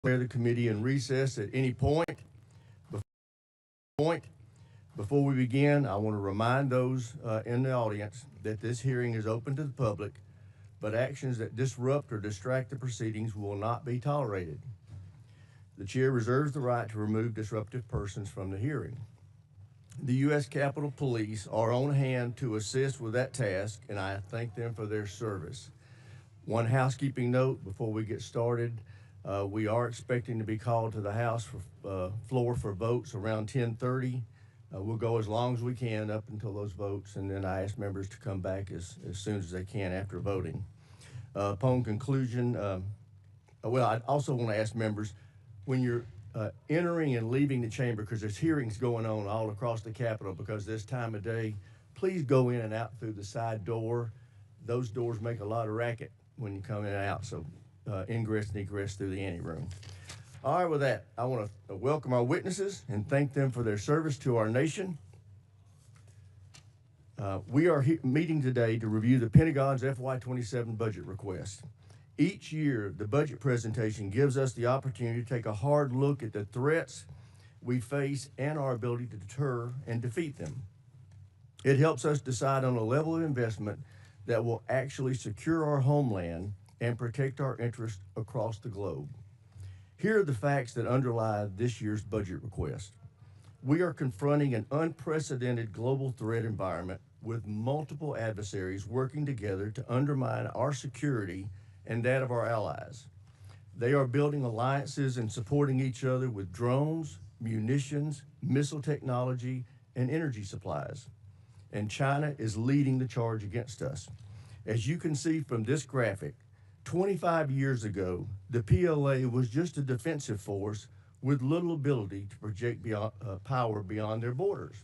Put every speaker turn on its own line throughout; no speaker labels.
declare the committee in recess at any point. Before we begin, I want to remind those in the audience that this hearing is open to the public, but actions that disrupt or distract the proceedings will not be tolerated. The chair reserves the right to remove disruptive persons from the hearing. The U.S. Capitol Police are on hand to assist with that task, and I thank them for their service. One housekeeping note before we get started. We are expecting to be called to the House floor for votes around 10:30. We'll go as long as we can up until those votes, and then I ask members to come back as soon as they can after voting. Upon conclusion, I also want to ask members, when you're entering and leaving the chamber, because there's hearings going on all across the Capitol because this time of day, please go in and out through the side door. Those doors make a lot of racket when you come in and out, so ingress and egress through the anteroom. All right, with that, I want to welcome our witnesses and thank them for their service to our nation. We are meeting today to review the Pentagon's FY27 budget request. Each year, the budget presentation gives us the opportunity to take a hard look at the threats we face and our ability to deter and defeat them. It helps us decide on a level of investment that will actually secure our homeland and protect our interests across the globe. Here are the facts that underlie this year's budget request. We are confronting an unprecedented global threat environment with multiple adversaries working together to undermine our security and that of our allies. They are building alliances and supporting each other with drones, munitions, missile technology, and energy supplies. And China is leading the charge against us. As you can see from this graphic, 25 years ago, the PLA was just a defensive force with little ability to project power beyond their borders.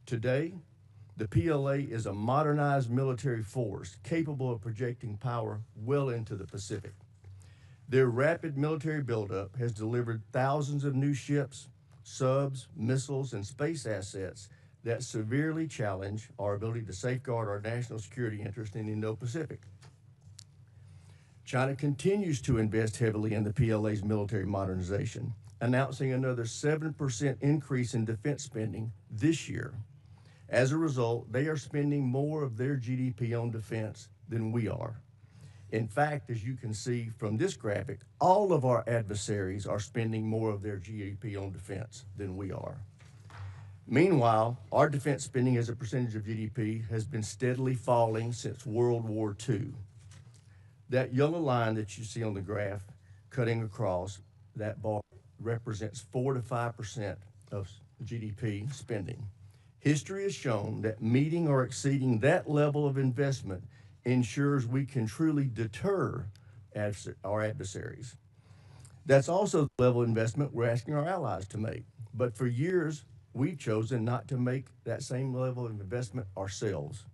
Today, the PLA is a modernized military force capable of projecting power well into the Pacific. Their rapid military buildup has delivered thousands of new ships, subs, missiles, and space assets that severely challenge our ability to safeguard our national security interest in the Indo-Pacific. China continues to invest heavily in the PLA's military modernization, announcing another 7% increase in defense spending this year. As a result, they are spending more of their GDP on defense than we are. In fact, as you can see from this graphic, all of our adversaries are spending more of their GDP on defense than we are. Meanwhile, our defense spending as a percentage of GDP has been steadily falling since World War II. That yellow line that you see on the graph cutting across that bar represents 4 to 5% of GDP spending. History has shown that meeting or exceeding that level of investment ensures we can truly deter our adversaries. That's also the level of investment we're asking our allies to make. But for years, we've chosen not to make that same level of investment ourselves.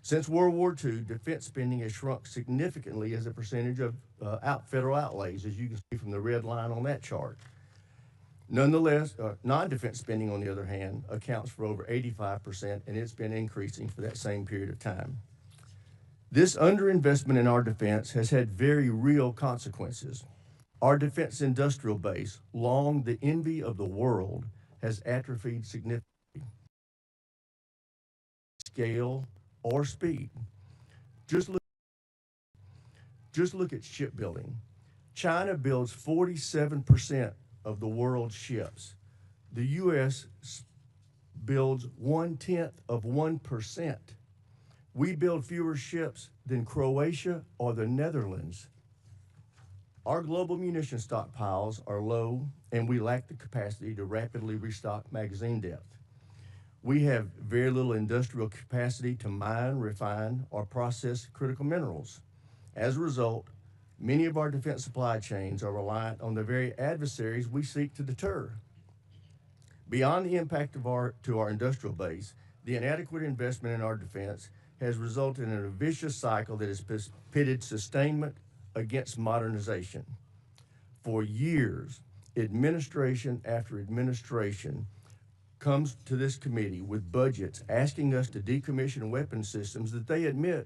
Since World War II, defense spending has shrunk significantly as a percentage of federal outlays, as you can see from the red line on that chart. Nonetheless, non-defense spending, on the other hand, accounts for over 85%, and it's been increasing for that same period of time. This underinvestment in our defense has had very real consequences. Our defense industrial base, long the envy of the world, has atrophied significantly. Scale or speed. Just look at shipbuilding. China builds 47% of the world's ships. The U.S. builds 0.1%. We build fewer ships than Croatia or the Netherlands. Our global munition stockpiles are low, and we lack the capacity to rapidly restock magazine depth. We have very little industrial capacity to mine, refine, or process critical minerals. As a result, many of our defense supply chains are reliant on the very adversaries we seek to deter. Beyond the impact to our industrial base, the inadequate investment in our defense has resulted in a vicious cycle that has pitted sustainment against modernization. For years, administration after administration comes to this committee with budgets asking us to decommission weapon systems that they admit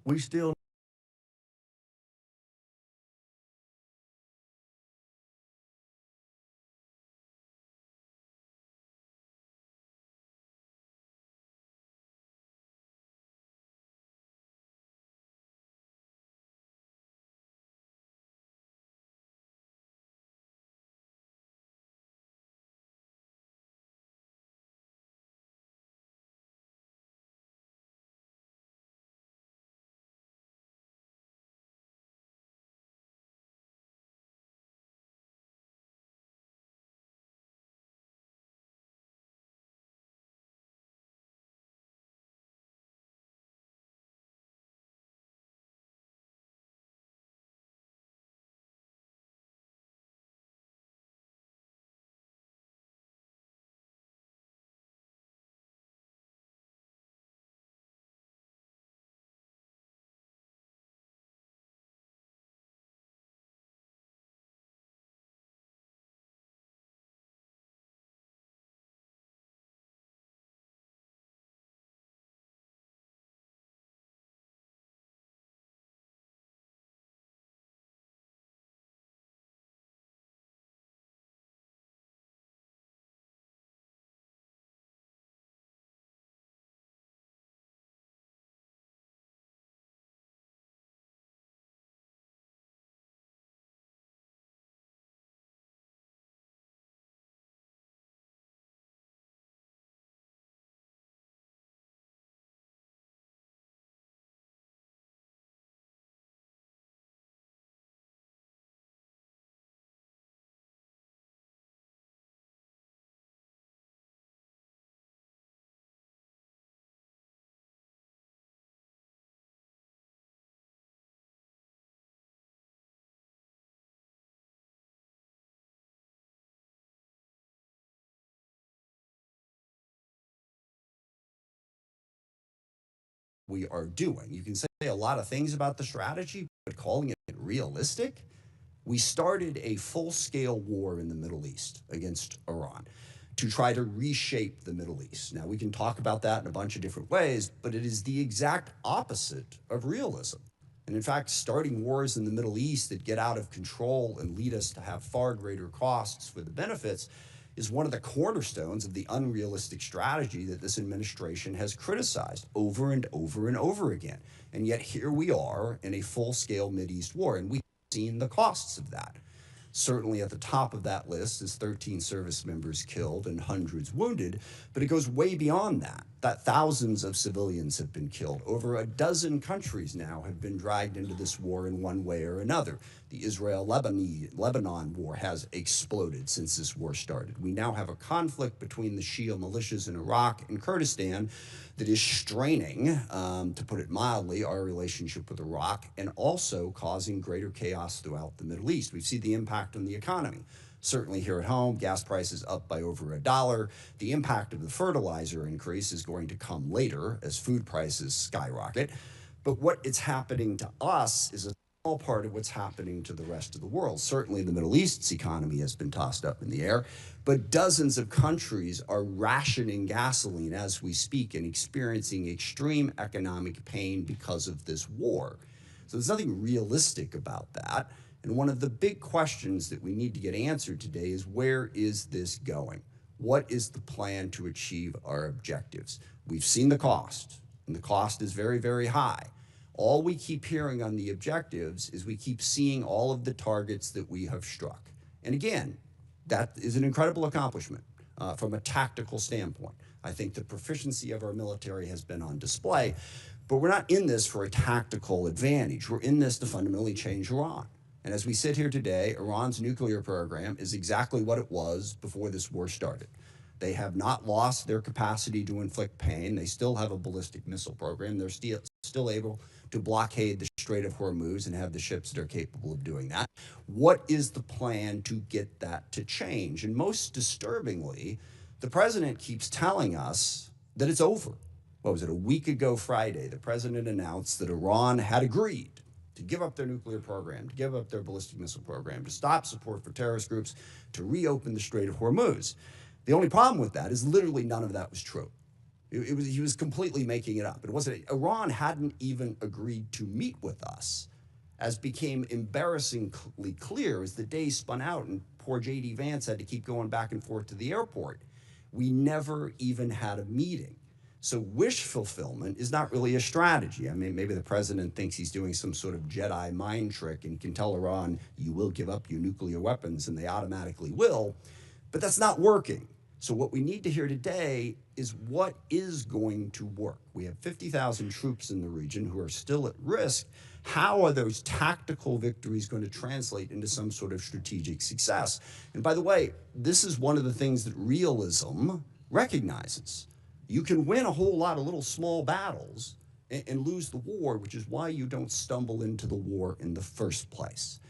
We still
we are doing. You can say a lot of things about the strategy, but calling it realistic, we started a full scale war in the Middle East against Iran to try to reshape the Middle East. Now, we can talk about that in a bunch of different ways, but it is the exact opposite of realism. And in fact, starting wars in the Middle East that get out of control and lead us to have far greater costs for the benefits is one of the cornerstones of the unrealistic strategy that this administration has criticized over and over and over again. And yet here we are in a full-scale Mideast war, and we've seen the costs of that. Certainly at the top of that list is 13 service members killed and hundreds wounded, but it goes way beyond that. That thousands of civilians have been killed. Over a dozen countries now have been dragged into this war in one way or another. The Israel-Lebanon war has exploded since this war started. We now have a conflict between the Shia militias in Iraq and Kurdistan that is straining, to put it mildly, our relationship with Iraq and also causing greater chaos throughout the Middle East. We've seen the impact on the economy. Certainly here at home, gas prices up by over $1. The impact of the fertilizer increase is going to come later as food prices skyrocket. But what is happening to us is a small part of what's happening to the rest of the world. Certainly the Middle East's economy has been tossed up in the air, but dozens of countries are rationing gasoline as we speak and experiencing extreme economic pain because of this war. So there's nothing realistic about that. And one of the big questions that we need to get answered today is, where is this going? What is the plan to achieve our objectives? We've seen the cost, and the cost is very, very high. All we keep hearing on the objectives is we keep seeing all of the targets that we have struck. And again, that is an incredible accomplishment from a tactical standpoint. I think the proficiency of our military has been on display, but we're not in this for a tactical advantage. We're in this to fundamentally change Iran. And as we sit here today, Iran's nuclear program is exactly what it was before this war started. They have not lost their capacity to inflict pain. They still have a ballistic missile program. They're still able to blockade the Strait of Hormuz and have the ships that are capable of doing that. What is the plan to get that to change? And most disturbingly, the president keeps telling us that it's over. What was it, a week ago Friday, the president announced that Iran had agreed to give up their nuclear program, to give up their ballistic missile program, to stop support for terrorist groups, to reopen the Strait of Hormuz. The only problem with that is literally none of that was true. He was completely making it up. It wasn't. Iran hadn't even agreed to meet with us, as became embarrassingly clear as the day spun out and poor J.D. Vance had to keep going back and forth to the airport. We never even had a meeting. So wish fulfillment is not really a strategy. I mean, maybe the president thinks he's doing some sort of Jedi mind trick and can tell Iran, you will give up your nuclear weapons, and they automatically will. But that's not working. So what we need to hear today is what is going to work. We have 50,000 troops in the region who are still at risk. How are those tactical victories going to translate into some sort of strategic success? And by the way, this is one of the things that realism recognizes. You can win a whole lot of little small battles and lose the war, which is why you don't stumble into the war in the first place.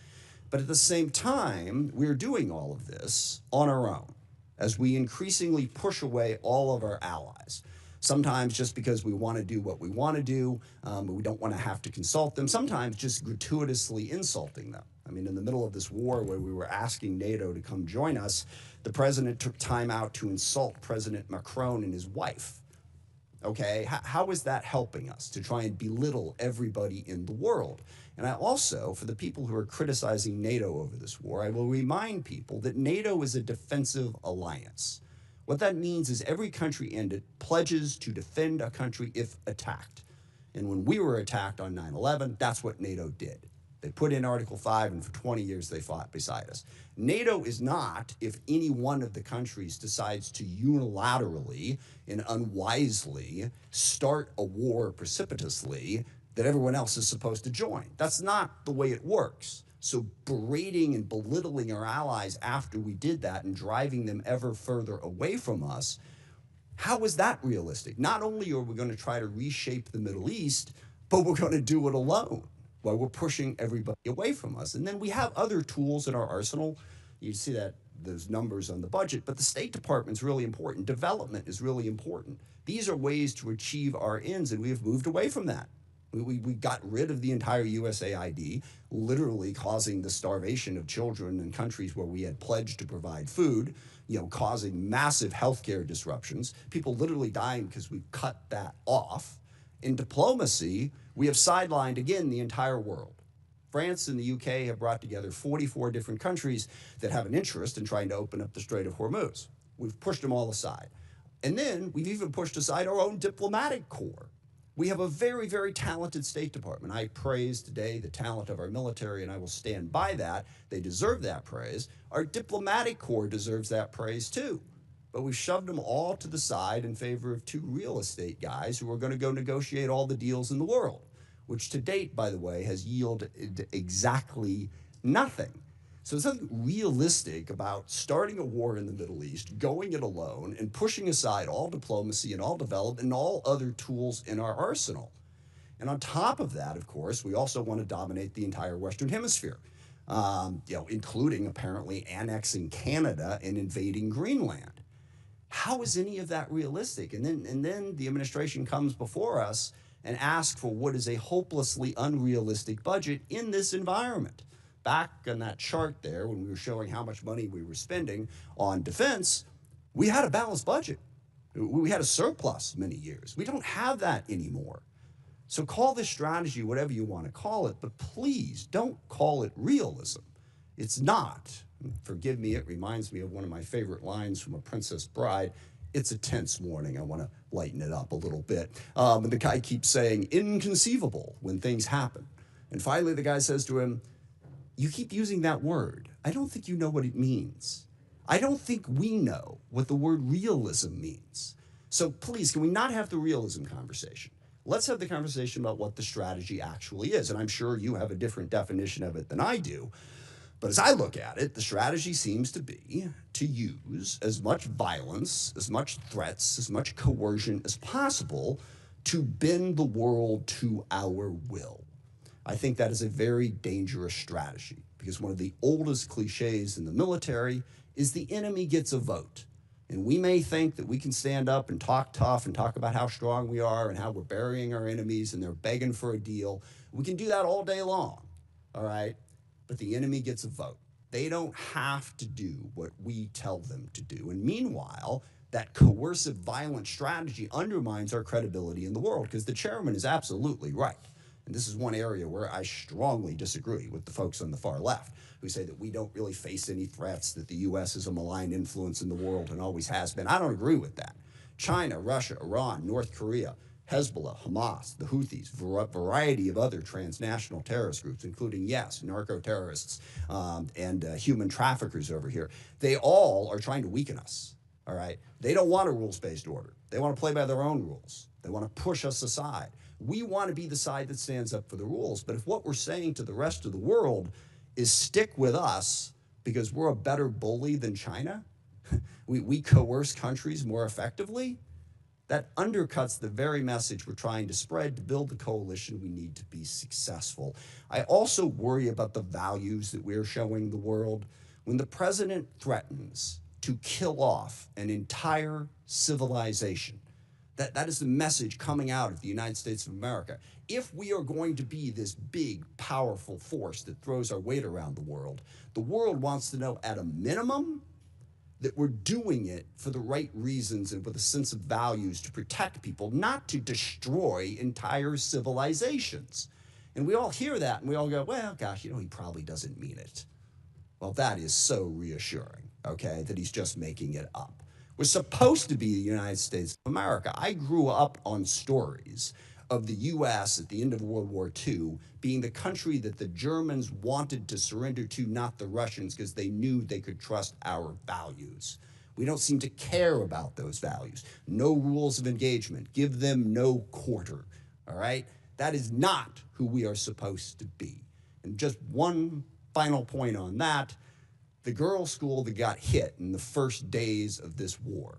But at the same time, we're doing all of this on our own as we increasingly push away all of our allies. Sometimes just because we want to do what we want to do, we don't want to have to consult them. Sometimes just gratuitously insulting them. I mean, in the middle of this war where we were asking NATO to come join us, the president took time out to insult President Macron and his wife. Okay, how is that helping us to try and belittle everybody in the world? And I also, for the people who are criticizing NATO over this war, I will remind people that NATO is a defensive alliance. What that means is every country in it pledges to defend a country if attacked. And when we were attacked on 9/11, that's what NATO did. They put in Article 5, and for 20 years they fought beside us. NATO is not if any one of the countries decides to unilaterally and unwisely start a war precipitously that everyone else is supposed to join. That's not the way it works. So berating and belittling our allies after we did that and driving them ever further away from us, how is that realistic? Not only are we going to try to reshape the Middle East, but we're going to do it alone while we're pushing everybody away from us. And then we have other tools in our arsenal. You see that those numbers on the budget, but the State Department's really important. Development is really important. These are ways to achieve our ends, and we have moved away from that. We got rid of the entire USAID, literally causing the starvation of children in countries where we had pledged to provide food, causing massive healthcare disruptions, people literally dying because we cut that off. In diplomacy, we have sidelined, again, the entire world. France and the UK have brought together 44 different countries that have an interest in trying to open up the Strait of Hormuz. We've pushed them all aside. And then we've even pushed aside our own diplomatic corps. We have a very, very talented State Department. I praise today the talent of our military, and I will stand by that. They deserve that praise. Our diplomatic corps deserves that praise too. But we've shoved them all to the side in favor of two real estate guys who are going to go negotiate all the deals in the world, which to date, by the way, has yielded exactly nothing. So there's nothing realistic about starting a war in the Middle East, going it alone, and pushing aside all diplomacy and all development and all other tools in our arsenal. And on top of that, of course, we also want to dominate the entire Western Hemisphere, including apparently annexing Canada and invading Greenland. How is any of that realistic? And then the administration comes before us and asks for what is a hopelessly unrealistic budget in this environment. Back on that chart there, when we were showing how much money we were spending on defense, we had a balanced budget. We had a surplus many years. We don't have that anymore. So call this strategy whatever you want to call it, but please don't call it realism. It's not. Forgive me, it reminds me of one of my favorite lines from A Princess Bride. It's a tense morning. I want to lighten it up a little bit. And the guy keeps saying, inconceivable, when things happen. And finally, the guy says to him, you keep using that word. I don't think you know what it means. I don't think we know what the word realism means. So please, can we not have the realism conversation? Let's have the conversation about what the strategy actually is. And I'm sure you have a different definition of it than I do. But as I look at it, the strategy seems to be to use as much violence, as much threats, as much coercion as possible to bend the world to our will. I think that is a very dangerous strategy because one of the oldest cliches in the military is the enemy gets a vote. And we may think that we can stand up and talk tough and talk about how strong we are and how we're burying our enemies and they're begging for a deal. We can do that all day long, all right? But the enemy gets a vote. They don't have to do what we tell them to do. And meanwhile, that coercive, violent strategy undermines our credibility in the world, because the chairman is absolutely right. And this is one area where I strongly disagree with the folks on the far left who say that we don't really face any threats, that the U.S. is a malign influence in the world and always has been. I don't agree with that. China, Russia, Iran, North Korea, Hezbollah, Hamas, the Houthis, variety of other transnational terrorist groups, including, yes, narco-terrorists and human traffickers over here. They all are trying to weaken us, all right? They don't want a rules-based order. They want to play by their own rules. They want to push us aside. We want to be the side that stands up for the rules. But if what we're saying to the rest of the world is stick with us because we're a better bully than China, we coerce countries more effectively, that undercuts the very message we're trying to spread to build the coalition we need to be successful. I also worry about the values that we're showing the world. When the president threatens to kill off an entire civilization, that is the message coming out of the United States of America. If we are going to be this big, powerful force that throws our weight around the world wants to know at a minimum that we're doing it for the right reasons and with a sense of values to protect people, not to destroy entire civilizations. And we all hear that and we all go, well, gosh, he probably doesn't mean it. Well, that is so reassuring, okay, that he's just making it up. We're supposed to be the United States of America. I grew up on stories of the U.S. at the end of World War II being the country that the Germans wanted to surrender to, not the Russians, because they knew they could trust our values. We don't seem to care about those values. No rules of engagement. Give them no quarter, all right? That is not who we are supposed to be. And just one final point on that. The girls' school that got hit in the first days of this war,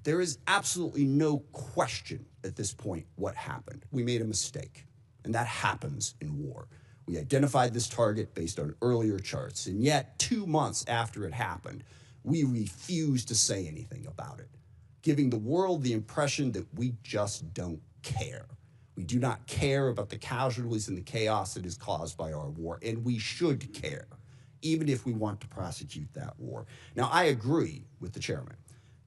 there is absolutely no question at this point what happened. We made a mistake, and that happens in war. We identified this target based on earlier charts, and yet 2 months after it happened, we refused to say anything about it, giving the world the impression that we just don't care. We do not care about the casualties and the chaos that is caused by our war, and we should care, even if we want to prosecute that war. Now, I agree with the chairman.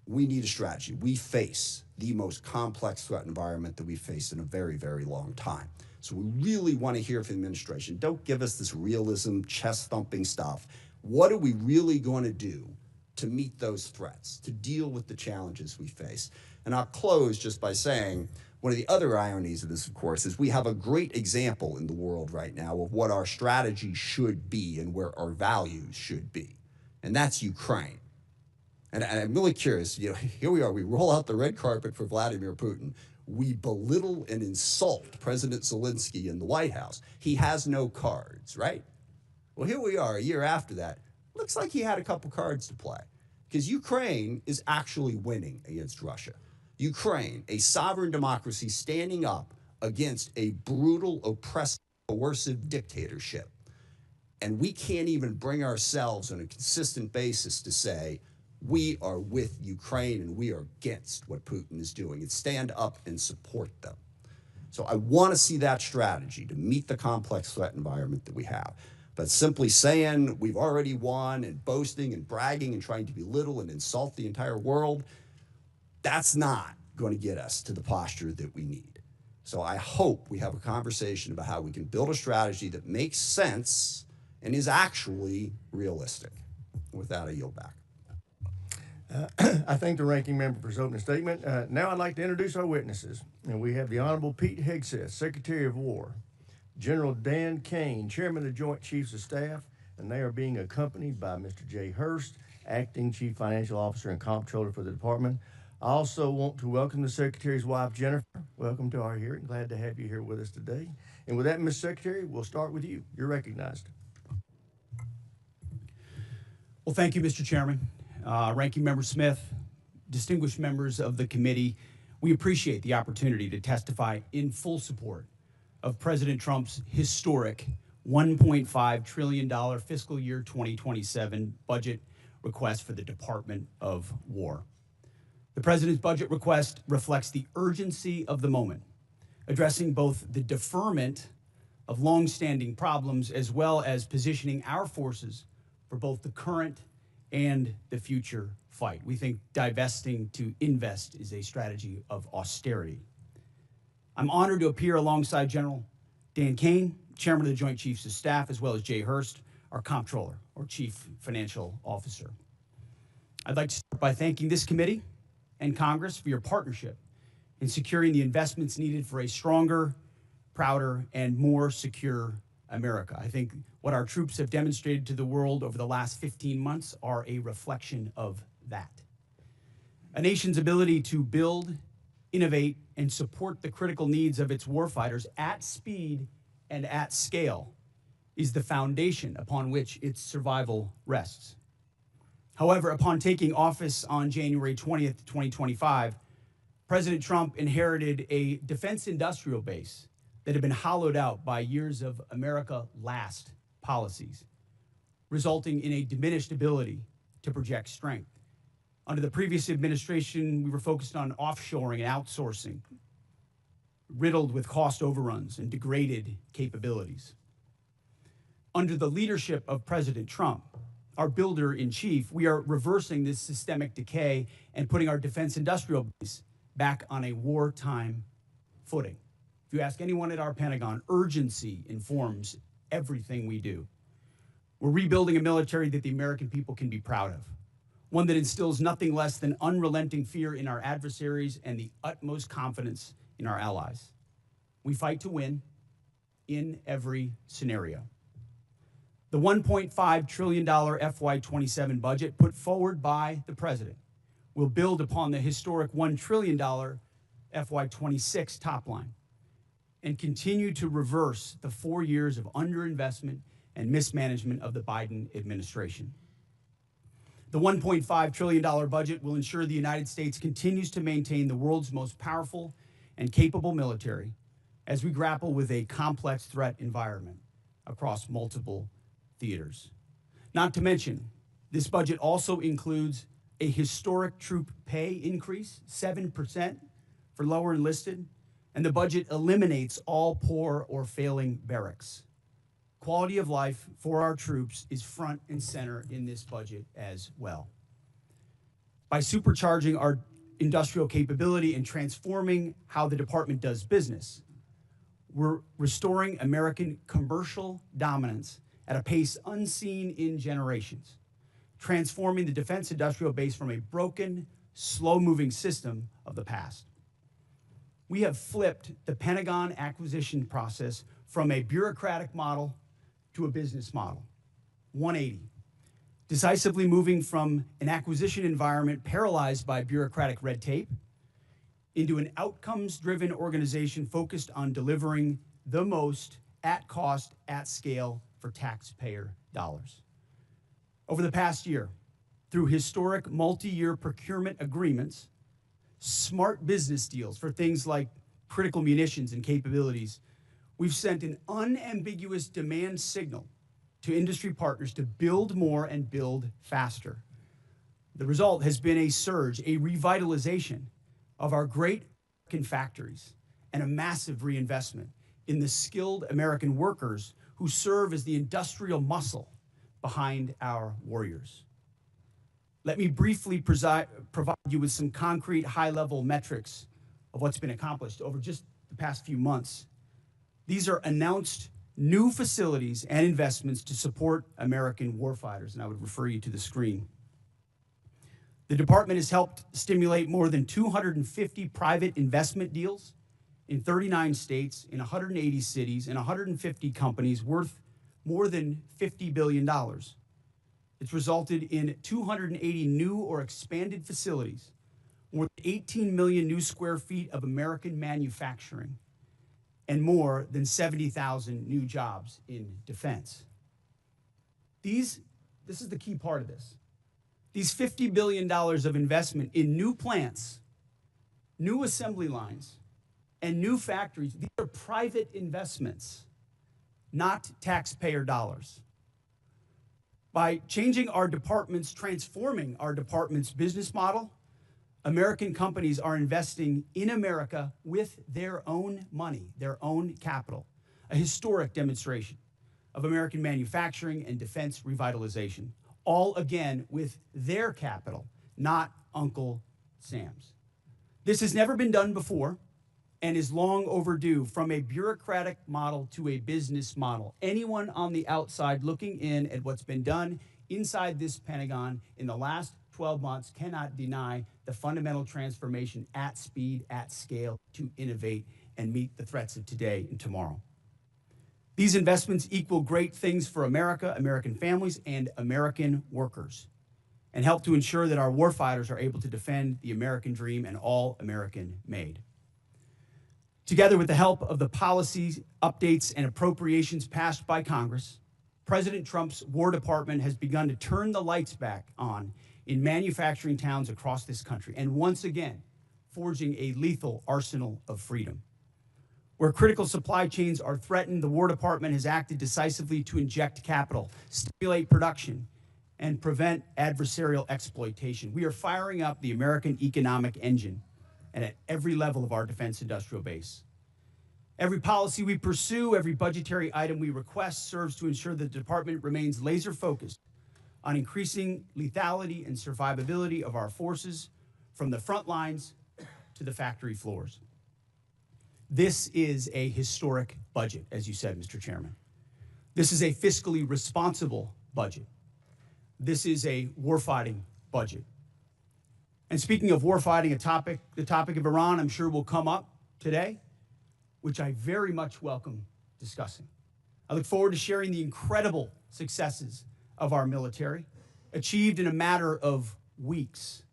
We need a strategy. We face the most complex threat environment that we've faced in a very, very long time. So we really want to hear from the administration. Don't give us this realism, chest-thumping stuff. What are we really going to do to meet those threats, to deal with the challenges we face? And I'll close just by saying, one of the other ironies of this, of course, is we have a great example in the world right now of what our strategy should be and where our values should be, and that's Ukraine. And I'm really curious, here we are, we roll out the red carpet for Vladimir Putin. We belittle and insult President Zelensky in the White House. He has no cards, right? Well, here we are a year after that. Looks like he had a couple cards to play, because Ukraine is actually winning against Russia. Ukraine, a sovereign democracy standing up against a brutal, oppressive, coercive dictatorship. And we can't even bring ourselves on a consistent basis to say, we are with Ukraine and we are against what Putin is doing, and stand up and support them. So I want to see that strategy to meet the complex threat environment that we have. But simply saying we've already won and boasting and bragging and trying to belittle and insult the entire world, that's not going to get us to the posture that we need. So I hope we have a conversation about how we can build a strategy that makes sense and is actually realistic. With that, I yield back.
I thank the ranking member for his opening statement. Now I'd like to introduce our witnesses. And we have the Honorable Pete Hegseth, Secretary of War, General Dan Kane, Chairman of the Joint Chiefs of Staff, and they are being accompanied by Mr. Jay Hurst, Acting Chief Financial Officer and Comptroller for the Department. I also want to welcome the Secretary's wife, Jennifer. Welcome to our hearing. Glad to have you here with us today. And with that, Ms. Secretary, we'll start with you. You're recognized.
Well, thank you, Mr. Chairman. Ranking Member Smith, distinguished members of the committee, we appreciate the opportunity to testify in full support of President Trump's historic $1.5 trillion fiscal year 2027 budget request for the Department of War. The President's budget request reflects the urgency of the moment, addressing both the deferment of long-standing problems as well as positioning our forces for both the current and the future fight. We think divesting to invest is a strategy of austerity. I'm honored to appear alongside General Dan Kane, Chairman of the Joint Chiefs of Staff, as well as Jay Hurst, our Comptroller, or Chief Financial Officer. I'd like to start by thanking this committee and Congress for your partnership in securing the investments needed for a stronger, prouder, and more secure America. I think what our troops have demonstrated to the world over the last 15 months are a reflection of that. A nation's ability to build, innovate, and support the critical needs of its warfighters at speed and at scale is the foundation upon which its survival rests. However, upon taking office on January 20th, 2025, President Trump inherited a defense industrial base that had been hollowed out by years of America last policies, resulting in a diminished ability to project strength. Under the previous administration, we were focused on offshoring and outsourcing, riddled with cost overruns and degraded capabilities. Under the leadership of President Trump, our builder-in-chief, we are reversing this systemic decay and putting our defense industrial base back on a wartime footing. If you ask anyone at our Pentagon, urgency informs everything we do. We're rebuilding a military that the American people can be proud of, one that instills nothing less than unrelenting fear in our adversaries and the utmost confidence in our allies. We fight to win in every scenario. The $1.5 trillion FY27 budget put forward by the president will build upon the historic $1 trillion FY26 top line and continue to reverse the 4 years of underinvestment and mismanagement of the Biden administration. The $1.5 trillion budget will ensure the United States continues to maintain the world's most powerful and capable military as we grapple with a complex threat environment across multiple theaters. Not to mention, this budget also includes a historic troop pay increase, 7% for lower enlisted, and the budget eliminates all poor or failing barracks. Quality of life for our troops is front and center in this budget as well. By supercharging our industrial capability and transforming how the department does business, we're restoring American commercial dominance at a pace unseen in generations, transforming the defense industrial base from a broken, slow-moving system of the past. We have flipped the Pentagon acquisition process from a bureaucratic model to a business model, 180, decisively moving from an acquisition environment paralyzed by bureaucratic red tape into an outcomes-driven organization focused on delivering the most at cost, at scale for taxpayer dollars. Over the past year, through historic multi-year procurement agreements, smart business deals for things like critical munitions and capabilities, we've sent an unambiguous demand signal to industry partners to build more and build faster. The result has been a surge, a revitalization of our great American factories and a massive reinvestment in the skilled American workers who serve as the industrial muscle behind our warriors. Let me briefly provide you with some concrete high-level metrics of what's been accomplished over just the past few months. These are announced new facilities and investments to support American warfighters, and I would refer you to the screen. The department has helped stimulate more than 250 private investment deals in 39 states, in 180 cities, and 150 companies worth more than $50 billion. It's resulted in 280 new or expanded facilities, more than 18 million new square feet of American manufacturing, and more than 70,000 new jobs in defense. This is the key part of this. These $50 billion of investment in new plants, new assembly lines, and new factories, these are private investments, not taxpayer dollars. By changing our departments, transforming our department's business model, American companies are investing in America with their own money, their own capital, a historic demonstration of American manufacturing and defense revitalization, all again with their capital, not Uncle Sam's. This has never been done before and is long overdue. From a bureaucratic model to a business model, anyone on the outside looking in at what's been done inside this Pentagon in the last 12 months cannot deny the fundamental transformation at speed, at scale, to innovate and meet the threats of today and tomorrow. These investments equal great things for America, American families, and American workers, and help to ensure that our warfighters are able to defend the American dream and all American made. Together with the help of the policies, updates, and appropriations passed by Congress, President Trump's War Department has begun to turn the lights back on in manufacturing towns across this country, and once again, forging a lethal arsenal of freedom. Where critical supply chains are threatened, the War Department has acted decisively to inject capital, stimulate production, and prevent adversarial exploitation. We are firing up the American economic engine and at every level of our defense industrial base. Every policy we pursue, every budgetary item we request serves to ensure the department remains laser focused on increasing lethality and survivability of our forces from the front lines to the factory floors. This is a historic budget, as you said, Mr. Chairman. This is a fiscally responsible budget. This is a warfighting budget. And speaking of warfighting, the topic of Iran, I'm sure will come up today, which I very much welcome discussing. I look forward to sharing the incredible successes of our military, achieved in a matter of weeks.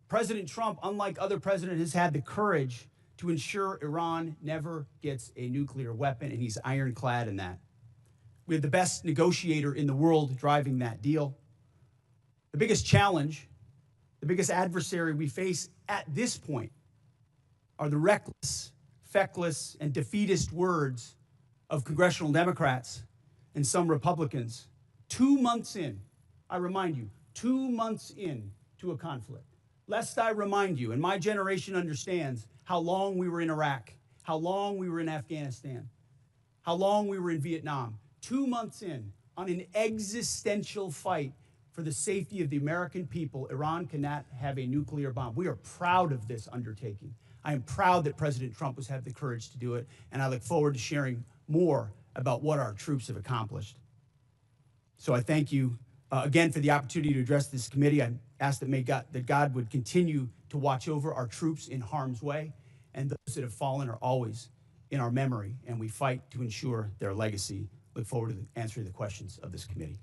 President Trump, unlike other presidents, has had the courage to ensure Iran never gets a nuclear weapon, and he's ironclad in that. We have the best negotiator in the world driving that deal. The biggest challenge, the biggest adversary we face at this point are the reckless, feckless, and defeatist words of congressional Democrats and some Republicans 2 months in, I remind you, 2 months in to a conflict. Lest I remind you, and my generation understands how long we were in Iraq, how long we were in Afghanistan, how long we were in Vietnam. 2 months in, on an existential fight for the safety of the American people, Iran cannot have a nuclear bomb. We are proud of this undertaking. I am proud that President Trump has had the courage to do it, and I look forward to sharing more about what our troops have accomplished. So I thank you again for the opportunity to address this committee. I ask that God would continue to watch over our troops in harm's way, and those that have fallen are always in our memory, and we fight to ensure their legacy. Look forward to answering the questions of this committee.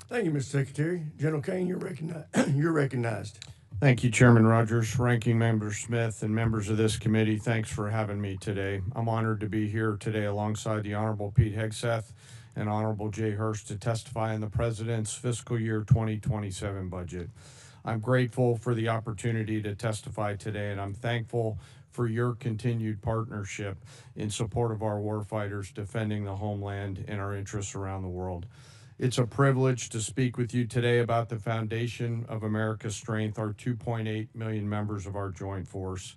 Thank you, Mr. Secretary. General Kane, you're recognized.
Thank you, Chairman Rogers, Ranking Member Smith, and members of this committee. Thanks for having me today. I'm honored to be here today alongside the Honorable Pete Hegseth and Honorable Jay Hurst to testify on the President's fiscal year 2027 budget. I'm grateful for the opportunity to testify today, and I'm thankful for your continued partnership in support of our warfighters defending the homeland and our interests around the world. It's a privilege to speak with you today about the foundation of America's strength, our 2.8 million members of our joint force.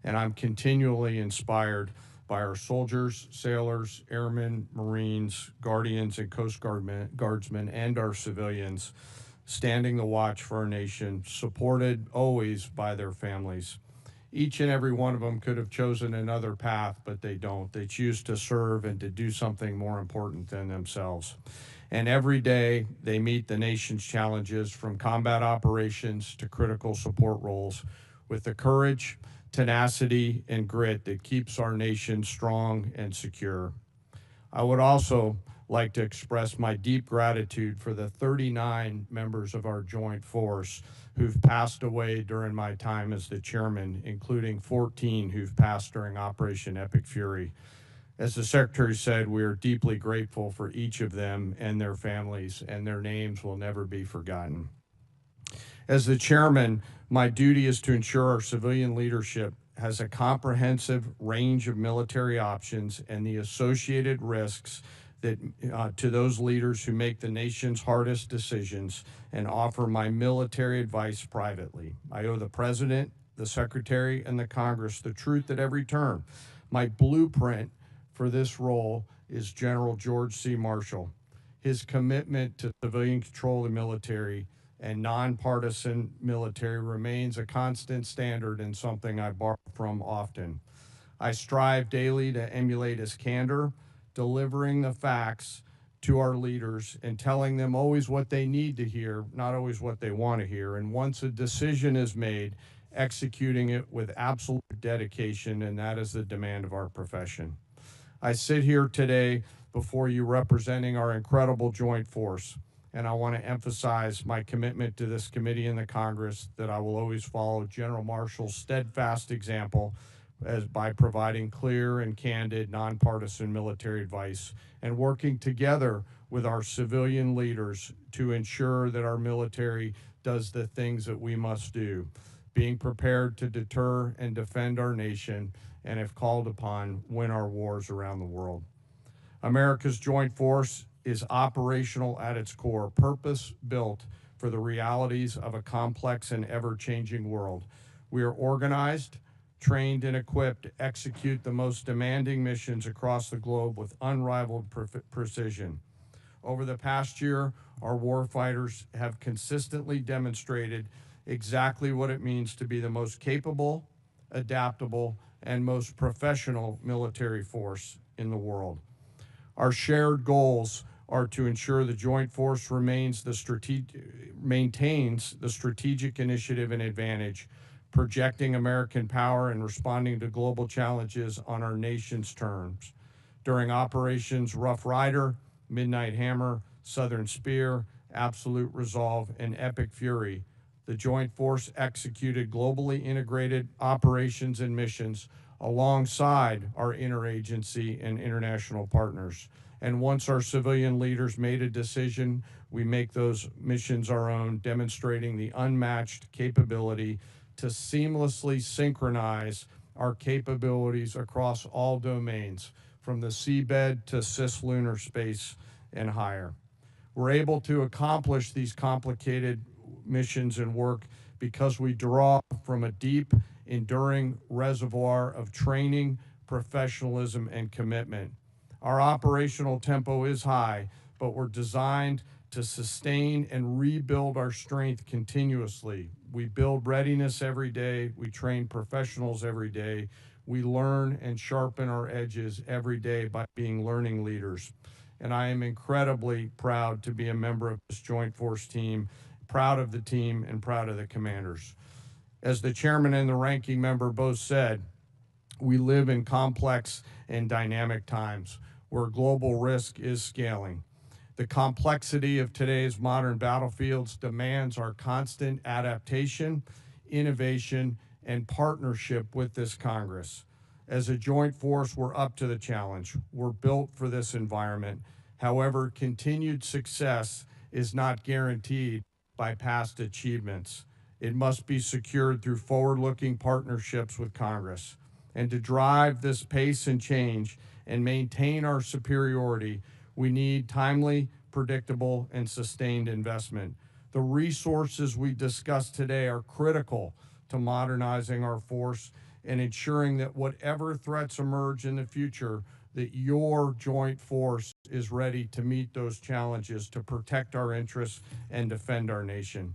And I'm continually inspired by our soldiers, sailors, airmen, Marines, Guardians, and Coast Guardsmen, and our civilians standing the watch for our nation, supported always by their families. Each and every one of them could have chosen another path, but they don't. They choose to serve and to do something more important than themselves. And every day they meet the nation's challenges, from combat operations to critical support roles, with the courage, tenacity, and grit that keeps our nation strong and secure. I would also like to express my deep gratitude for the 39 members of our joint force who've passed away during my time as the chairman, including 14 who've passed during Operation Epic Fury. As the Secretary said, we are deeply grateful for each of them and their families, and their names will never be forgotten. As the chairman, my duty is to ensure our civilian leadership has a comprehensive range of military options and the associated risks that to those leaders who make the nation's hardest decisions, and offer my military advice privately. I owe the President, the Secretary, and the Congress the truth at every turn. My blueprint for this role is General George C. Marshall. His commitment to civilian control of the military and nonpartisan military remains a constant standard and something I borrow from often. I strive daily to emulate his candor, delivering the facts to our leaders and telling them always what they need to hear, not always what they want to hear. And once a decision is made, executing it with absolute dedication, and that is the demand of our profession. I sit here today before you representing our incredible joint force, and I want to emphasize my commitment to this committee and the Congress that I will always follow General Marshall's steadfast example as by providing clear and candid nonpartisan military advice and working together with our civilian leaders to ensure that our military does the things that we must do, being prepared to deter and defend our nation, and if called upon, win our wars around the world. America's joint force is operational at its core, purpose-built for the realities of a complex and ever-changing world. We are organized, trained, and equipped to execute the most demanding missions across the globe with unrivaled precision. Over the past year, our warfighters have consistently demonstrated exactly what it means to be the most capable, adaptable, and most professional military force in the world. Our shared goals are to ensure the joint force maintains the strategic initiative and advantage, projecting American power and responding to global challenges on our nation's terms. During operations Rough Rider, Midnight Hammer, Southern Spear, Absolute Resolve, and Epic Fury, the joint force executed globally integrated operations and missions alongside our interagency and international partners. And once our civilian leaders made a decision, we make those missions our own, demonstrating the unmatched capability to seamlessly synchronize our capabilities across all domains, from the seabed to cislunar space and higher. We're able to accomplish these complicated missions and work because we draw from a deep, enduring reservoir of training, professionalism, and commitment. Our operational tempo is high, but we're designed to sustain and rebuild our strength continuously. We build readiness every day. We train professionals every day. We learn and sharpen our edges every day by being learning leaders. And I am incredibly proud to be a member of this Joint Force team, proud of the team and proud of the commanders. As the chairman and the ranking member both said, we live in complex and dynamic times where global risk is scaling. The complexity of today's modern battlefields demands our constant adaptation, innovation, and partnership with this Congress. As a joint force, we're up to the challenge. We're built for this environment. However, continued success is not guaranteed by past achievements. It must be secured through forward-looking partnerships with Congress. And to drive this pace and change and maintain our superiority, we need timely, predictable, and sustained investment. The resources we discussed today are critical to modernizing our force and ensuring that whatever threats emerge in the future, that your joint force is ready to meet those challenges to protect our interests and defend our nation.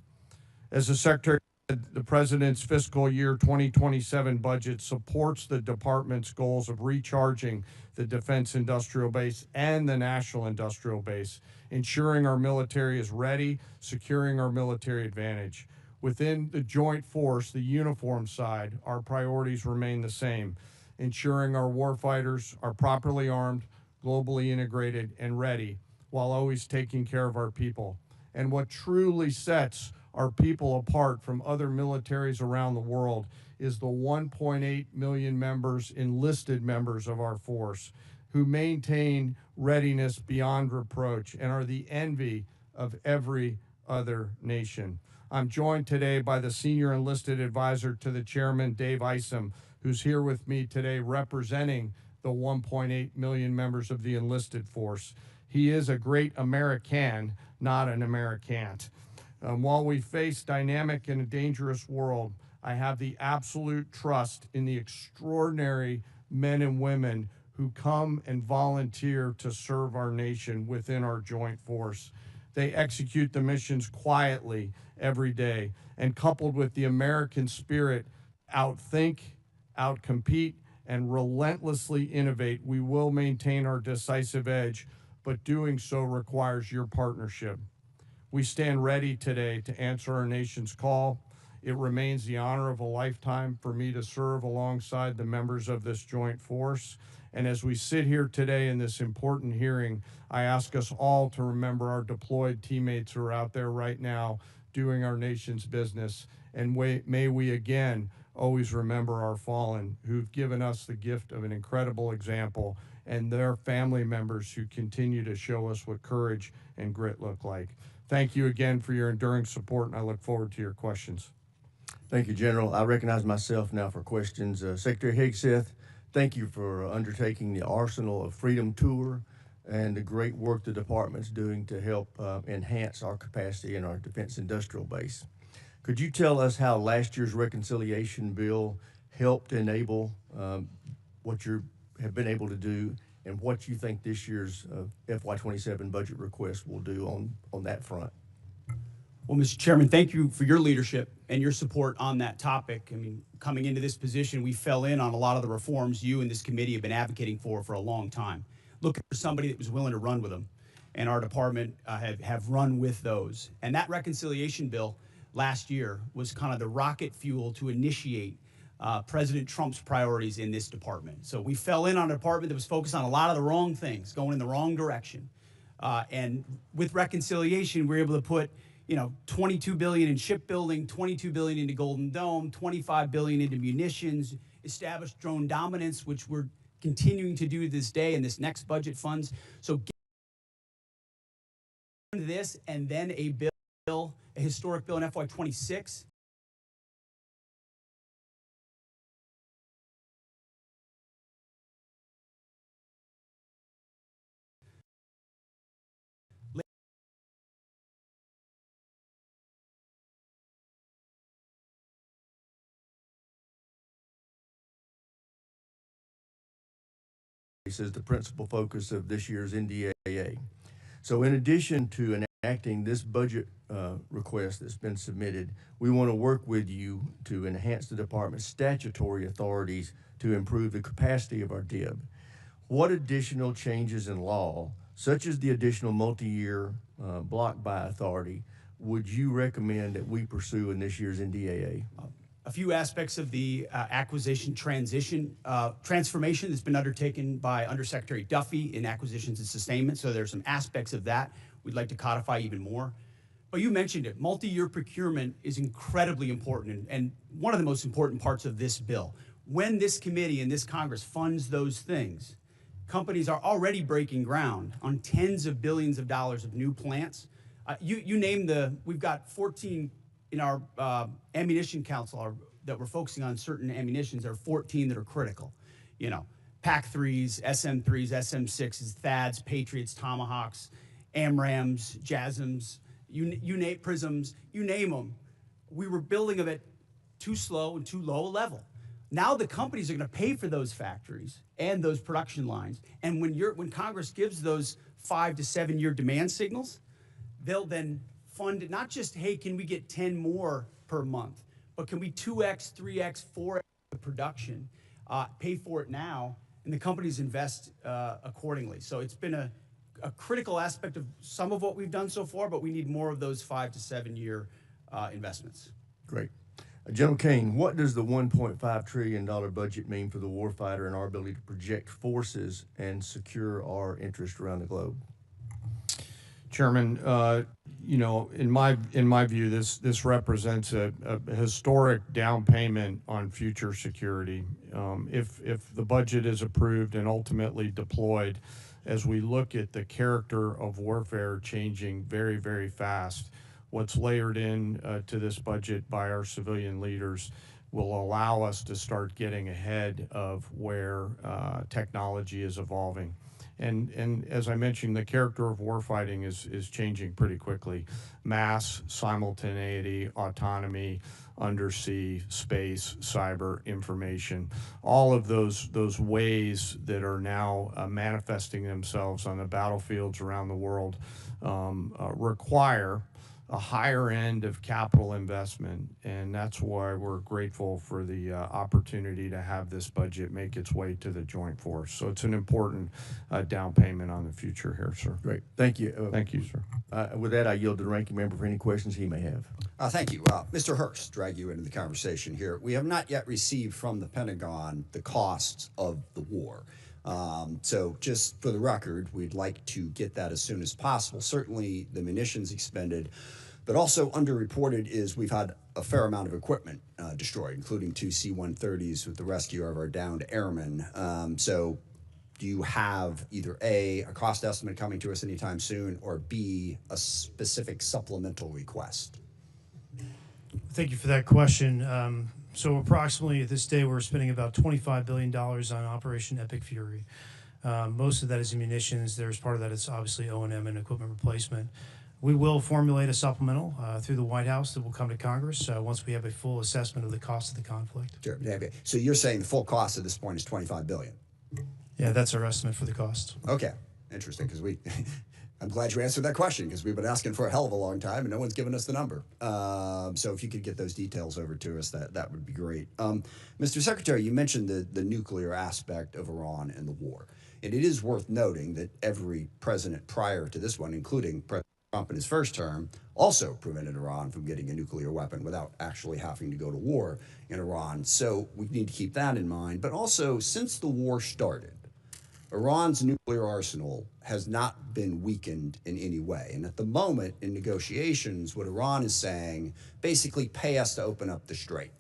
As the Secretary said, the President's fiscal year 2027 budget supports the Department's goals of recharging the Defense Industrial Base and the National Industrial Base, ensuring our military is ready, securing our military advantage. Within the joint force, the uniform side, our priorities remain the same, ensuring our warfighters are properly armed, globally integrated, and ready, while always taking care of our people. And what truly sets our people apart from other militaries around the world is the 1.8 million members, enlisted members of our force, who maintain readiness beyond reproach and are the envy of every other nation. I'm joined today by the Senior Enlisted Advisor to the Chairman, Dave Isom, who's here with me today representing the 1.8 million members of the enlisted force. He is a great American, not an Americant. While we face dynamic and a dangerous world, I have the absolute trust in the extraordinary men and women who come and volunteer to serve our nation within our joint force. They execute the missions quietly every day, and coupled with the American spirit, outthink, outcompete, and relentlessly innovate, we will maintain our decisive edge, but doing so requires your partnership. We stand ready today to answer our nation's call. It remains the honor of a lifetime for me to serve alongside the members of this joint force. And as we sit here today in this important hearing, I ask us all to remember our deployed teammates who are out there right now doing our nation's business. And may we again always remember our fallen who've given us the gift of an incredible example, and their family members who continue to show us what courage and grit look like. Thank you again for your enduring support, and I look forward to your questions.
Thank you, General. I recognize myself now for questions. Secretary Hegseth, thank you for undertaking the Arsenal of Freedom tour and the great work the department's doing to help enhance our capacity in our defense industrial base. Could you tell us how last year's reconciliation bill helped enable what you have been able to do, and what you think this year's FY27 budget request will do on that front?
Well, Mr. Chairman, thank you for your leadership and your support on that topic. I mean, coming into this position, we fell in on a lot of the reforms you and this committee have been advocating for a long time, looking for somebody that was willing to run with them. And our department have run with those. And that reconciliation bill last year was kind of the rocket fuel to initiate President Trump's priorities in this department. So we fell in on a department that was focused on a lot of the wrong things, going in the wrong direction. And with reconciliation, we were able to put $22 billion in shipbuilding, $22 billion into Golden Dome, $25 billion into munitions, established drone dominance, which we're continuing to do this day in this next budget funds. So this and then a historic bill in FY26.
Is the principal focus of this year's NDAA. So in addition to enacting this budget request that's been submitted, we want to work with you to enhance the department's statutory authorities to improve the capacity of our DIB. What additional changes in law, such as the additional multi-year block buy authority, would you recommend that we pursue in this year's NDAA?
A few aspects of the acquisition transformation that's been undertaken by Undersecretary Duffy in acquisitions and sustainment. So there's some aspects of that we'd like to codify even more. But you mentioned it, multi-year procurement is incredibly important and one of the most important parts of this bill. When this committee and this Congress funds those things, companies are already breaking ground on tens of billions of dollars of new plants. You name we've got 14 in our ammunition council that we're focusing on certain ammunitions. There are 14 that are critical. PAC-3s, SM-3s, SM-6s, THAADs, Patriots, Tomahawks, AMRAAMs, JASSMs, you name prisms, you name them. We were building them at too slow and too low a level. Now the companies are going to pay for those factories and those production lines. And when Congress gives those 5 to 7 year demand signals, they'll then fund it, not just, hey, can we get 10 more per month, but can we 2x, 3x, 4x the production, pay for it now, and the companies invest accordingly. So it's been a critical aspect of some of what we've done so far, but we need more of those 5 to 7 year investments.
Great. General Kane, what does the $1.5 trillion budget mean for the warfighter and our ability to project forces and secure our interests around the globe?
Chairman, in my view, this represents a historic down payment on future security. If the budget is approved and ultimately deployed, as we look at the character of warfare changing very, very fast, what's layered in to this budget by our civilian leaders will allow us to start getting ahead of where technology is evolving. And as I mentioned, the character of warfighting is changing pretty quickly. Mass, simultaneity, autonomy, undersea, space, cyber, information, all of those ways that are now manifesting themselves on the battlefields around the world require a higher end of capital investment, and that's why we're grateful for the opportunity to have this budget make its way to the joint force. So it's an important down payment on the future here, sir.
Great. Thank you.
Thank you, sir.
With that, I yield to the ranking member for any questions he may have.
Thank you. Mr. Hurst, drag you into the conversation here. We have not yet received from the Pentagon the costs of the war. So just for the record, we'd like to get that as soon as possible. Certainly the munitions expended, but also underreported is we've had a fair amount of equipment destroyed, including 2 C-130s with the rescue of our downed airmen. So do you have either A, a cost estimate coming to us anytime soon, or B, a specific supplemental request?
Thank you for that question. So approximately at this day, we're spending about $25 billion on Operation Epic Fury. Most of that is munitions. There's part of that is obviously O&M and equipment replacement. We will formulate a supplemental through the White House that will come to Congress once we have a full assessment of the cost of the conflict.
Sure. So you're saying the full cost at this point is $25 billion?
Yeah, that's our estimate for the cost.
Okay, interesting, because I'm glad you answered that question, because we've been asking for a hell of a long time and no one's given us the number. So if you could get those details over to us, that would be great. Mr. Secretary, you mentioned the nuclear aspect of Iran and the war. And it is worth noting that every president prior to this one, including President Trump in his first term, also prevented Iran from getting a nuclear weapon without actually having to go to war in Iran. So we need to keep that in mind. But also, since the war started, Iran's nuclear arsenal has not been weakened in any way. And at the moment, in negotiations, what Iran is saying, basically pay us to open up the strait.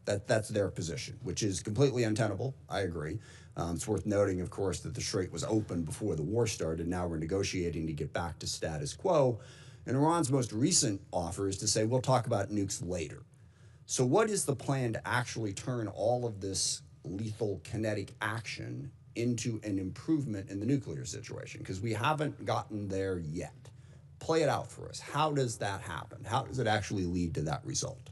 That's their position, which is completely untenable. I agree. It's worth noting, of course, that the strait was open before the war started. Now we're negotiating to get back to status quo. And Iran's most recent offer is to say, we'll talk about nukes later. So what is the plan to actually turn all of this lethal kinetic action into an improvement in the nuclear situation? Because we haven't gotten there yet. Play it out for us. How does that happen? How does it actually lead to that result?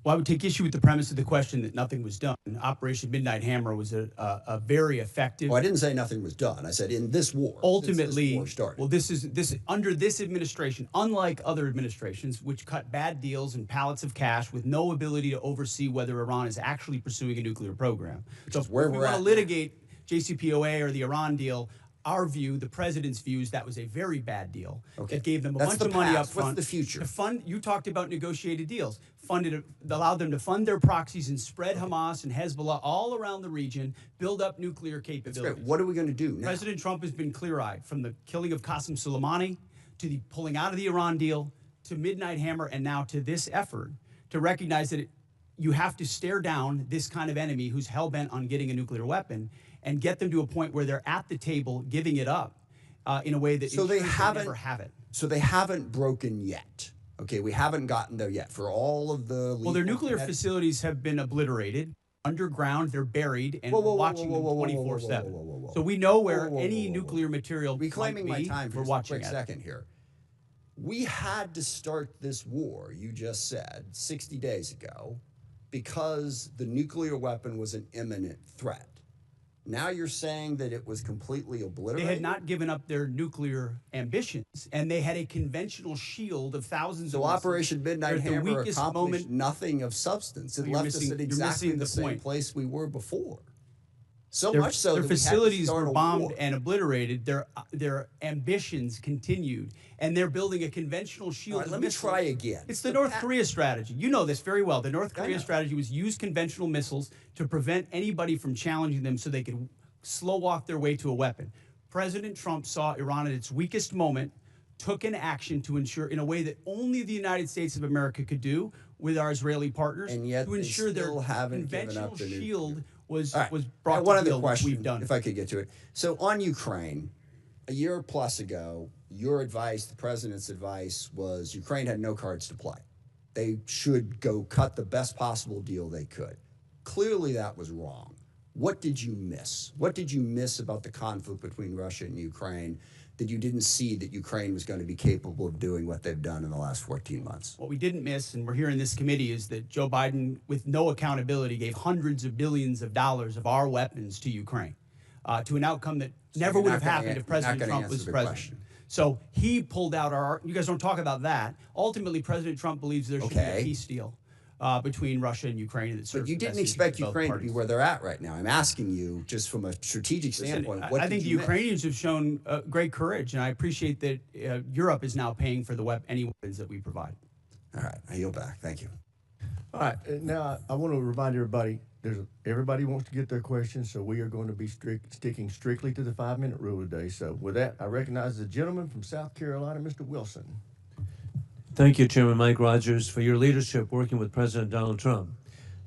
Well, I would take issue with the premise of the question that nothing was done. Operation Midnight Hammer was a very effective.
Well, I didn't say nothing was done. I said in this war.
Ultimately,
this war started.
well, this is under this administration, unlike other administrations, which cut bad deals and pallets of cash with no ability to oversee whether Iran is actually pursuing a nuclear program. So if we want to litigate JCPOA or the Iran deal, our view, the president's view, is that was a very bad deal.
Okay.
That gave them a
That's
bunch
the
of money up
past.
front.
What's the future?
To fund, you talked about negotiated deals. Allowed them to fund their proxies and spread Hamas and Hezbollah all around the region, build up nuclear capabilities.
That's great. What are we going to do now?
President Trump has been clear-eyed, from the killing of Qasem Soleimani to the pulling out of the Iran deal to Midnight Hammer and now to this effort to recognize that you have to stare down this kind of enemy who's hell-bent on getting a nuclear weapon and get them to a point where they're at the table giving it up in a way that
so they
never have it.
So they haven't broken yet. Okay, we haven't gotten there yet. For all of the
well, their nuclear facilities have been obliterated. Underground, they're buried, and we're watching them 24/7. So we know where any nuclear material
reclaiming
might be.
My time for
we're
just
watching
a quick second here. We had to start this war, you just said, 60 days ago, because the nuclear weapon was an imminent threat. Now you're saying that it was completely obliterated?
They had not given up their nuclear ambitions, and they had a conventional shield of thousands of missiles.
So Operation Midnight Hammer accomplished nothing of substance. It left us at exactly the same place we were before. So much so
their
that
facilities
we had to
were
start
bombed
a war.
and obliterated. Their ambitions continued, and they're building a conventional shield.
All right,
of
let me
missiles.
try again.
It's the North Korea strategy. You know this very well. The North Korea strategy was use conventional missiles to prevent anybody from challenging them so they could slow walk their way to a weapon. President Trump saw Iran at its weakest moment, took an action to ensure, in a way that only the United States of America could do with our Israeli partners,
and yet
to ensure their
conventional
shield was
right.
brought
one
to
other
heel,
question,
which we've done.
if I could get to it. So on Ukraine, a year plus ago, your advice, the president's advice, was Ukraine had no cards to play. They should go cut the best possible deal they could. Clearly that was wrong. What did you miss? What did you miss about the conflict between Russia and Ukraine that you didn't see that Ukraine was going to be capable of doing what they've done in the last 14 months?
What we didn't miss, and we're here in this committee, is that Joe Biden, with no accountability, gave hundreds of billions of dollars of our weapons to Ukraine, to an outcome that never
you're
would
not
have
gonna
happened
an-
if President
you're not gonna
Trump was
answer the
president.
question.
So he pulled out our. You guys don't talk about that. Ultimately, President Trump believes there should be
Okay.
a peace deal between Russia and Ukraine. And that serves
But you
the
didn't
best interests
expect
of both
Ukraine to be
parties.
where they're at right now. I'm asking you, just from a strategic
Listen,
standpoint, what
I
did
think the
you miss?
Ukrainians have shown great courage, and I appreciate that Europe is now paying for any weapons that we provide.
All right, I yield back. Thank you.
All right, now I want to remind everybody, everybody wants to get their questions, so we are going to be sticking strictly to the 5-minute rule today. So with that, I recognize the gentleman from South Carolina, Mr. Wilson.
Thank you, Chairman Mike Rogers, for your leadership working with President Donald Trump.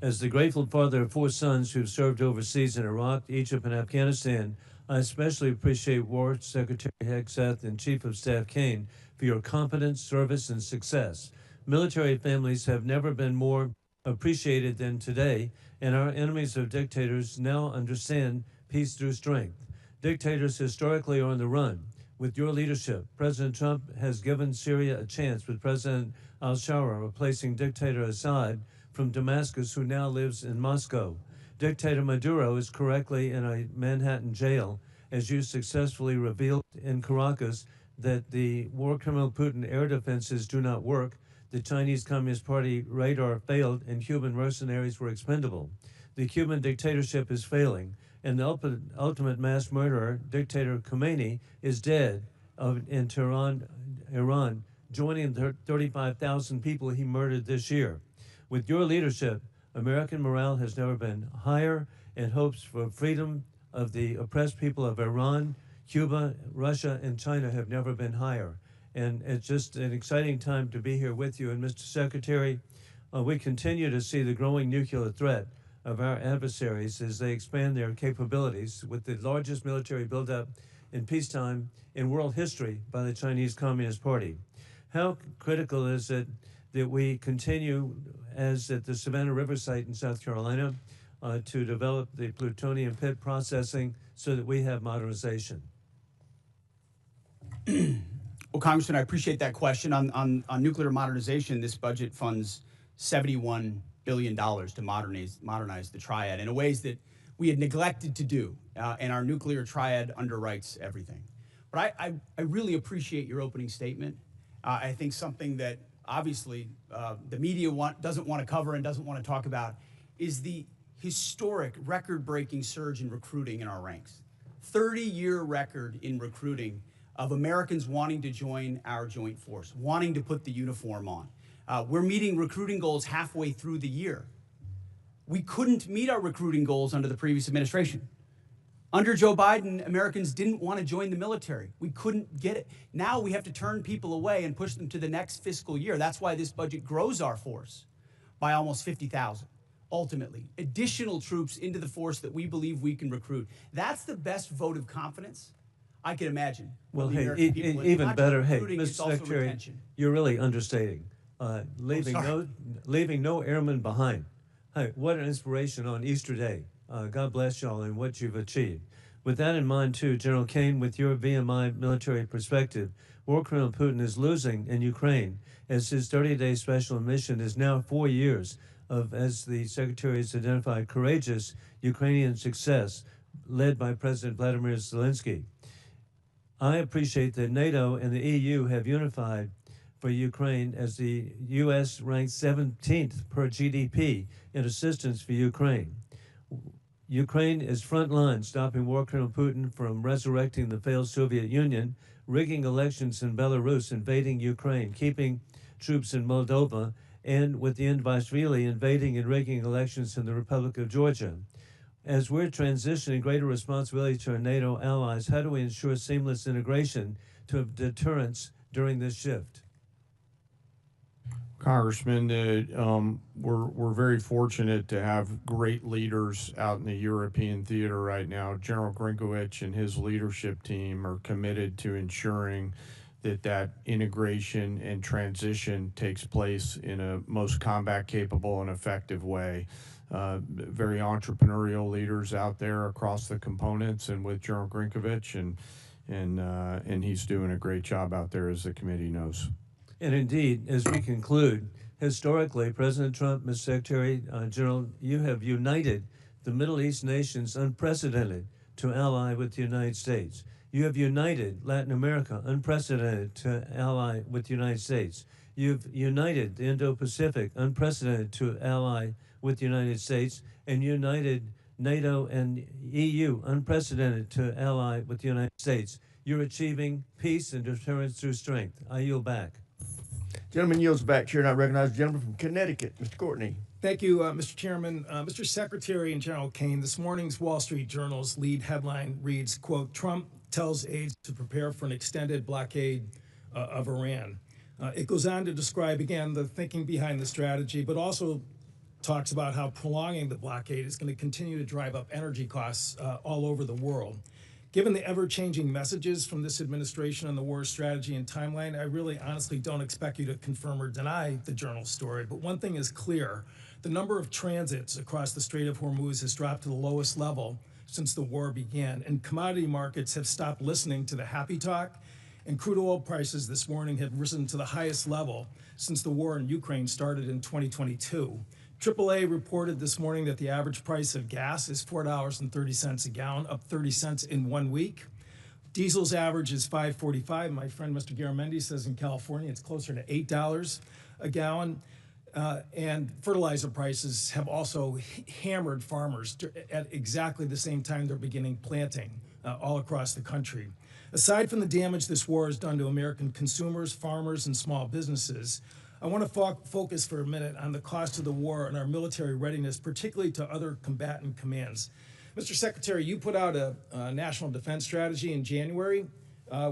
As the grateful father of 4 sons who've served overseas in Iraq, Egypt, and Afghanistan, I especially appreciate War Secretary Hegseth and Chief of Staff Kane for your competence, service, and success. Military families have never been more appreciated than today, and our enemies of dictators now understand peace through strength. Dictators historically are on the run. With your leadership, President Trump has given Syria a chance with President al-Shara replacing dictator Assad from Damascus, who now lives in Moscow. Dictator Maduro is correctly in a Manhattan jail, as you successfully revealed in Caracas that the war criminal Putin air defenses do not work, the Chinese Communist Party radar failed, and Cuban mercenaries were expendable. The Cuban dictatorship is failing, and the ultimate mass murderer, dictator Khomeini, is dead in Tehran, Iran, joining the 35,000 people he murdered this year. With your leadership, American morale has never been higher, and hopes for freedom of the oppressed people of Iran, Cuba, Russia, and China have never been higher. And it's just an exciting time to be here with you. And Mr. Secretary, we continue to see the growing nuclear threat of our adversaries as they expand their capabilities with the largest military buildup in peacetime in world history by the Chinese Communist Party. How critical is it that we continue, as at the Savannah River site in South Carolina, to develop the plutonium pit processing so that we have modernization?
Well, Congressman, I appreciate that question. On nuclear modernization, this budget funds $71 billion to modernize the triad in ways that we had neglected to do, and our nuclear triad underwrites everything. But I really appreciate your opening statement. I think something that obviously the media doesn't want to cover and doesn't want to talk about is the historic record-breaking surge in recruiting in our ranks. 30-year record in recruiting of Americans wanting to join our joint force, wanting to put the uniform on. We're meeting recruiting goals halfway through the year. We couldn't meet our recruiting goals under the previous administration. Under Joe Biden, Americans didn't want to join the military. We couldn't get it. Now we have to turn people away and push them to the next fiscal year. That's why this budget grows our force by almost 50,000. Ultimately, additional troops into the force that we believe we can recruit. That's the best vote of confidence I can imagine.
Well,
of the
hey,
American people. It's
even
not just
better, hey,
recruiting, it's
Mr.
also
Secretary,
retention.
you're really understating.
sorry.
Leaving no airmen behind. Hey, what an inspiration on Easter Day. God bless y'all and what you've achieved. With that in mind, too, General Kane, with your VMI military perspective, War Criminal Putin is losing in Ukraine as his 30-day special mission is now 4 years of, as the Secretary has identified, courageous Ukrainian success led by President Vladimir Zelensky. I appreciate that NATO and the EU have unified for Ukraine as the U.S. ranks 17th per GDP in assistance for Ukraine. Ukraine is front line, stopping war criminal Putin from resurrecting the failed Soviet Union, rigging elections in Belarus, invading Ukraine, keeping troops in Moldova, and with the Indvashvili invading and rigging elections in the Republic of Georgia. As we're transitioning greater responsibility to our NATO allies, how do we ensure seamless integration to deterrence during this shift?
Congressman, we're very fortunate to have great leaders out in the European theater right now. General Grinkowicz and his leadership team are committed to ensuring that integration and transition takes place in a most combat capable and effective way. very entrepreneurial leaders out there across the components, and with General Grinkovich, and he's doing a great job out there, as the committee knows.
And indeed, as we conclude, historically, President Trump, Mr. Secretary General, you have united the Middle East nations unprecedented to ally with the United States. You have united Latin America unprecedented to ally with the United States. You've united the Indo-Pacific unprecedented to ally with the United States, and united NATO and EU unprecedented to ally with the United States. You're achieving peace and deterrence through strength. I yield back.
Gentleman yields back. Chair, and I recognize the gentleman from Connecticut, Mr. Courtney.
Thank you, Mr. Chairman. Mr. Secretary and General Kane, this morning's Wall Street Journal's lead headline reads, quote, Trump tells aides to prepare for an extended blockade of Iran. It goes on to describe, again, the thinking behind the strategy, but also talks about how prolonging the blockade is going to continue to drive up energy costs all over the world. Given the ever-changing messages from this administration on the war strategy and timeline, I really honestly don't expect you to confirm or deny the Journal's story. But one thing is clear. The number of transits across the Strait of Hormuz has dropped to the lowest level since the war began, and commodity markets have stopped listening to the happy talk, and crude oil prices this morning have risen to the highest level since the war in Ukraine started in 2022. AAA reported this morning that the average price of gas is $4.30 a gallon, up 30 cents in 1 week. Diesel's average is $5.45. My friend Mr. Garamendi says in California it's closer to $8 a gallon. And fertilizer prices have also hammered farmers at exactly the same time they're beginning planting all across the country. Aside from the damage this war has done to American consumers, farmers, and small businesses, I want to focus for a minute on the cost of the war and our military readiness, particularly to other combatant commands. Mr. Secretary, you put out a national defense strategy in January,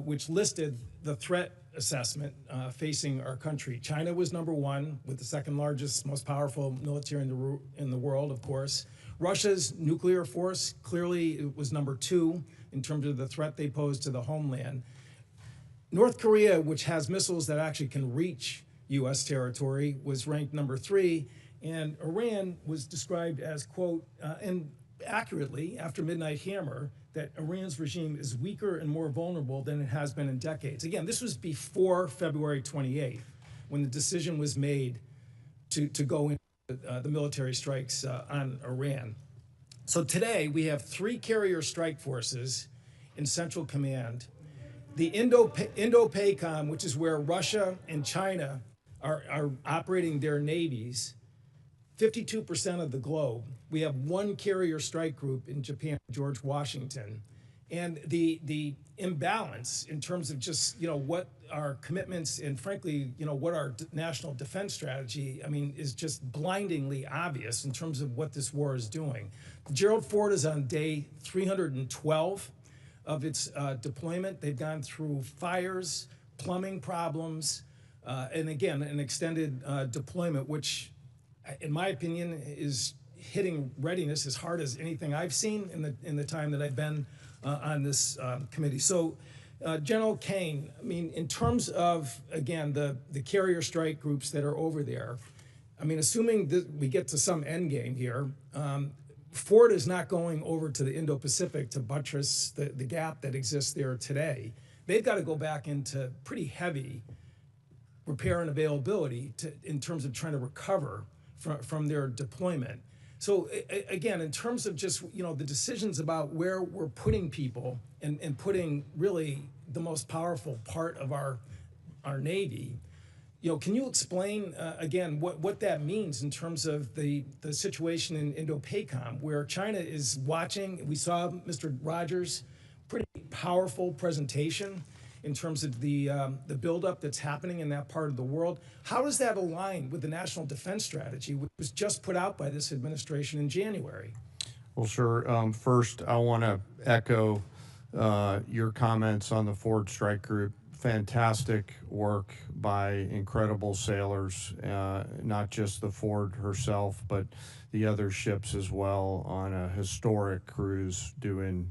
which listed the threat assessment facing our country. China was number one, with the second largest, most powerful military in the world, of course. Russia's nuclear force clearly was number two in terms of the threat they pose to the homeland. North Korea, which has missiles that actually can reach U.S. territory, was ranked number three, and Iran was described as, quote, and accurately after Midnight Hammer, that Iran's regime is weaker and more vulnerable than it has been in decades. Again, this was before February 28th, when the decision was made to go into the military strikes on Iran. So today we have 3 carrier strike forces in Central Command. The Indo-PACOM, which is where Russia and China are operating their navies, 52% of the globe. We have 1 carrier strike group in Japan, George Washington. And the imbalance in terms of just, what our commitments and frankly, what our national defense strategy, is just blindingly obvious in terms of what this war is doing. Gerald Ford is on day 312 of its deployment. They've gone through fires, plumbing problems, and again, an extended deployment, which in my opinion is hitting readiness as hard as anything I've seen in the time that I've been on this committee. So General Kane, in terms of, again, the carrier strike groups that are over there, assuming that we get to some end game here, Ford is not going over to the Indo-Pacific to buttress the gap that exists there today. They've got to go back into pretty heavy repair and availability in terms of trying to recover from their deployment. So again, in terms of just, the decisions about where we're putting people and putting really the most powerful part of our Navy, can you explain, again, what that means in terms of the situation in Indo-PACOM, where China is watching? We saw Mr. Rogers' pretty powerful presentation in terms of the buildup that's happening in that part of the world. How does that align with the national defense strategy, which was just put out by this administration in January?
Well, sir, first I want to echo your comments on the Ford Strike Group. fantastic work by incredible sailors, not just the Ford herself, but the other ships as well, on a historic cruise doing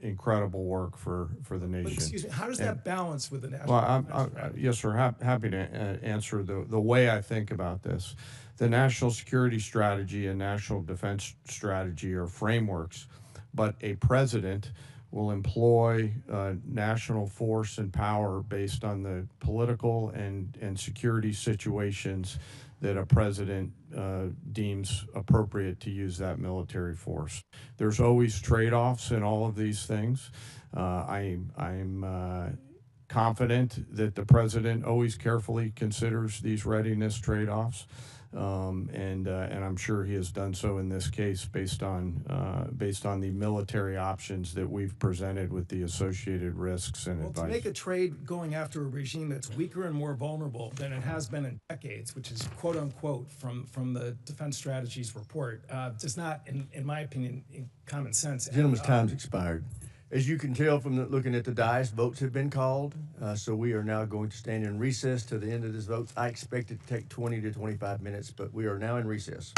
incredible work for the nation.
But excuse me, how does
And-
that balance with the national
Well,
defense strategy?
yes, sir. Happy to answer the way I think about this. The national security strategy and national defense strategy are frameworks, but a president will employ national force and power based on the political and security situations that a president deems appropriate to use that military force. There's always trade-offs in all of these things. I'm confident that the president always carefully considers these readiness trade-offs, and I'm sure he has done so in this case based on the military options that we've presented with the associated risks and
Well,
advice.
to make a trade going after a regime that's weaker and more vulnerable than it has been in decades, which is quote unquote from the Defense Strategies report, does not, in my opinion, in common sense.
Gentleman's time's expired. As you can tell from looking at the dais, votes have been called, so we are now going to stand in recess to the end of this vote. I expect it to take 20 to 25 minutes, but we are now in recess.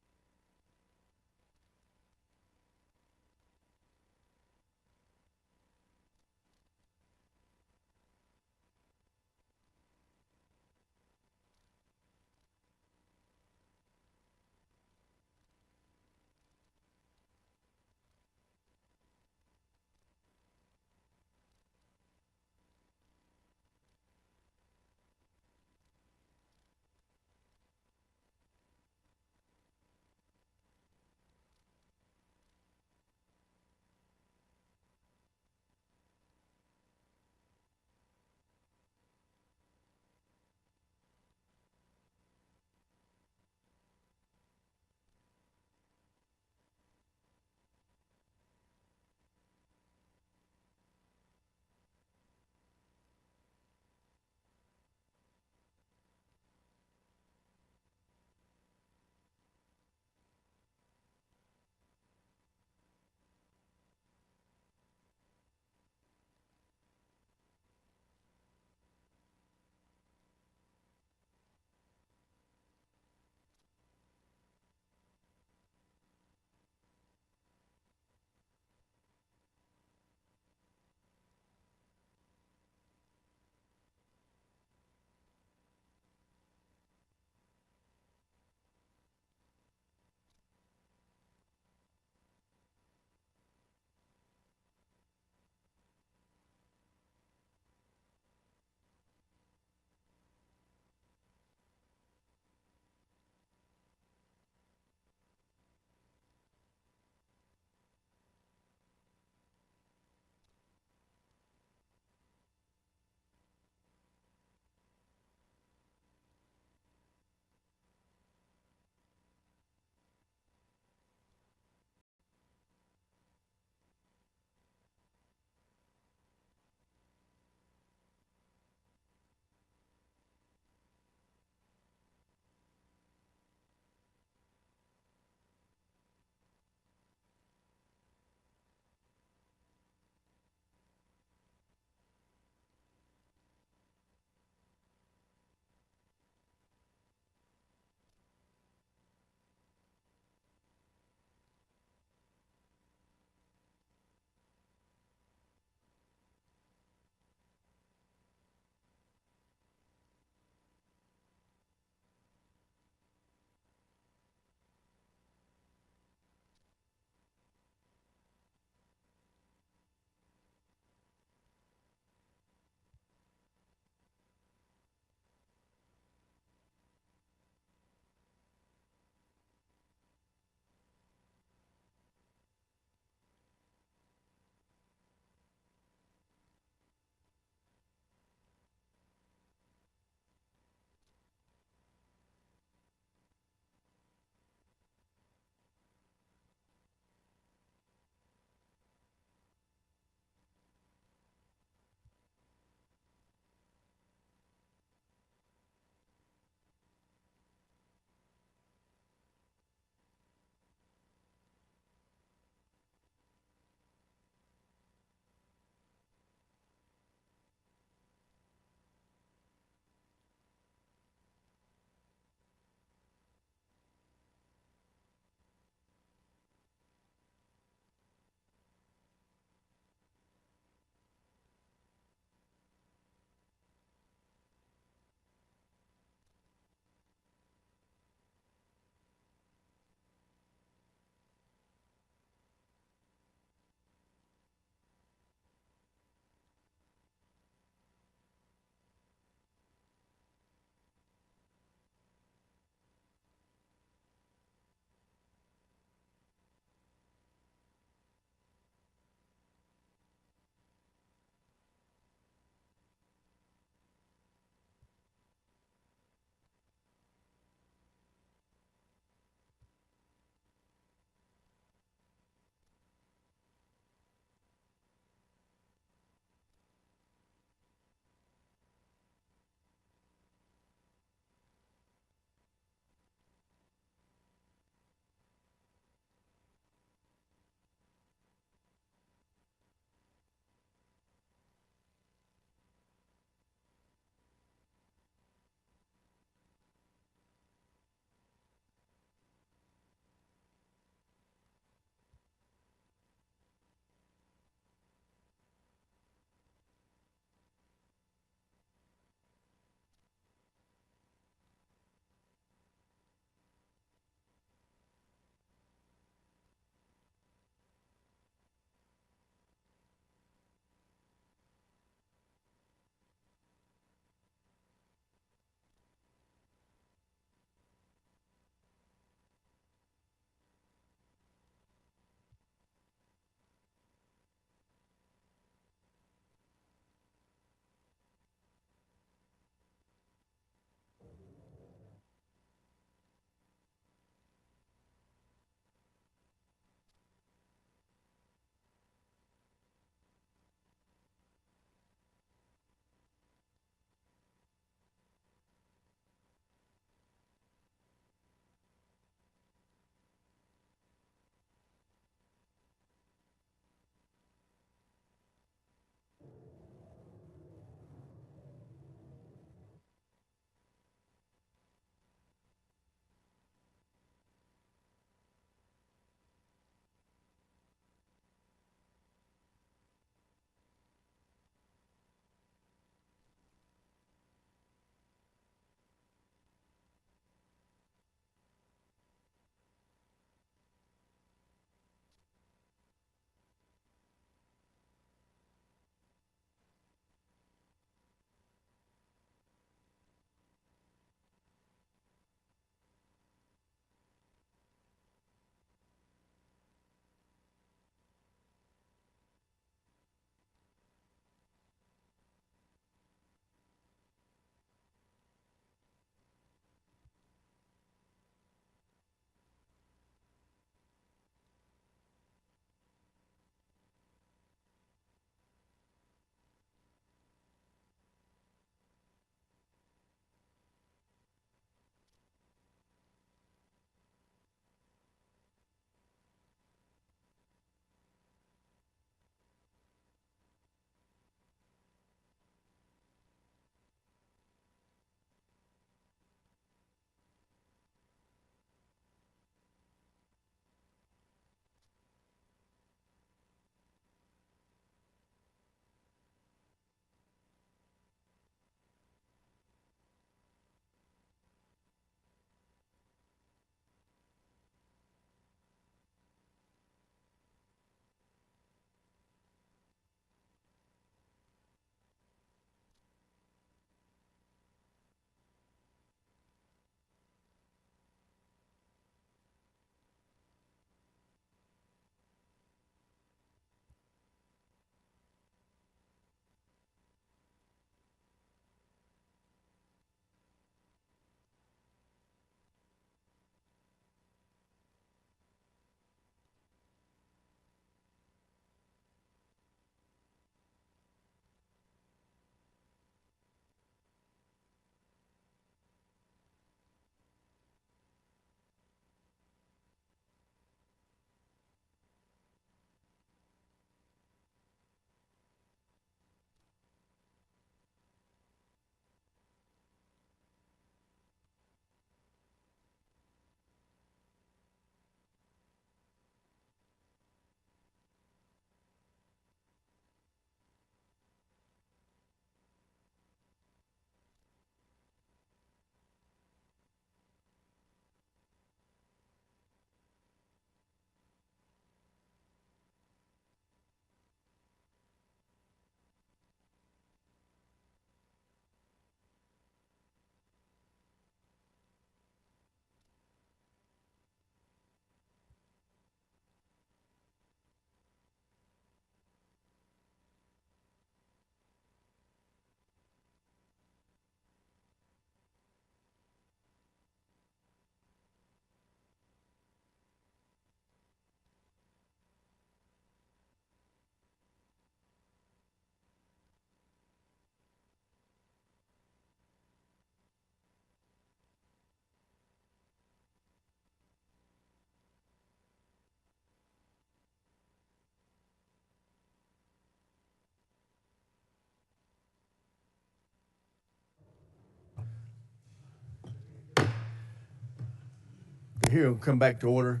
here, we'll come back to order.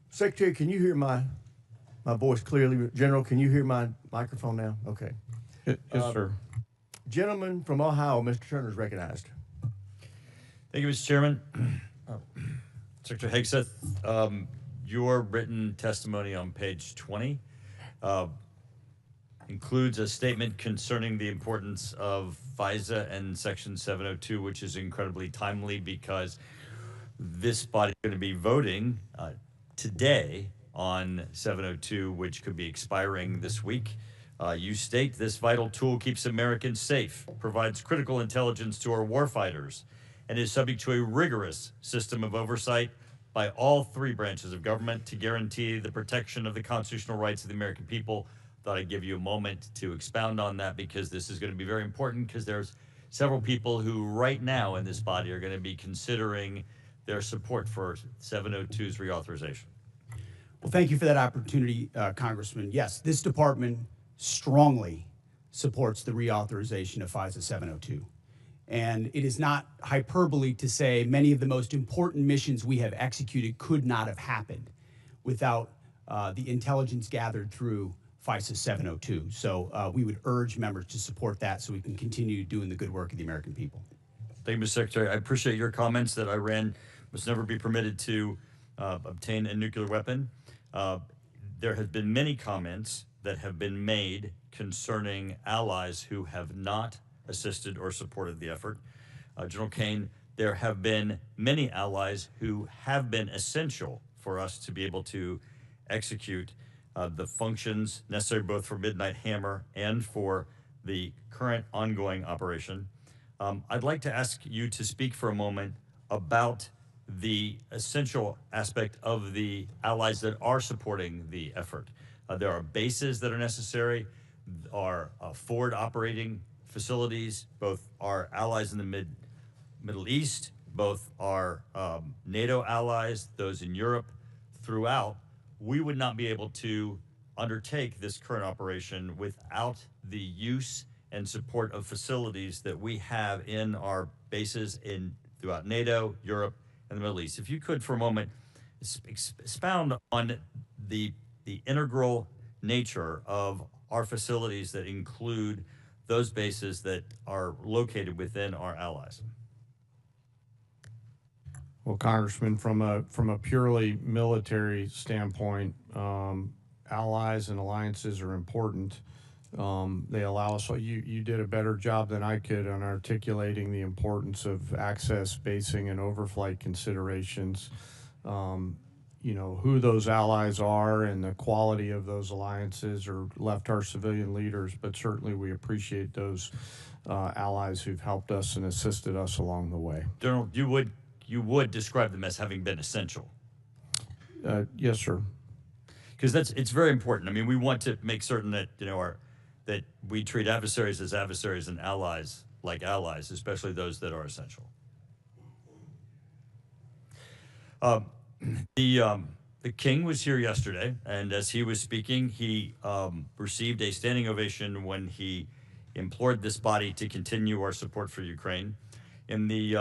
Secretary, can you hear my voice clearly? General, can you hear my microphone now? Okay.
Yes, sir.
Gentleman from Ohio, Mr. Turner is recognized.
Thank you, Mr. Chairman. Secretary Hegseth, your written testimony on page 20 includes a statement concerning the importance of FISA and Section 702, which is incredibly timely because this body is going to be voting today on 702, which could be expiring this week. You state this vital tool keeps Americans safe, provides critical intelligence to our warfighters, and is subject to a rigorous system of oversight by all three branches of government to guarantee the protection of the constitutional rights of the American people. Thought I'd give you a moment to expound on that because this is going to be very important because there's several people who right now in this body are going to be considering their support for 702's reauthorization.
Well, thank you for that opportunity, Congressman. Yes, this department strongly supports the reauthorization of FISA 702. And it is not hyperbole to say many of the most important missions we have executed could not have happened without the intelligence gathered through FISA 702. So we would urge members to support that so we can continue doing the good work of the American people.
Thank you, Mr. Secretary. I appreciate your comments that Iran must never be permitted to obtain a nuclear weapon. There have been many comments that have been made concerning allies who have not assisted or supported the effort. General Kane, there have been many allies who have been essential for us to be able to execute the functions necessary both for Midnight Hammer and for the current ongoing operation. I'd like to ask you to speak for a moment about the essential aspect of the allies that are supporting the effort. There are bases that are necessary, are forward operating facilities, both our allies in the Middle East, both our NATO allies, those in Europe, throughout. We would not be able to undertake this current operation without the use and support of facilities that we have in our bases throughout NATO, Europe, and the Middle East. If you could, for a moment, expound on the integral nature of our facilities that include those bases that are located within our allies.
Well, Congressman, from a purely military standpoint, allies and alliances are important. They allow us. You did a better job than I could on articulating the importance of access, basing, and overflight considerations. You know, who those allies are and the quality of those alliances are left our civilian leaders, but certainly we appreciate those allies who've helped us and assisted us along the way.
General, you would describe them as having been essential.
Yes, sir.
Because it's very important. I mean, we want to make certain that that we treat adversaries as adversaries and allies like allies, especially those that are essential. The king was here yesterday, and as he was speaking, he received a standing ovation when he implored this body to continue our support for Ukraine. In the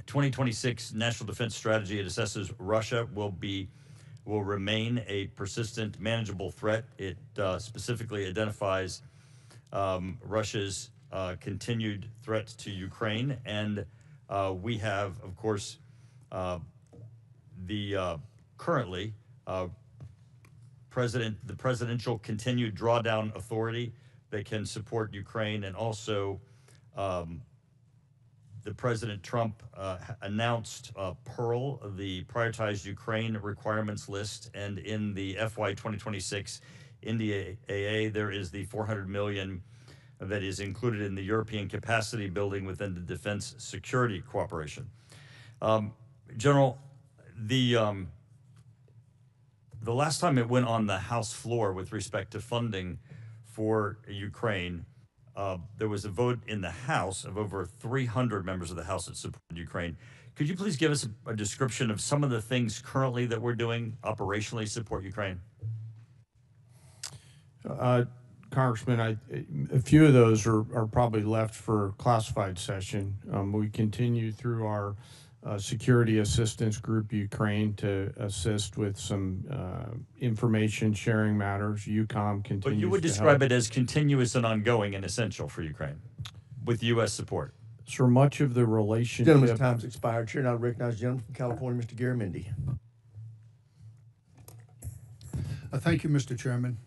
2026 National Defense Strategy, it assesses Russia will remain a persistent, manageable threat. It specifically identifies Russia's continued threat to Ukraine, and we have, of course, currently the presidential continued drawdown authority that can support Ukraine, and also the President Trump announced Pearl, the prioritized Ukraine requirements list, and in the FY 2026 NDAA, there is the $400 million that is included in the European capacity building within the defense security cooperation. General, the last time it went on the House floor with respect to funding for Ukraine, there was a vote in the House of over 300 members of the House that supported Ukraine. Could you please give us a description of some of the things currently that we're doing operationally to support Ukraine?
Congressman, a few of those are probably left for classified session. We continue through our security assistance group Ukraine to assist with some information sharing matters. UCOM continues
But you would
to
describe
help.
it as continuous and ongoing and essential for Ukraine with U.S. support.
So much of the relationship.
Gentleman's time's expired. Chair now recognizes the gentleman from California, Mr. Garamendi.
Thank you, Mr. Chairman.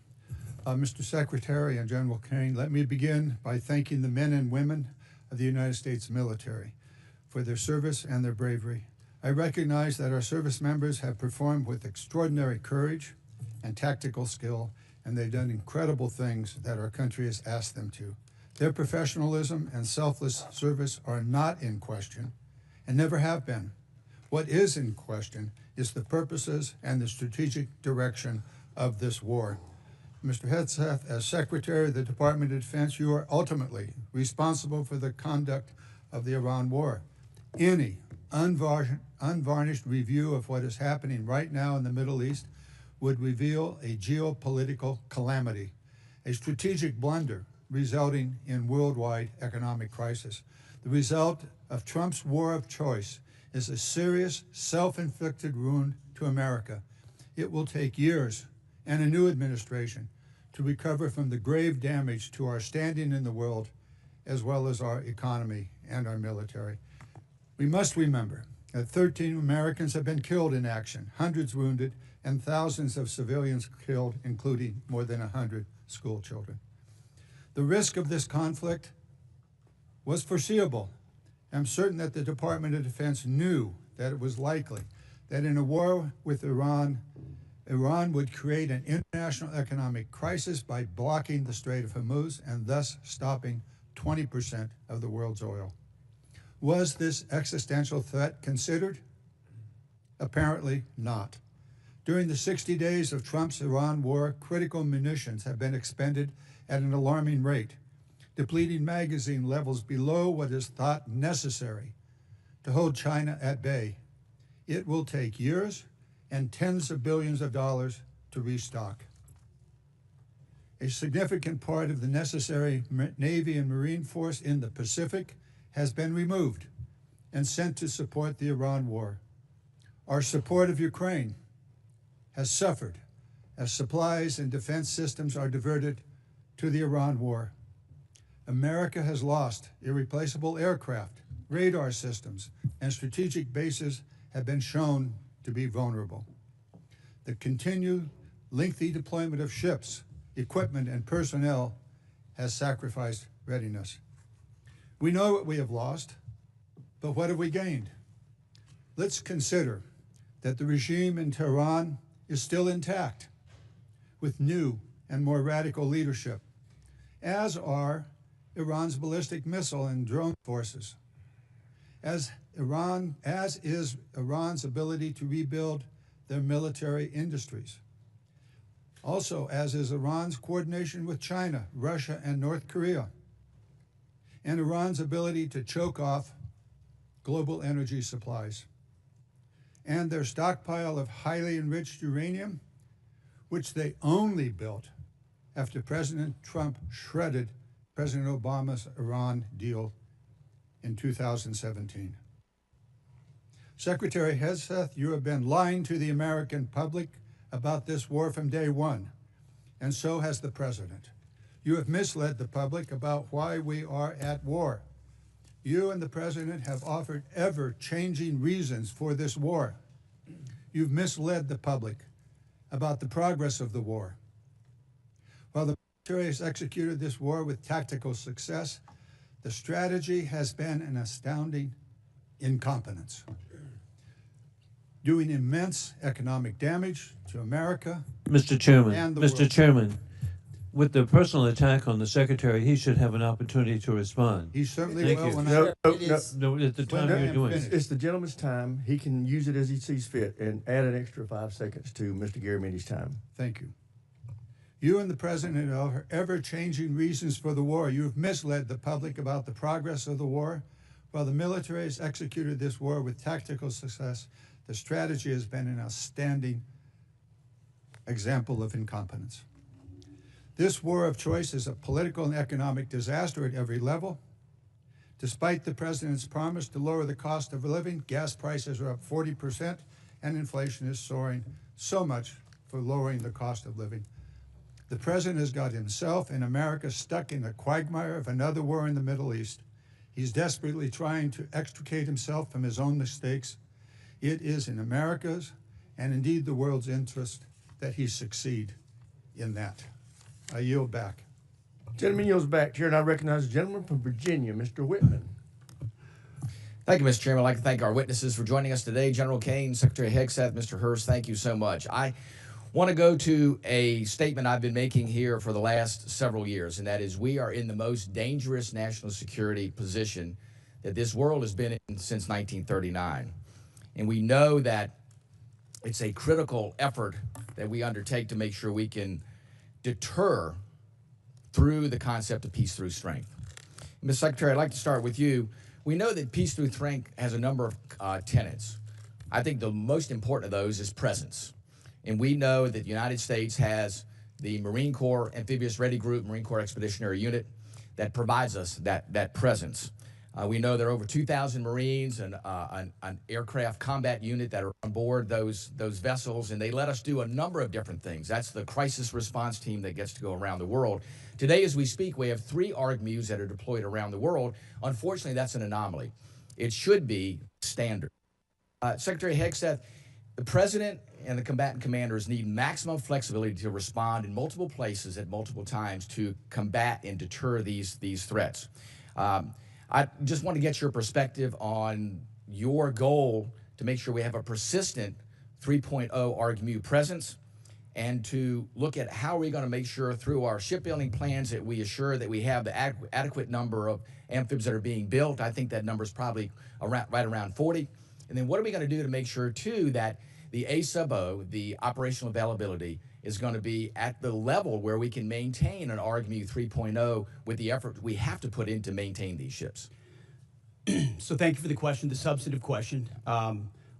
Mr. Secretary and General Kane, let me begin by thanking the men and women of the United States military for their service and their bravery. I recognize that our service members have performed with extraordinary courage and tactical skill, and they've done incredible things that our country has asked them to. Their professionalism and selfless service are not in question and never have been. What is in question is the purposes and the strategic direction of this war. Mr. Hegseth, as Secretary of the Department of Defense, you are ultimately responsible for the conduct of the Iran war. Any unvarnished review of what is happening right now in the Middle East would reveal a geopolitical calamity, a strategic blunder resulting in worldwide economic crisis. The result of Trump's war of choice is a serious, self-inflicted wound to America. It will take years and a new administration to recover from the grave damage to our standing in the world, as well as our economy and our military. We must remember that 13 Americans have been killed in action, hundreds wounded, and thousands of civilians killed, including more than 100 school children. The risk of this conflict was foreseeable. I'm certain that the Department of Defense knew that it was likely that in a war with Iran would create an international economic crisis by blocking the Strait of Hormuz and thus stopping 20% of the world's oil. Was this existential threat considered? Apparently not. During the 60 days of Trump's Iran war, critical munitions have been expended at an alarming rate, depleting magazine levels below what is thought necessary to hold China at bay. It will take years and tens of billions of dollars to restock. A significant part of the necessary Navy and Marine force in the Pacific has been removed and sent to support the Iran war. Our support of Ukraine has suffered as supplies and defense systems are diverted to the Iran war. America has lost irreplaceable aircraft, radar systems, and strategic bases have been shown to be vulnerable. The continued lengthy deployment of ships, equipment, and personnel has sacrificed readiness. We know what we have lost, but what have we gained? Let's consider that the regime in Tehran is still intact, with new and more radical leadership, as are Iran's ballistic missile and drone forces, as is Iran's ability to rebuild their military industries. Also, as is Iran's coordination with China, Russia, and North Korea, and Iran's ability to choke off global energy supplies, and their stockpile of highly enriched uranium, which they only built after President Trump shredded President Obama's Iran deal in 2017. Secretary Hegseth, you have been lying to the American public about this war from day one, and so has the President. You have misled the public about why we are at war. You and the President have offered ever-changing reasons for this war. You've misled the public about the progress of the war. While the military has executed this war with tactical success, the strategy has been an astounding incompetence, doing immense economic damage to America.
Mr. Chairman,
and the
Mr.
world.
Chairman, with the personal attack on the Secretary, he should have an opportunity to respond.
He certainly
Thank
will
you.
when
No,
No, at the time
No,
you're
I'm
doing
finished.
it.
It's the gentleman's time. He can use it as he sees fit and add an extra 5 seconds to Mr. Garamendi's time.
Thank you. You and the President are ever-changing reasons for the war. You have misled the public about the progress of the war. While the military has executed this war with tactical success, the strategy has been an outstanding example of incompetence. This war of choice is a political and economic disaster at every level. Despite the president's promise to lower the cost of living, gas prices are up 40% and inflation is soaring. So much for lowering the cost of living. The president has got himself and America stuck in the quagmire of another war in the Middle East. He's desperately trying to extricate himself from his own mistakes. It is in America's and indeed the world's interest that he succeed in that. I yield back.
Gentleman yields back. Chair, and I recognize the gentleman from Virginia, Mr. Whitman.
Thank you, Mr. Chairman. I'd like to thank our witnesses for joining us today. General Kane, Secretary Hegseth, Mr. Hurst, thank you so much. I want to go to a statement I've been making here for the last several years, and that is we are in the most dangerous national security position that this world has been in since 1939. And we know that it's a critical effort that we undertake to make sure we can deter through the concept of peace through strength. Ms. Secretary, I'd like to start with you. We know that peace through strength has a number of tenets. I think the most important of those is presence. And we know that the United States has the Marine Corps Amphibious Ready Group, Marine Corps Expeditionary Unit, that provides us that presence. We know there are over 2,000 Marines and an aircraft combat unit that are on board those vessels, and they let us do a number of different things. That's the crisis response team that gets to go around the world. Today, as we speak, we have 3 ARGMUs that are deployed around the world. Unfortunately, that's an anomaly. It should be standard. Secretary Hegseth, the President and the combatant commanders need maximum flexibility to respond in multiple places at multiple times to combat and deter these threats. I just want to get your perspective on your goal to make sure we have a persistent 3.0 ARGMU presence, and to look at how we're going to make sure through our shipbuilding plans that we assure that we have the adequate number of amphibs that are being built. I think that number is probably right around 40. And then what are we going to do to make sure, too, that the A-sub-O, the operational availability, is going to be at the level where we can maintain an ARGMU 3.0 with the effort we have to put in to maintain these ships?
So thank you for the question, the substantive question.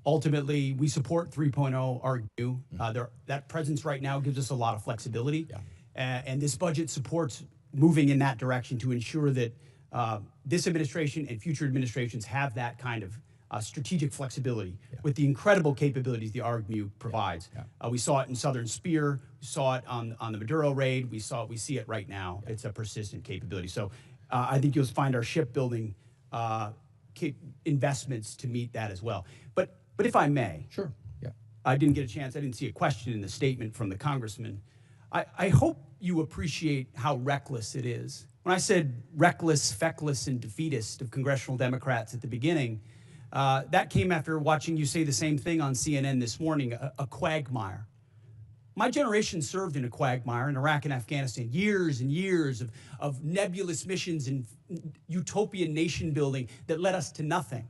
Ultimately, we support 3.0 ARGMU. That presence right now gives us a lot of flexibility. Yeah. And this budget supports moving in that direction to ensure that this administration and future administrations have that kind of strategic flexibility with the incredible capabilities the ARGMU provides. We saw it in Southern Spear. We saw it on the Maduro raid. We see it right now. It's a persistent capability. So I think you'll find our shipbuilding investments to meet that as well. But if I may,
sure. Yeah.
I didn't get a chance. I didn't see a question in the statement from the congressman. I hope you appreciate how reckless it is. When I said reckless, feckless, and defeatist of congressional Democrats at the beginning, that came after watching you say the same thing on CNN this morning, a quagmire. My generation served in a quagmire in Iraq and Afghanistan, years and years of nebulous missions and utopian nation building that led us to nothing.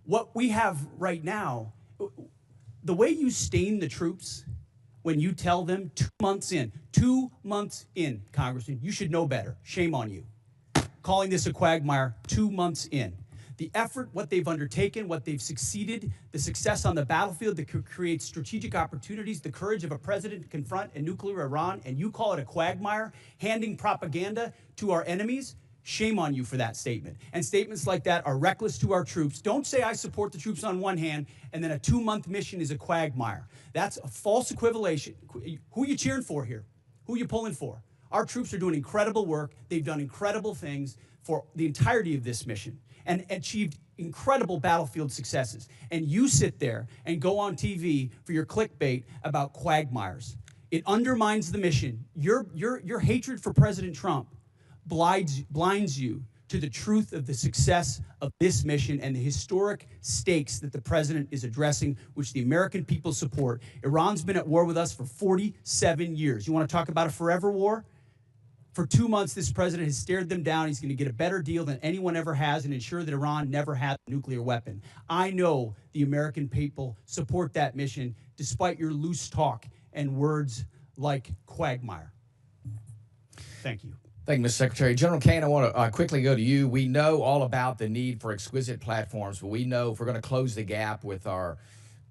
What we have right now, the way you stain the troops when you tell them 2 months in, Congressman, you should know better. Shame on you. Calling this a quagmire 2 months in. The effort, what they've undertaken, what they've succeeded, the success on the battlefield that could create strategic opportunities, the courage of a president to confront a nuclear Iran, and you call it a quagmire, handing propaganda to our enemies. Shame on you for that statement. And statements like that are reckless to our troops. Don't say I support the troops on one hand, and then a 2-month mission is a quagmire. That's a false equivalation. Who are you cheering for here? Who are you pulling for? Our troops are doing incredible work. They've done incredible things for the entirety of this mission and achieved incredible battlefield successes. And you sit there and go on TV for your clickbait about quagmires. It undermines the mission. Your hatred for President Trump blinds you to the truth of the success of this mission and the historic stakes that the president is addressing, which the American people support. Iran's been at war with us for 47 years. You want to talk about a forever war? For 2 months, this president has stared them down. He's going to get a better deal than anyone ever has and ensure that Iran never has a nuclear weapon. I know the American people support that mission, despite your loose talk and words like quagmire. Thank you.
Thank you, Mr. Secretary. General Kane, I want to quickly go to you. We know all about the need for exquisite platforms, but we know if we're going to close the gap with our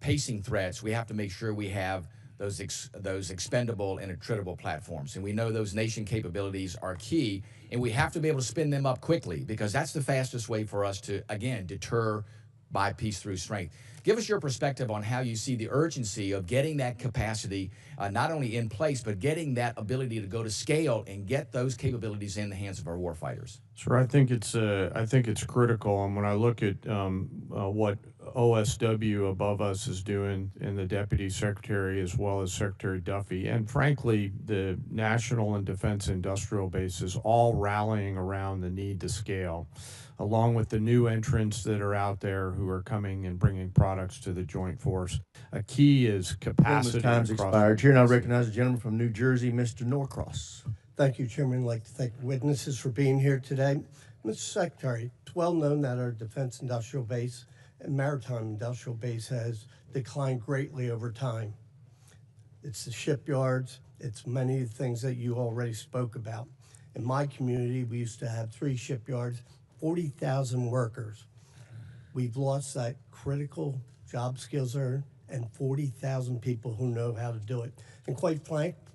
pacing threats, we have to make sure we have those expendable and attritable platforms. And we know those nation capabilities are key, and we have to be able to spin them up quickly because that's the fastest way for us to, again, deter by peace through strength. Give us your perspective on how you see the urgency of getting that capacity not only in place, but getting that ability to go to scale and get those capabilities in the hands of our warfighters.
Sure, I think it's critical, and when I look at what OSW above us is doing, and the Deputy Secretary as well as Secretary Duffy, and frankly the National and Defense Industrial Bases all rallying around the need to scale, along with the new entrants that are out there who are coming and bringing products to the Joint Force. A key is capacity.
Time's
across
expired.
the
Chair, now
agency.
recognize the gentleman from New Jersey, Mr. Norcross.
Thank you, Chairman. I'd like to thank witnesses for being here today. Mr. Secretary, it's well known that our Defense Industrial Base and Maritime Industrial Base has declined greatly over time. It's the shipyards, it's many of the things that you already spoke about. In my community, we used to have 3 shipyards, 40,000 workers. We've lost that critical job skills there and 40,000 people who know how to do it. And quite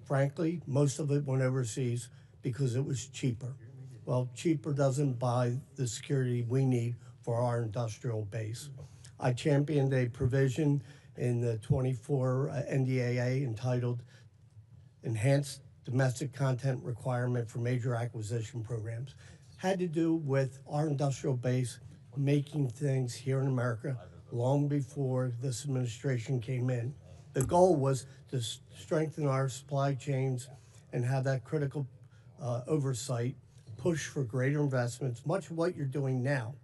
frankly, most of it went overseas because it was cheaper. Well, cheaper doesn't buy the security we need for our industrial base. I championed a provision in the 24 NDAA entitled Enhanced Domestic Content Requirement for Major Acquisition Programs. Had to do with our industrial base making things here in America long before this administration came in. The goal was to strengthen our supply chains and have that critical oversight, push for greater investments, much of what you're doing now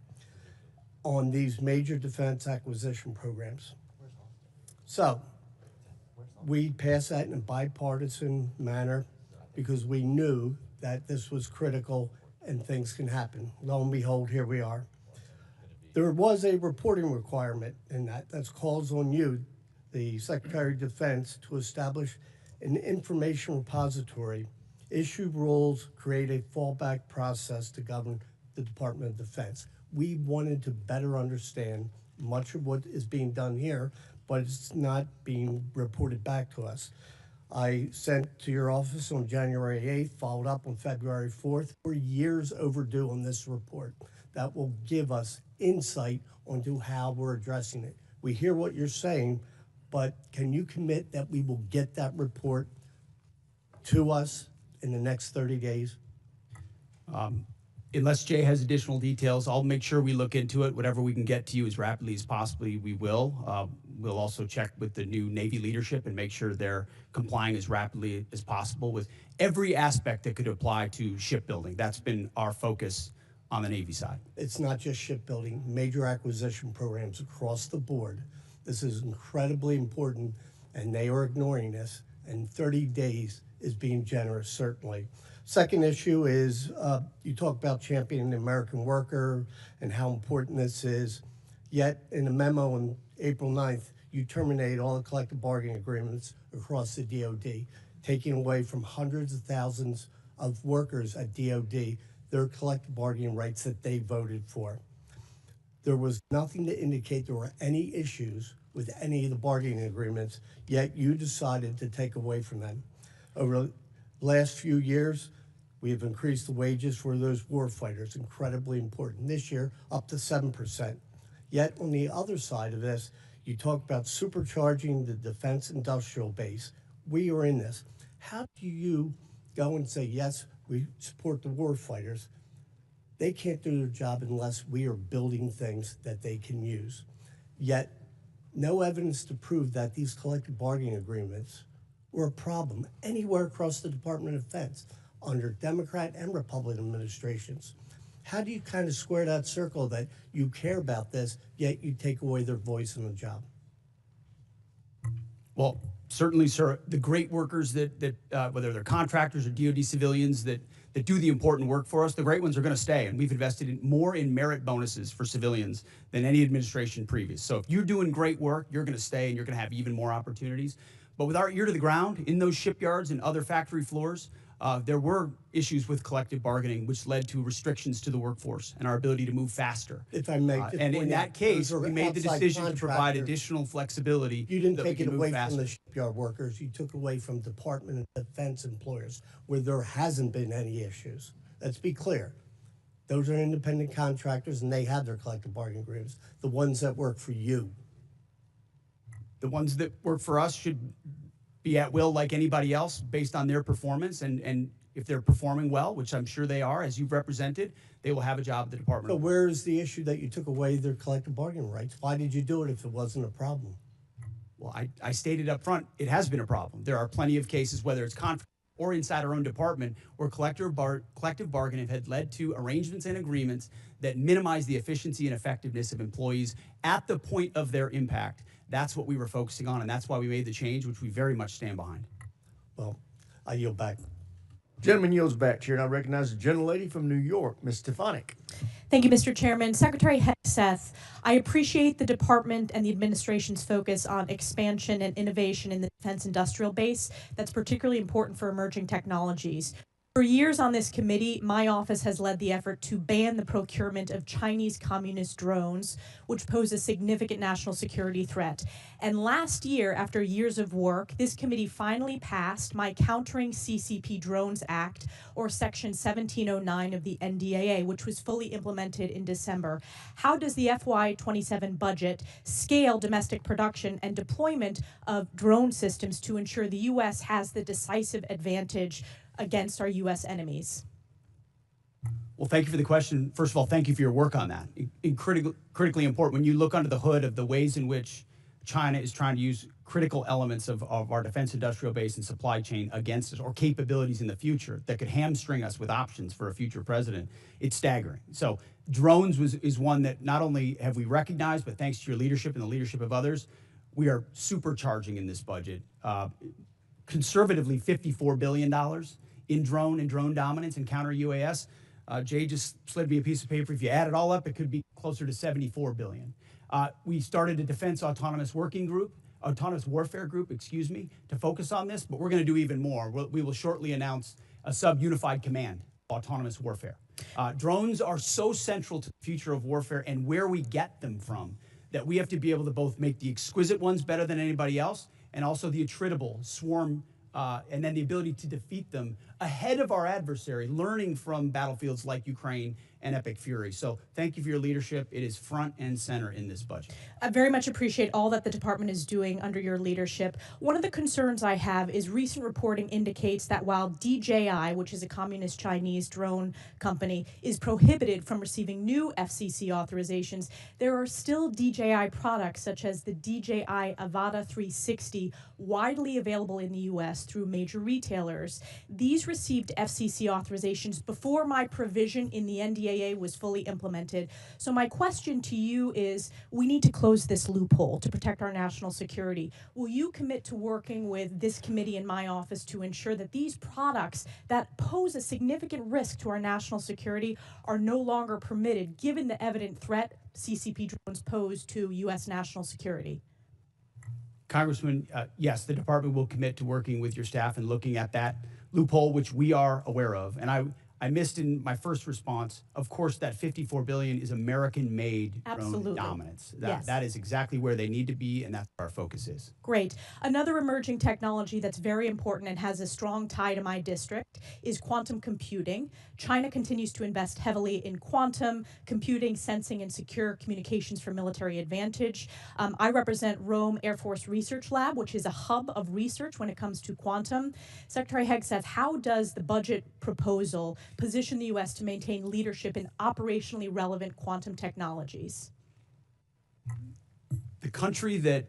on these major defense acquisition programs. So we passed that in a bipartisan manner because we knew that this was critical and things can happen. Lo and behold, here we are. There was a reporting requirement in that. That calls on you, the Secretary of Defense, to establish an information repository, issue rules, create a fallback process to govern the Department of Defense. We wanted to better understand much of what is being done here, but it's not being reported back to us. I sent to your office on January 8th, followed up on February 4th. We're years overdue on this report. That will give us insight onto how we're addressing it. We hear what you're saying, but can you commit that we will get that report to us in the next 30 days?
Unless Jay has additional details, I'll make sure we look into it. Whatever we can get to you as rapidly as possibly, we will. We'll also check with the new Navy leadership and make sure they're complying as rapidly as possible with every aspect that could apply to shipbuilding. That's been our focus on the Navy side.
It's not just shipbuilding, major acquisition programs across the board. This is incredibly important, and they are ignoring this, and 30 days is being generous, certainly. Second issue is you talk about championing the American worker and how important this is, yet in a memo on April 9th, you terminate all the collective bargaining agreements across the DOD, taking away from hundreds of thousands of workers at DOD their collective bargaining rights that they voted for. There was nothing to indicate there were any issues with any of the bargaining agreements, yet you decided to take away from them. Over the last few years, we have increased the wages for those warfighters, incredibly important. This year, up to 7%. Yet on the other side of this, you talk about supercharging the defense industrial base. We are in this. How do you go and say, yes, we support the warfighters? They can't do their job unless we are building things that they can use. Yet, no evidence to prove that these collective bargaining agreements were a problem anywhere across the Department of Defense under Democrat and Republican administrations. How do you kind of square that circle that you care about this, yet you take away their voice in the job?
Well, certainly, sir, the great workers that whether they're contractors or DOD civilians that do the important work for us, the great ones are going to stay. And we've invested more in merit bonuses for civilians than any administration previous. So if you're doing great work, you're going to stay and you're going to have even more opportunities. But with our ear to the ground in those shipyards and other factory floors, there were issues with collective bargaining, which led to restrictions to the workforce and our ability to move faster.
If I may, just
And in
point
that
out,
case,
those are
we made the
outside
decision to provide
contractors.
additional flexibility.
You didn't
that we
take it
can move
away
faster.
from the shipyard workers. You took away from Department of Defense employers where there hasn't been any issues. Let's be clear. Those are independent contractors and they have their collective bargaining agreements. The ones that work for you.
The ones that work for us should be at will like anybody else based on their performance. And if they're performing well, which I'm sure they are, as you've represented, they will have a job at the department.
So where is the issue that you took away their collective bargaining rights? Why did you do it if it wasn't a problem?
Well, I stated up front, it has been a problem. There are plenty of cases, whether it's contract or inside our own department, where collective bargaining had led to arrangements and agreements that minimize the efficiency and effectiveness of employees at the point of their impact. That's what we were focusing on, and that's why we made the change, which we very much stand behind.
Well, I yield back.
Gentleman yields back, Chair, and I recognize the gentlelady from New York, Ms. Stefanik.
Thank you, Mr. Chairman. Secretary Hegseth, I appreciate the department and the administration's focus on expansion and innovation in the defense industrial base. That's particularly important for emerging technologies. For years on this committee, my office has led the effort to ban the procurement of Chinese communist drones, which pose a significant national security threat. And last year, after years of work, this committee finally passed my Countering CCP Drones Act, or Section 1709 of the NDAA, which was fully implemented in December. How does the FY27 budget scale domestic production and deployment of drone systems to ensure the U.S. has the decisive advantage against our U.S. enemies?
Well, thank you for the question. First of all, thank you for your work on that. Critically important. When you look under the hood of the ways in which China is trying to use critical elements of our defense industrial base and supply chain against us, or capabilities in the future that could hamstring us with options for a future president, it's staggering. So drones is one that not only have we recognized, but thanks to your leadership and the leadership of others, we are supercharging in this budget. Conservatively, $54 billion in drone and drone dominance and counter UAS. Jay just slid me a piece of paper. If you add it all up, it could be closer to $74 billion. We started a defense autonomous warfare group, to focus on this, but we're going to do even more. We will shortly announce a sub-unified command, autonomous warfare. Drones are so central to the future of warfare and where we get them from that we have to be able to both make the exquisite ones better than anybody else and also the attritable swarm, and then the ability to defeat them ahead of our adversary, learning from battlefields like Ukraine and Epic Fury. So thank you for your leadership. It is front and center in this budget.
I very much appreciate all that the department is doing under your leadership. One of the concerns I have is recent reporting indicates that while DJI, which is a communist Chinese drone company, is prohibited from receiving new FCC authorizations, there are still DJI products such as the DJI Avata 360 widely available in the U.S. through major retailers. These received FCC authorizations before my provision in the NDAA was fully implemented. So my question to you is, we need to close this loophole to protect our national security. Will you commit to working with this committee and my office to ensure that these products that pose a significant risk to our national security are no longer permitted, given the evident threat CCP drones pose to U.S. national security?
Congressman, yes, the department will commit to working with your staff and looking at that loophole, which we are aware of. And I missed in my first response, of course, that $54 billion is American-made drone dominance. That is exactly where they need to be, and that's where our focus is.
Great. Another emerging technology that's very important and has a strong tie to my district is quantum computing. China continues to invest heavily in quantum computing, sensing, and secure communications for military advantage. I represent Rome Air Force Research Lab, which is a hub of research when it comes to quantum. Secretary Hegseth, how does the budget proposal position the U.S. to maintain leadership in operationally relevant quantum technologies?
The country that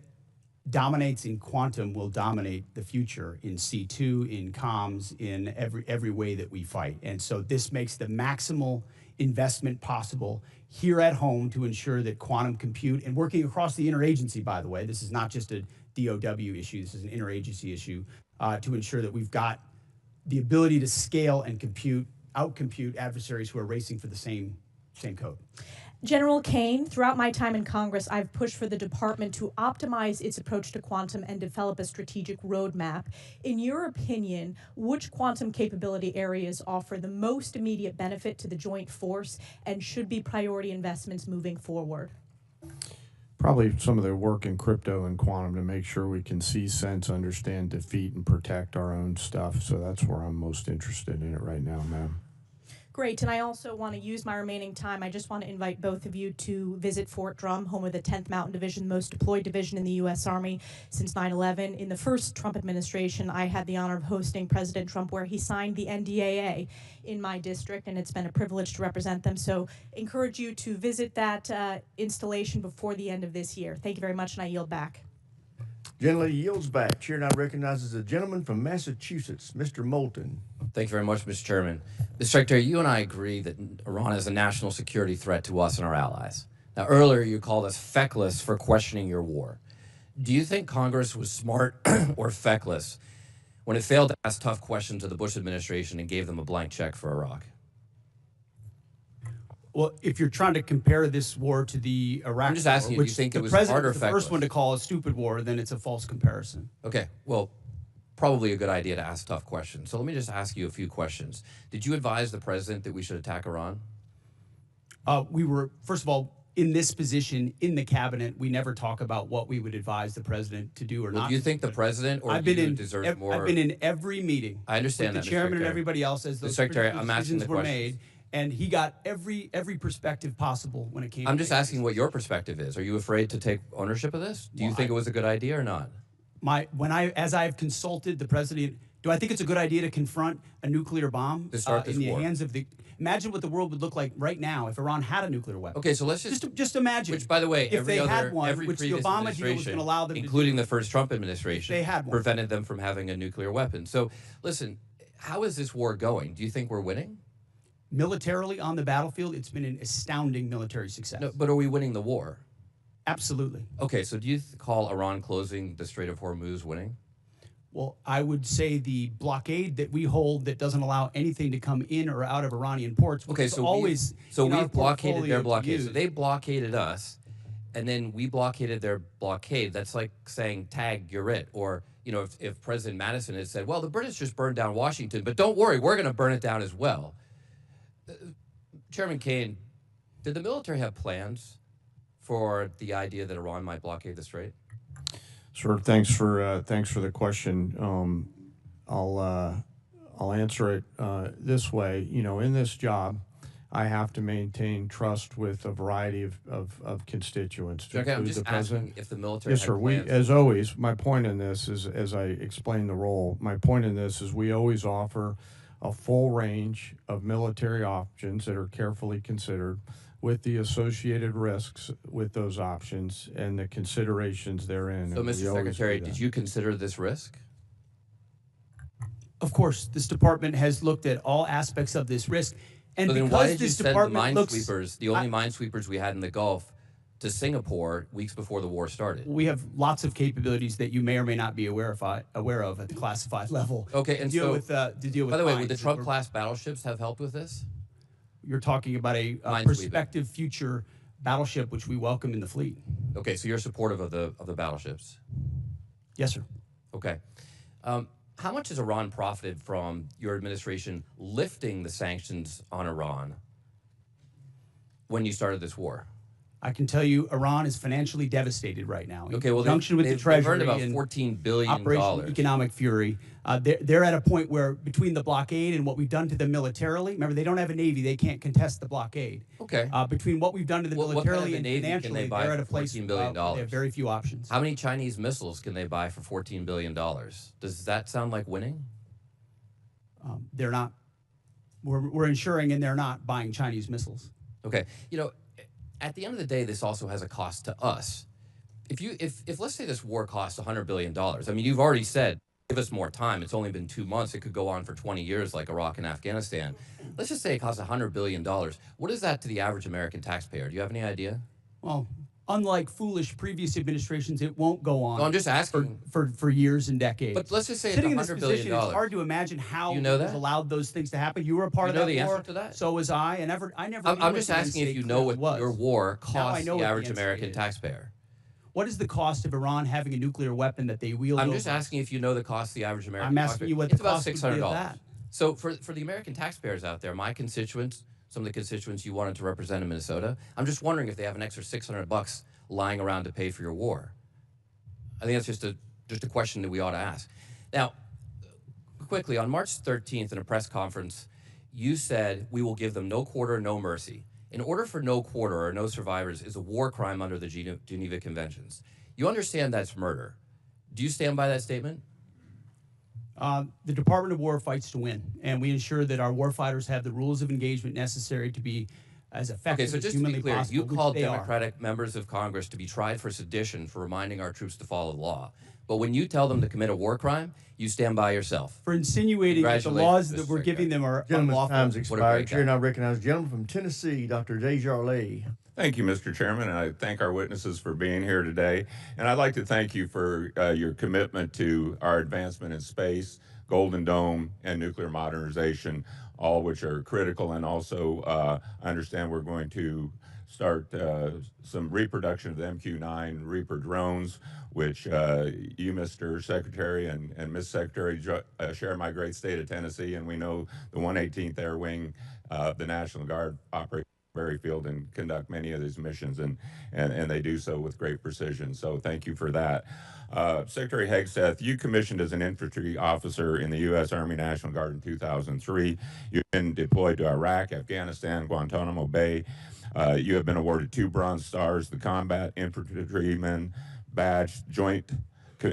dominates in quantum will dominate the future in C2, in comms, in every way that we fight. And so this makes the maximal investment possible here at home to ensure that quantum compute, and working across the interagency, by the way, this is not just a DOW issue, this is an interagency issue, to ensure that we've got the ability to scale and outcompute adversaries who are racing for the same code.
General Kane, throughout my time in Congress, I've pushed for the department to optimize its approach to quantum and develop a strategic roadmap. In your opinion, which quantum capability areas offer the most immediate benefit to the joint force and should be priority investments moving forward?
Probably some of the work in crypto and quantum to make sure we can see, sense, understand, defeat, and protect our own stuff. So that's where I'm most interested in it right now, ma'am.
Great, and I also want to use my remaining time. I just want to invite both of you to visit Fort Drum, home of the 10th Mountain Division, the most deployed division in the U.S. Army since 9/11. In the first Trump administration, I had the honor of hosting President Trump, where he signed the NDAA in my district, and it's been a privilege to represent them. So encourage you to visit that installation before the end of this year. Thank you very much, and I yield back.
Gentlelady yields back. Chair now recognizes the gentleman from Massachusetts, Mr. Moulton.
Thank you very much, Mr. Chairman. Mr. Secretary, you and I agree that Iran is a national security threat to us and our allies. Now, earlier you called us feckless for questioning your war. Do you think Congress was smart or feckless when it failed to ask tough questions of the Bush administration and gave them a blank check for Iraq?
Well, if you're trying to compare this war to the Iraq
I'm just asking
war,
you, do you think it was
the
smart or
president, the first
feckless?
one to call a stupid war, then it's a false comparison.
Okay, well, probably a good idea to ask tough questions. So let me just ask you a few questions. Did you advise the president that we should attack Iran?
We were, first of all, in this position in the cabinet, we never talk about what we would advise the president to do or
Well,
not.
do you think the president or
I've been
you
in
deserves more?
I've been in every meeting.
I understand
with
that,
the
Mr.
chairman and
Secretary.
everybody else as those
Secretary,
critical
I'm asking
decisions
the
were
questions.
made, and he got every perspective possible when it came.
I'm
to
just
making
asking what your perspective is. Are you afraid to take ownership of this? Do you
Well,
think it was a good idea or not?
as I've consulted the president, do I think it's a good idea to confront a nuclear bomb
To start this
in the
war.
hands of the? Imagine what the world would look like right now if Iran had a nuclear weapon.
Okay, so let's just
imagine.
Which, by the way,
if
every
they
other,
had one,
every
which the
previous
Obama deal was going to allow them to
including
do,
the first Trump administration,
they had one.
prevented them from having a nuclear weapon. So, listen, how is this war going? Do you think we're winning?
militarily on the battlefield, it's been an astounding military success.
No, but are we winning the war?
Absolutely.
Okay, so do you call Iran closing the Strait of Hormuz winning?
Well, I would say the blockade that we hold that doesn't allow anything to come in or out of Iranian ports, which
Okay,
is
so
always
we've blockaded their
portfolio to
blockade. So
use.
they blockaded us, and then we blockaded their blockade. That's like saying, tag, you're it. Or, you know, if President Madison had said, well, the British just burned down Washington, but don't worry, we're going to burn it down as well. Chairman Kane, did the military have plans for the idea that Iran might blockade the Strait?
Sure. Thanks for the question. I'll answer it this way. You know, in this job, I have to maintain trust with a variety of constituents. To
Okay, I'm
include
just
the president.
asking if the military
Yes,
had
sir. We,
plans.
as always, my point in this is, as I explain the role, my point in this is we always offer a full range of military options that are carefully considered, with the associated risks with those options and the considerations therein.
So,
and we
Mr.
always
Secretary,
do that.
did you consider this risk?
Of course, this department has looked at all aspects of this risk. And
So then
because
why did you
this
send the
department looks,
minesweepers, the only minesweepers we had in the Gulf, to Singapore weeks before the war started?
we have lots of capabilities that you may or may not be aware of at the classified level.
Okay, and so,
to deal with
by the way, would
mines
the
that
Trump
we're-
class battleships have helped with this?
You're talking about a
Minesweeping.
prospective future battleship, which we welcome in the fleet.
Okay, so you're supportive of the battleships.
Yes, sir.
Okay. How much has Iran profited from your administration lifting the sanctions on Iran when you started this war?
I can tell you Iran is financially devastated right now.
Okay, well,
in conjunction with the
they've
Treasury
earned about
and
$14 billion.
Operational Economic Fury. They're at a point where between the blockade and what we've done to them militarily, remember, they don't have a Navy. They can't contest the blockade.
Okay.
Between what we've done to them
What kind of
militarily
a
and
Navy can
financially,
they buy
they're at
for
a place
$14 billion?
they have very few options.
How many Chinese missiles can they buy for $14 billion? Does that sound like winning?
They're not. We're ensuring, and they're not buying Chinese missiles.
Okay. You know, at the end of the day, this also has a cost to us. If let's say this war costs $100 billion, I mean, you've already said, give us more time. It's only been 2 months. It could go on for 20 years like Iraq and Afghanistan. Let's just say it costs $100 billion. What is that to the average American taxpayer? Do you have any idea?
Well, unlike foolish previous administrations, it won't go on.
No, I'm just asking.
For years and decades.
But let's just say
sitting
it's
in this
$100 billion.
position, it's hard to imagine how
You know
it was
that?
allowed those things to happen. You were a part
You
of
know
that
the
war.
answer to that?
So was I. And I never.
I'm just asking if you know what your war
Now I
costs
know
the
what the
average
answer
American
is.
taxpayer.
What is the cost of Iran having a nuclear weapon that they wield?
I'm just
over?
asking if you know the cost of the average American
I'm
taxpayer.
asking you what
It's
the
about
cost would be
$600.
of that.
So for the American taxpayers out there, my constituents, some of the constituents you wanted to represent in Minnesota, I'm just wondering if they have an extra $600 lying around to pay for your war. I think that's just a question that we ought to ask. Now, quickly, on March 13th in a press conference, you said we will give them no quarter, no mercy. In order for no quarter or no survivors is a war crime under the Geneva Conventions. You understand that's murder. Do you stand by that statement?
The Department of War fights to win, and we ensure that our warfighters have the rules of engagement necessary to be as effective
Okay, so
as
just to
humanly
be clear,
possible.
you
which
called
they are.
Democratic members of Congress to be tried for sedition for reminding our troops to follow the law. But when you tell them to commit a war crime, you stand by yourself.
For insinuating that the laws that we're giving them are
Gentleman's
unlawful.
time's
What a
expired.
great
Chair
guy.
now recognizes the gentleman from Tennessee, Dr. Desjardins.
Thank you, Mr. Chairman, and I thank our witnesses for being here today. And I'd like to thank you for your commitment to our advancement in space, Golden Dome, and nuclear modernization, all which are critical. And also, I understand we're going to start some reproduction of the MQ-9 Reaper drones, which you, Mr. Secretary, and Ms. Secretary share my great state of Tennessee, and we know the 118th Air Wing, the National Guard operates Field and conduct many of these missions, and they do so with great precision. So thank you for that. Secretary Hegseth, you commissioned as an infantry officer in the U.S. Army National Guard in 2003. You've been deployed to Iraq, Afghanistan, Guantanamo Bay. You have been awarded 2 Bronze Stars, the Combat Infantryman Badge, Joint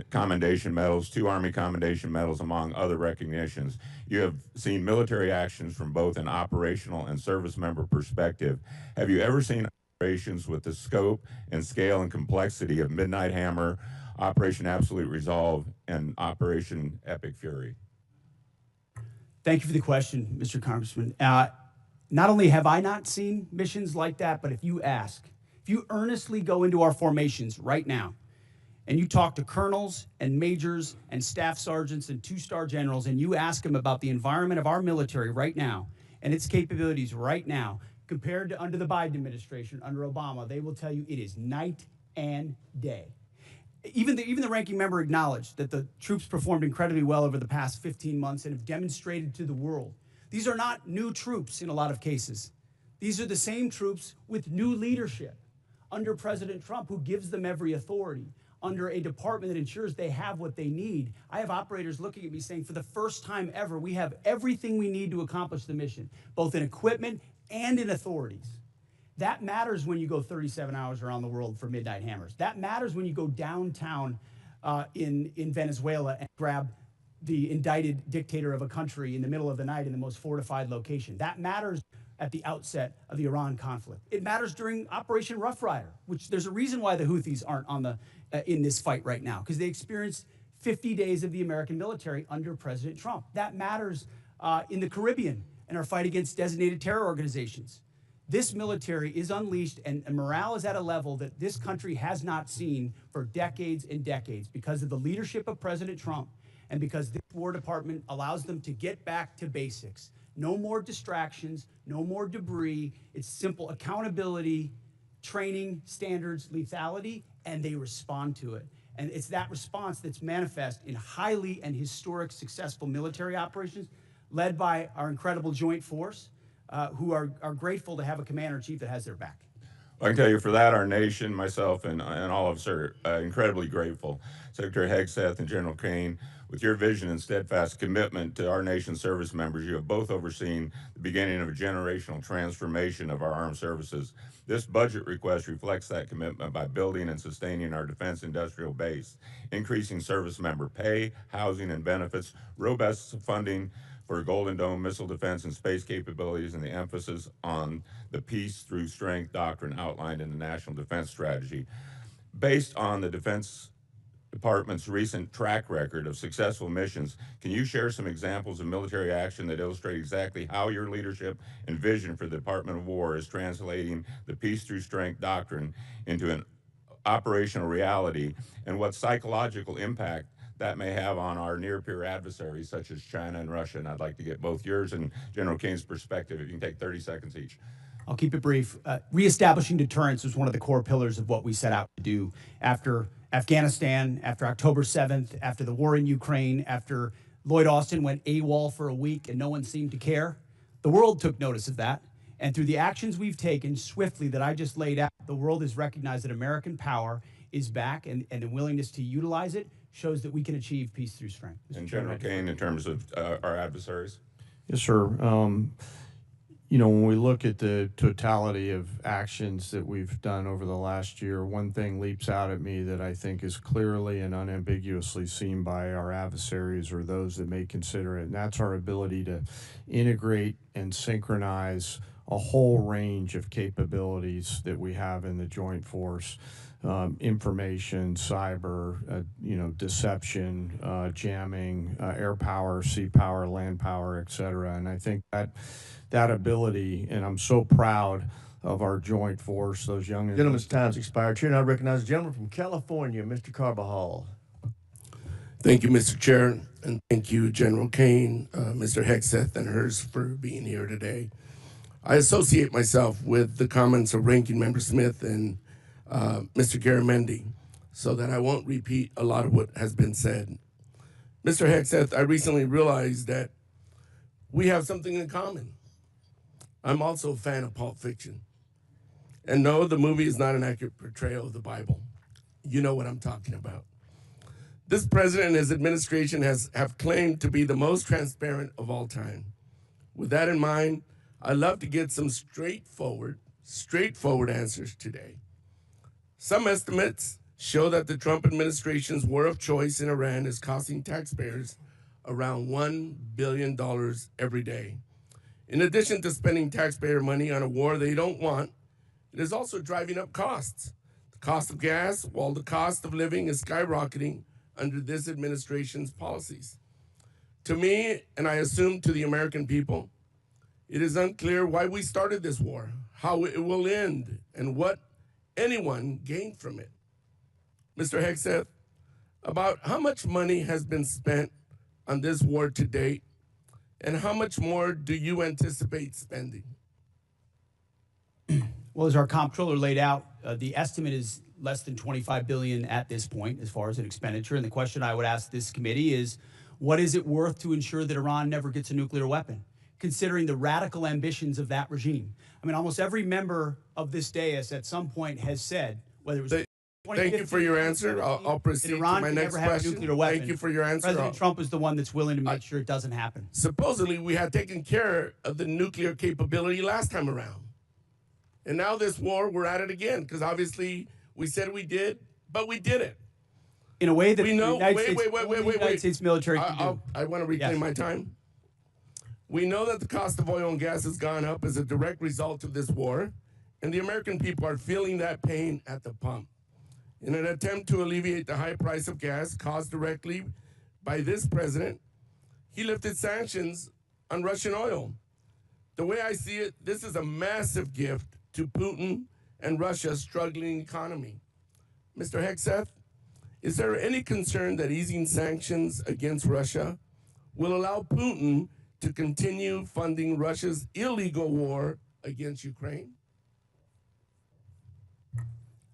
Commendation Medals, 2 Army Commendation Medals, among other recognitions. You have seen military actions from both an operational and service member perspective. Have you ever seen operations with the scope and scale and complexity of Midnight Hammer, Operation Absolute Resolve, and Operation Epic Fury?
Thank you for the question, Mr. Congressman. Not only have I not seen missions like that, but if you earnestly go into our formations right now, and you talk to colonels and majors and staff sergeants and 2-star generals, and you ask them about the environment of our military right now and its capabilities right now, compared to under the Biden administration, under Obama, they will tell you it is night and day. Even the ranking member acknowledged that the troops performed incredibly well over the past 15 months and have demonstrated to the world. These are not new troops in a lot of cases. These are the same troops with new leadership under President Trump, who gives them every authority, under a department that ensures they have what they need. I have operators looking at me saying, for the first time ever, we have everything we need to accomplish the mission, both in equipment and in authorities. That matters when you go 37 hours around the world for Midnight Hammers. That matters when you go downtown in Venezuela and grab the indicted dictator of a country in the middle of the night in the most fortified location. That matters at the outset of the Iran conflict. It matters during Operation Rough Rider, which there's a reason why the Houthis aren't on the in this fight right now, because they experienced 50 days of the American military under President Trump. That matters in the Caribbean and our fight against designated terror organizations. This military is unleashed, and morale is at a level that this country has not seen for decades and decades because of the leadership of President Trump and because this War Department allows them to get back to basics. No more distractions, no more debris. It's simple accountability, training, standards, lethality, and they respond to it. And it's that response that's manifest in highly and historic successful military operations led by our incredible joint force, who are grateful to have a commander-in-chief that has their back.
I can tell you for that, our nation, myself, and all of us are incredibly grateful. Secretary Hegseth and General Kane, with your vision and steadfast commitment to our nation's service members, you have both overseen the beginning of a generational transformation of our armed services. This budget request reflects that commitment by building and sustaining our defense industrial base, increasing service member pay, housing, and benefits, robust funding for Golden Dome missile defense and space capabilities, and the emphasis on the peace through strength doctrine outlined in the National Defense Strategy. Based on the Defense Department's recent track record of successful missions, can you share some examples of military action that illustrate exactly how your leadership and vision for the Department of War is translating the peace through strength doctrine into an operational reality and what psychological impact that may have on our near-peer adversaries such as China and Russia. And I'd like to get both yours and General Kane's perspective. If you can take 30 seconds each.
I'll keep it brief. Reestablishing deterrence was one of the core pillars of what we set out to do after Afghanistan, after October 7th, after the war in Ukraine, after Lloyd Austin went AWOL for a week and no one seemed to care. The world took notice of that. And through the actions we've taken swiftly that I just laid out, the world has recognized that American power is back, and the willingness to utilize it shows that we can achieve peace through strength.
And General Kane, in terms of our adversaries?
Yes, sir. You know, when we look at the totality of actions that we've done over the last year, one thing leaps out at me that I think is clearly and unambiguously seen by our adversaries or those that may consider it, and that's our ability to integrate and synchronize a whole range of capabilities that we have in the joint force. Information, cyber, deception, jamming, air power, sea power, land power, et cetera. And I think that ability, and I'm so proud of our joint force, those young...
Gentleman's time's expired. Chair, and I recognize the gentleman from California, Mr. Carbajal.
Thank you, Mr. Chair, and thank you, General Kane, Mr. Hegseth, and hers for being here today. I associate myself with the comments of Ranking Member Smith and Mr. Garamendi, so that I won't repeat a lot of what has been said. Mr. Hegseth, I recently realized that we have something in common. I'm also a fan of Pulp Fiction. And no, the movie is not an accurate portrayal of the Bible. You know what I'm talking about. This president and his administration have claimed to be the most transparent of all time. With that in mind, I'd love to get some straightforward answers today. Some estimates show that the Trump administration's war of choice in Iran is costing taxpayers around $1 billion every day. In addition to spending taxpayer money on a war they don't want, it is also driving up costs. The cost of gas, while the cost of living is skyrocketing under this administration's policies. To me, and I assume to the American people, it is unclear why we started this war, how it will end, and what anyone gained from it. Mr. Hegseth, about how much money has been spent on this war to date, and how much more do you anticipate spending?
Well, as our comptroller laid out, the estimate is less than $25 billion at this point as far as an expenditure. And the question I would ask this committee is, what is it worth to ensure that Iran never gets a nuclear weapon, considering the radical ambitions of that regime? I mean, almost every member of this dais at some point has said, whether it was...
Thank you for your answer. I'll proceed to my next question. Thank you for your answer.
President Trump is the one that's willing to make sure it doesn't happen.
Supposedly, we had taken care of the nuclear capability last time around. And now this war, we're at it again, because obviously we said we did, but we did it.
In a way that
we know,
the United States military can do.
I want to reclaim my time. We know that the cost of oil and gas has gone up as a direct result of this war, and the American people are feeling that pain at the pump. In an attempt to alleviate the high price of gas caused directly by this president, he lifted sanctions on Russian oil. The way I see it, this is a massive gift to Putin and Russia's struggling economy. Mr. Hegseth, is there any concern that easing sanctions against Russia will allow Putin to continue funding Russia's illegal war against Ukraine?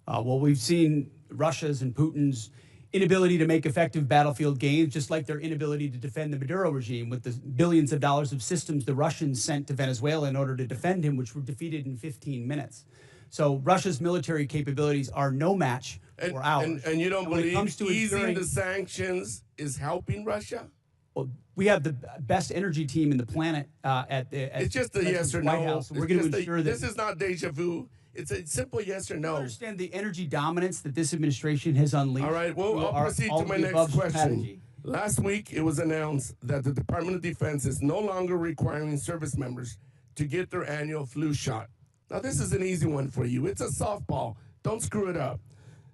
Well, we've seen Russia's and Putin's inability to make effective battlefield gains, just like their inability to defend the Maduro regime with the billions of dollars of systems the Russians sent to Venezuela in order to defend him, which were defeated in 15 minutes. So Russia's military capabilities are no match for ours.
And you don't believe easing the sanctions is helping Russia?
Well, we have the best energy team in the planet
it's just a yes or no.
House, we're going to ensure that
this is not deja vu. It's a simple yes or no.
I understand the energy dominance that this administration has unleashed.
All right, well, I'll proceed to my next question. Strategy. Last week, it was announced that the Department of Defense is no longer requiring service members to get their annual flu shot. Now, this is an easy one for you. It's a softball. Don't screw it up.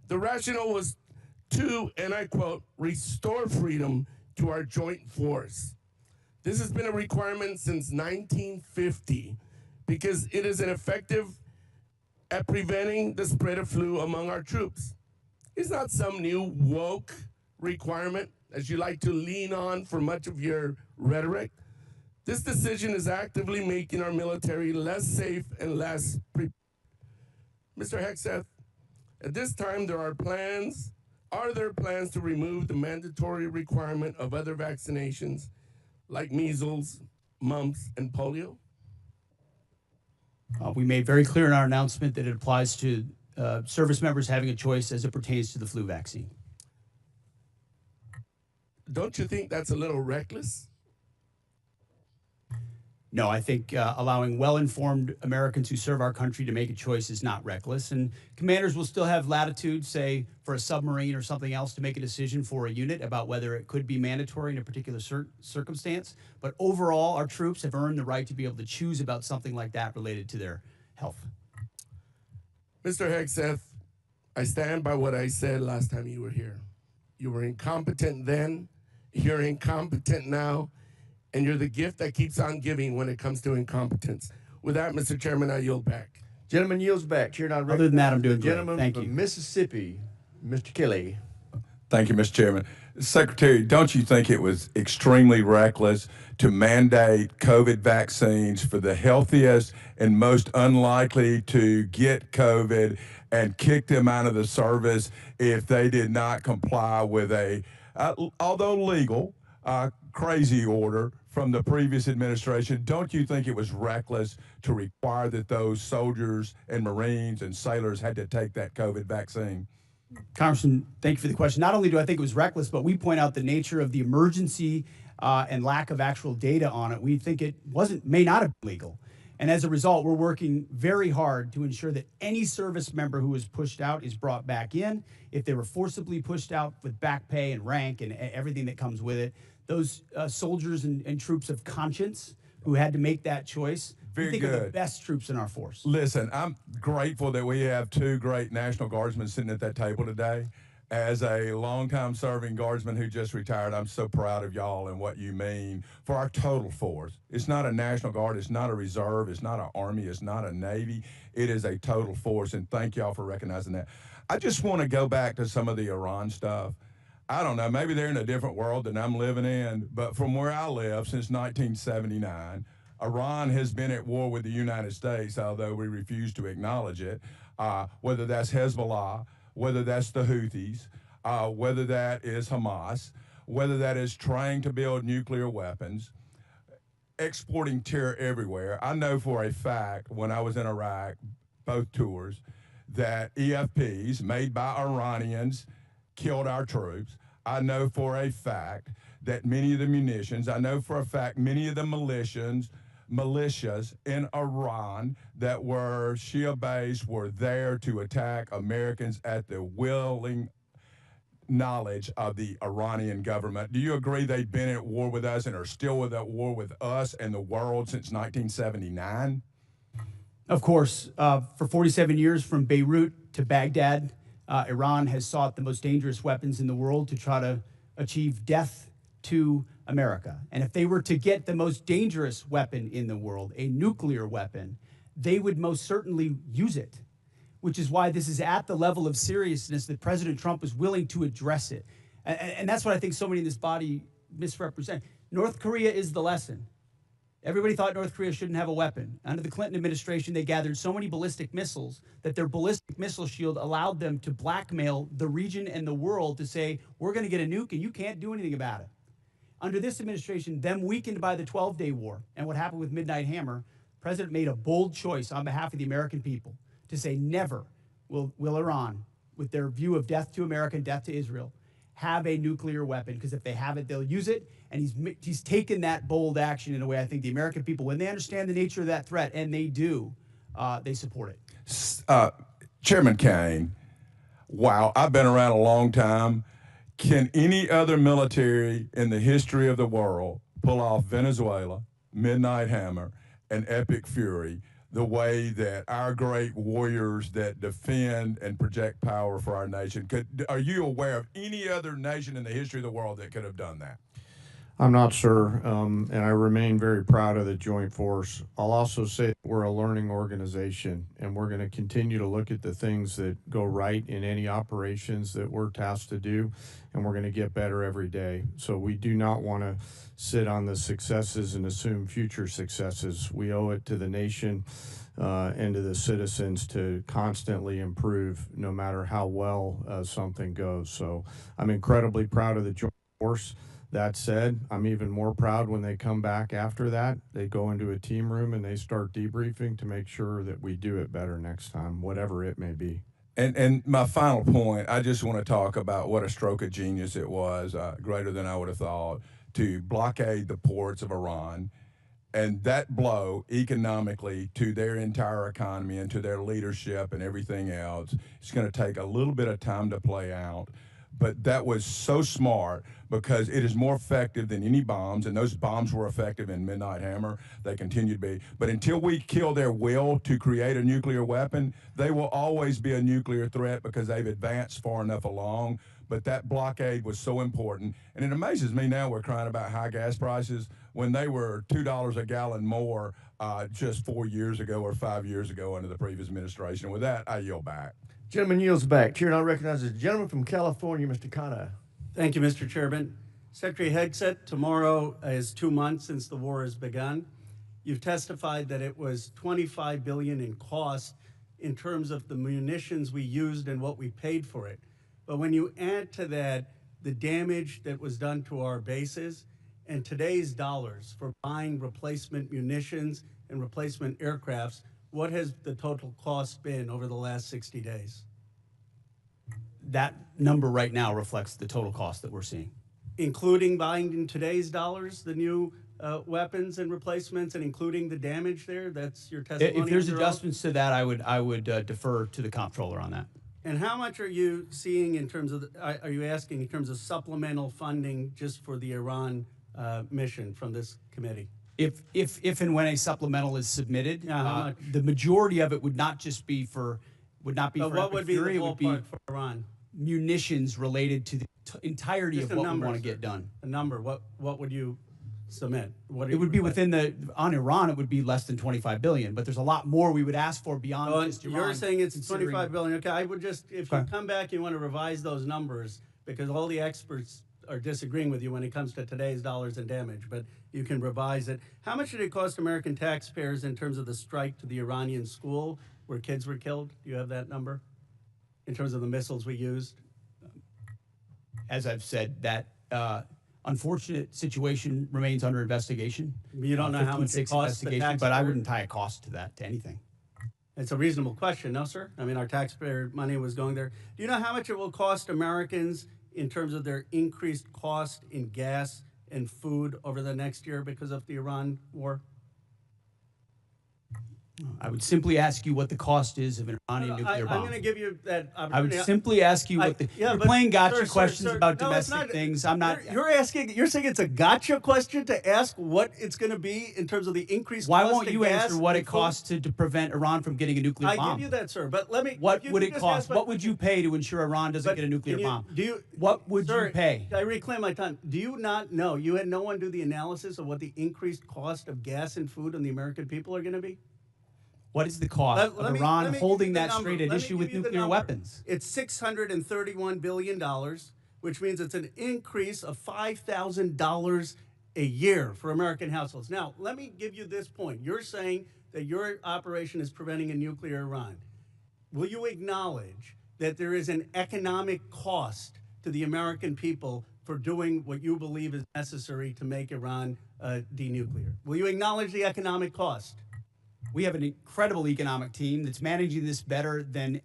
The rationale was to, and I quote, restore freedom to our joint force. This has been a requirement since 1950 because it is an effective at preventing the spread of flu among our troops. is not some new woke requirement as you like to lean on for much of your rhetoric. This decision is actively making our military less safe and less prepared. Mr. Hegseth, at this time are there plans to remove the mandatory requirement of other vaccinations like measles, mumps, and polio?
We made very clear in our announcement that it applies to service members having a choice as it pertains to the flu vaccine.
Don't you think that's a little reckless?
No, I think allowing well-informed Americans who serve our country to make a choice is not reckless. And commanders will still have latitude, say, for a submarine or something else, to make a decision for a unit about whether it could be mandatory in a particular circumstance. But overall, our troops have earned the right to be able to choose about something like that related to their health.
Mr. Hegseth, I stand by what I said last time you were here. You were incompetent then, you're incompetent now, and you're the gift that keeps on giving when it comes to incompetence. With that, Mr. Chairman, I yield back.
Gentleman yields back. Chair, now
Other than that, I'm doing
the
great.
gentleman
Thank
from
you.
Mississippi, Mr. Kelly.
Thank you, Mr. Chairman. Secretary, don't you think it was extremely reckless to mandate COVID vaccines for the healthiest and most unlikely to get COVID and kick them out of the service if they did not comply with a, although legal, crazy order from the previous administration? Don't you think it was reckless to require that those soldiers and Marines and sailors had to take that COVID vaccine?
Congressman, thank you for the question. Not only do I think it was reckless, but we point out the nature of the emergency and lack of actual data on it. We think it may not have been legal. And as a result, we're working very hard to ensure that any service member who was pushed out is brought back in. If they were forcibly pushed out with back pay and rank and everything that comes with it, those soldiers and troops of conscience who had to make that choice, we think are the best troops in our force.
Listen, I'm grateful that we have two great National Guardsmen sitting at that table today. As a longtime serving Guardsman who just retired, I'm so proud of y'all and what you mean for our total force. It's not a National Guard, it's not a reserve, it's not an Army, it's not a Navy. It is a total force, and thank y'all for recognizing that. I just want to go back to some of the Iran stuff. I don't know, maybe they're in a different world than I'm living in, but from where I live since 1979, Iran has been at war with the United States, although we refuse to acknowledge it, whether that's Hezbollah, whether that's the Houthis, whether that is Hamas, whether that is trying to build nuclear weapons, exporting terror everywhere. I know for a fact when I was in Iraq, both tours, that EFPs made by Iranians killed our troops. I know for a fact that many of the munitions, I know for a fact many of the militias in Iran that were Shia-based were there to attack Americans at the willing knowledge of the Iranian government. Do you agree they've been at war with us and are still at war with us and the world since 1979?
Of course, for 47 years from Beirut to Baghdad, Iran has sought the most dangerous weapons in the world to try to achieve death to America. And if they were to get the most dangerous weapon in the world, a nuclear weapon, they would most certainly use it, which is why this is at the level of seriousness that President Trump is willing to address it. And that's what I think so many in this body misrepresent. North Korea is the lesson. Everybody thought North Korea shouldn't have a weapon. Under the Clinton administration, they gathered so many ballistic missiles that their ballistic missile shield allowed them to blackmail the region and the world to say, we're going to get a nuke and you can't do anything about it. Under this administration, them weakened by the 12-day war and what happened with Midnight Hammer, the president made a bold choice on behalf of the American people to say never will Iran, with their view of death to America and death to Israel, have a nuclear weapon, because if they have it, they'll use it. And he's taken that bold action in a way I think the American people, when they understand the nature of that threat, and they do, they support it.
Chairman Kane, wow, I've been around a long time. Can any other military in the history of the world pull off Venezuela, Midnight Hammer, and Epic Fury the way that our great warriors that defend and project power for our nation? Are you aware of any other nation in the history of the world that could have done that?
I'm not sure, and I remain very proud of the Joint Force. I'll also say we're a learning organization, and we're going to continue to look at the things that go right in any operations that we're tasked to do, and we're going to get better every day. So we do not want to sit on the successes and assume future successes. We owe it to the nation and to the citizens to constantly improve no matter how well something goes. So I'm incredibly proud of the Joint Force. That said, I'm even more proud when they come back after that. They go into a team room and they start debriefing to make sure that we do it better next time, whatever it may be.
And my final point, I just want to talk about what a stroke of genius it was, greater than I would have thought, to blockade the ports of Iran. And that blow economically to their entire economy and to their leadership and everything else, it's going to take a little bit of time to play out. But that was so smart because it is more effective than any bombs, and those bombs were effective in Midnight Hammer. They continue to be. But until we kill their will to create a nuclear weapon, they will always be a nuclear threat because they've advanced far enough along. But that blockade was so important. And it amazes me now we're crying about high gas prices when they were $2 a gallon more just 4 years ago or 5 years ago under the previous administration. With that, I yield back.
Gentleman yields back. Chair now recognizes the gentleman from California, Mr. Kana.
Thank you, Mr. Chairman. Secretary Hegseth, tomorrow is 2 months since the war has begun. You've testified that it was $25 billion in cost in terms of the munitions we used and what we paid for it. But when you add to that the damage that was done to our bases and today's dollars for buying replacement munitions and replacement aircrafts, what has the total cost been over the last 60 days?
That number right now reflects the total cost that we're seeing.
Including buying in today's dollars the new weapons and replacements and including the damage there? That's your testimony?
If there's
under oath?
adjustments to that, I would defer to the comptroller on that.
And how much are you seeing in terms of, are you asking in terms of supplemental funding just for the Iran mission from this committee?
If and when a supplemental is submitted, the majority of it would not just be for, would not be
But
for
what
Epic
would be
Fury,
the
it would be
ballpark for Iran?
munitions related to the entirety
Just
of
a
what
number,
we want to
sir.
get done.
A number, what would you submit? What are
It
you
would be
requesting?
within the, on Iran, it would be less than 25 billion, but there's a lot more we would ask for beyond
Oh,
just Iran.
you're saying it's
considering-
25 billion. Okay, I would just, if you
Okay.
come back, you want to revise those numbers because all the experts are disagreeing with you when it comes to today's dollars and damage, but you can revise it. How much did it cost American taxpayers in terms of the strike to the Iranian school where kids were killed? Do you have that number in terms of the missiles we used?
As I've said, that unfortunate situation remains under investigation.
You don't know how much it
15-6
costs the
investigation, but I
taxpayer?
wouldn't tie a cost to that, to anything.
It's a reasonable question, no, sir? I mean, our taxpayer money was going there. Do you know how much it will cost Americans in terms of their increased cost in gas and food over the next year because of the Iran war?
I would simply ask you what the cost is of an Iranian nuclear bomb.
I'm going to give you that
I would
opportunity.
simply ask you what the.
Yeah,
you're
but
playing gotcha
sir,
questions
sir,
about
no, it's
domestic
not.
things. I'm not.
You're saying it's a gotcha question to ask what it's going to be in terms of the increased
Why
cost
won't
of
you
gas
answer what
and
it
food?
costs to prevent Iran from getting a nuclear
I
bomb?
give you that, sir. But let me.
What
you
would
can
it
just
cost?
ask
What would you pay to ensure Iran doesn't
but
get a nuclear
can you-
bomb?
Do you?
What would
sir,
you pay?
I reclaim my time. Do you not know? You had no one do the analysis of what the increased cost of gas and food on the American people are going to be?
What is the cost
Let
of
me-
Iran
let me give
holding
you the
that
number.
straight at
Let me
issue
give
with
you the
nuclear
number.
weapons?
It's $631 billion, which means it's an increase of $5,000 a year for American households. Now, let me give you this point. You're saying that your operation is preventing a nuclear Iran. Will you acknowledge that there is an economic cost to the American people for doing what you believe is necessary to make Iran denuclear? Will you acknowledge the economic cost?
We have an incredible economic team that's managing this better than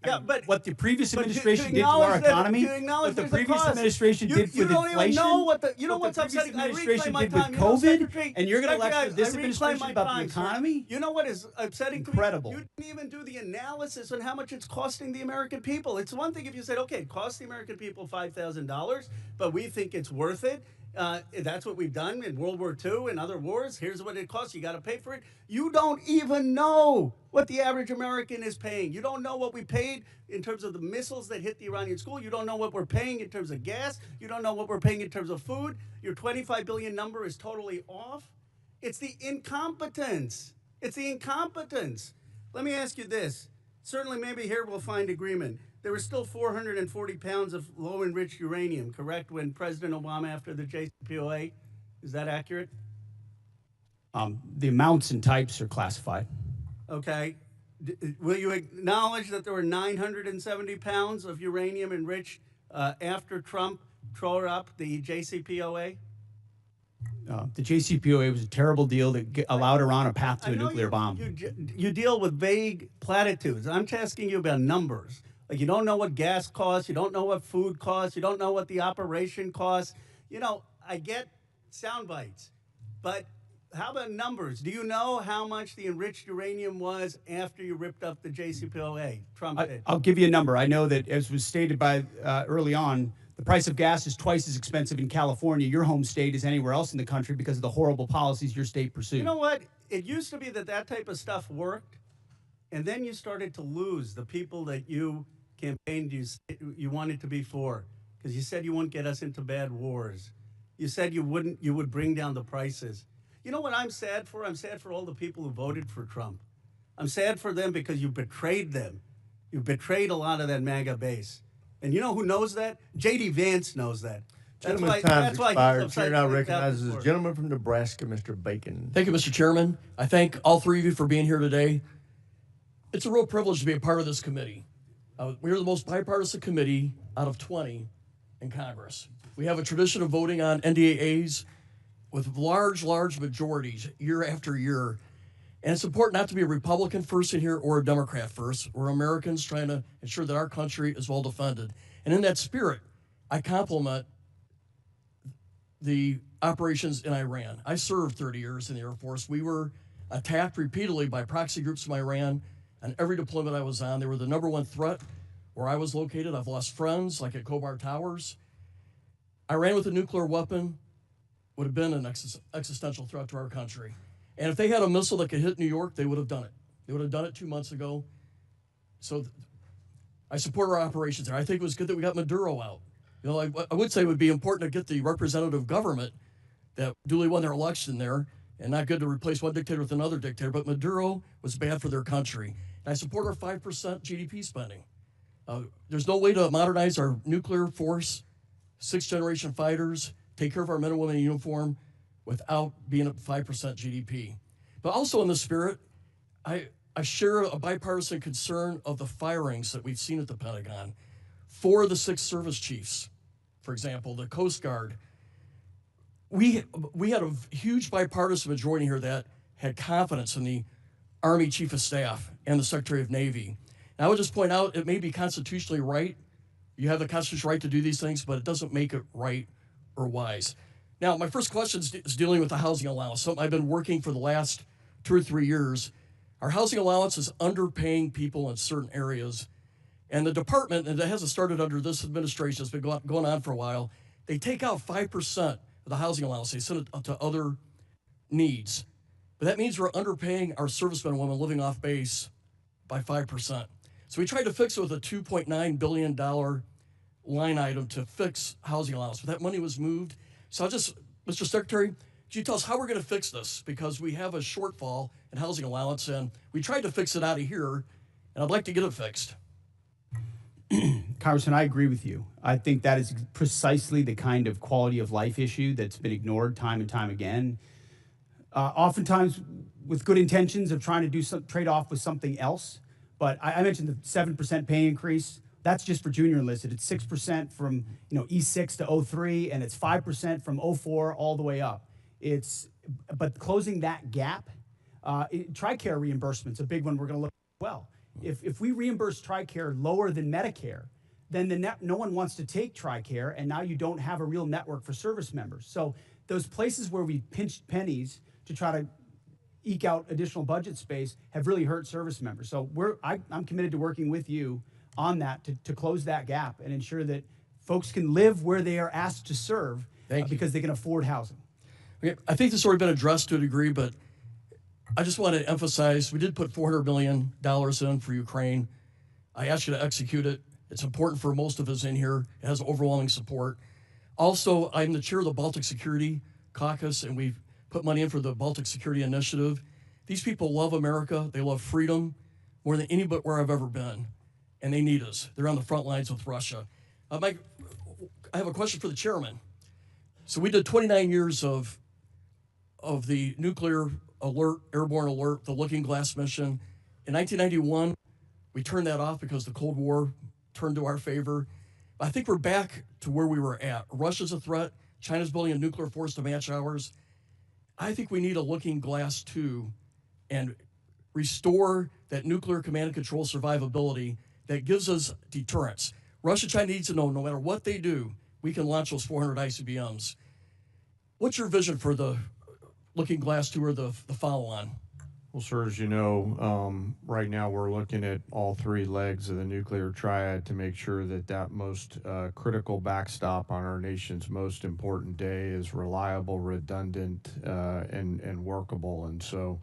but
what the previous
but
administration
to
did to our
acknowledge that-
economy,
to acknowledge
what the
there's a
previous
cost.
administration
You-
did
you
with
don't even
inflation,
know what the- you know
what
what's
the previous
upsetting? I
administration
reclaim
did
my
with
time. You know,
COVID,
Secretary-
and you're going to
Secretary,
lecture this
I reclaim
administration
my
about
time,
the
sir.
economy?
You know what is upsetting?
Incredible.
To me? You didn't even do the analysis on how much it's costing the American people. It's one thing if you said, okay, it costs the American people $5,000, but we think it's worth it. That's what we've done in World War II and other wars. Here's what it costs. You got to pay for it. You don't even know what the average American is paying. You don't know what we paid in terms of the missiles that hit the Iranian school. You don't know what we're paying in terms of gas. You don't know what we're paying in terms of food. Your 25 billion number is totally off. It's the incompetence. It's the incompetence. Let me ask you this. Certainly, maybe here we'll find agreement. There was still 440 pounds of low-enriched uranium, correct, when President Obama, after the JCPOA? Is that accurate?
The amounts and types are classified.
Okay. Will you acknowledge that there were 970 pounds of uranium enriched after Trump tore up the JCPOA?
The JCPOA was a terrible deal that allowed Iran a path to a nuclear bomb.
You deal with vague platitudes. I'm asking you about numbers. Like, you don't know what gas costs. You don't know what food costs. You don't know what the operation costs. You know, I get sound bites, but how about numbers? Do you know how much the enriched uranium was after you ripped up the JCPOA? Trump did.
I'll give you a number. I know that, as was stated by early on, the price of gas is twice as expensive in California, your home state, as anywhere else in the country because of the horrible policies your state pursued.
You know what? It used to be that type of stuff worked, and then you started to lose the people that you campaigned you wanted to be for, because you said you wouldn't get us into bad wars. You said you would bring down the prices. You know what I'm sad for? I'm sad for all the people who voted for Trump. I'm sad for them because you betrayed them. You betrayed a lot of that MAGA base. And you know who knows that? J.D. Vance knows that.
Gentleman's time expired. Chair now recognizes the gentleman from Nebraska, Mr. Bacon.
Thank you, Mr. Chairman. I thank all three of you for being here today. It's a real privilege to be a part of this committee. We are the most bipartisan committee out of 20 in Congress. We have a tradition of voting on NDAAs with large majorities year after year. And it's important not to be a Republican first in here or a Democrat first. We're Americans trying to ensure that our country is well defended. And in that spirit, I compliment the operations in Iran. I served 30 years in the Air Force. We were attacked repeatedly by proxy groups from Iran on every deployment I was on. They were the #1 threat where I was located. I've lost friends, like at Khobar Towers. Iran with a nuclear weapon would have been an existential threat to our country. And if they had a missile that could hit New York, they would have done it. They would have done it 2 months ago. So I support our operations there. I think it was good that we got Maduro out. You know, I would say it would be important to get the representative government that duly won their election there, and not good to replace one dictator with another dictator, but Maduro was bad for their country. And I support our 5% GDP spending. There's no way to modernize our nuclear force, 6th-generation fighters, take care of our men and women in uniform without being at 5% GDP. But also in the spirit, I share a bipartisan concern of the firings that we've seen at the Pentagon. 4 of the 6 service chiefs, for example, the Coast Guard. We had a huge bipartisan majority here that had confidence in the Army Chief of Staff and the Secretary of Navy. And I would just point out, it may be constitutionally right. You have the constitutional right to do these things, but it doesn't make it right or wise. Now, my first question is dealing with the housing allowance, something I've been working for the last 2 or 3 years. Our housing allowance is underpaying people in certain areas. And the department, and it hasn't started under this administration, it's been going on for a while, they take out 5% of the housing allowance. They send it to other needs. But that means we're underpaying our servicemen and women living off base by 5%. So we tried to fix it with a $2.9 billion line item to fix housing allowance. But that money was moved. So Mr. Secretary, could you tell us how we're going to fix this? Because we have a shortfall in housing allowance, and we tried to fix it out of here, and I'd like to get it fixed.
Congressman, I agree with you. I think that is precisely the kind of quality of life issue that's been ignored time and time again. Oftentimes with good intentions of trying to do some trade-off with something else. But I mentioned the 7% pay increase. That's just for junior enlisted. It's 6% from E6 to 03, and it's 5% from 04 all the way up. But closing that gap, TRICARE reimbursement's a big one we're going to look at as well. If we reimburse TRICARE lower than Medicare, then no one wants to take TRICARE, and now you don't have a real network for service members. So those places where we pinched pennies to try to eke out additional budget space have really hurt service members. So I'm committed to working with you on that to close that gap and ensure that folks can live where they are asked to serve because they can afford housing.
Okay, I think this has already been addressed to a degree, but I just want to emphasize we did put $400 million in for Ukraine. I asked you to execute it. It's important for most of us in here. It has overwhelming support. Also, I'm the chair of the Baltic Security Caucus, and we've put money in for the Baltic Security Initiative. These people love America. They love freedom more than anywhere I've ever been, and they need us. They're on the front lines with Russia. Mike, I have a question for the chairman. So we did 29 years of the nuclear alert, airborne alert, the Looking Glass mission. In 1991, we turned that off because the Cold War turned to our favor. I think we're back to where we were at. Russia's a threat. China's building a nuclear force to match ours. I think we need a Looking Glass too, and restore that nuclear command and control survivability that gives us deterrence. Russia, China needs to know no matter what they do, we can launch those 400 ICBMs. What's your vision for the Looking Glass 2 or the follow-on?
Well, sir, as you know, right now we're looking at all three legs of the nuclear triad to make sure that that most critical backstop on our nation's most important day is reliable, redundant, and workable. And so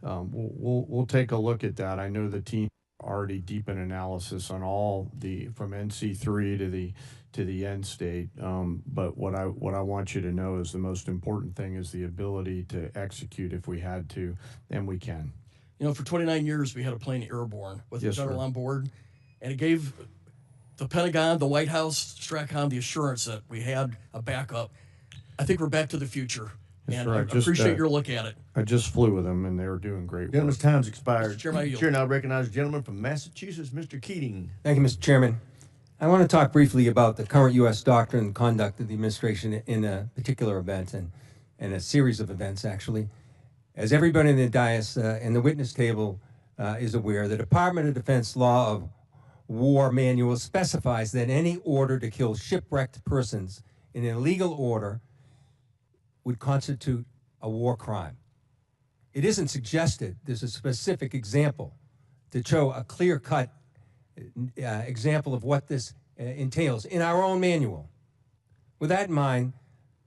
we'll take a look at that. I know the team already deep in analysis on all from NC3 to the end state. But what I want you to know is the most important thing is the ability to execute if we had to, and we can.
You know, for 29 years, we had a plane airborne with the general on board, and it gave the Pentagon, the White House, STRATCOM the assurance that we had a backup. I think we're back to the future, and I appreciate your look at it.
I just flew with them, and they were doing great work.
Gentleman's time's expired.
Chair,
now recognize the gentleman from Massachusetts, Mr. Keating.
Thank you, Mr. Chairman. I want to talk briefly about the current U.S. doctrine and conduct of the administration in a particular event and a series of events, actually. As everybody in the dais and the witness table is aware, the Department of Defense Law of War Manual specifies that any order to kill shipwrecked persons in an illegal order would constitute a war crime. It isn't suggested there's a specific example to show a clear-cut example of what this entails in our own manual. With that in mind,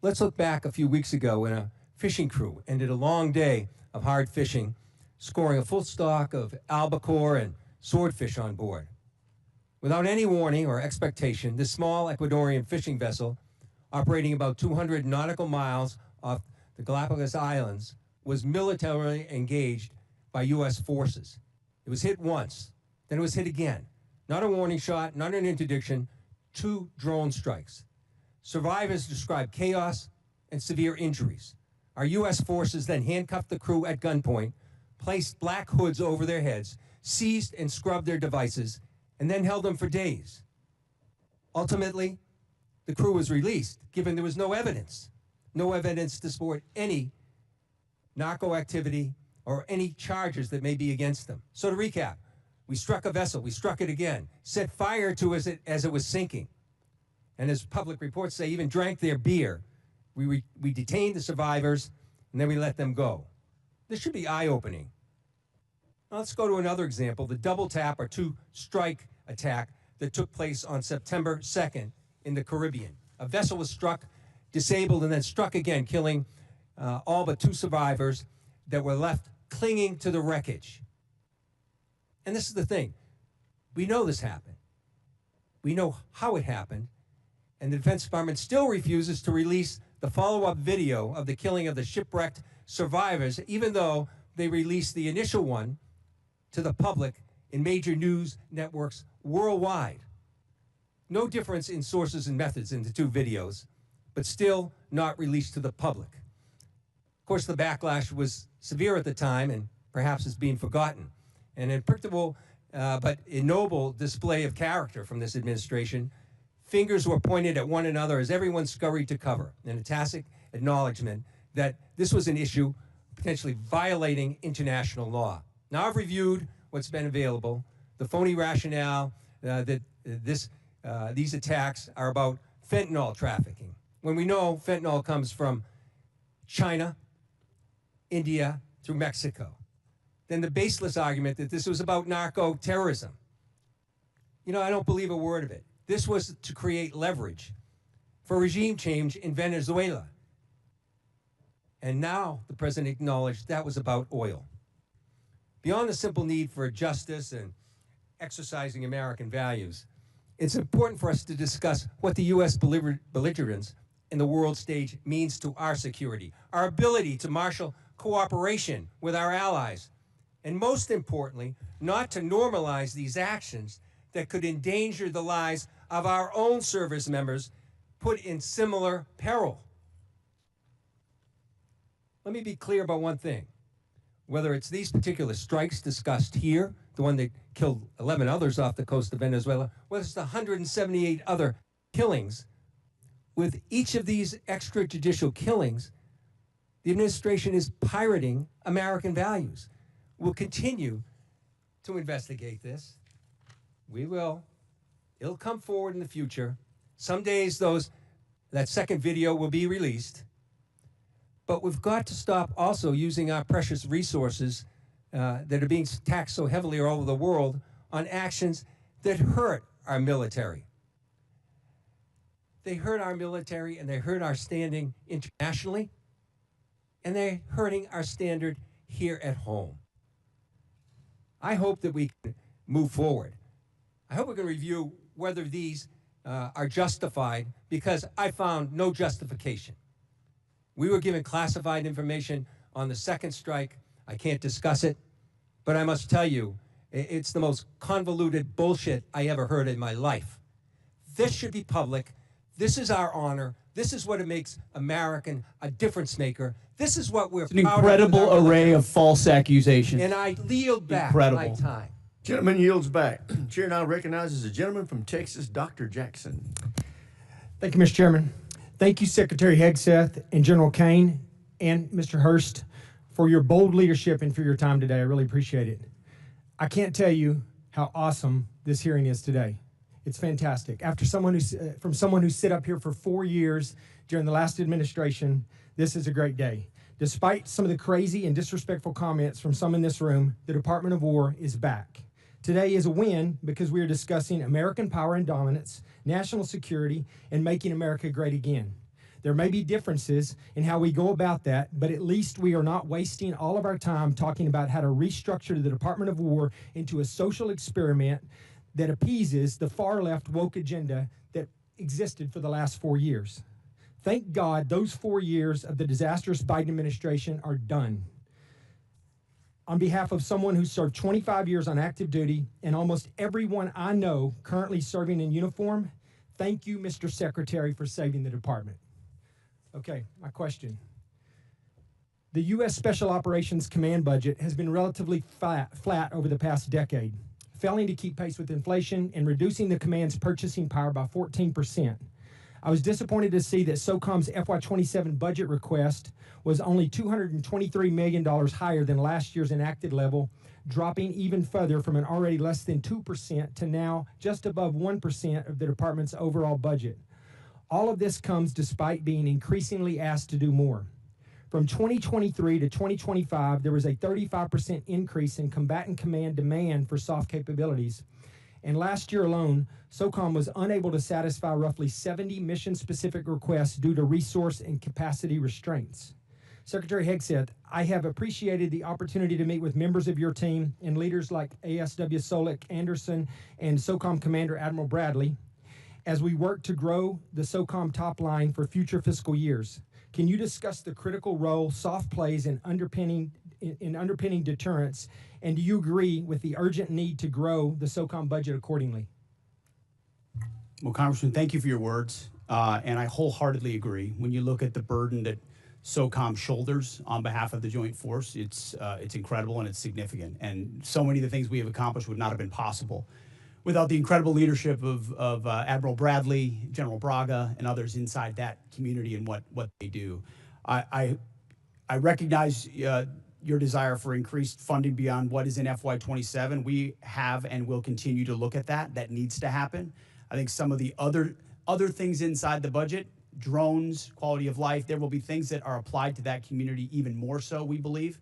let's look back a few weeks ago when a fishing crew ended a long day of hard fishing, scoring a full stock of albacore and swordfish on board. Without any warning or expectation, this small Ecuadorian fishing vessel, operating about 200 nautical miles off the Galapagos Islands, was militarily engaged by U.S. forces. It was hit once, then it was hit again. Not a warning shot, not an interdiction, 2 drone strikes. Survivors described chaos and severe injuries. Our U.S. forces then handcuffed the crew at gunpoint, placed black hoods over their heads, seized and scrubbed their devices, and then held them for days. Ultimately, the crew was released, given there was no evidence to support any narco activity or any charges that may be against them. So to recap, we struck a vessel, we struck it again, set fire to it as it was sinking. And as public reports say, even drank their beer. We detained the survivors, and then we let them go. This should be eye-opening. Now let's go to another example, the double tap or 2-strike attack that took place on September 2nd in the Caribbean. A vessel was struck, disabled, and then struck again, killing all but 2 survivors that were left clinging to the wreckage. And this is the thing. We know this happened. We know how it happened. And the Defense Department still refuses to release the follow-up video of the killing of the shipwrecked survivors, even though they released the initial one to the public in major news networks worldwide. No difference in sources and methods in the 2 videos, but still not released to the public. Of course, the backlash was severe at the time and perhaps is being forgotten. An unpredictable but ignoble display of character from this administration. Fingers were pointed at one another as everyone scurried to cover, and a tacit acknowledgement that this was an issue potentially violating international law. Now I've reviewed what's been available, the phony rationale that these attacks are about fentanyl trafficking, when we know fentanyl comes from China, India, through Mexico. Then the baseless argument that this was about narco-terrorism. You know, I don't believe a word of it. This was to create leverage for regime change in Venezuela. And now the president acknowledged that was about oil. Beyond the simple need for justice and exercising American values, it's important for us to discuss what the U.S. belligerence in the world stage means to our security, our ability to marshal cooperation with our allies, and most importantly, not to normalize these actions that could endanger the lives of our own service members put in similar peril. Let me be clear about one thing. Whether it's these particular strikes discussed here, the one that killed 11 others off the coast of Venezuela, whether it's the 178 other killings, with each of these extrajudicial killings, the administration is pirating American values. We'll continue to investigate this. We will. It'll come forward in the future. Some days that second video will be released. But we've got to stop also using our precious resources that are being taxed so heavily all over the world on actions that hurt our military. They hurt our military and they hurt our standing internationally, and they're hurting our standard here at home. I hope that we can move forward. I hope we can review whether these are justified, because I found no justification. We were given classified information on the second strike. I can't discuss it, but I must tell you, it's the most convoluted bullshit I ever heard in my life. This should be public. This is our honor. This is what it makes American a difference maker. This is what we're
It's an incredible array of false accusations.
And I yield back my time.
Gentleman yields back. Chair now recognizes the gentleman from Texas, Dr. Jackson.
Thank you, Mr. Chairman. Thank you, Secretary Hegseth and General Kane and Mr. Hurst, for your bold leadership and for your time today. I really appreciate it. I can't tell you how awesome this hearing is today. It's fantastic. After someone who sit up here for 4 years during the last administration, this is a great day. Despite some of the crazy and disrespectful comments from some in this room, the Department of War is back. Today is a win because we are discussing American power and dominance, national security, and making America great again. There may be differences in how we go about that, but at least we are not wasting all of our time talking about how to restructure the Department of War into a social experiment that appeases the far-left woke agenda that existed for the last 4 years. Thank God those 4 years of the disastrous Biden administration are done. On behalf of someone who served 25 years on active duty and almost everyone I know currently serving in uniform, thank you, Mr. Secretary, for saving the department. Okay, my question. The U.S. Special Operations Command budget has been relatively flat over the past decade, failing to keep pace with inflation and reducing the command's purchasing power by 14%. I was disappointed to see that SOCOM's FY27 budget request was only $223 million higher than last year's enacted level, dropping even further from an already less than 2% to now just above 1% of the department's overall budget. All of this comes despite being increasingly asked to do more. From 2023 to 2025, there was a 35% increase in combatant command demand for soft capabilities. And last year alone, SOCOM was unable to satisfy roughly 70 mission-specific requests due to resource and capacity restraints. Secretary Hegseth, I have appreciated the opportunity to meet with members of your team and leaders like ASW Solik Anderson and SOCOM Commander Admiral Bradley as we work to grow the SOCOM top line for future fiscal years. Can you discuss the critical role soft plays in underpinning deterrence, and do you agree with the urgent need to grow the SOCOM budget accordingly?
Well, Congressman, thank you for your words, and I wholeheartedly agree. When you look at the burden that SOCOM shoulders on behalf of the Joint Force, it's incredible and it's significant. And so many of the things we have accomplished would not have been possible without the incredible leadership of Admiral Bradley, General Braga, and others inside that community and what they do. I recognize your desire for increased funding beyond what is in FY27. We have and will continue to look at that. That needs to happen. I think some of the other things inside the budget, drones, quality of life, there will be things that are applied to that community even more so, we believe,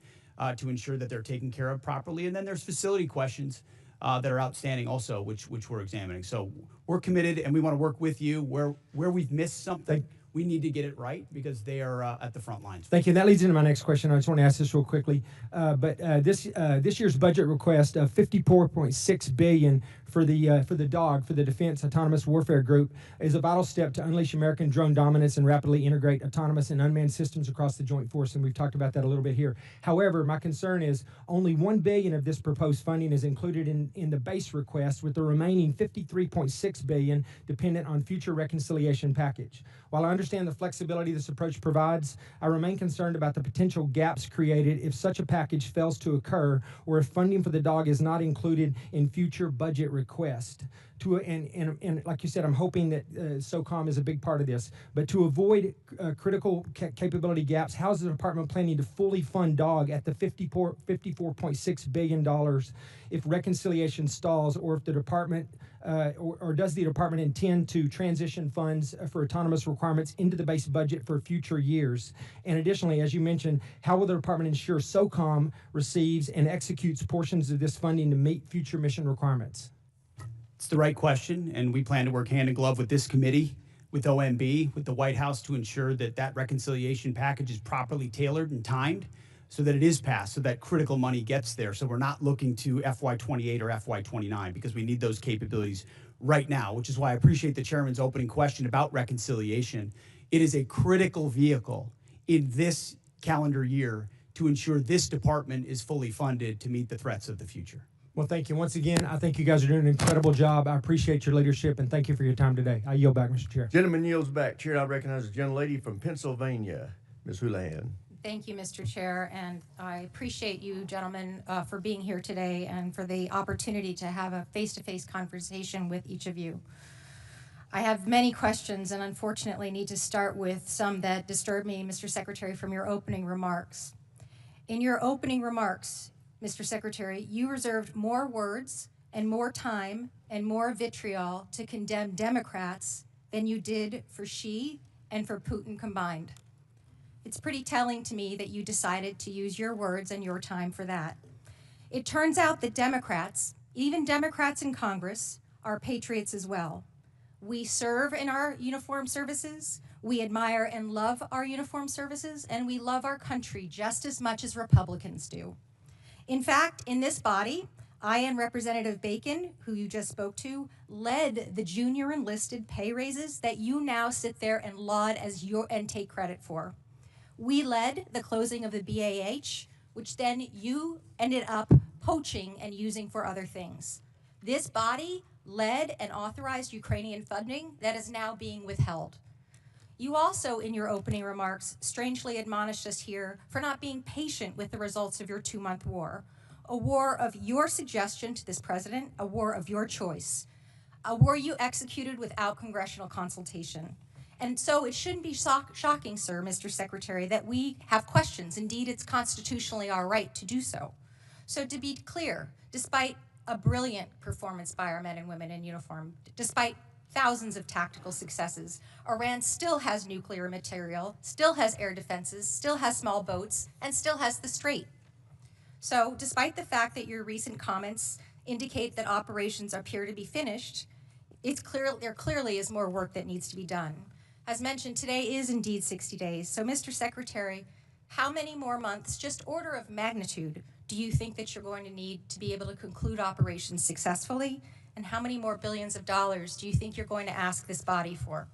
to ensure that they're taken care of properly. And then there's facility questions that are outstanding also, which we're examining. So we're committed, and we want to work with you. Where we've missed something, we need to get it right because they are at the front lines.
Thank you. That leads into my next question. I just want to ask this real quickly. This year's budget request of $54.6 billion for the DOG, for the Defense Autonomous Warfare Group, is a vital step to unleash American drone dominance and rapidly integrate autonomous and unmanned systems across the joint force, and we've talked about that a little bit here. However, my concern is only $1 billion of this proposed funding is included in the base request, with the remaining $53.6 billion dependent on future reconciliation package. While I understand the flexibility this approach provides, I remain concerned about the potential gaps created if such a package fails to occur, or if funding for the DOG is not included in future budget requests. And like you said, I'm hoping that SOCOM is a big part of this. But to avoid critical capability gaps, how is the department planning to fully fund DOG at the $54.6 billion if reconciliation stalls, or if the department or does the department intend to transition funds for autonomous requirements into the base budget for future years? And additionally, as you mentioned, how will the department ensure SOCOM receives and executes portions of this funding to meet future mission requirements?
It's the right question, and we plan to work hand in glove with this committee, with OMB, with the White House, to ensure that that reconciliation package is properly tailored and timed so that it is passed, so that critical money gets there. So we're not looking to FY28 or FY29, because we need those capabilities right now, which is why I appreciate the chairman's opening question about reconciliation. It is a critical vehicle in this calendar year to ensure this department is fully funded to meet the threats of the future.
Well, thank you. Once again, I think you guys are doing an incredible job. I appreciate your leadership, and thank you for your time today. I yield back, Mr. Chair.
Gentleman yields back. Chair, I recognize the gentlelady from Pennsylvania, Ms. Houlihan.
Thank you, Mr. Chair, and I appreciate you gentlemen for being here today and for the opportunity to have a face-to-face conversation with each of you. I have many questions and unfortunately need to start with some that disturb me, Mr. Secretary, from your opening remarks. In your opening remarks, Mr. Secretary, you reserved more words and more time and more vitriol to condemn Democrats than you did for Xi and for Putin combined. It's pretty telling to me that you decided to use your words and your time for that. It turns out that Democrats, even Democrats in Congress, are patriots as well. We serve in our uniformed services, we admire and love our uniformed services, and we love our country just as much as Republicans do. In fact, in this body, I and Representative Bacon, who you just spoke to, led the junior enlisted pay raises that you now sit there and laud as and take credit for. We led the closing of the BAH, which then you ended up poaching and using for other things. This body led and authorized Ukrainian funding that is now being withheld. You also, in your opening remarks, strangely admonished us here for not being patient with the results of your 2-month war, a war of your suggestion to this president, a war of your choice, a war you executed without congressional consultation. And so it shouldn't be shocking, sir, Mr. Secretary, that we have questions. Indeed, it's constitutionally our right to do so. So to be clear, despite a brilliant performance by our men and women in uniform, despite thousands of tactical successes, Iran still has nuclear material, still has air defenses, still has small boats, and still has the Strait. So despite the fact that your recent comments indicate that operations appear to be finished, there clearly is more work that needs to be done. As mentioned, today is indeed 60 days. So Mr. Secretary, how many more months, just order of magnitude, do you think that you're going to need to be able to conclude operations successfully? And how many more billions of dollars do you think you're going to ask this body for?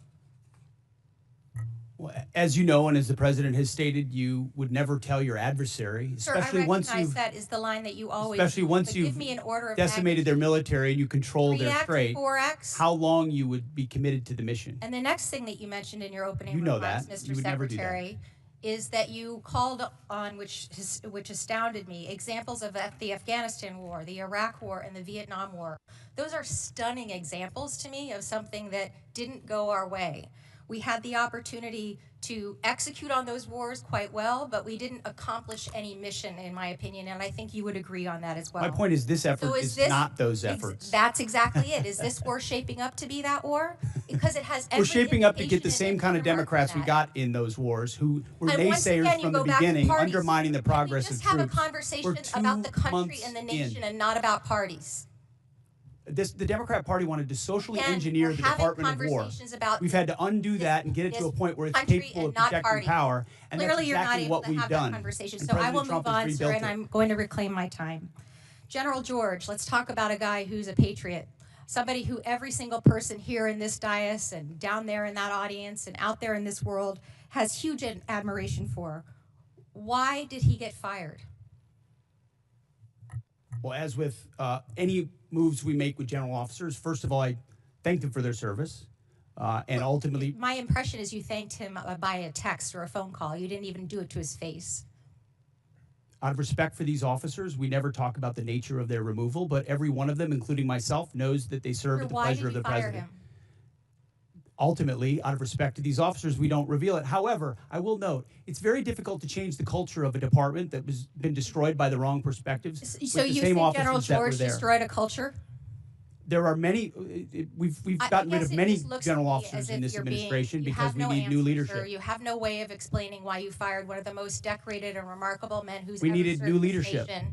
Well, as you know, and as the president has stated, you would never tell your adversary, especially once you've
that is the line that you always
especially once you've
give me an order of
decimated their military and you control their
3X,
trade,
4X.
how long you would be committed to the mission.
And the next thing that you mentioned in your opening
You know
remarks,
that.
Mr.
You would never do that.
Secretary, is that you called on, which astounded me, examples of the Afghanistan war, the Iraq war, and the Vietnam war. Those are stunning examples to me of something that didn't go our way. We had the opportunity to execute on those wars quite well, but we didn't accomplish any mission, in my opinion, and I think you would agree on that as well.
My point is this effort
So
is not those efforts.
That's exactly it. Is this war shaping up to be that war? Because it has every
We're shaping up to get the
indication
same kind of Democrats we got in those wars, who were
And once
naysayers
again, you
from the
go back to
beginning,
parties.
undermining the progress
Just
of
have a
troops.
conversation
We're
about the
2
country
months
and the nation
in.
and not about parties.
The Democrat Party wanted to socially engineer
we're
the
having
Department of War.
conversations about
We've had to undo that and get it to a point where it's
country
capable
and
of
not
projecting
party.
power, and
Clearly,
that's
you're not
exactly
able
what
to
we've
have
done.
that conversation.
And
So I will
President Trump
move
has
on, sir,
rebuilt
and
it.
I'm going to reclaim my time. General George, let's talk about a guy who's a patriot. Somebody who every single person here in this dais and down there in that audience and out there in this world has huge admiration for. Why did he get fired?
Well, as with any moves we make with general officers, first of all, I thank them for their service. And ultimately,
My impression is you thanked him by a text or a phone call. You didn't even do it to his face.
out of respect for these officers, we never talk about the nature of their removal, but every one of them, including myself, knows that they served at the pleasure of the president. Ultimately, out of respect to these officers, we don't reveal it. However, I will note, it's very difficult to change the culture of a department that has been destroyed by the wrong perspectives.
So you think General George destroyed a culture?
There are many, we've gotten rid of many general officers in this administration because we need new leadership.
You have no way of explaining why you fired one of the most decorated and remarkable men who's
We
ever
needed
served
new
this
leadership.
nation.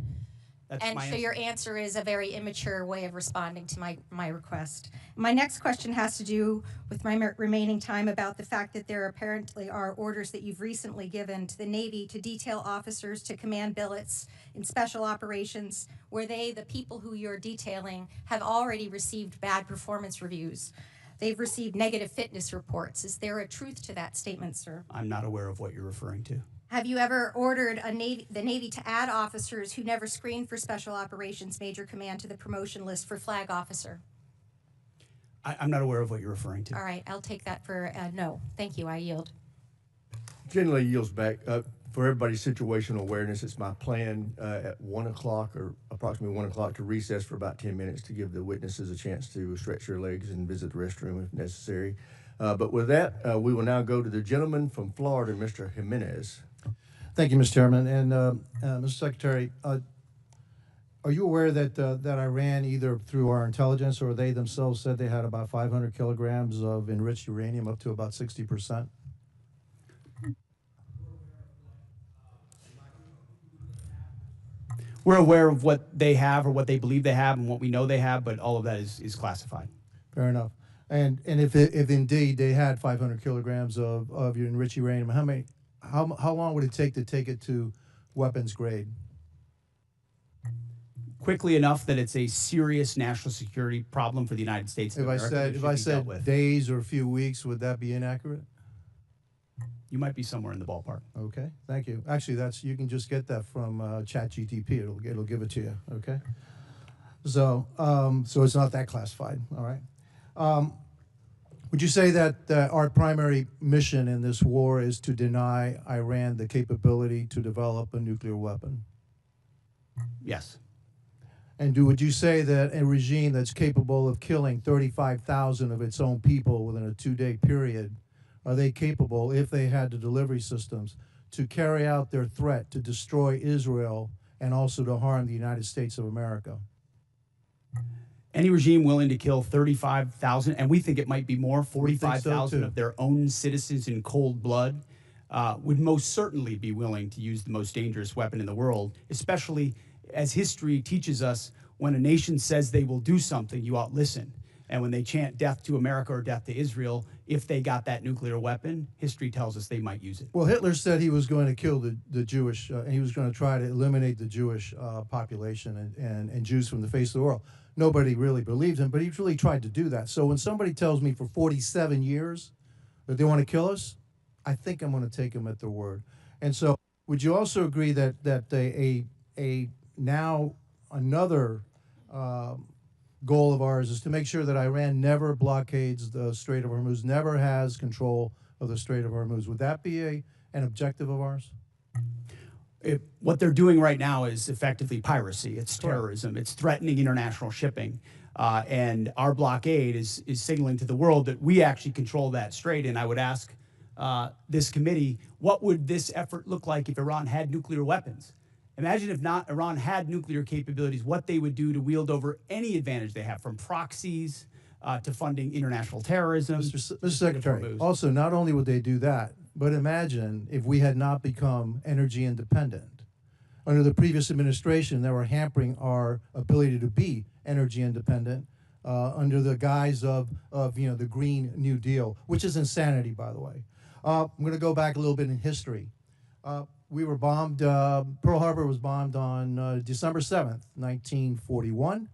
That's
And
my
so
answer.
your answer is a very immature way of responding to my request. My next question has to do with my remaining time about the fact that there apparently are orders that you've recently given to the Navy to detail officers to command billets in special operations where the people who you're detailing, have already received bad performance reviews. They've received negative fitness reports. Is there a truth to that statement, sir?
I'm not aware of what you're referring to.
Have you ever ordered the Navy to add officers who never screened for Special Operations Major Command to the promotion list for flag officer?
I'm not aware of what you're referring to.
All right, I'll take that for no. Thank you, I yield.
Generally yields back. For everybody's situational awareness, it's my plan at 1 o'clock or approximately 1 o'clock to recess for about 10 minutes to give the witnesses a chance to stretch their legs and visit the restroom if necessary. But with that, we will now go to the gentleman from Florida, Mr. Jimenez.
Thank you, Mr. Chairman. And Mr. Secretary, are you aware that that Iran, either through our intelligence or they themselves, said they had about 500 kilograms of enriched uranium, up to about 60%?
We're aware of what they have or what they believe they have and what we know they have, but all of that is classified.
Fair enough. And if indeed they had 500 kilograms of your enriched uranium, how long would it take to to weapons grade?
Quickly enough that it's a serious national security problem for the United States of
If
America. that
if
should
I
be dealt
said
with.
days or a few weeks, would that be inaccurate?
You might be somewhere in the ballpark.
Okay, thank you. Actually, you can just get that from ChatGTP. It'll give it to you. Okay. So so it's not that classified. All right. Would you say that our primary mission in this war is to deny Iran the capability to develop a nuclear weapon?
Yes.
And would you say that a regime that's capable of killing 35,000 of its own people within a 2-day period, are they capable, if they had the delivery systems, to carry out their threat to destroy Israel and also to harm the United States of America?
Any regime willing to kill 35,000, and we think it might be more,
We think so,
45,000
too.
of their own citizens in cold blood, would most certainly be willing to use the most dangerous weapon in the world, especially as history teaches us, when a nation says they will do something, you ought listen. And when they chant death to America or death to Israel, if they got that nuclear weapon, history tells us they might use it.
Well, Hitler said he was going to kill the Jewish, and he was going to try to eliminate the Jewish population and Jews from the face of the world. Nobody really believed him, but he really tried to do that. So when somebody tells me for 47 years that they want to kill us, I think I'm going to take them at their word. And so would you also agree that now another goal of ours is to make sure that Iran never blockades the Strait of Hormuz, never has control of the Strait of Hormuz? Would that be an objective of ours?
What they're doing right now is effectively piracy. It's terrorism. It's threatening international shipping. And our blockade is signaling to the world that we actually control that strait. And I would ask this committee, what would this effort look like if Iran had nuclear weapons? Imagine if not Iran had nuclear capabilities, what they would do to wield over any advantage they have, from proxies to funding international terrorism.
Mr. Secretary, also, not only would they do that, but imagine if we had not become energy independent. Under the previous administration, they were hampering our ability to be energy independent under the guise of the Green New Deal, which is insanity, by the way. I'm going to go back a little bit in history. We were bombed, Pearl Harbor was bombed on December 7th, 1941.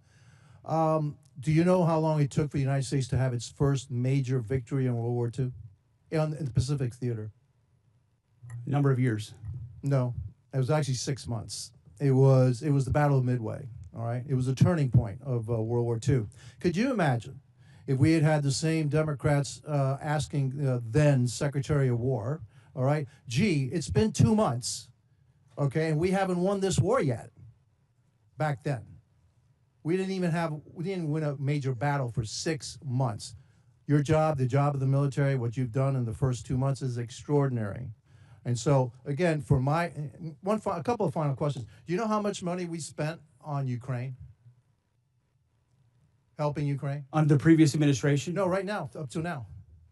Do you know how long it took for the United States to have its first major victory in World War II? In the Pacific Theater?
Number of years.
No, it was actually 6 months. It was the Battle of Midway, all right? It was a turning point of World War II. Could you imagine if we had had the same Democrats asking then Secretary of War, all right, gee, it's been 2 months, okay, and we haven't won this war yet back then. We didn't win a major battle for 6 months. Your job, the job of the military, what you've done in the first 2 months is extraordinary. And so, again, for a couple of final questions. Do you know how much money we spent on Ukraine? Helping Ukraine?
Under the previous administration?
No, right now, up to now.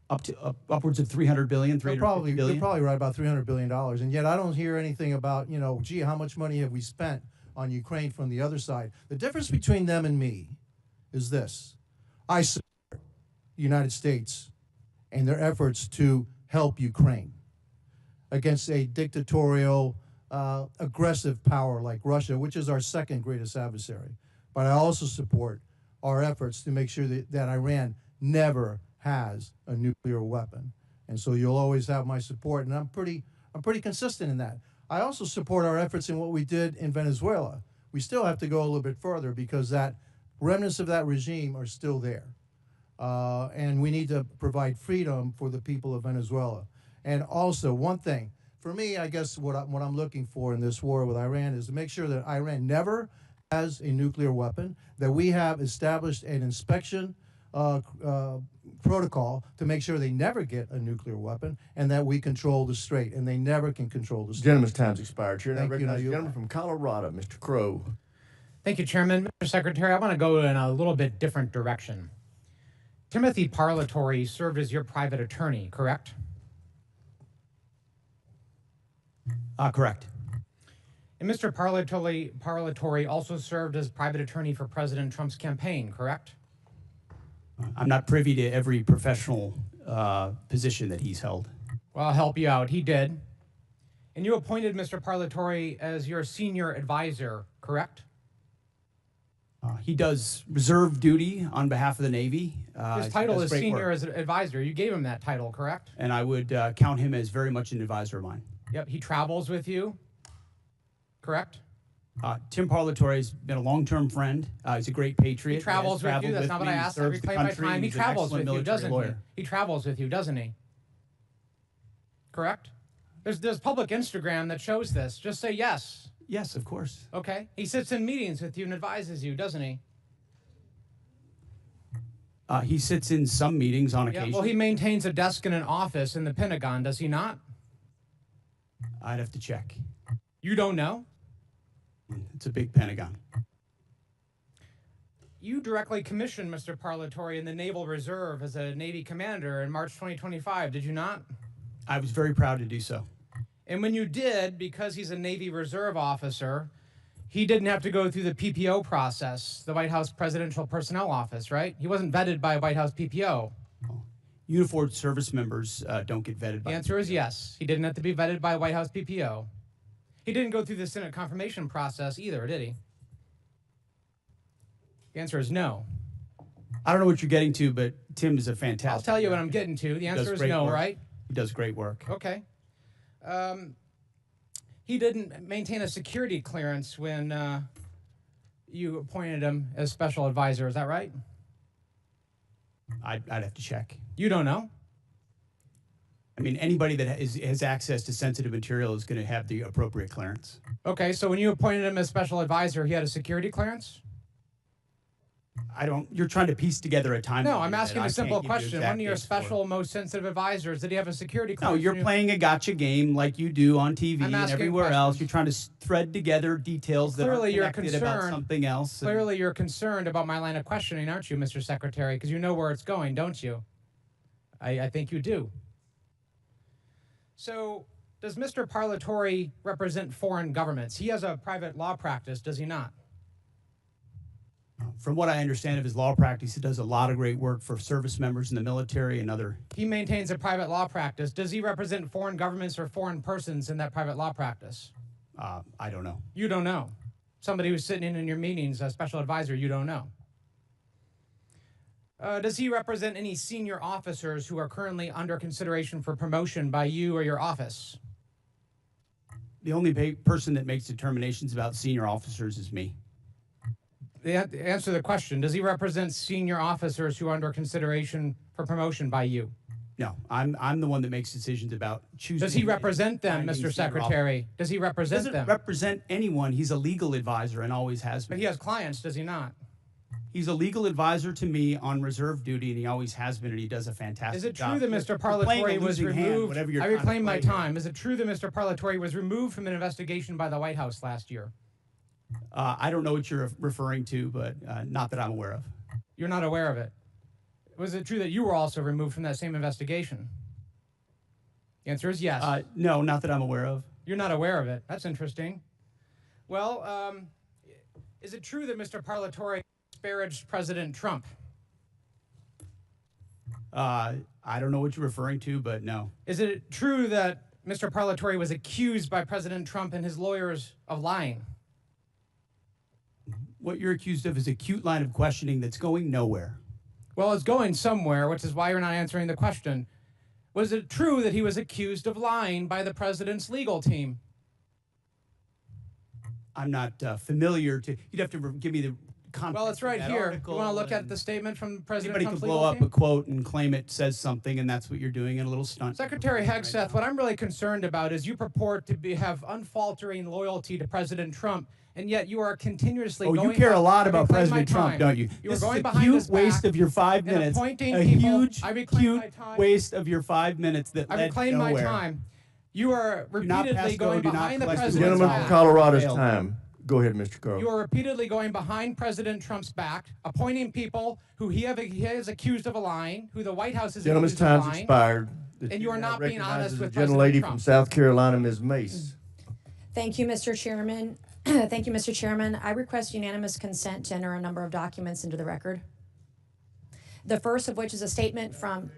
Upwards of $300 billion,
You're probably right about $300 billion. And yet I don't hear anything about, gee, how much money have we spent on Ukraine from the other side? The difference between them and me is this. I support the United States and their efforts to help Ukraine against a dictatorial, aggressive power like Russia, which is our second greatest adversary. But I also support our efforts to make sure that Iran never has a nuclear weapon. And so you'll always have my support, and I'm pretty consistent in that. I also support our efforts in what we did in Venezuela. We still have to go a little bit further because that remnants of that regime are still there. And we need to provide freedom for the people of Venezuela. And also, one thing, for me, I guess what I'm looking for in this war with Iran is to make sure that Iran never has a nuclear weapon, that we have established an inspection protocol to make sure they never get a nuclear weapon, and that we control the strait, and they never can control the strait.
Gentleman's time's expired. Chair, now
Thank you.
recognize the gentleman from Colorado, Mr. Crow.
Thank you, Chairman. Mr. Secretary, I want to go in a little bit different direction. Timothy Parlatore served as your private attorney, correct?
Correct.
And Mr. Parlatore also served as private attorney for President Trump's campaign, correct?
I'm not privy to every professional position that he's held.
Well, I'll help you out. He did. And you appointed Mr. Parlatore as your senior advisor, correct?
He does reserve duty on behalf of the Navy.
His title is senior as an advisor. You gave him that title, correct?
And I would count him as very much an advisor of mine.
Yep, he travels with you, correct?
Tim Parlatore has been a long-term friend. He's a great patriot.
He travels with you. That's not what I asked. I reclaim my time. He travels with you, doesn't he? He travels with you, doesn't he? Correct? There's public Instagram that shows this. Just say yes.
Yes, of course.
Okay. He sits in meetings with you and advises you, doesn't he?
He sits in some meetings on occasion.
Yeah, well, he maintains a desk in an office in the Pentagon, does he not?
I'd have to check.
You don't know?
It's a big Pentagon.
You directly commissioned Mr. Parlatore in the Naval Reserve as a Navy commander in March 2025, did you not?
I was very proud to do so.
And when you did, because he's a Navy Reserve officer, he didn't have to go through the PPO process, the White House Presidential Personnel Office, right? He wasn't vetted by a White House PPO.
Uniformed service members don't get vetted by
the answer is yes. He didn't have to be vetted by a White House PPO. He didn't go through the Senate confirmation process either, did he? The answer is no.
I don't know what you're getting to, but Tim is a fantastic.
I'll tell you what I'm getting to. The answer is no, right?
He does great work.
Okay. He didn't maintain a security clearance when you appointed him as special advisor. Is that right?
I'd have to check.
You don't know?
I mean, anybody that has access to sensitive material is going to have the appropriate clearance.
Okay, so when you appointed him as special advisor, he had a security clearance?
You're trying to piece together a timeline.
No, I'm asking a simple question. One of your special, most sensitive advisors, did he have a security clearance?
No, you're playing a gotcha game like you do on TV and everywhere else. You're trying to thread together details that are connected about something else.
Clearly, you're concerned about my line of questioning, aren't you, Mr. Secretary? Because you know where it's going, don't you? I think you do. So, does Mr. Parlatore represent foreign governments? He has a private law practice, does he not?
From what I understand of his law practice, he does a lot of great work for service members in the military and other.
He maintains a private law practice. Does he represent foreign governments or foreign persons in that private law practice?
I don't know.
You don't know. Somebody who's sitting in your meetings, a special advisor, you don't know. Does he represent any senior officers who are currently under consideration for promotion by you or your office?
The only person that makes determinations about senior officers is me.
Answer the question. Does he represent senior officers who are under consideration for promotion by you?
No, I'm the one that makes decisions about choosing.
Does he represent them, Mr. Secretary? Does he represent them?
He doesn't represent anyone. He's a legal advisor and always has been.
But he has clients, does he not?
He's a legal advisor to me on reserve duty, and he always has been, and he does a fantastic job.
Is it true that Mr. Parlatore was removed? I reclaim my time. Is it true that Mr. Parlatore was removed from an investigation by the White House last year?
I don't know what you're referring to, but not that I'm aware of.
You're not aware of it? Was it true that you were also removed from that same investigation? The answer is yes.
No, not that I'm aware of.
You're not aware of it. That's interesting. Well, is it true that Mr. Parlatore disparaged President Trump?
I don't know what you're referring to, but no.
Is it true that Mr. Parlatore was accused by President Trump and his lawyers of lying?
What you're accused of is a cute line of questioning that's going nowhere.
Well, it's going somewhere, which is why you're not answering the question. Was it true that he was accused of lying by the president's legal team?
I'm not familiar to. You'd have to give me the context.
Well, it's right
of that
here.
article,
You want to look at the statement from President
Anybody
Trump's
could blow
legal
up
team?
a quote and claim it says something, and that's what you're doing in a little stunt.
Secretary Hegseth, what I'm really concerned about is you purport to have unfaltering loyalty to President Trump, and yet you are continuously
Oh,
going
you care a lot
I
about
reclaim my
President Trump,
time.
don't you?
You
This
are going
is a
behind
cute
his
waste
back
of your 5
and
minutes.
appointing
A
people.
huge,
I reclaim
cute
my time.
waste of your 5 minutes that
I
led
reclaim my
nowhere.
time. You are
Do not
repeatedly
pass go,
going
do not
behind the
collect
president's
the
Gentlemen
back.
from Colorado's time. Go ahead, Mr. Carl.
You are repeatedly going behind President Trump's back, appointing people who he is accused of lying, who the White House is
Gentlemen's
accused of
time's
lying.
expired.
And you are not being honest with
the gentlelady
President
from
Trump.
South Carolina, Ms. Mace.
Thank you, Mr. Chairman. Thank you, Mr. Chairman. I request unanimous consent to enter a number of documents into the record. The first of which is a statement from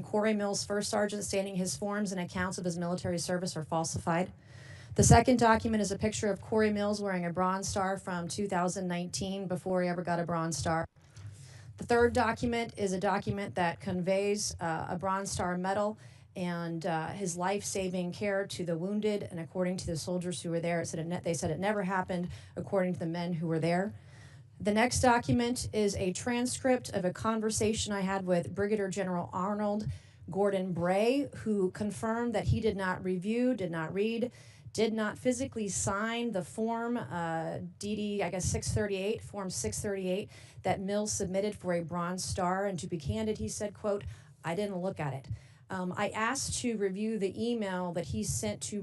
Corey Mills, First Sergeant, stating his forms and accounts of his military service are falsified. The second document is a picture of Corey Mills wearing a Bronze Star from 2019 before he ever got a Bronze Star. The third document is a document that conveys a Bronze Star medal and his life-saving care to the wounded, and according to the soldiers who were there, they said it never happened according to the men who were there. The next document is a transcript of a conversation I had with Brigadier General Arnold Gordon Bray, who confirmed that he did not review, did not read, did not physically sign the form DD, I guess 638, form 638, that Mills submitted for a Bronze Star. And to be candid, he said, quote, "I didn't look at it." I asked to review the email that he sent to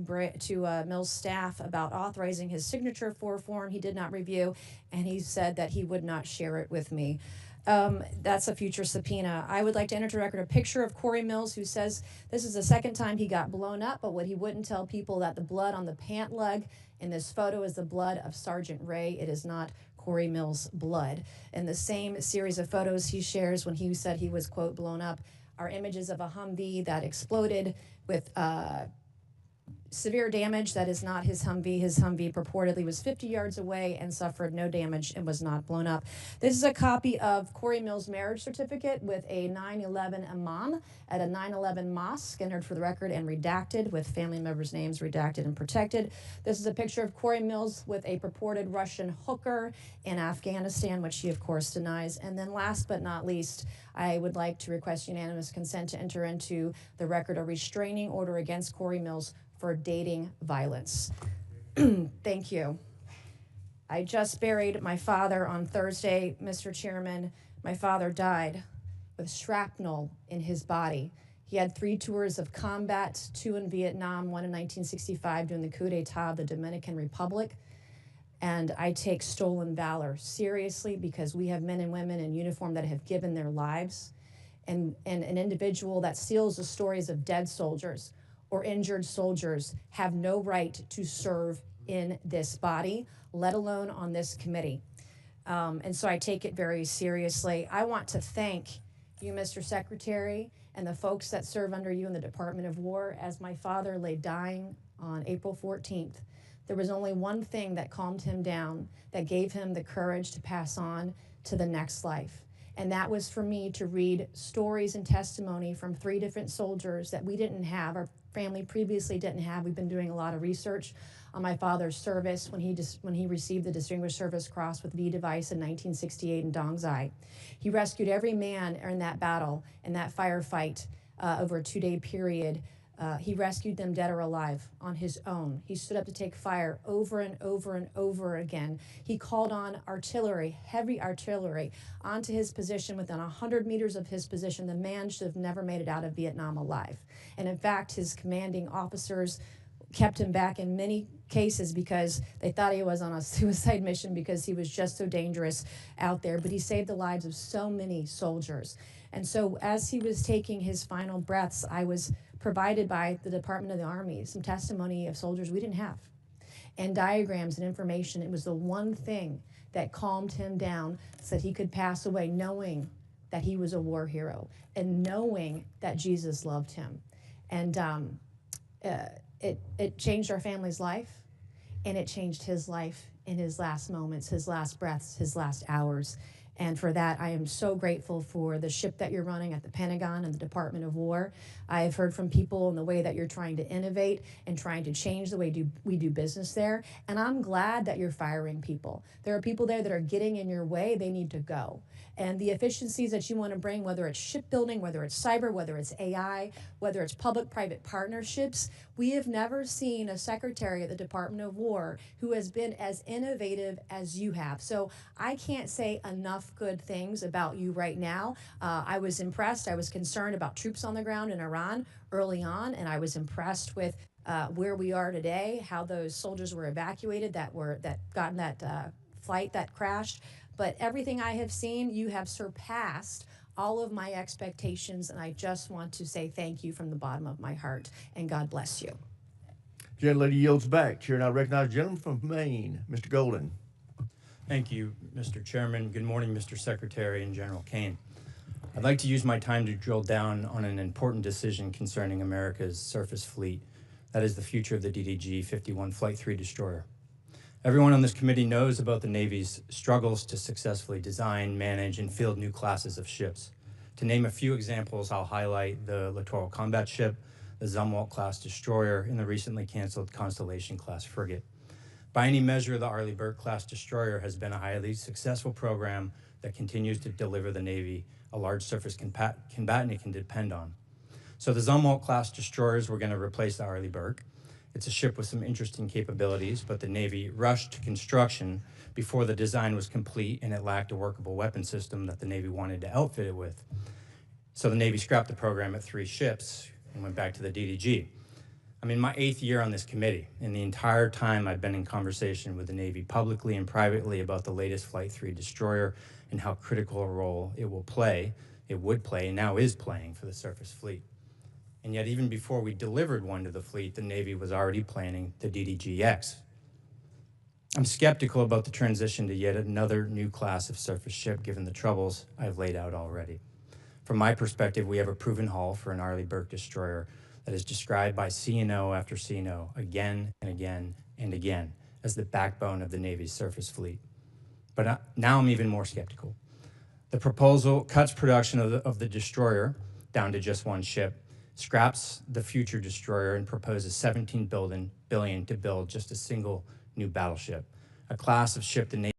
Mills' staff about authorizing his signature for a form he did not review, and he said that he would not share it with me. That's a future subpoena. I would like to enter into record a picture of Corey Mills, who says this is the second time he got blown up, but what he wouldn't tell people that the blood on the pant leg in this photo is the blood of Sergeant Ray. It is not Corey Mills' blood. In the same series of photos he shares when he said he was, quote, blown up, are images of a Humvee that exploded with severe damage. That is not his Humvee. His Humvee purportedly was 50 yards away and suffered no damage and was not blown up. This is a copy of Corey Mills' marriage certificate with a 9/11 imam at a 9/11 mosque, entered for the record and redacted, with family members' names redacted and protected. This is a picture of Corey Mills with a purported Russian hooker in Afghanistan, which he of course denies. And then last but not least, I would like to request unanimous consent to enter into the record a restraining order against Corey Mills for dating violence. Thank you. I just buried my father on Thursday, Mr. Chairman. My father died with shrapnel in his body. He had 3 tours of combat, 2 in Vietnam, 1 in 1965 during the coup d'etat of the Dominican Republic. And I take stolen valor seriously, because we have men and women in uniform that have given their lives. And an individual that steals the stories of dead soldiers or injured soldiers have no right to serve in this body, let alone on this committee. And so I take it very seriously. I want to thank you, Mr. Secretary, and the folks that serve under you in the Department of War. As my father lay dying on April 14th, there was only one thing that calmed him down, that gave him the courage to pass on to the next life. And that was for me to read stories and testimony from 3 different soldiers that we didn't have, our family previously didn't have. We've been doing a lot of research on my father's service when he received the Distinguished Service Cross with V device in 1968 in Dong Zai. He rescued every man in that battle, in that firefight over a 2-day period. He rescued them dead or alive on his own. He stood up to take fire over and over and over again. He called on artillery, heavy artillery, onto his position within 100 meters of his position. The man should have never made it out of Vietnam alive. And in fact, his commanding officers kept him back in many cases because they thought he was on a suicide mission because he was just so dangerous out there. But he saved the lives of so many soldiers. And so as he was taking his final breaths, I was provided by the Department of the Army some testimony of soldiers we didn't have, and diagrams and information. It was the one thing that calmed him down so that he could pass away knowing that he was a war hero and knowing that Jesus loved him. And it changed our family's life, and it changed his life in his last moments, his last breaths, his last hours. And for that, I am so grateful for the ship that you're running at the Pentagon and the Department of War. I've heard from people in the way that you're trying to innovate and trying to change the way we do business there. And I'm glad that you're firing people. There are people there that are getting in your way. They need to go. And the efficiencies that you want to bring, whether it's shipbuilding, whether it's cyber, whether it's AI, whether it's public-private partnerships, we have never seen a secretary at the Department of War who has been as innovative as you have. So I can't say enough good things about you right now. I was impressed. I was concerned about troops on the ground in Iran early on, and I was impressed with where we are today, how those soldiers were evacuated that got in that flight that crashed. But everything I have seen, you have surpassed all of my expectations, and I just want to say thank you from the bottom of my heart, and God bless you.
Gentlelady yields back. Chair now recognizes the gentleman from Maine, Mr. Golden.
Thank you, Mr. Chairman. Good morning, Mr. Secretary and General Kane. I'd like to use my time to drill down on an important decision concerning America's surface fleet. That is the future of the DDG-51 Flight 3 destroyer. Everyone on this committee knows about the Navy's struggles to successfully design, manage, and field new classes of ships. To name a few examples, I'll highlight the Littoral Combat Ship, the Zumwalt-class destroyer, and the recently canceled Constellation-class frigate. By any measure, the Arleigh Burke-class destroyer has been a highly successful program that continues to deliver the Navy a large surface combatant it can depend on. So the Zumwalt-class destroyers were going to replace the Arleigh Burke. It's a ship with some interesting capabilities, but the Navy rushed to construction before the design was complete, and it lacked a workable weapon system that the Navy wanted to outfit it with. So the Navy scrapped the program at 3 ships and went back to the DDG. I'm in my 8th year on this committee, and the entire time I've been in conversation with the Navy publicly and privately about the latest Flight 3 destroyer and how critical a role it would play, and now is playing for the surface fleet. And yet, even before we delivered one to the fleet, the Navy was already planning the DDG-X. I'm skeptical about the transition to yet another new class of surface ship, given the troubles I've laid out already. From my perspective, we have a proven hull for an Arleigh Burke destroyer that is described by CNO after CNO again and again and again as the backbone of the Navy's surface fleet. But now I'm even more skeptical. The proposal cuts production of the destroyer down to just 1 ship, scraps the future destroyer, and proposes $17 billion to build just a single new battleship, a class of ship the Navy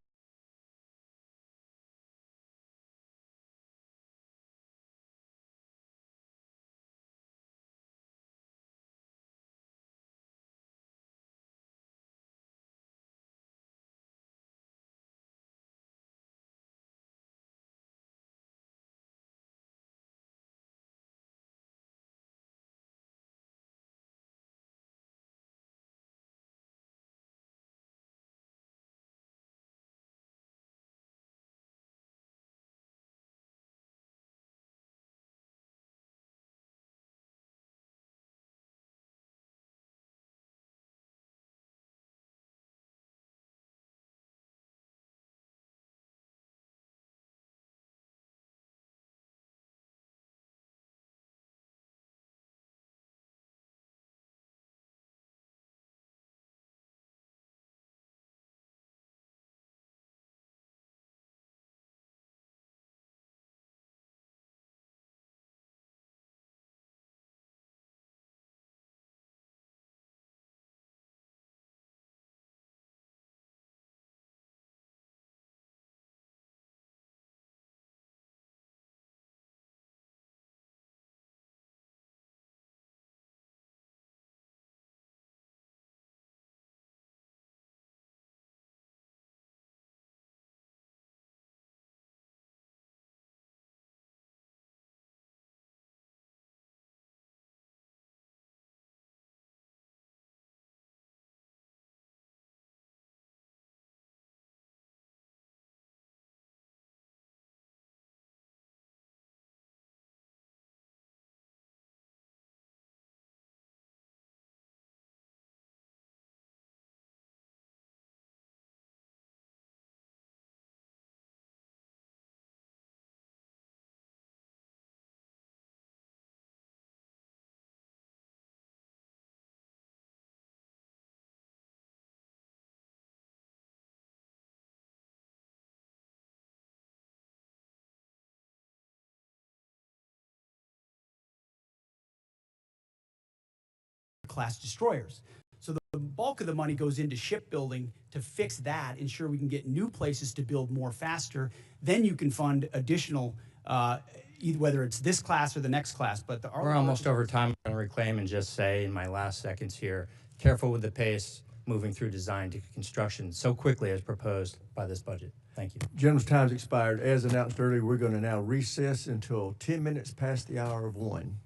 class destroyers. So the bulk of the money goes into shipbuilding to fix that, ensure we can get new places to build more faster. Then you can fund additional, whether it's this class or the next class. But
we're almost over time. I'm going to reclaim and just say in my last seconds here, careful with the pace moving through design to construction so quickly as proposed by this budget. Thank you.
Gentleman's time's expired. As announced earlier, we're going to now recess until 10 minutes past the hour of 1.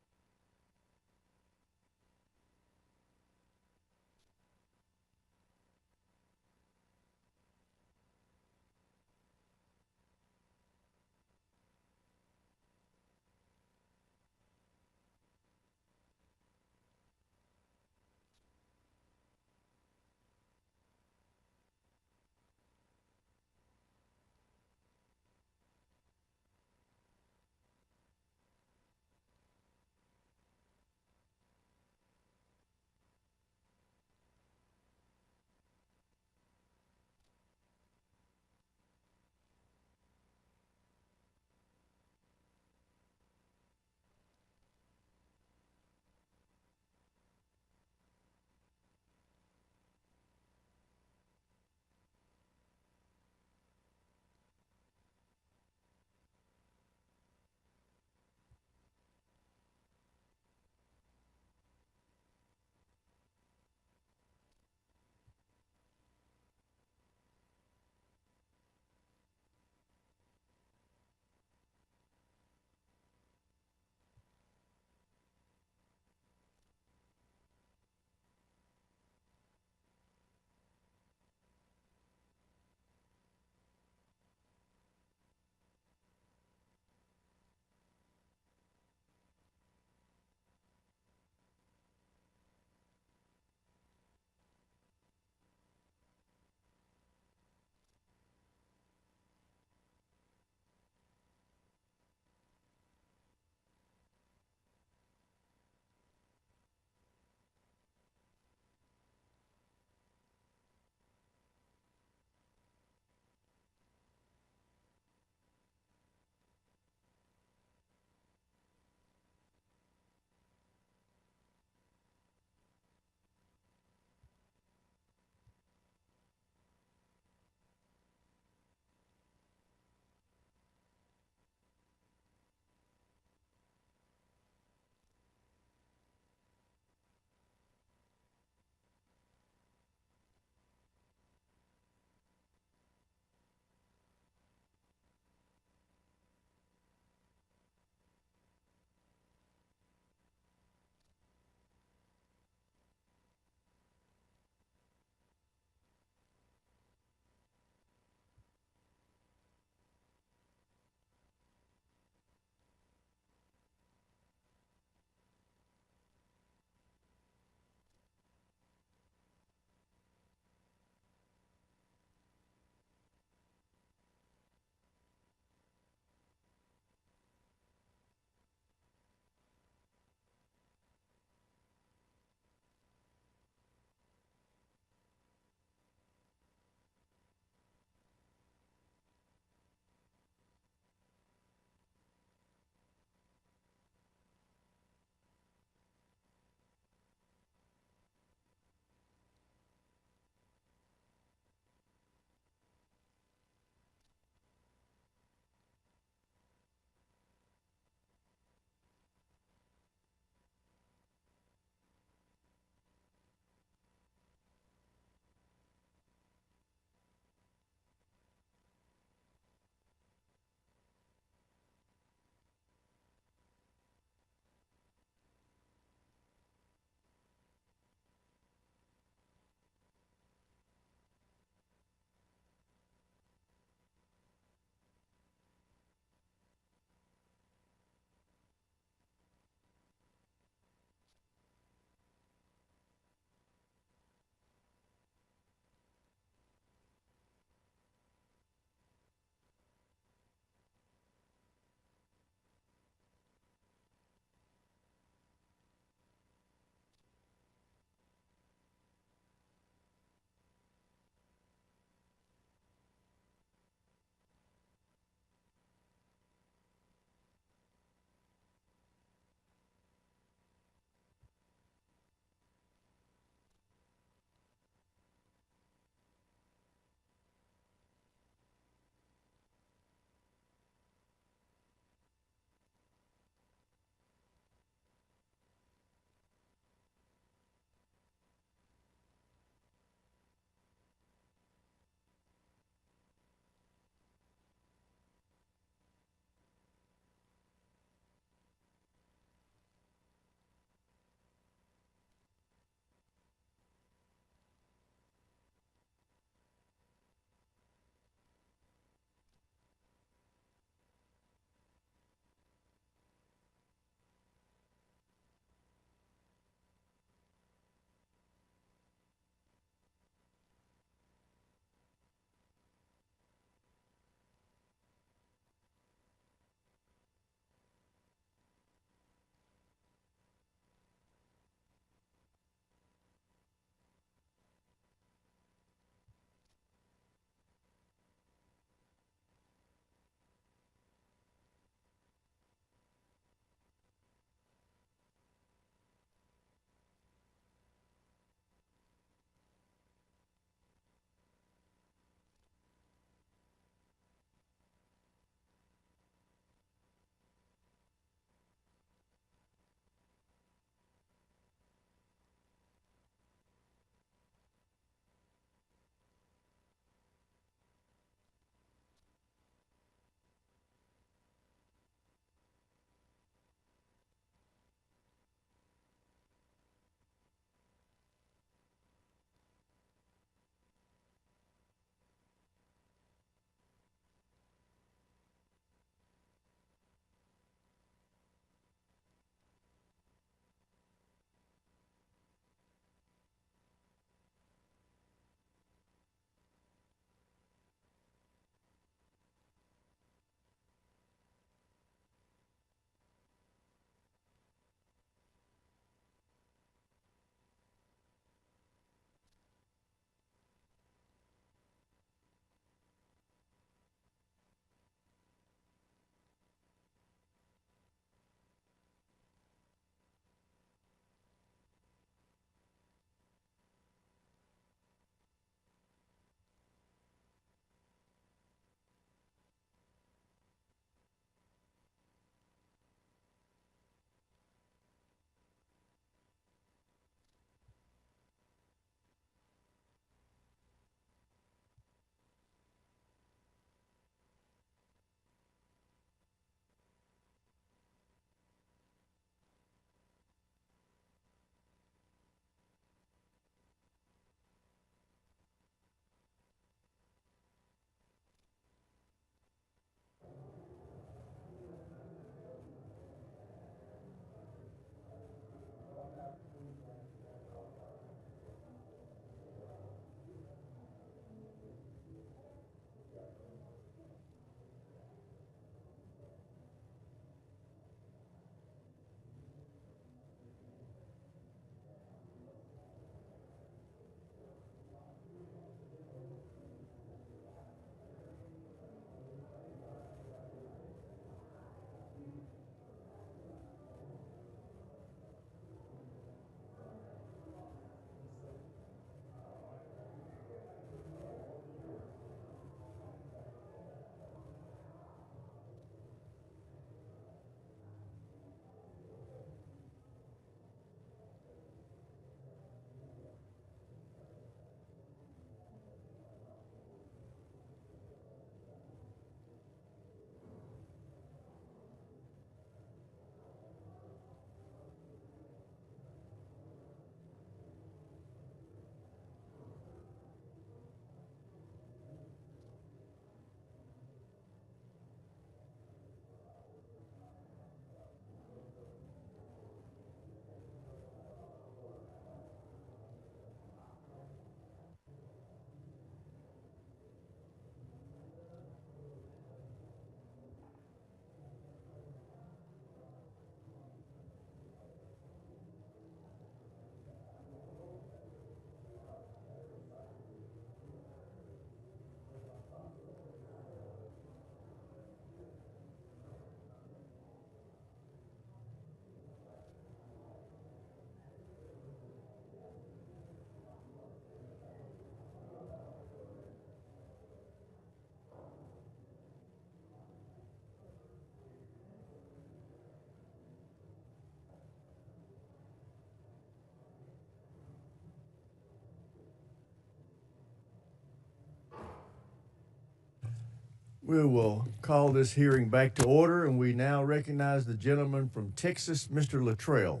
We will call this hearing back to order, and we now recognize the gentleman from Texas, Mr. Luttrell.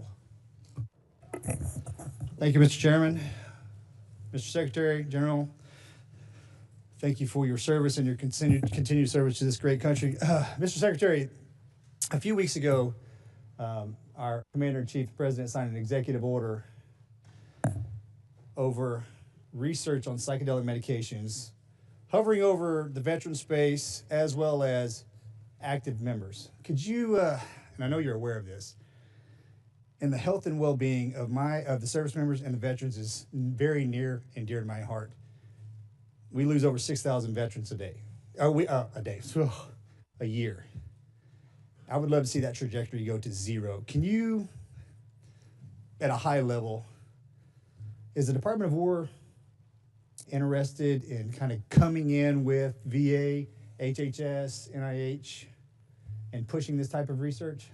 Thank you, Mr. Chairman. Mr. Secretary General, thank you for your service and your continued service to this great country. Mr. Secretary, a few weeks ago, our Commander-in-Chief, the President, signed an executive order over research on psychedelic medications, hovering over the veteran space as well as active members. Could you, and I know you're aware of this, and the health and well-being of the service members and the veterans is very near and dear to my heart. We lose over 6,000 veterans a day. A year. I would love to see that trajectory go to zero. Can you, at a high level, is the Department of War interested in kind of coming in with VA, HHS, NIH, and pushing this type of research?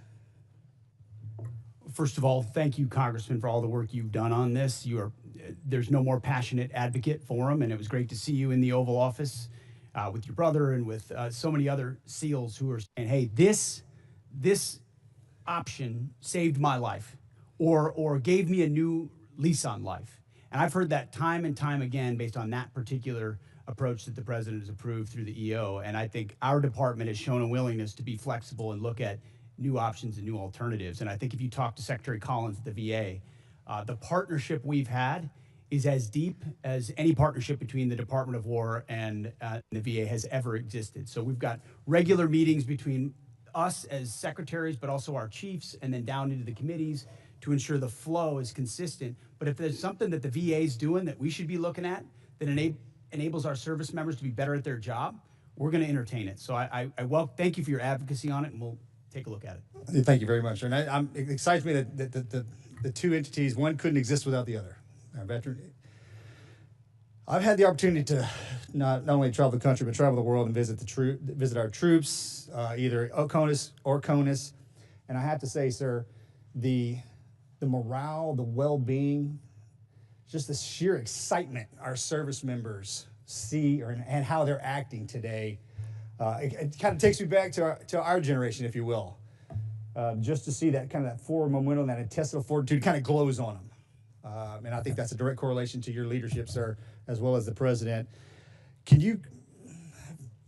First of all, thank you, Congressman, for all the work you've done on this. There's no more passionate advocate for them, and it was great to see you in the Oval Office with your brother and with so many other SEALs who are saying, hey, this option saved my life or gave me a new lease on life. And I've heard that time and time again based on that particular approach that the president has approved through the EO. And I think our department has shown a willingness to be flexible and look at new options and new alternatives. And I think if you talk to Secretary Collins at the VA, the partnership we've had is as deep as any partnership between the Department of War and the VA has ever existed. So we've got regular meetings between us as secretaries, but also our chiefs, and then down into the committees to ensure the flow is consistent. But if there's something that the VA is doing that we should be looking at that enables our service members to be better at their job, we're going to entertain it. So thank you for your advocacy on it, and we'll take a look at
it. Thank you very much. And it excites me that the two entities, one couldn't exist without the other. I've had the opportunity to not only travel the country, but travel the world and visit our troops, either OCONUS or CONUS. And I have to say, sir, the morale, the well-being, just the sheer excitement our service members see and how they're acting today, it kind of takes me back to our generation, if you will. Just to see that kind of that forward momentum, that intestinal fortitude kind of glows on them. And I think that's a direct correlation to your leadership, sir, as well as the president. Can you,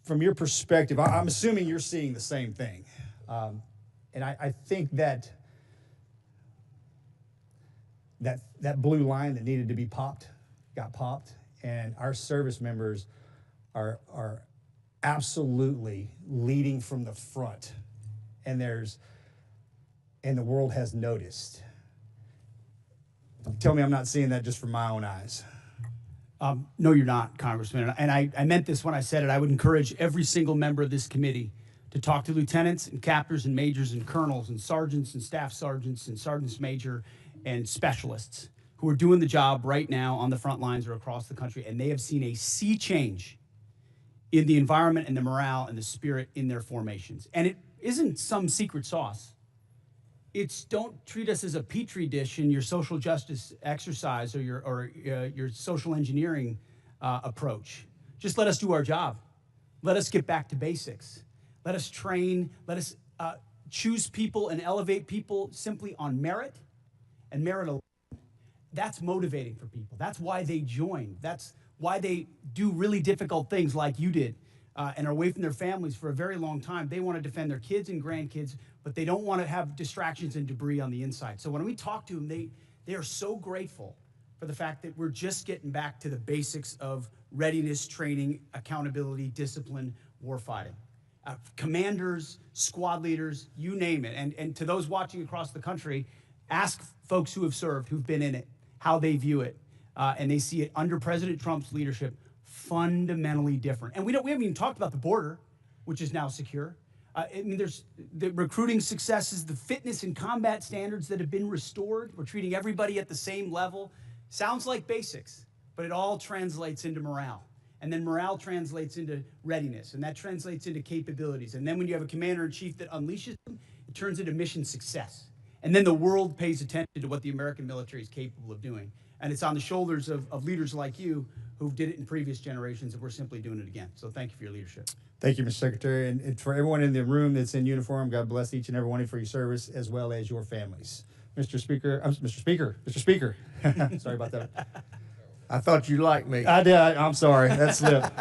from your perspective, I'm assuming you're seeing the same thing. And I think that blue line that needed to be popped got popped, and our service members are absolutely leading from the front, and the world has noticed. Tell me I'm not seeing that just from my own eyes.
No, you're not, Congressman. And I meant this when I said it. I would encourage every single member of this committee to talk to lieutenants and captains and majors and colonels and sergeants and staff sergeants and sergeants major and specialists who are doing the job right now on the front lines or across the country. And they have seen a sea change in the environment and the morale and the spirit in their formations. And it isn't some secret sauce. It's don't treat us as a petri dish in your social justice exercise or your social engineering approach. Just let us do our job. Let us get back to basics. Let us train. Let us choose people and elevate people simply on merit and merit alone. That's motivating for people. That's why they join. That's why they do really difficult things like you did and are away from their families for a very long time. They want to defend their kids and grandkids, but they don't want to have distractions and debris on the inside. So when we talk to them, they are so grateful for the fact that we're just getting back to the basics of readiness, training, accountability, discipline, warfighting. Commanders, squad leaders, you name it. And to those watching across the country, ask folks who have served, who've been in it, how they view it. And they see it under President Trump's leadership fundamentally different. And we haven't even talked about the border, which is now secure. I mean, there's the recruiting successes, the fitness and combat standards that have been restored. We're treating everybody at the same level. Sounds like basics, but it all translates into morale. And then morale translates into readiness, and that translates into capabilities. And then when you have a commander-in-chief that unleashes them, it turns into mission success. And then the world pays attention to what the American military is capable of doing. And it's on the shoulders of leaders like you who did it in previous generations, and we're simply doing it again. So thank you for your leadership.
Thank you, Mr. Secretary. And for everyone in the room that's in uniform, God bless each and every one of you for your service, as well as your families. Mr. Speaker, sorry about that.
I thought you liked me.
I did. I'm sorry. That slipped.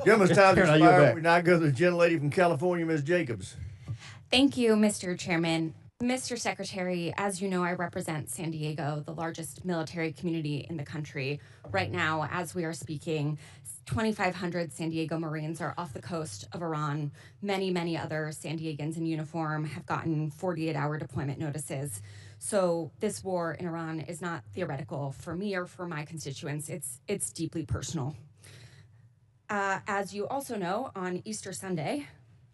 Gentleman's time to
Karen, I yield
expire.
back.
We now go to the gentlelady from California, Ms. Jacobs.
Thank you, Mr. Chairman. Mr. Secretary, as you know, I represent San Diego, the largest military community in the country. Right now, as we are speaking, 2,500 San Diego Marines are off the coast of Iran. Many, many other San Diegans in uniform have gotten 48-hour deployment notices. So this war in Iran is not theoretical for me or for my constituents. It's deeply personal. As you also know, on Easter Sunday,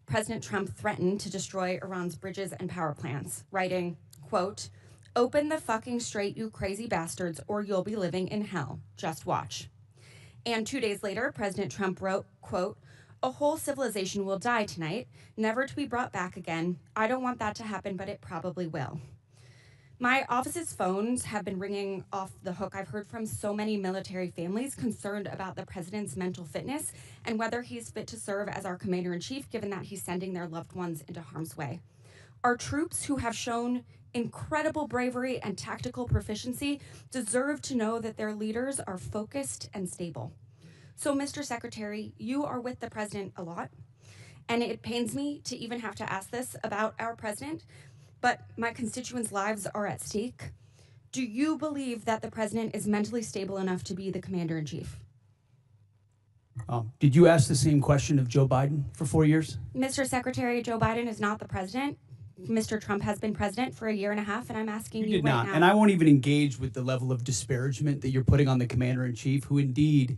President Trump threatened to destroy Iran's bridges and power plants, writing, quote, "Open the fucking strait, you crazy bastards, or you'll be living in hell. Just watch." And 2 days later, President Trump wrote, quote, "A whole civilization will die tonight, never to be brought back again. I don't want that to happen, but it probably will." My office's phones have been ringing off the hook. I've heard from so many military families concerned about the president's mental fitness and whether he's fit to serve as our commander-in-chief, given that he's sending their loved ones into harm's way. Our troops, who have shown incredible bravery and tactical proficiency, deserve to know that their leaders are focused and stable. So, Mr. Secretary, you are with the president a lot, and it pains me to even have to ask this about our president, but my constituents' lives are at stake. Do you believe that the president is mentally stable enough to be the commander-in-chief?
Did you ask the same question of Joe Biden for 4 years?
Mr. Secretary, Joe Biden is not the president. Mr. Trump has been president for 1.5 years, and I'm asking you
did
right
not.
now.
And I won't even engage with the level of disparagement that you're putting on the commander-in-chief, who indeed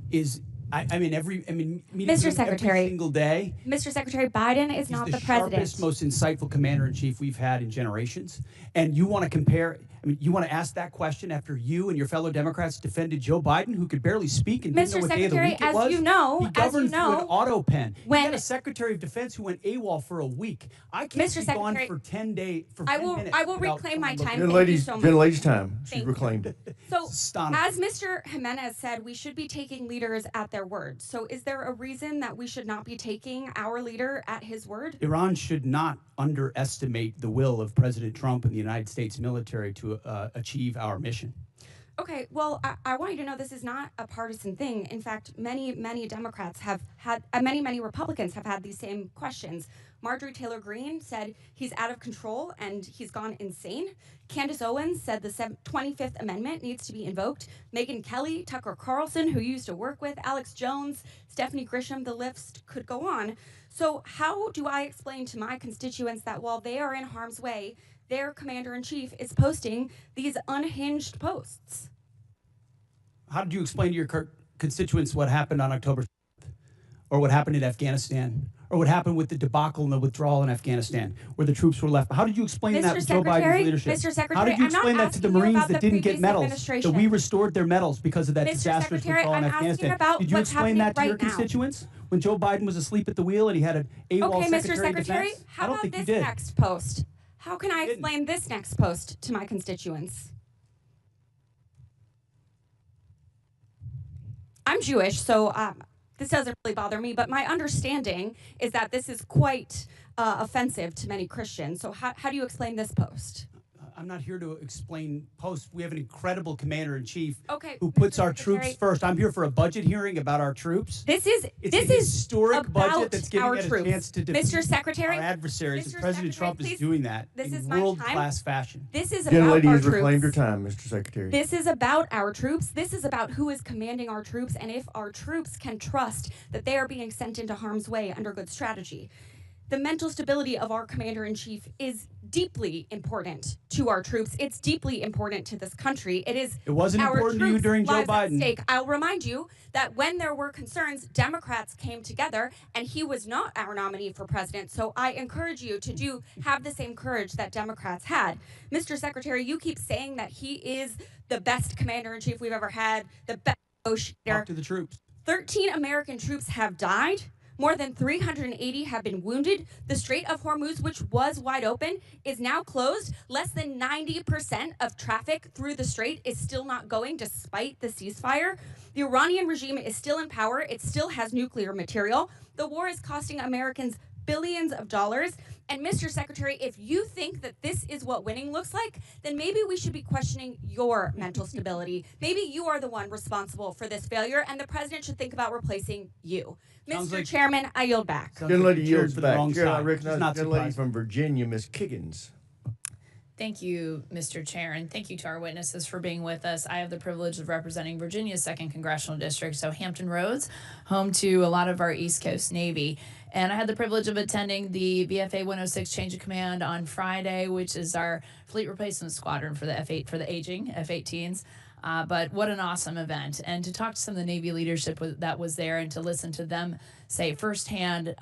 is. Meeting
Mr. Secretary,
every single day.
Mr. Secretary, Biden is
He's
not
the
the president.
sharpest, most insightful commander-in-chief we've had in generations. And you want to compare, you want to ask that question after you and your fellow Democrats defended Joe Biden, who could barely speak and didn't know
Mr.
what day of the
Secretary,
week it
as
was?
you know,
he governed through an auto pen.
when-
He got a Secretary of Defense who went AWOL for a week. I can't
Mr.
be gone
Secretary,
for 10 days, for
I
10
will
minutes. without
reclaim my
someone
time.
looking-
Thank you so much.
Gentlelady's time. She's
Thank you.
reclaimed it.
So,
astonishing.
as Mr. Jimenez said, we should be taking leaders at their word. So, is there a reason that we should not be taking our leader at his word?
Iran should not underestimate the will of President Trump and the United States military to achieve our mission.
Okay, well, I want you to know this is not a partisan thing. In fact, many Democrats have had, many Republicans have had these same questions. Marjorie Taylor Greene said he's out of control and he's gone insane. Candace Owens said the 25th Amendment needs to be invoked. Megyn Kelly, Tucker Carlson, who you used to work with, Alex Jones, Stephanie Grisham, the list could go on. So how do I explain to my constituents that while they are in harm's way, their commander-in-chief is posting these unhinged posts?
How did you explain to your constituents what happened on October 7th, or what happened in Afghanistan, or what happened with the debacle and the withdrawal in Afghanistan, where the troops were left? How did you explain that with Joe Biden's leadership?
Mr. Secretary,
How did you
I'm not
explain that to the
asking you
Marines
about
that
the
didn't get
previous
medals? That
administration.
we restored their medals because of that
Mr.
disastrous
Secretary,
withdrawal in
I'm asking
Afghanistan.
about
Did you
what's
explain that to
happening
your
right now.
constituents when Joe Biden was asleep at the wheel and he had an AWOL
Okay, Mr.
Secretary of
Secretary,
Defense?
how
I don't
about
think
this
you did.
next post? How can I explain this next post to my constituents? I'm Jewish, so this doesn't really bother me, but my understanding is that this is quite offensive to many Christians. So how do you explain this post?
I'm not here to explain posts. We have an incredible commander-in-chief
Okay,
who puts
Mr.
our troops
Secretary.
first. I'm here for a budget hearing about our troops.
This is
It's
this
a
is
historic
about
budget that's giving
our
us
troops.
a chance to defeat
Mr. Secretary,
our adversaries,
Mr.
and President
Secretary,
Trump is
please,
doing that
this
in
is my
world-class
time.
fashion.
This is about
Gentlelady
our
has reclaimed her
troops.
time, Mr. Secretary.
This is about our troops. This is about who is commanding our troops and if our troops can trust that they are being sent into harm's way under good strategy. The mental stability of our commander-in-chief is deeply important to our troops. It's deeply important to this country. It
wasn't
our
important to you
troops'
during Joe
lives at
Biden.
stake. I'll remind you that when there were concerns, Democrats came together, and he was not our nominee for president. So I encourage you to have the same courage that Democrats had. Mr. Secretary, you keep saying that he is the best commander-in-chief we've ever had, the best negotiator.
Talk to the troops.
13 American troops have died More than 380 have been wounded. The Strait of Hormuz, which was wide open, is now closed. Less than 90% of traffic through the strait is still not going despite the ceasefire. The Iranian regime is still in power. It still has nuclear material. The war is costing Americans billions of dollars. And Mr. Secretary, if you think that this is what winning looks like, then maybe we should be questioning your mental stability. Maybe you are the one responsible for this failure, and the president should think about replacing you. Mr. Chairman, I yield back.
Gentlelady yields back. Chair, I
side.
recognize
Not
the gentlelady
surprised.
from Virginia, Ms. Kiggins.
Thank you, Mr. Chair, and thank you to our witnesses for being with us. I have the privilege of representing Virginia's 2nd Congressional District, so Hampton Roads, home to a lot of our East Coast Navy. And I had the privilege of attending the VFA 106 Change of Command on Friday, which is our fleet replacement squadron for the F8 for the aging F-18s. But what an awesome event. And to talk to some of the Navy leadership that was there and to listen to them say firsthand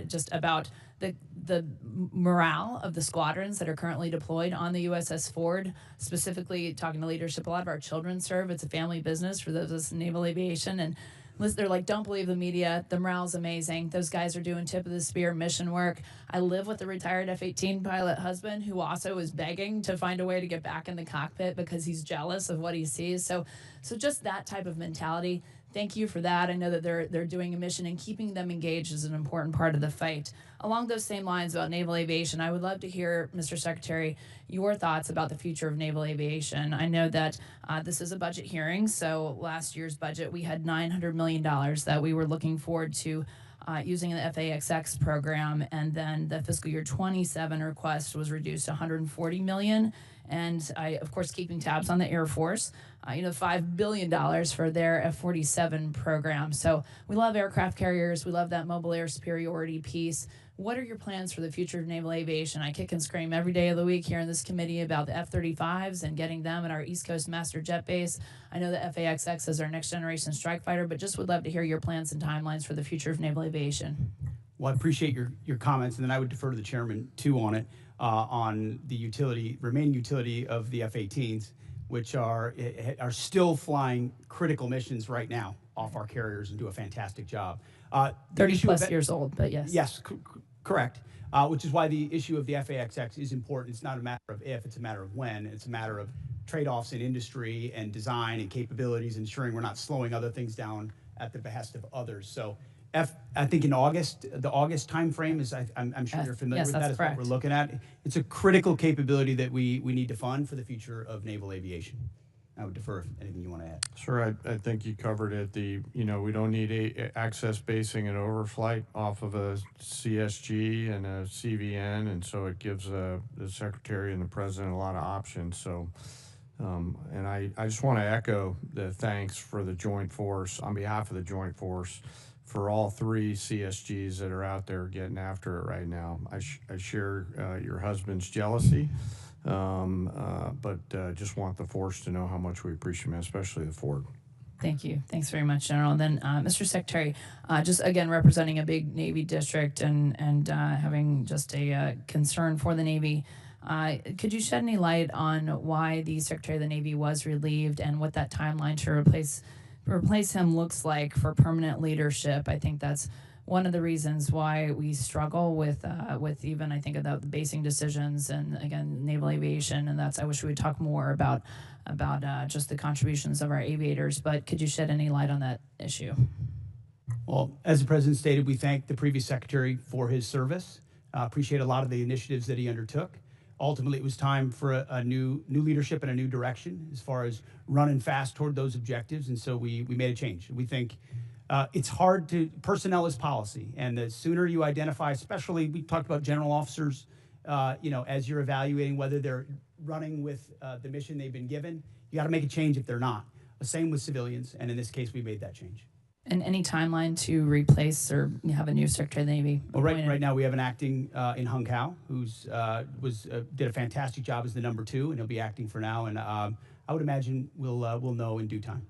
just about the morale of the squadrons that are currently deployed on the USS Ford, specifically talking to leadership. A lot of our children serve. It's a family business for those of us in naval aviation. And they're like, don't believe the media. The morale's amazing. Those guys are doing tip of the spear mission work. I live with a retired F-18 pilot husband who also is begging to find a way to get back in the cockpit because he's jealous of what he sees. So just that type of mentality. Thank you for that. I know that they're doing a mission, and keeping them engaged is an important part of the fight. Along those same lines about naval aviation, I would love to hear, Mr. Secretary, your thoughts about the future of naval aviation. I know that this is a budget hearing, so last year's budget, we had $900 million that we were looking forward to using the FAXX program, and then the fiscal year 27 request was reduced to $140 million. And I, of course, keeping tabs on the Air Force, $5 billion for their F-47 program. So we love aircraft carriers. We love that mobile air superiority piece. What are your plans for the future of naval aviation? I kick and scream every day of the week here in this committee about the F-35s and getting them at our East Coast Master Jet Base. I know the FAXX is our next generation strike fighter, but just would love to hear your plans and timelines for the future of naval aviation.
Well, I appreciate your comments, and then I would defer to the chairman too on it, on the remaining utility of the F-18s, which are still flying critical missions right now off our carriers and do a fantastic job.
30+ years old, but yes.
Yes, correct. Which is why the issue of the FAXX is important. It's not a matter of if, it's a matter of when. It's a matter of trade-offs in industry and design and capabilities, ensuring we're not slowing other things down at the behest of others. So I think in August, the August timeframe is, I'm sure you're familiar with that, is what we're looking at. It's a critical capability that we need to fund for the future of naval aviation. I would defer if anything you want to add.
Sure, I think you covered it. We don't need access basing and overflight off of a CSG and a CVN, and so it gives the Secretary and the President a lot of options. So, and I just want to echo the thanks for the Joint Force, on behalf of the Joint Force, for all 3 CSGs that are out there getting after it right now. I share your husband's jealousy. But just want the force to know how much we appreciate it, especially the Ford.
Thank you. Thanks very much, General. And then, Mr. Secretary, just again representing a big Navy district and having just a concern for the Navy, could you shed any light on why the Secretary of the Navy was relieved and what that timeline to replace him looks like for permanent leadership? I think that's one of the reasons why we struggle with even, I think, about the basing decisions and, again, naval aviation, and I wish we would talk more about just the contributions of our aviators, but could you shed any light on that issue?
Well, as the President stated, we thank the previous Secretary for his service. Appreciate a lot of the initiatives that he undertook. Ultimately, it was time for a new leadership and a new direction as far as running fast toward those objectives, and so we made a change. We think it's hard personnel is policy, and the sooner you identify, especially, we talked about general officers, as you're evaluating whether they're running with the mission they've been given, you got to make a change if they're not. The same with civilians, and in this case, we made that change.
And any timeline to replace or have a new Secretary of the Navy?
Well, right now we have an acting in Hung Kao who's did a fantastic job as the number 2, and he'll be acting for now. And I would imagine we'll know in due time.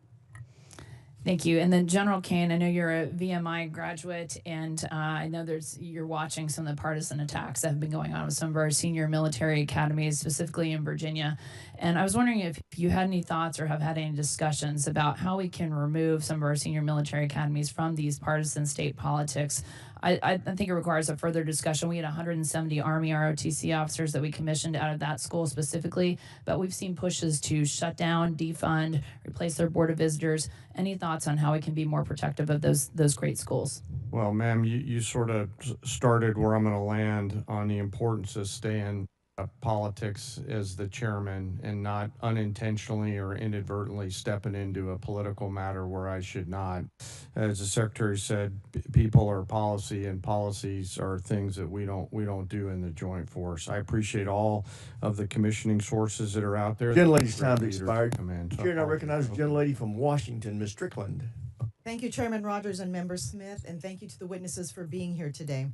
Thank you. And then General Kane, I know you're a VMI graduate, and I know you're watching some of the partisan attacks that have been going on with some of our senior military academies, specifically in Virginia. And I was wondering if you had any thoughts or have had any discussions about how we can remove some of our senior military academies from these partisan state politics. I think it requires a further discussion. We had 170 Army ROTC officers that we commissioned out of that school specifically, but we've seen pushes to shut down, defund, replace their board of visitors. Any thoughts on how we can be more protective of those great schools?
Well, ma'am, you sort of started where I'm going to land on the importance of staying politics as the chairman and not unintentionally or inadvertently stepping into a political matter where I should not. As the secretary said, people are policy, and policies are things that we don't do in the joint force. I appreciate all of the commissioning sources that are out there.
Gentlelady's time's expired.
So
Chair, now recognize the gentlelady from Washington, Ms. Strickland.
Thank you, Chairman Rogers and Member Smith, and thank you to the witnesses for being here today.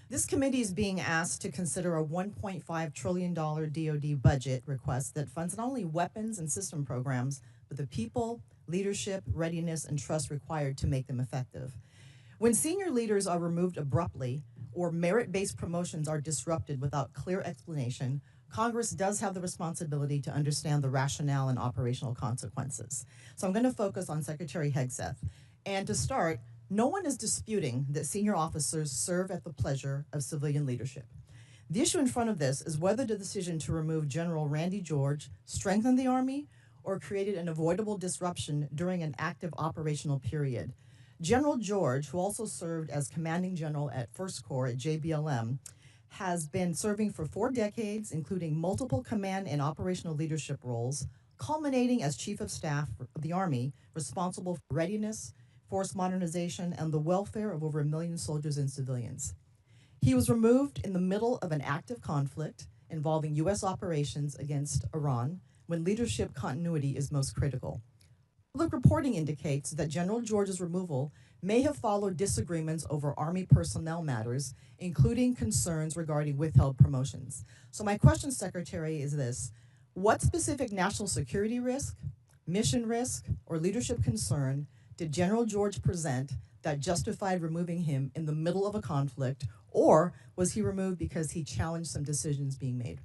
This committee is being asked to consider a $1.5 trillion DoD budget request that funds not only weapons and system programs, but the people, leadership, readiness, and trust required to make them effective. When senior leaders are removed abruptly or merit-based promotions are disrupted without clear explanation, Congress does have the responsibility to understand the rationale and operational consequences. So I'm going to focus on Secretary Hegseth. And to start, no one is disputing that senior officers serve at the pleasure of civilian leadership. The issue in front of this is whether the decision to remove General Randy George strengthened the Army or created an avoidable disruption during an active operational period. General George, who also served as commanding general at 1st Corps at JBLM, has been serving for 4 decades, including multiple command and operational leadership roles, culminating as Chief of Staff of the Army, responsible for readiness, force modernization, and the welfare of over 1 million soldiers and civilians. He was removed in the middle of an active conflict involving U.S. operations against Iran, when leadership continuity is most critical. Public reporting indicates that General George's removal may have followed disagreements over Army personnel matters, including concerns regarding withheld promotions. So my question, Secretary, is this: what specific national security risk, mission risk, or leadership concern did General George present that justified removing him in the middle of a conflict, or was he removed because he challenged some decisions being made?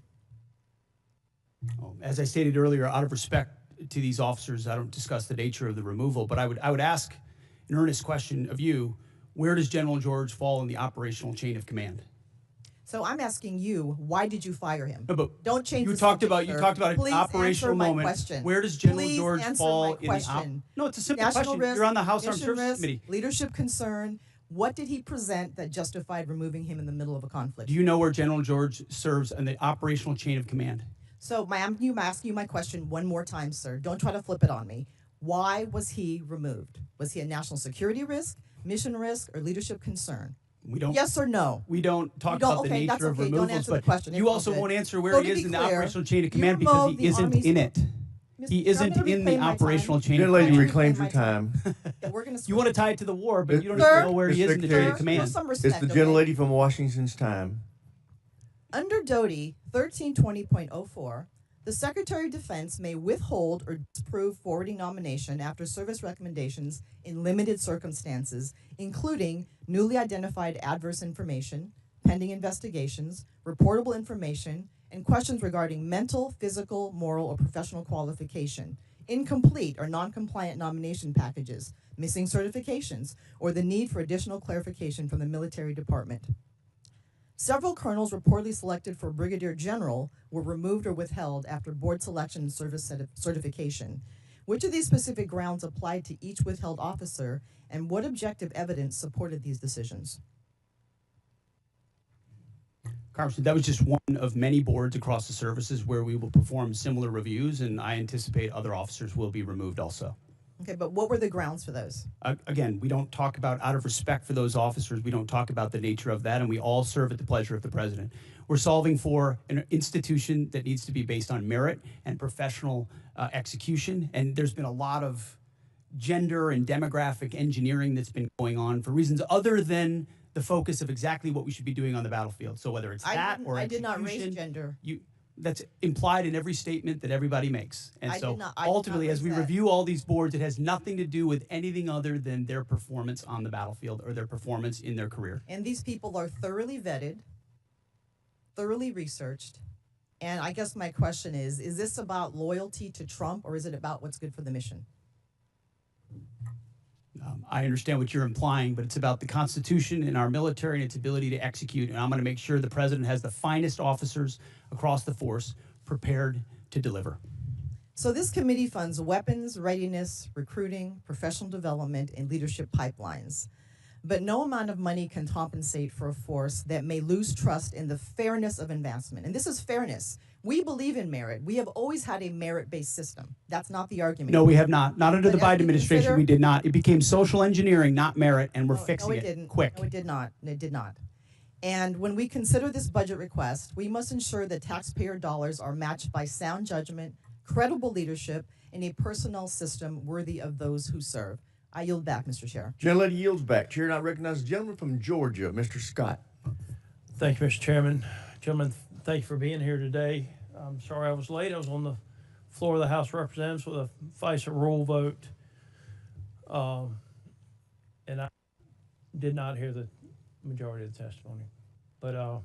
As I stated earlier, out of respect to these officers, I don't discuss the nature of the removal, but I would ask an earnest question of you: where does General George fall in the operational chain of command?
So I'm asking you, why did you fire him?
No, but
don't change.
You
the
talked
subject,
about
sir.
an
Please
operational
answer my
moment.
question.
Where does General
Please
George
answer
fall
my
in the
question.
No, it's a simple
National
question.
risk,
You're on the House Armed
mission
Services
risk,
Committee.
Leadership concern. What did he present that justified removing him in the middle of a conflict?
Do you know where General George serves in the operational chain of command?
So I'm asking you my question one more time, sir. Don't try to flip it on me. Why was he removed? Was he a national security risk, mission risk, or leadership concern?
We don't.
Yes or no?
We don't talk about the nature of removals,
don't answer the
but
question.
you
It's
also
all good.
won't answer where
So
he
to
is
be
in the
clear,
operational chain of
you
command because
removed
he
the
isn't
Army's-
in it. He isn't
I'm gonna
in the
reclaim my time.
operational chain of
Gentlelady
command.
reclaims her time.
You want to tie it to the war, but you don't
Sir,
even know where he is in the chain of command.
some
It's
respect,
the
okay?
gentlelady from Washington's time.
Under DOD 1320.04, the Secretary of Defense may withhold or disapprove forwarding nomination after service recommendations in limited circumstances, including newly identified adverse information, pending investigations, reportable information, and questions regarding mental, physical, moral, or professional qualification, incomplete or non-compliant nomination packages, missing certifications, or the need for additional clarification from the military department. Several colonels reportedly selected for brigadier general were removed or withheld after board selection and service certification. Which of these specific grounds applied to each withheld officer, and what objective evidence supported these decisions?
Congressman, that was just one of many boards across the services where we will perform similar reviews, and I anticipate other officers will be removed also.
Okay, but what were the grounds for those?
Again, we don't talk about, out of respect for those officers, we don't talk about the nature of that, and we all serve at the pleasure of the president. We're solving for an institution that needs to be based on merit and professional execution, and there's been a lot of gender and demographic engineering that's been going on for reasons other than the focus of exactly what we should be doing on the battlefield. So whether it's that or
I did not
execution,
raise gender.
That's implied in every statement that everybody makes. And
I
so
did not
ultimately, as
raise
we
that.
review all these boards, it has nothing to do with anything other than their performance on the battlefield or their performance in their career.
And these people are thoroughly vetted, thoroughly researched. And I guess my question is this about loyalty to Trump or is it about what's good for the mission?
I understand what you're implying, but it's about the Constitution and our military and its ability to execute. And I'm going to make sure the president has the finest officers across the force prepared to deliver.
So this committee funds weapons, readiness, recruiting, professional development, and leadership pipelines. But no amount of money can compensate for a force that may lose trust in the fairness of advancement. And this is fairness. We believe in merit. We have always had a merit-based system. That's not the argument.
No, we have not. Not under the
But as
Biden
we
administration,
consider-
we did not. It became social engineering, not merit, and we're fixing
no,
it
it didn't.
quick.
No, it did not. It did not. And when we consider this budget request, we must ensure that taxpayer dollars are matched by sound judgment, credible leadership, and a personnel system worthy of those who serve. I yield back, Mr. Chair.
Gentlelady yields back. Chair now recognizes the gentleman from Georgia, Mr. Scott.
Thank you, Mr. Chairman. Gentlemen, thank you for being here today. I'm sorry I was late. I was on the floor of the House of Representatives with a FISA rule vote, and I did not hear the majority of the testimony. But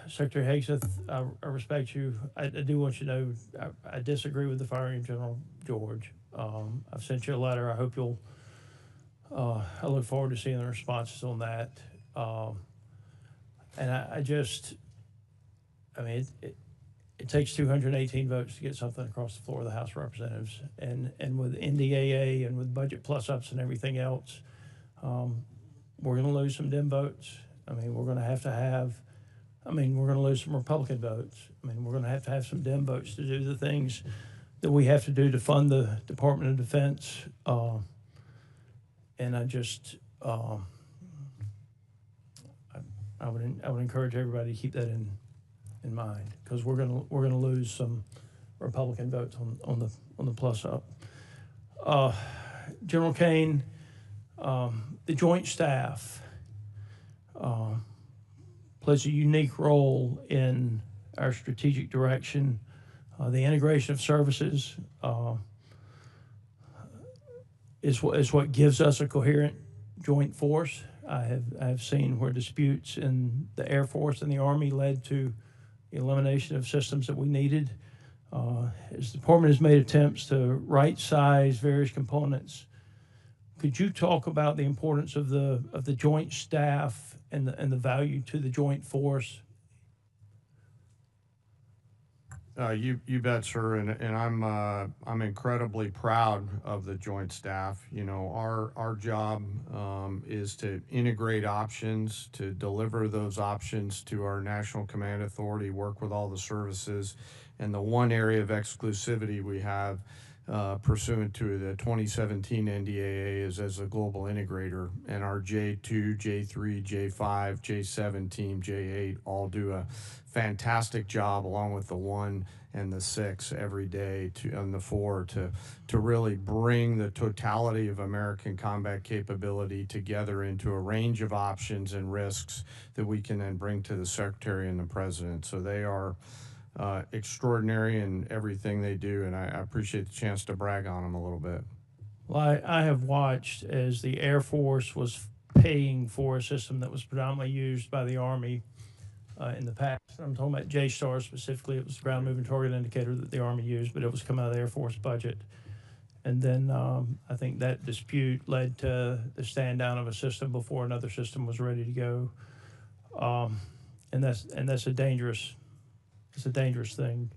Secretary Hegseth, I respect you. I do want you to know I disagree with the firing of General George. I've sent you a letter. I hope you'll. I look forward to seeing the responses on that. And I mean, it takes 218 votes to get something across the floor of the House of Representatives, and with NDAA and with budget plus-ups and everything else, we're going to lose some Dem votes. I mean, we're going to have. I mean, we're going to lose some Republican votes. I mean, we're going to have some Dem votes to do the things that we have to do to fund the Department of Defense. And I just, I would encourage everybody to keep that in mind, because we're gonna lose some Republican votes on the plus up. General Kane, the Joint Staff plays a unique role in our strategic direction. The integration of services is what gives us a coherent joint force. I have seen where disputes in the Air Force and the Army led to the elimination of systems that we needed. As the department has made attempts to right-size various components, could you talk about the importance of the joint staff and the value to the joint force?
You bet, sir, and I'm incredibly proud of the Joint Staff. You know, our job is to integrate options, to deliver those options to our National Command Authority, work with all the services, and the one area of exclusivity we have pursuant to the 2017 NDAA is as a global integrator, and our J2, J3, J5, J7 team, J8 all do a fantastic job, along with the 1 and the 6 every day and the 4 to really bring the totality of American combat capability together into a range of options and risks that we can then bring to the Secretary and the President. So they are extraordinary in everything they do, and I appreciate the chance to brag on them a little bit.
Well, I have watched as the Air Force was paying for a system that was predominantly used by the Army in the past. I'm talking about JSTAR specifically. It was the ground moving target indicator that the Army used, but it was coming out of the Air Force budget. And then I think that dispute led to the stand down of a system before another system was ready to go. And that's a dangerous. It's a dangerous thing.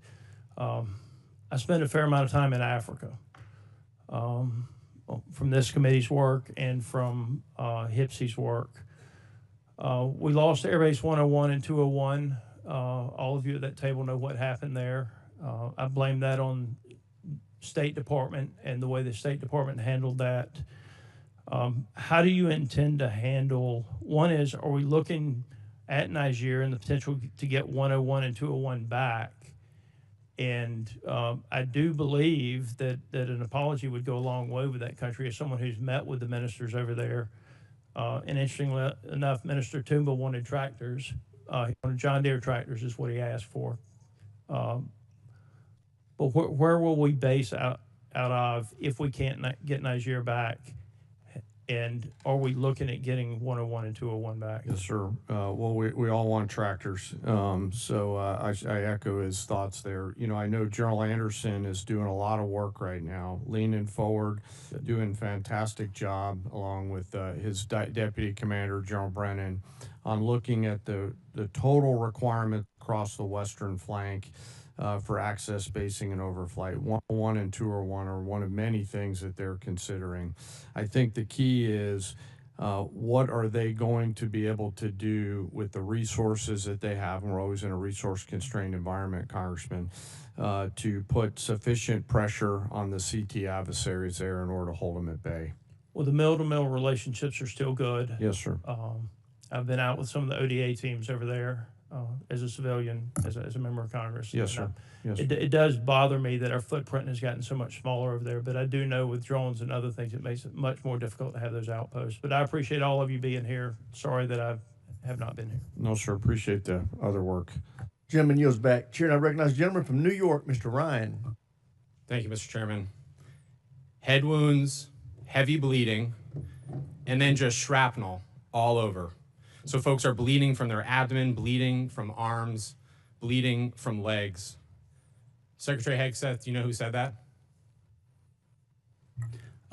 I spent a fair amount of time in Africa from this committee's work and from HIPSI's work. We lost Airbase 101 and 201. All of you at that table know what happened there. I blame that on State Department and the way the State Department handled that. How do you intend to handle, one is, are we looking at Niger and the potential to get 101 and 201 back? And I do believe that an apology would go a long way with that country. As someone who's met with the ministers over there, and interestingly enough, Minister Toomba wanted tractors. He wanted John Deere tractors is what he asked for. But where will we base out of if we can't get Niger back? And are we looking at getting 101 and 201 back?
Yes, sir. Well, we all want tractors. I echo his thoughts there. You know, I know General Anderson is doing a lot of work right now, leaning forward, doing a fantastic job, along with his deputy commander, General Brennan, on looking at the total requirement across the western flank for access, basing, and overflight. 101 and 201 are one of many things that they're considering. I think the key is what are they going to be able to do with the resources that they have, and we're always in a resource-constrained environment, Congressman, to put sufficient pressure on the CT adversaries there in order to hold them at bay.
Well, the mill-to-mill relationships are still good.
Yes, sir.
I've been out with some of the ODA teams over there. As a civilian, as a member of Congress.
Yes, sir. Yes, sir.
It does bother me that our footprint has gotten so much smaller over there, but I do know with drones and other things, it makes it much more difficult to have those outposts. But I appreciate all of you being here. Sorry that I have not been here.
No, sir. Appreciate the other work.
Gentleman yields back. Chair, and I recognize the gentleman from New York, Mr. Ryan.
Thank you, Mr. Chairman. Head wounds, heavy bleeding, and then just shrapnel all over. So folks are bleeding from their abdomen, bleeding from arms, bleeding from legs. Secretary Hegseth, do you know who said that?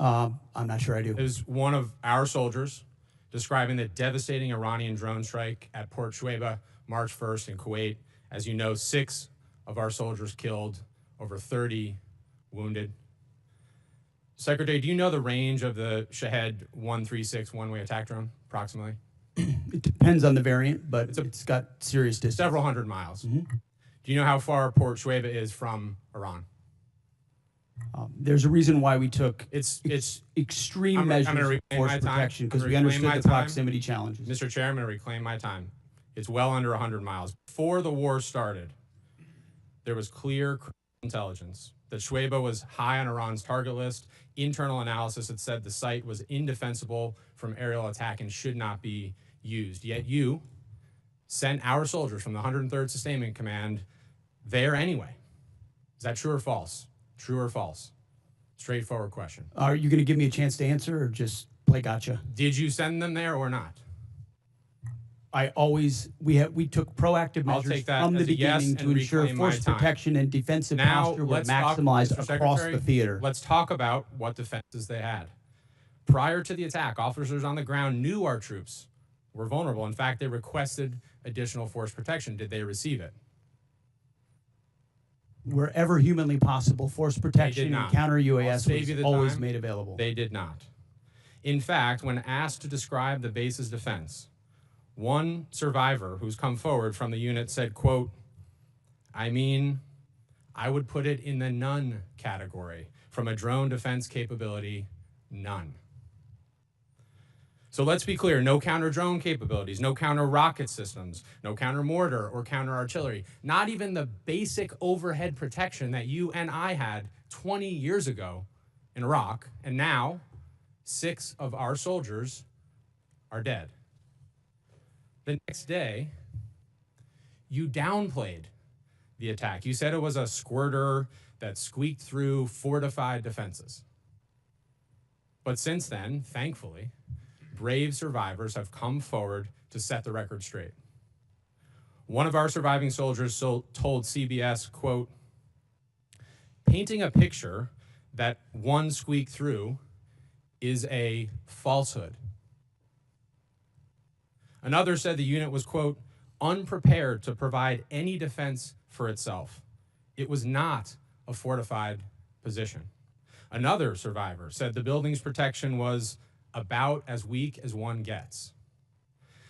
I'm not sure I do.
It was one of our soldiers describing the devastating Iranian drone strike at Port Shuaibah, March 1st in Kuwait. As you know, 6 of our soldiers killed, over 30 wounded. Secretary, do you know the range of the Shahed 136 one-way attack drone, approximately?
It depends on the variant, but it's got serious distance.
Several hundred miles. Do you know how far Port Shuaibah is from Iran?
There's a reason why we took extreme measures
I'm
of force protection, because we understood the proximity challenges.
Mr. Chair, I'm going to reclaim my time. It's well under 100 miles. Before the war started, there was clear intelligence that Shuaibah was high on Iran's target list. Internal analysis had said the site was indefensible from aerial attack and should not be used. Yet you sent our soldiers from the 103rd Sustainment Command there anyway. Is that true or false? True or false? Straightforward question.
Are you going to give me a chance to answer or just play gotcha?
Did you send them there or not?
We took proactive measures from the beginning to ensure force protection and defensive posture were maximized across the theater.
Let's talk about what defenses they had. Prior to the attack, officers on the ground knew our troops were vulnerable. In fact, they requested additional force protection. Did they receive it?
Wherever humanly possible, force protection and counter UAS was always made available.
They did not. In fact, when asked to describe the base's defense, one survivor who's come forward from the unit said, quote, I would put it in the none category. From a drone defense capability, none. So let's be clear, no counter-drone capabilities, no counter-rocket systems, no counter-mortar or counter-artillery, not even the basic overhead protection that you and I had 20 years ago in Iraq, and now 6 of our soldiers are dead. The next day, you downplayed the attack. You said it was a squirter that squeaked through fortified defenses. But since then, thankfully, brave survivors have come forward to set the record straight. One of our surviving soldiers told CBS, quote, painting a picture that one squeaked through is a falsehood. Another said the unit was, quote, unprepared to provide any defense for itself. It was not a fortified position. Another survivor said the building's protection was about as weak as one gets.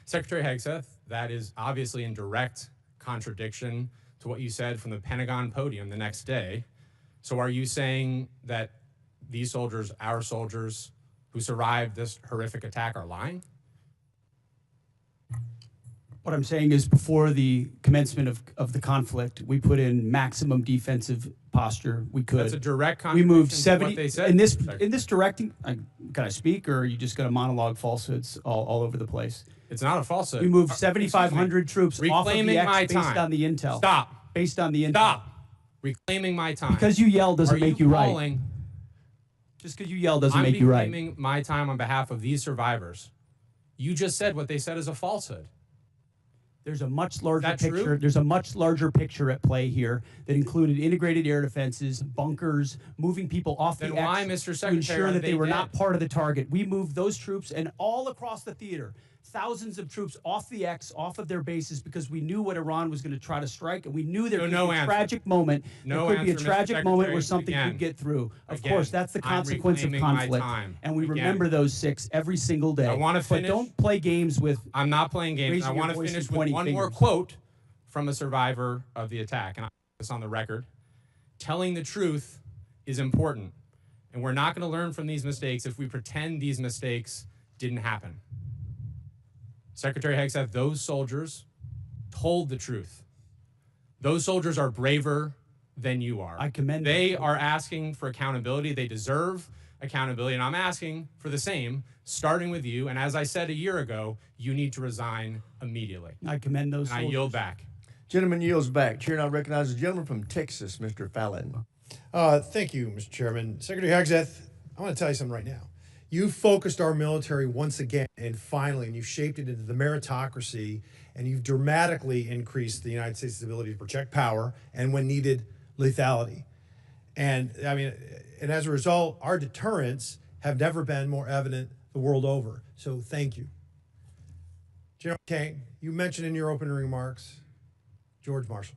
Secretary Hegseth, that is obviously in direct contradiction to what you said from the Pentagon podium the next day. So are you saying that these soldiers, our soldiers who survived this horrific attack, are lying?
What I'm saying is before the commencement of the conflict, we put in maximum defensive posture we could.
That's a direct
We
contradiction
moved
to
70
what they said.
in this directing. Can I speak, or are you just going to monologue falsehoods all over the place?
It's not a falsehood.
We moved 7,500 troops off of the
Reclaiming
X
my
based
time.
on the intel.
Stop.
based on the
Stop reclaiming my time.
Because you yell doesn't make you right.
Calling,
Just because you yell doesn't make you right.
I'm reclaiming my time on behalf of these survivors. You just said what they said is a falsehood.
There's a much larger
That
picture.
true?
There's a much larger picture at play here that included integrated air defenses, bunkers, moving people off
Then
the
why,
X
Mr.
to
Secretary,
ensure
are
that they
they
were
dead?
not part of the target. We moved those troops and all across the theater, thousands of troops off the X, off of their bases, because we knew what Iran was going to try to strike, and we knew there could be a tragic moment.
No
there could be a
answer, Mr.
tragic moment where
Secretary.
something
Again.
could get through. Of
Again,
course, that's the
I'm
consequence of
reclaiming my
conflict,
time.
and we
Again.
remember those 6 every single day.
I want to finish.
But don't play games with.
I'm not playing games.
raising
I
your
want to
voice
finish
and
with
pointing
one more
fingers.
quote from a survivor of the attack, and I put this on the record. Telling the truth is important, and we're not going to learn from these mistakes if we pretend these mistakes didn't happen. Secretary Hegseth, those soldiers told the truth. Those soldiers are braver than you are.
I commend
They are asking for accountability. They deserve accountability, and I'm asking for the same, starting with you. And as I said a year ago, you need to resign immediately.
I commend those
And I yield back.
Gentleman yields back. Chair now recognizes the gentleman from Texas, Mr. Fallon.
Thank you, Mr. Chairman. Secretary Hegseth, I want to tell you something right now. You focused our military once again, and finally, and you've shaped it into the meritocracy, and you've dramatically increased the United States' ability to project power and, when needed, lethality. And I mean, and as a result, our deterrents have never been more evident the world over. So thank you. General Kane, you mentioned in your opening remarks George Marshall.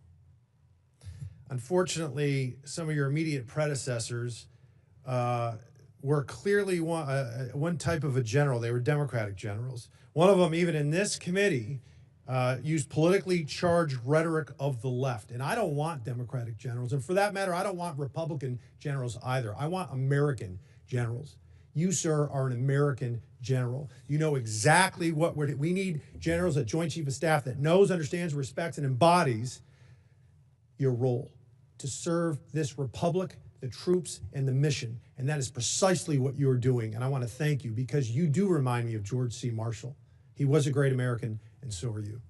Unfortunately, some of your immediate predecessors were clearly one type of a general. They were Democratic generals. One of them, even in this committee, used politically charged rhetoric of the left. And I don't want Democratic generals. And for that matter, I don't want Republican generals either. I want American generals. You, sir, are an American general. You know exactly what we need generals at Joint Chief of Staff that knows, understands, respects, and embodies your role to serve this republic, the troops, and the mission. And that is precisely what you're doing. And I want to thank you because you do remind me of George C. Marshall. He was a great American, and so are you.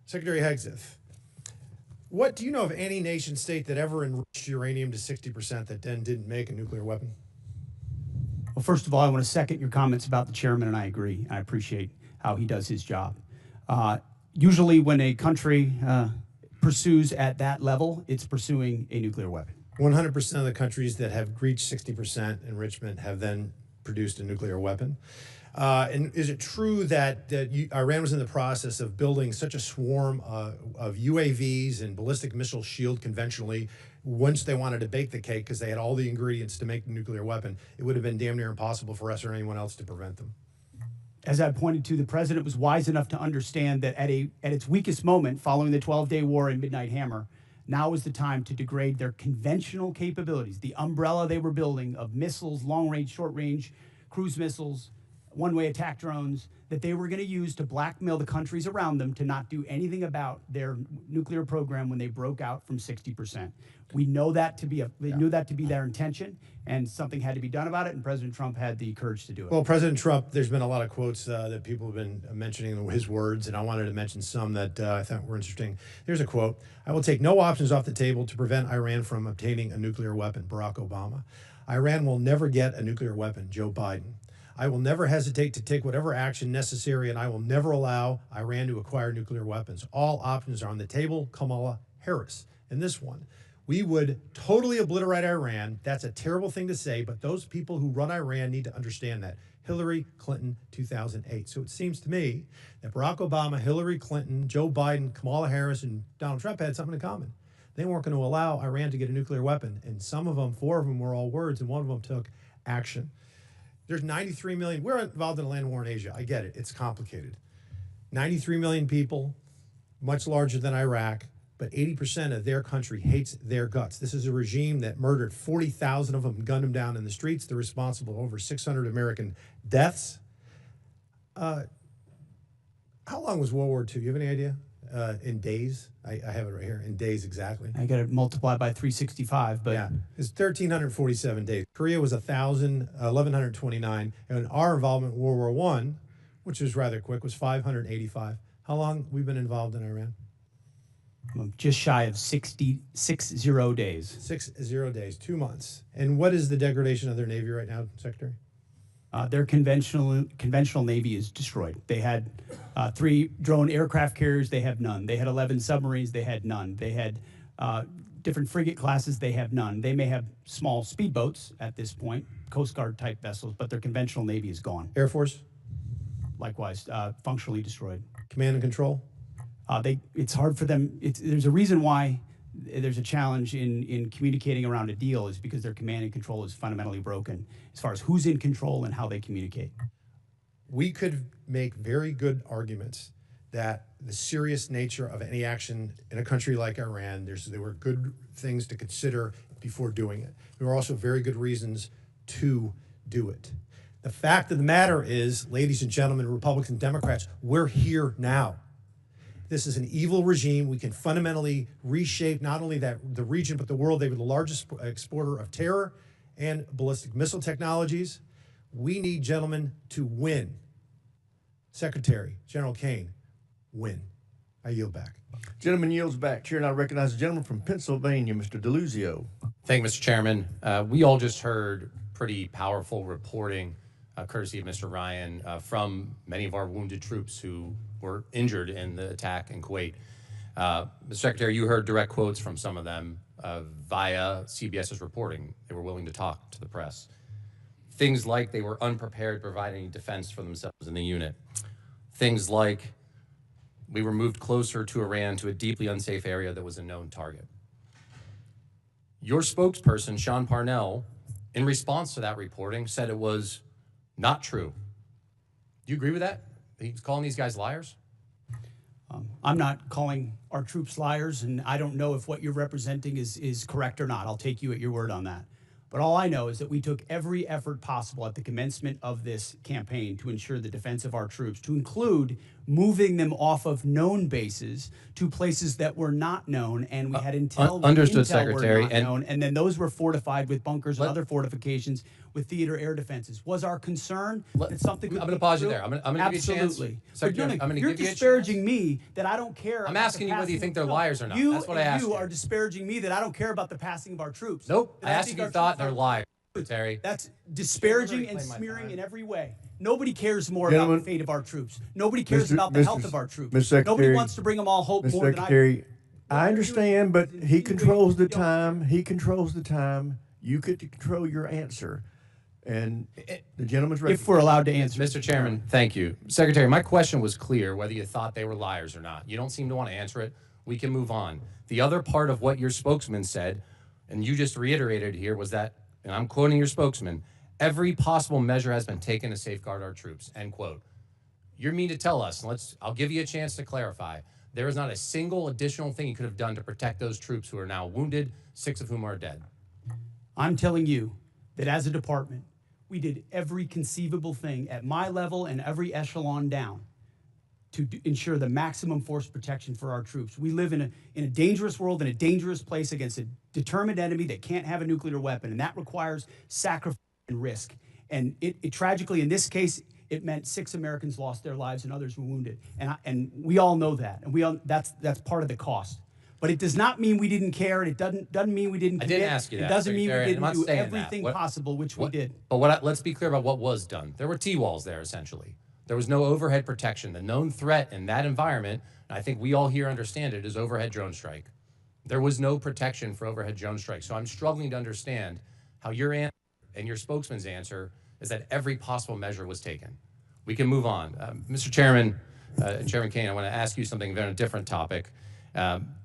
Secretary Hegseth, what do you know of any nation state that ever enriched uranium to 60% that then didn't make a nuclear weapon?
Well, first of all, I want to second your comments about the chairman, and I agree. I appreciate how he does his job. Usually when a country pursues at that level, it's pursuing a nuclear weapon.
100% of the countries that have reached 60% enrichment have then produced a nuclear weapon. And is it true that Iran was in the process of building such a swarm of UAVs and ballistic missile shield conventionally? Once they wanted to bake the cake because they had all the ingredients to make the nuclear weapon, it would have been damn near impossible for us or anyone else to prevent them.
As I pointed to, the president was wise enough to understand that at its weakest moment, following the 12-day war and Midnight Hammer, now is the time to degrade their conventional capabilities, the umbrella they were building of missiles, long-range, short-range, cruise missiles, one-way attack drones, that they were going to use to blackmail the countries around them to not do anything about their nuclear program when they broke out from 60%. We know that to be knew that to be their intention, and something had to be done about it, and President Trump had the courage to do it.
Well, President Trump, there's been a lot of quotes that people have been mentioning his words, and I wanted to mention some that I thought were interesting. There's a quote: "I will take no options off the table to prevent Iran from obtaining a nuclear weapon." Barack Obama. "Iran will never get a nuclear weapon." Joe Biden. "I will never hesitate to take whatever action necessary, and I will never allow Iran to acquire nuclear weapons. All options are on the table." Kamala Harris. And this one: "We would totally obliterate Iran." That's a terrible thing to say, but those people who run Iran need to understand that. Hillary Clinton, 2008. So it seems to me that Barack Obama, Hillary Clinton, Joe Biden, Kamala Harris, and Donald Trump had something in common. They weren't going to allow Iran to get a nuclear weapon. And some of them, 4 of them, were all words, and one of them took action. There's 93 million. We're involved in a land war in Asia. I get it. It's complicated. 93 million people, much larger than Iraq, but 80% of their country hates their guts. This is a regime that murdered 40,000 of them, gunned them down in the streets. They're responsible for over 600 American deaths. How long was World War II? You have any idea? In days? I have it right here. In days exactly.
I got to multiply by 365, but
yeah, it's 1,347 days. Korea was 1,129, and our involvement in World War I, which was rather quick, was 585. How long we've been involved in Iran?
Just shy of 60 days.
60 days, 2 months. And what is the degradation of their Navy right now, Secretary?
Their conventional Navy is destroyed. They had 3 drone aircraft carriers, they have none. They had 11 submarines, they had none. They had different frigate classes, they have none. They may have small speedboats at this point, Coast Guard type vessels, but their conventional Navy is gone.
Air Force?
Likewise, functionally destroyed.
Command and control?
It's hard for them. There's a reason why there's a challenge in communicating around a deal is because their command and control is fundamentally broken as far as who's in control and how they communicate.
We could make very good arguments that the serious nature of any action in a country like Iran, there were good things to consider before doing it. There were also very good reasons to do it. The fact of the matter is, ladies and gentlemen, Republicans and Democrats, we're here now. This is an evil regime. We can fundamentally reshape not only the region, but the world. They were the largest exporter of terror and ballistic missile technologies. We need, gentlemen, to win. Secretary, General Kane, win. I yield back.
Gentleman yields back. Chair now recognizes the gentleman from Pennsylvania, Mr. DeLuzio.
Thank you, Mr. Chairman. We all just heard pretty powerful reporting, courtesy of Mr. Ryan, from many of our wounded troops who were injured in the attack in Kuwait. Mr. Secretary, you heard direct quotes from some of them via CBS's reporting. They were willing to talk to the press. Things like they were unprepared to provide any defense for themselves in the unit. Things like we were moved closer to Iran to a deeply unsafe area that was a known target. Your spokesperson, Sean Parnell, in response to that reporting, said it was not true. Do you agree with that? He's calling these guys liars?
I'm not calling our troops liars, and I don't know if what you're representing is correct or not. I'll take you at your word on that. But all I know is that we took every effort possible at the commencement of this campaign to ensure the defense of our troops, to include moving them off of known bases to places that were not known, and we had intel.
Understood,
intel
Secretary.
were not known, and then those were fortified with bunkers and other fortifications with theater air defenses. Was our concern that something could
I'm going to pause you there. I'm going to give you a chance.
Absolutely.
Secretary, I'm going to
You're
give you a
disparaging me that I don't care.
I'm
about
asking
the
you whether you
passing
think they're
of-
liars or not.
You
That's what I asked
you
you.
are disparaging me that I don't care about the passing of our troops.
Nope.
That
I asked
think
if you
our
thought
troops
they're
are-
liars, Secretary.
That's disparaging and smearing in every way. Nobody cares more about the fate of our troops. Nobody cares about the health of our troops.
Mr. Secretary,
Nobody wants to bring them all hope
Mr.
more
Secretary, I understand, but he controls the time. He controls the time. You get to control your answer. And the gentleman's ready.
If we're allowed to answer.
Mr. Chairman, thank you. Secretary, my question was clear, whether you thought they were liars or not. You don't seem to want to answer it. We can move on. The other part of what your spokesman said, and you just reiterated here, was that, and I'm quoting your spokesman, every possible measure has been taken to safeguard our troops, end quote. You mean to tell us, and I'll give you a chance to clarify, there is not a single additional thing you could have done to protect those troops who are now wounded, 6 of whom are dead?
I'm telling you that as a department, we did every conceivable thing at my level and every echelon down to ensure the maximum force protection for our troops. We live in a dangerous world, in a dangerous place against a determined enemy that can't have a nuclear weapon, and that requires sacrifice and risk. And it tragically, in this case, it meant 6 Americans lost their lives and others were wounded. And we all know that, and that's part of the cost. But it does not mean we didn't care, and it doesn't mean we didn't commit.
I didn't ask you that,
It doesn't mean we
Secretary,
didn't
I'm
do
not saying that.
everything
What-
possible, which we did.
But let's be clear about what was done. There were T-walls there, essentially. There was no overhead protection. The known threat in that environment, and I think we all here understand it, is overhead drone strike. There was no protection for overhead drone strike. So I'm struggling to understand how your answer and your spokesman's answer is that every possible measure was taken. We can move on. Mr. Chairman, and Chairman Kane, I want to ask you something on a different topic.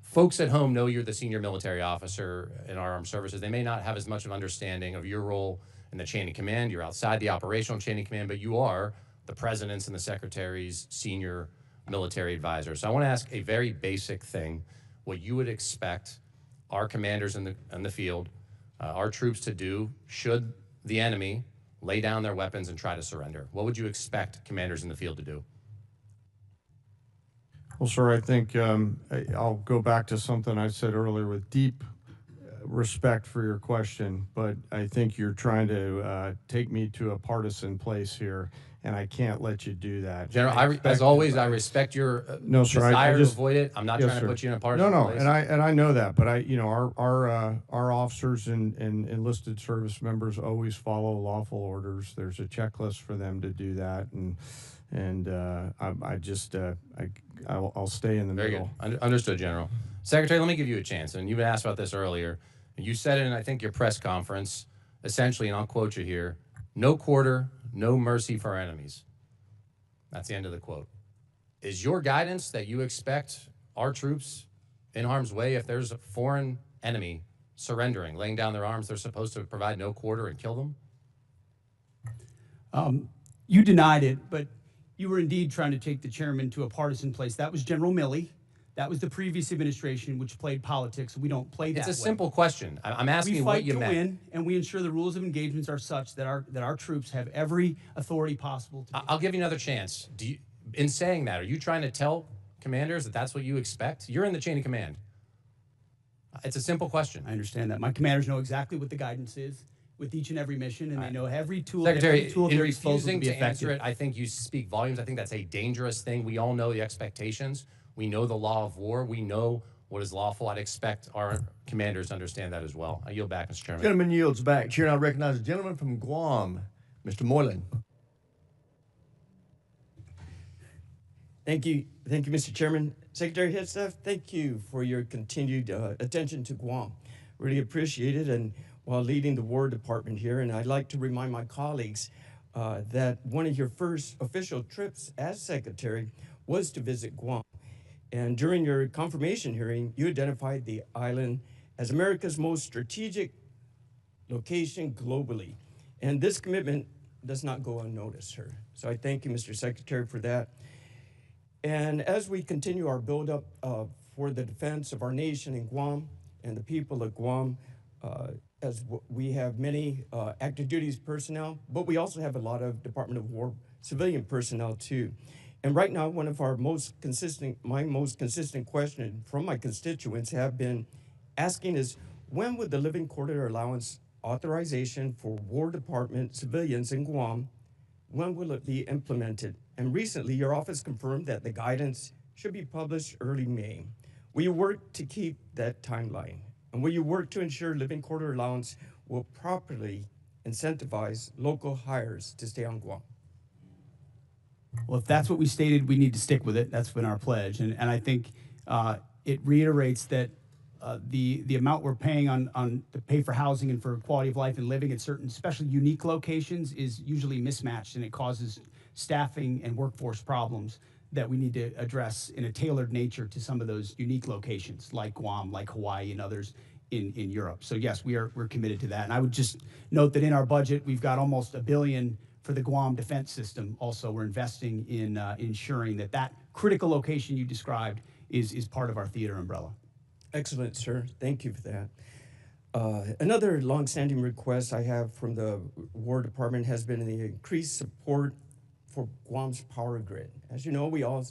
Folks at home know you're the senior military officer in our armed services. They may not have as much of an understanding of your role in the chain of command. You're outside the operational chain of command, but you are the president's and the secretary's senior military advisor. So I want to ask a very basic thing, what you would expect our commanders in the field, our troops to do should the enemy lay down their weapons and try to surrender. What would you expect commanders in the field to do?
Well, sir, I think I'll go back to something I said earlier with deep respect for your question, but I think you're trying to take me to a partisan place here, and I can't let you do that.
General, as always, I respect your
no, sir,
desire
I just,
to avoid it. I'm not
yes,
trying to
sir.
put you in a partisan
No,
place.
and I know that, but our officers and enlisted service members always follow lawful orders. There's a checklist for them to do that, and I'll stay in the
Very
middle.
good. Understood, General. Secretary, let me give you a chance. And you asked about this earlier. You said in, I think, your press conference, essentially, and I'll quote you here, "No quarter, no mercy for our enemies." That's the end of the quote. Is your guidance that you expect our troops in harm's way, if there's a foreign enemy surrendering, laying down their arms, they're supposed to provide no quarter and kill them?
You denied it, but you were indeed trying to take the chairman to a partisan place. That was General Milley. That was the previous administration, which played politics. We don't play that way.
It's a simple question. I'm asking what you meant.
We fight to win, and we ensure the rules of engagements are such that our troops have every authority possible to.
I'll give you another chance. In saying that, are you trying to tell commanders that that's what you expect? You're in the chain of command. It's a simple question.
I understand that. My commanders know exactly what the guidance is with each and every mission, and they know every tool.
Secretary,
every tool
in
at their disposal
refusing
be
to
effective.
answer it, I think you speak volumes. I think that's a dangerous thing. We all know the expectations. We know the law of war. We know what is lawful. I'd expect our commanders to understand that as well. I yield back, Mr. Chairman.
Gentleman yields back. Chair, I recognize the gentleman from Guam, Mr. Moylan.
Thank you, Mr. Chairman. Secretary Hegseth, thank you for your continued attention to Guam. Really appreciate it, and while leading the War Department here, and I'd like to remind my colleagues that one of your first official trips as Secretary was to visit Guam. And during your confirmation hearing, you identified the island as America's most strategic location globally. And this commitment does not go unnoticed, sir. So I thank you, Mr. Secretary, for that. And as we continue our buildup for the defense of our nation in Guam and the people of Guam, we have many active duties personnel, but we also have a lot of Department of War civilian personnel too. And right now, one of my most consistent question from my constituents have been asking is, when would the living quarter allowance authorization for War Department civilians in Guam, when will it be implemented? And recently, your office confirmed that the guidance should be published early May. Will you work to keep that timeline? And will you work to ensure living quarter allowance will properly incentivize local hires to stay on Guam?
Well, if that's what we stated, we need to stick with it. That's been our pledge. And I think it reiterates that the amount we're paying to pay for housing and for quality of life and living at certain, especially unique locations, is usually mismatched, and it causes staffing and workforce problems that we need to address in a tailored nature to some of those unique locations, like Guam, like Hawaii, and others in Europe. So yes, we're committed to that. And I would just note that in our budget, we've got almost $1 billion for the Guam defense system. Also, we're investing in ensuring that critical location you described is part of our theater umbrella.
Excellent, sir. Thank you for that. Another longstanding request I have from the War Department has been the increased support for Guam's power grid. As you know, we all,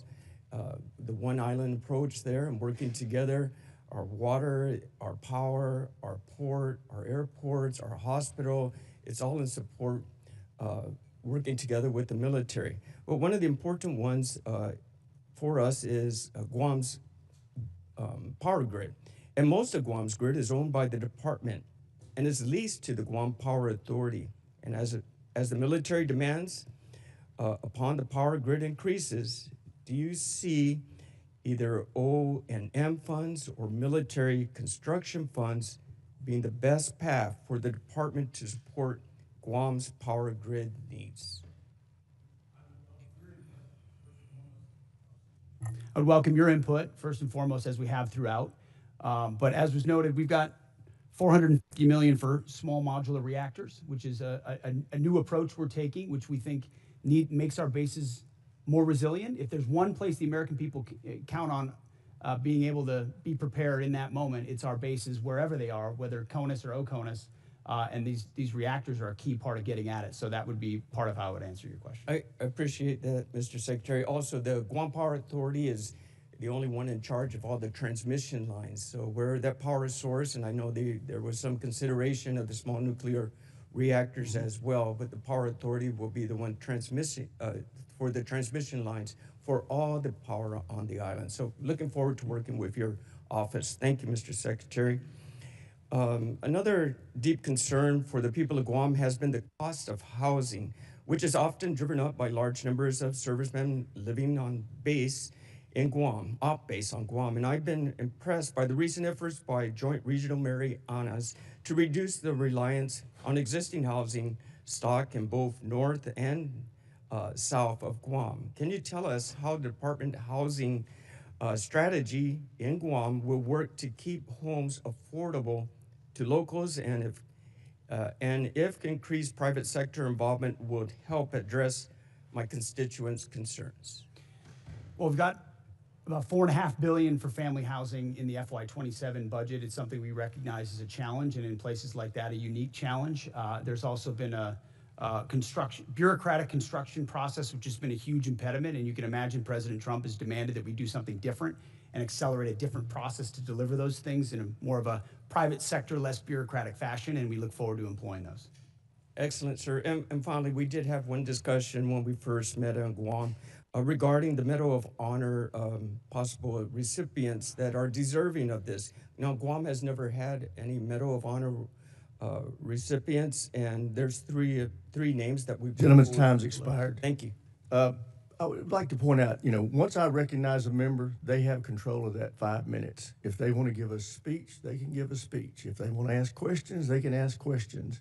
the one island approach there and working together, our water, our power, our port, our airports, our hospital, it's all in support, working together with the military. But one of the important ones for us is Guam's power grid. And most of Guam's grid is owned by the department and is leased to the Guam Power Authority. And as the military demands upon the power grid increases, do you see either O&M funds or military construction funds being the best path for the department to support Guam's power grid needs?
I would welcome your input, first and foremost, as we have throughout. But as was noted, we've got $450 million for small modular reactors, which is a new approach we're taking, which we think makes our bases more resilient. If there's one place the American people count on being able to be prepared in that moment, it's our bases wherever they are, whether CONUS or OCONUS. And these reactors are a key part of getting at it. So that would be part of how I would answer your question.
I appreciate that, Mr. Secretary. Also, the Guam Power Authority is the only one in charge of all the transmission lines. So we're that power source, and I know there was some consideration of the small nuclear reactors as well, but the Power Authority will be the one transmitting for the transmission lines for all the power on the island. So looking forward to working with your office. Thank you, Mr. Secretary. Another deep concern for the people of Guam has been the cost of housing, which is often driven up by large numbers of servicemen living on base in Guam, off base on Guam. And I've been impressed by the recent efforts by Joint Regional Marianas to reduce the reliance on existing housing stock in both north and south of Guam. Can you tell us how the Department of Housing strategy in Guam will work to keep homes affordable to locals, and if increased private sector involvement would help address my constituents' concerns?
Well, we've got about $4.5 billion for family housing in the FY27 budget. It's something we recognize as a challenge, and in places like that, a unique challenge. There's also been a bureaucratic construction process, which has been a huge impediment, and you can imagine President Trump has demanded that we do something different and accelerate a different process to deliver those things in a more of a private sector, less bureaucratic fashion, and we look forward to employing those.
Excellent, sir. And finally, we did have one discussion when we first met on Guam regarding the Medal of Honor possible recipients that are deserving of this. Now, Guam has never had any Medal of Honor recipients, and there's three names that we've...
Gentleman's time's expired.
Thank you.
I would like to point out, once I recognize a member, they have control of that 5 minutes. If they want to give a speech, they can give a speech. If they want to ask questions, they can ask questions.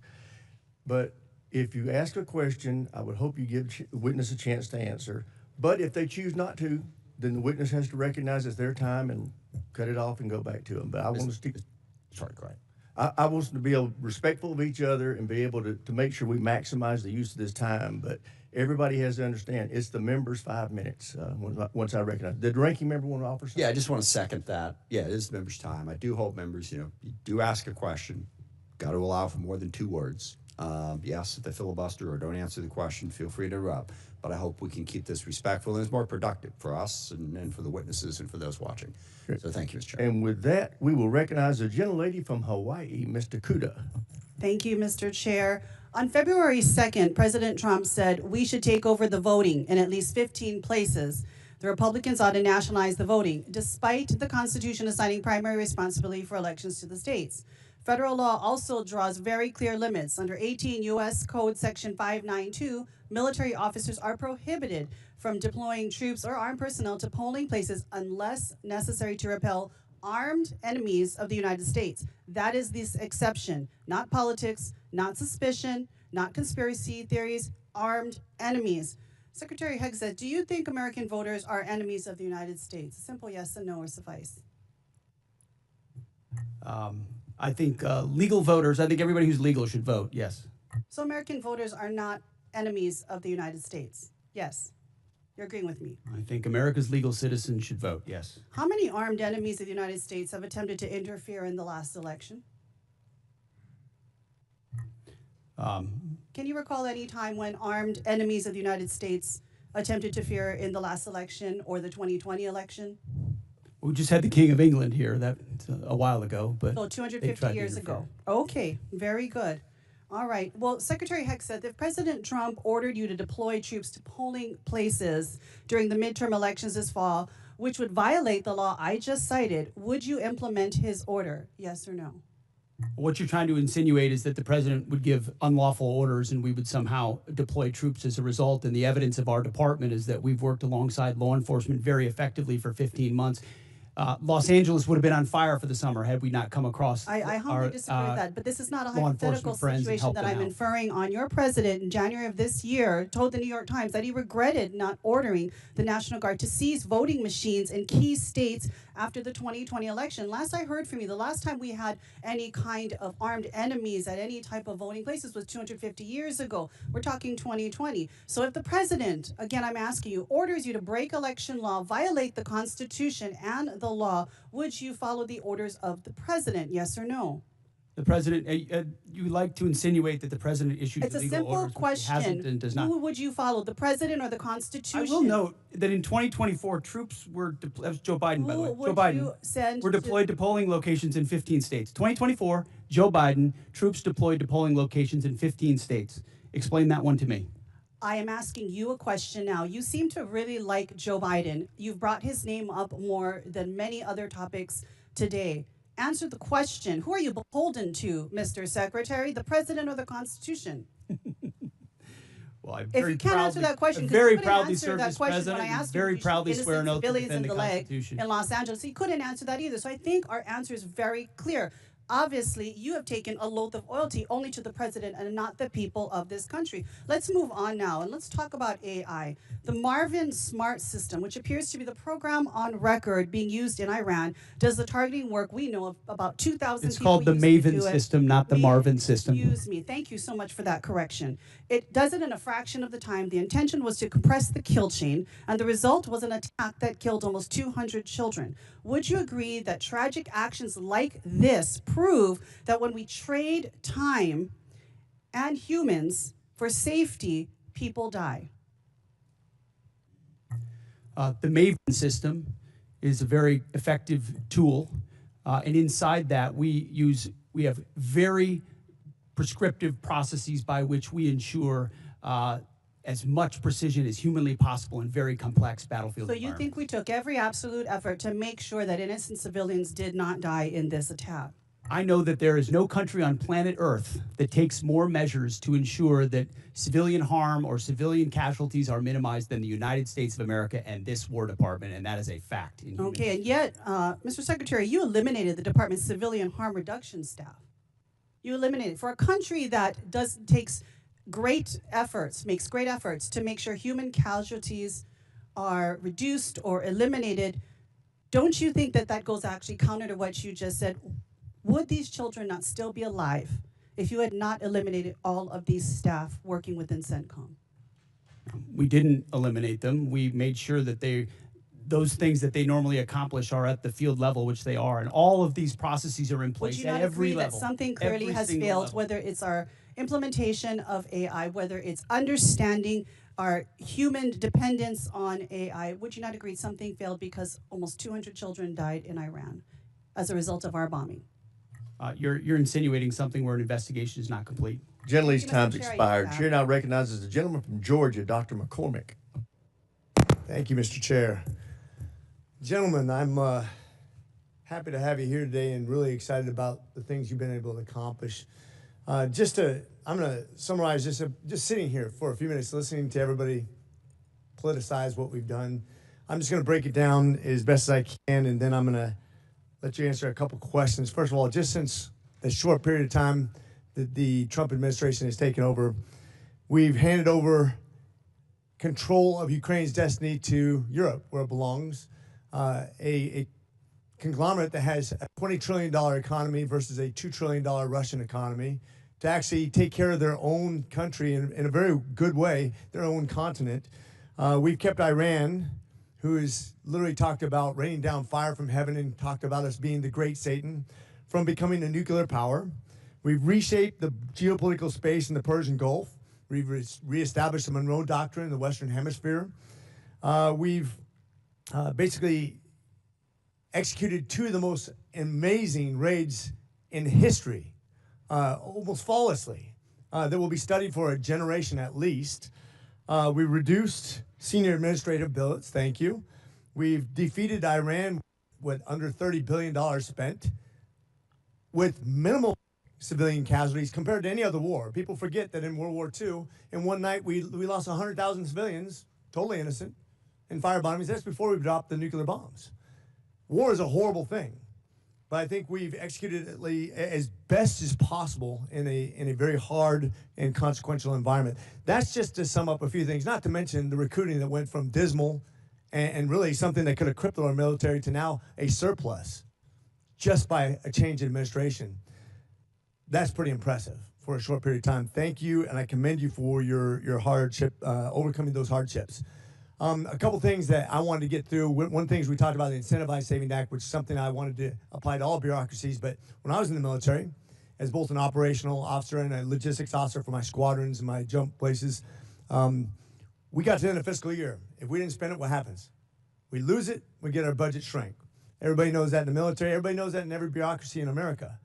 But if you ask a question, I would hope you give the witness a chance to answer. But if they choose not to, then the witness has to recognize it's their time and cut it off and go back to them. But I want to stick...
Sorry, go ahead.
I want us to be respectful of each other and be able to make sure we maximize the use of this time. But everybody has to understand it's the members' 5 minutes once I recognize. Did the ranking member want to offer something?
Yeah, I just want to second that. Yeah, it is the members' time. I do hope members, you do ask a question. Got to allow for more than 2 words. Yes, if they filibuster or don't answer the question, feel free to interrupt. But I hope we can keep this respectful and it's more productive for us and for the witnesses and for those watching. Sure. So thank you, Mr. Chairman.
And with that, we will recognize the gentlelady from Hawaii, Mr. Kuda.
Thank you, Mr. Chair. On February 2nd, President Trump said we should take over the voting in at least 15 places. The Republicans ought to nationalize the voting, despite the Constitution assigning primary responsibility for elections to the states. Federal law also draws very clear limits. Under 18 U.S. Code Section 592, military officers are prohibited from deploying troops or armed personnel to polling places unless necessary to repel armed enemies of the United States. That is this exception, not politics, not suspicion, not conspiracy theories, armed enemies. Secretary Hegseth, do you think American voters are enemies of the United States? A simple yes and no will suffice.
I think legal voters, I think everybody who's legal should vote, yes.
So American voters are not enemies of the United States? Yes. You're agreeing with me?
I think America's legal citizens should vote, yes.
How many armed enemies of the United States have attempted to interfere in the last election? Can you recall any time when armed enemies of the United States attempted to interfere in the last election or the 2020 election?
We just had the King of England here a while ago, but
so 250 years ago. Okay, very good. All right. Well, Secretary Hegseth, if President Trump ordered you to deploy troops to polling places during the midterm elections this fall, which would violate the law I just cited, would you implement his order? Yes or no?
What you're trying to insinuate is that the president would give unlawful orders and we would somehow deploy troops as a result. And the evidence of our department is that we've worked alongside law enforcement very effectively for 15 months. Los Angeles would have been on fire for the summer had we not come across
I humbly disagree with that, but this is not a hypothetical situation that I'm inferring on. Your president, in January of this year, told the New York Times that he regretted not ordering the National Guard to seize voting machines in key states after the 2020 election. Last I heard from you, the last time we had any kind of armed enemies at any type of voting places was 250 years ago. We're talking 2020. So if the president, again, I'm asking you, orders you to break election law, violate the Constitution and the law, would you follow the orders of the president? Yes or no?
The president, you like to insinuate that the president issued
It's a
illegal
simple
orders, which he hasn't
question.
and does not.
Who would you follow, the president or the Constitution?
I will note that in 2024, troops were that was Joe Biden, by the way.
Who
Joe
would
Biden
you send
were deployed to polling locations in 15 states. 2024, Joe Biden, troops deployed to polling locations in 15 states. Explain that one to me.
I am asking you a question now. You seem to really like Joe Biden. You've brought his name up more than many other topics today. Answer the question. Who are you beholden to, Mr. Secretary, the president or the Constitution?
Well, I
If you can't answer that question, because
very
you couldn't
proudly
answer
served
that
as
question
president.
when I
and
asked you
very
if you shoot
proudly swear an
innocent
oath to
civilians
defend
in
the
the leg
Constitution.
in Los Angeles. He couldn't answer that either. So I think our answer is very clear. Obviously, you have taken a loath of loyalty only to the president and not the people of this country. Let's move on now and let's talk about AI. The Marvin Smart System, which appears to be the program on record being used in Iran, does the targeting work. We know of about 2,000
It's
people
called the
use to
Maven
do it.
system, not the Marvin system.
Excuse me. Thank you so much for that correction. It does it in a fraction of the time. The intention was to compress the kill chain, and the result was an attack that killed almost 200 children. Would you agree that tragic actions like this prove that when we trade time and humans for safety, people die?
The Maven system is a very effective tool, and inside that we have very prescriptive processes by which we ensure as much precision as humanly possible in very complex battlefield
So you
environments.
think we took every absolute effort to make sure that innocent civilians did not die in this attack?
I know that there is no country on planet Earth that takes more measures to ensure that civilian harm or civilian casualties are minimized than the United States of America and this War Department, and that is a fact.
Okay, and yet, Mr. Secretary, you eliminated the Department's civilian harm reduction staff. You eliminated for a country that makes great efforts to make sure human casualties are reduced or eliminated. Don't you think that that goes actually counter to what you just said? Would these children not still be alive if you had not eliminated all of these staff working within CENTCOM?
We didn't eliminate them. We made sure that those things that they normally accomplish are at the field level, which they are, and all of these processes are in place
Would you
at
not
every
agree
level.
that something clearly
every
has
single
failed,
level.
whether it's our implementation of AI, whether it's understanding our human dependence on AI? Would you not agree something failed because almost 200 children died in Iran as a result of our bombing?
You're insinuating something where an investigation is not complete.
Gentley's
Mr.
time's
Chair,
expired.
you
Chair now recognizes the gentleman from Georgia, Dr. McCormick.
Thank you, Mr. Chair. Gentlemen, I'm happy to have you here today and really excited about the things you've been able to accomplish. I'm going to summarize just sitting here for a few minutes, listening to everybody politicize what we've done. I'm just going to break it down as best as I can, and then I'm going to let you answer a couple questions. First of all, just since the short period of time that the Trump administration has taken over, we've handed over control of Ukraine's destiny to Europe, where it belongs. A conglomerate that has a $20 trillion economy versus a $2 trillion Russian economy, to actually take care of their own country in a very good way, their own continent. We've kept Iran, who has literally talked about raining down fire from heaven and talked about us being the great Satan, from becoming a nuclear power. We've reshaped the geopolitical space in the Persian Gulf. We've reestablished the Monroe Doctrine in the Western Hemisphere. We've basically executed two of the most amazing raids in history, almost flawlessly, that will be studied for a generation at least. We reduced senior administrative billets, thank you. We've defeated Iran with under $30 billion spent, with minimal civilian casualties compared to any other war. People forget that in World War II, in one night, we lost 100,000 civilians, totally innocent, in fire bombings. That's before we dropped the nuclear bombs. War is a horrible thing, but I think we've executed it as best as possible in a very hard and consequential environment. That's just to sum up a few things, not to mention the recruiting that went from dismal and really something that could have crippled our military to now a surplus just by a change in administration. That's pretty impressive for a short period of time. Thank you, and I commend you for your hardship, overcoming those hardships. A couple things that I wanted to get through. One of the things we talked about, the Incentivized Savings Act, which is something I wanted to apply to all bureaucracies. But when I was in the military,
as both an operational officer and a logistics officer for my squadrons and my jump places. We got to the end of the fiscal year. If we didn't spend it, what happens? We lose it, we get our budget shrink. Everybody knows that in the military. Everybody knows that in every bureaucracy in America.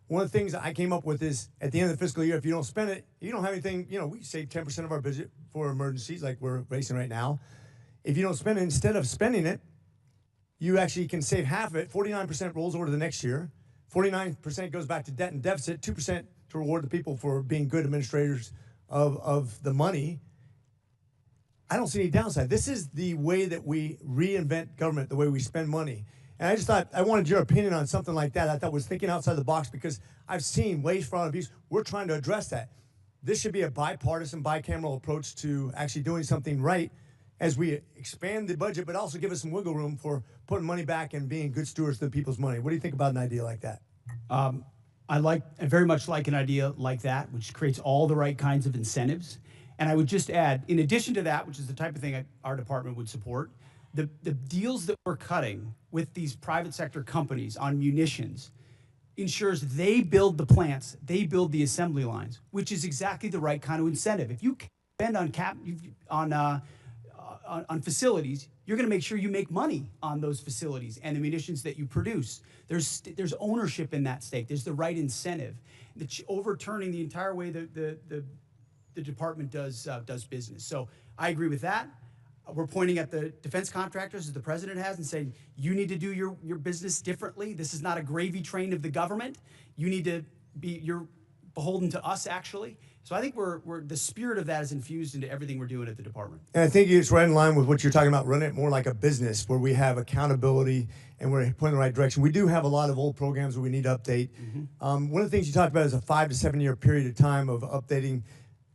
One of the things that I came up with is at the end of the fiscal year, if you don't spend it, you don't have anything, we save 10% of our budget for emergencies like we're facing right now. If you don't spend it, instead of spending it, you actually can save half of it. 49% rolls over to the next year. 49% goes back to debt and deficit, 2% to reward the people for being good administrators of the money. I don't see any downside. This is the way that we reinvent government, the way we spend money. And I just thought, I wanted your opinion on something like that. I thought was thinking outside the box because I've seen waste, fraud, and abuse. We're trying to address that. This should be a bipartisan, bicameral approach to actually doing something right as we expand the budget, but also give us some wiggle room for putting money back and being good stewards of the people's money. What do you think about an idea like that?
I very much like an idea like that, which creates all the right kinds of incentives. And I would just add, in addition to that, which is the type of thing our department would support, the deals that we're cutting with these private sector companies on munitions ensures they build the plants, they build the assembly lines, which is exactly the right kind of incentive. If you spend on facilities, you're going to make sure you make money on those facilities and the munitions that you produce. There's ownership in that stake. There's the right incentive. Overturning the entire way the department does business. So I agree with that. We're pointing at the defense contractors, as the president has, and saying, you need to do your business differently. This is not a gravy train of the government. You need to you're beholden to us, actually. So I think the spirit of that is infused into everything we're doing at the department.
And I think it's right in line with what you're talking about, running it more like a business where we have accountability and we're pointing in the right direction. We do have a lot of old programs that we need to update. One of the things you talked about is a 5 to 7 year period of time of updating.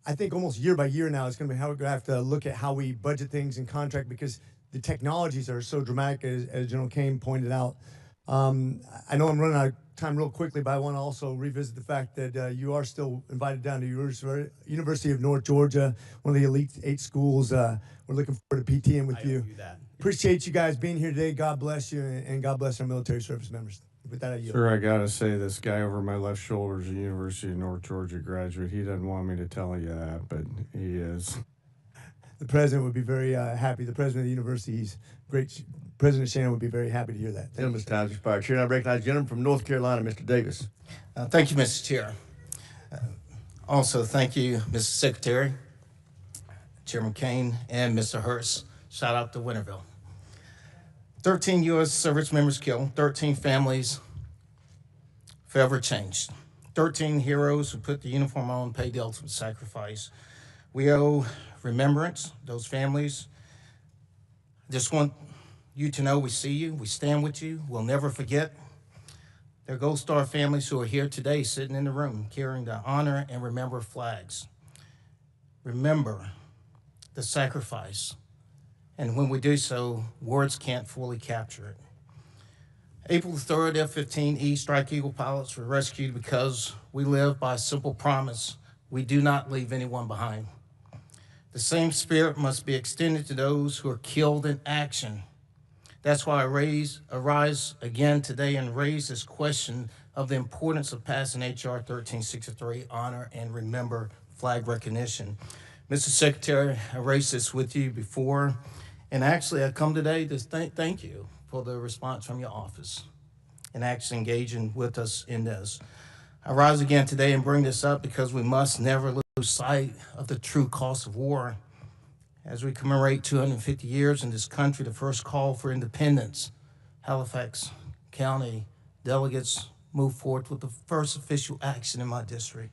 I think almost year by year now, it's going to be how we're going to have to look at how we budget things and contract because the technologies are so dramatic, as General Kane pointed out. I know I'm running out of time real quickly, but I want to also revisit the fact that you are still invited down to University of North Georgia, one of the elite 8 schools. We're looking forward to PTing with you. Appreciate you guys being here today. God bless you, and God bless our military service members. With that, I yield.
Sir, I gotta say, this guy over my left shoulder is a University of North Georgia graduate. He doesn't want me to tell you that, but he is.
The president would be very happy. The president of the university, he's great. President Shannon would be very happy to hear that.
Gentleman's time has expired. Chair, I recognize the gentleman from North Carolina, Mr. Davis.
Thank you, Mr. Chair. Also, thank you, Mr. Secretary, Chairman Kane, and Mr. Hurst. Shout out to Winterville. 13 U.S. service members killed, 13 families forever changed, 13 heroes who put the uniform on, paid the ultimate sacrifice. We owe remembrance, those families. Just want you to know we see you, we stand with you, we'll never forget. There are Gold Star families who are here today sitting in the room carrying the honor and remember flags. Remember the sacrifice. And when we do so, words can't fully capture it. April 3rd, F-15E Strike Eagle pilots were rescued because we live by a simple promise. We do not leave anyone behind. The same spirit must be extended to those who are killed in action. That's why I arise again today and raise this question of the importance of passing H.R. 1363, Honor and Remember Flag Recognition. Mr. Secretary, I raised this with you before. And actually, I come today to thank you for the response from your office and actually engaging with us in this. I rise again today and bring this up because we must never lose sight of the true cost of war. As we commemorate 250 years in this country, the first call for independence, Halifax County delegates moved forward with the first official action in my district.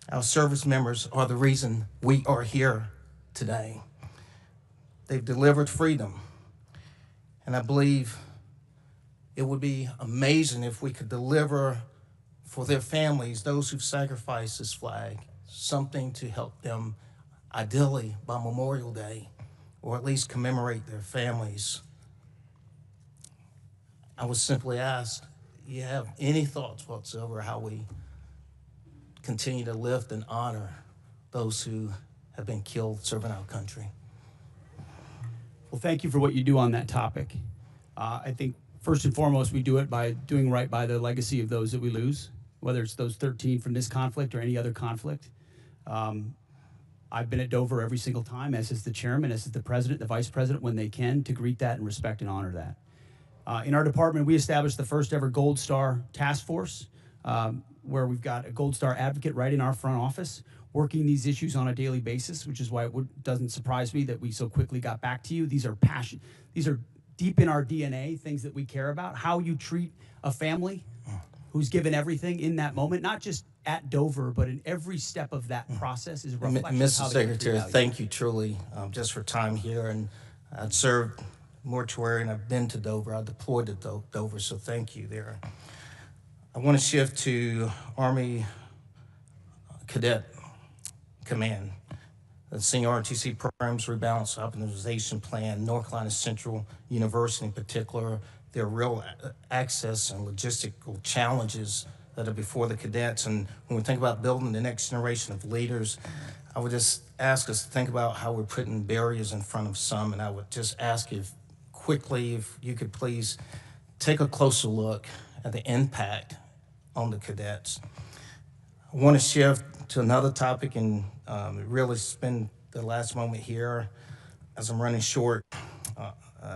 Our service members are the reason we are here today. They've delivered freedom. And I believe it would be amazing if we could deliver for their families, those who've sacrificed this flag, something to help them, ideally by Memorial Day, or at least commemorate their families. I was simply asked, do you have any thoughts whatsoever how we continue to lift and honor those who have been killed serving our country?
Well, thank you for what you do on that topic. I think first and foremost, we do it by doing right by the legacy of those that we lose. whether it's those 13 from this conflict or any other conflict. I've been at Dover every single time, as is the chairman, as is the president, the vice president, when they can, to greet that and respect and honor that. In our department, we established the first ever Gold Star task force, where we've got a Gold Star advocate right in our front office working these issues on a daily basis, which is why it doesn't surprise me that we so quickly got back to you. These are deep in our DNA, things that we care about. How you treat a family who's given everything in that moment, not just at Dover, but in every step of that process is a reflection of how
Mr.
they
Secretary,
treat
thank you truly just for time here. And I've served mortuary and I've been to Dover. I deployed to Dover, so thank you there. I want to shift to Army Cadet Command. The Senior ROTC Programs Rebalance Optimization Plan, North Carolina Central University in particular, there are real access and logistical challenges that are before the cadets. And when we think about building the next generation of leaders, I would just ask us to think about how we're putting barriers in front of some. And I would just ask if you could please take a closer look at the impact on the cadets. I want to shift to another topic and really spend the last moment here as I'm running short.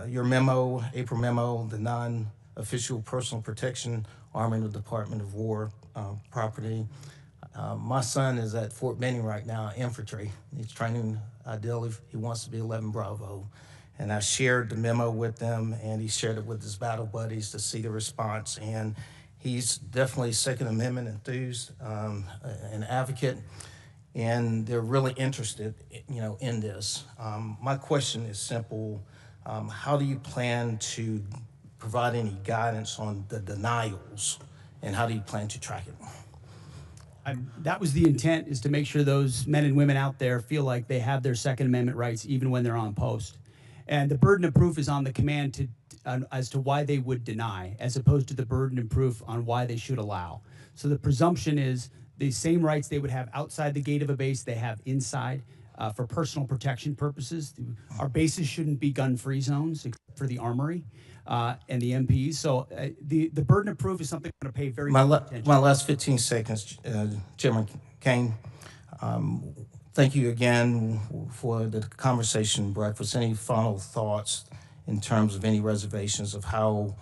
Your memo, April memo, the non-official personal protection arm in the Department of War property. My son is at Fort Benning right now, infantry. He's training, ideally, he wants to be 11 Bravo. And I shared the memo with them, and he shared it with his battle buddies to see the response. And he's definitely Second Amendment enthused, an advocate, and they're really interested, in this. My question is simple. How do you plan to provide any guidance on the denials, and how do you plan to track it?
That was the intent, is to make sure those men and women out there feel like they have their Second Amendment rights even when they're on post. And the burden of proof is on the command as to why they would deny, as opposed to the burden of proof on why they should allow. So the presumption is the same rights they would have outside the gate of a base they have inside for personal protection purposes. Our bases shouldn't be gun-free zones except for the armory and the MPs. So the burden of proof is something I'm going to pay very close attention to.
My last 15 seconds, Chairman Kane. Thank you again for the conversation breakfast. Any final thoughts in terms of any reservations of how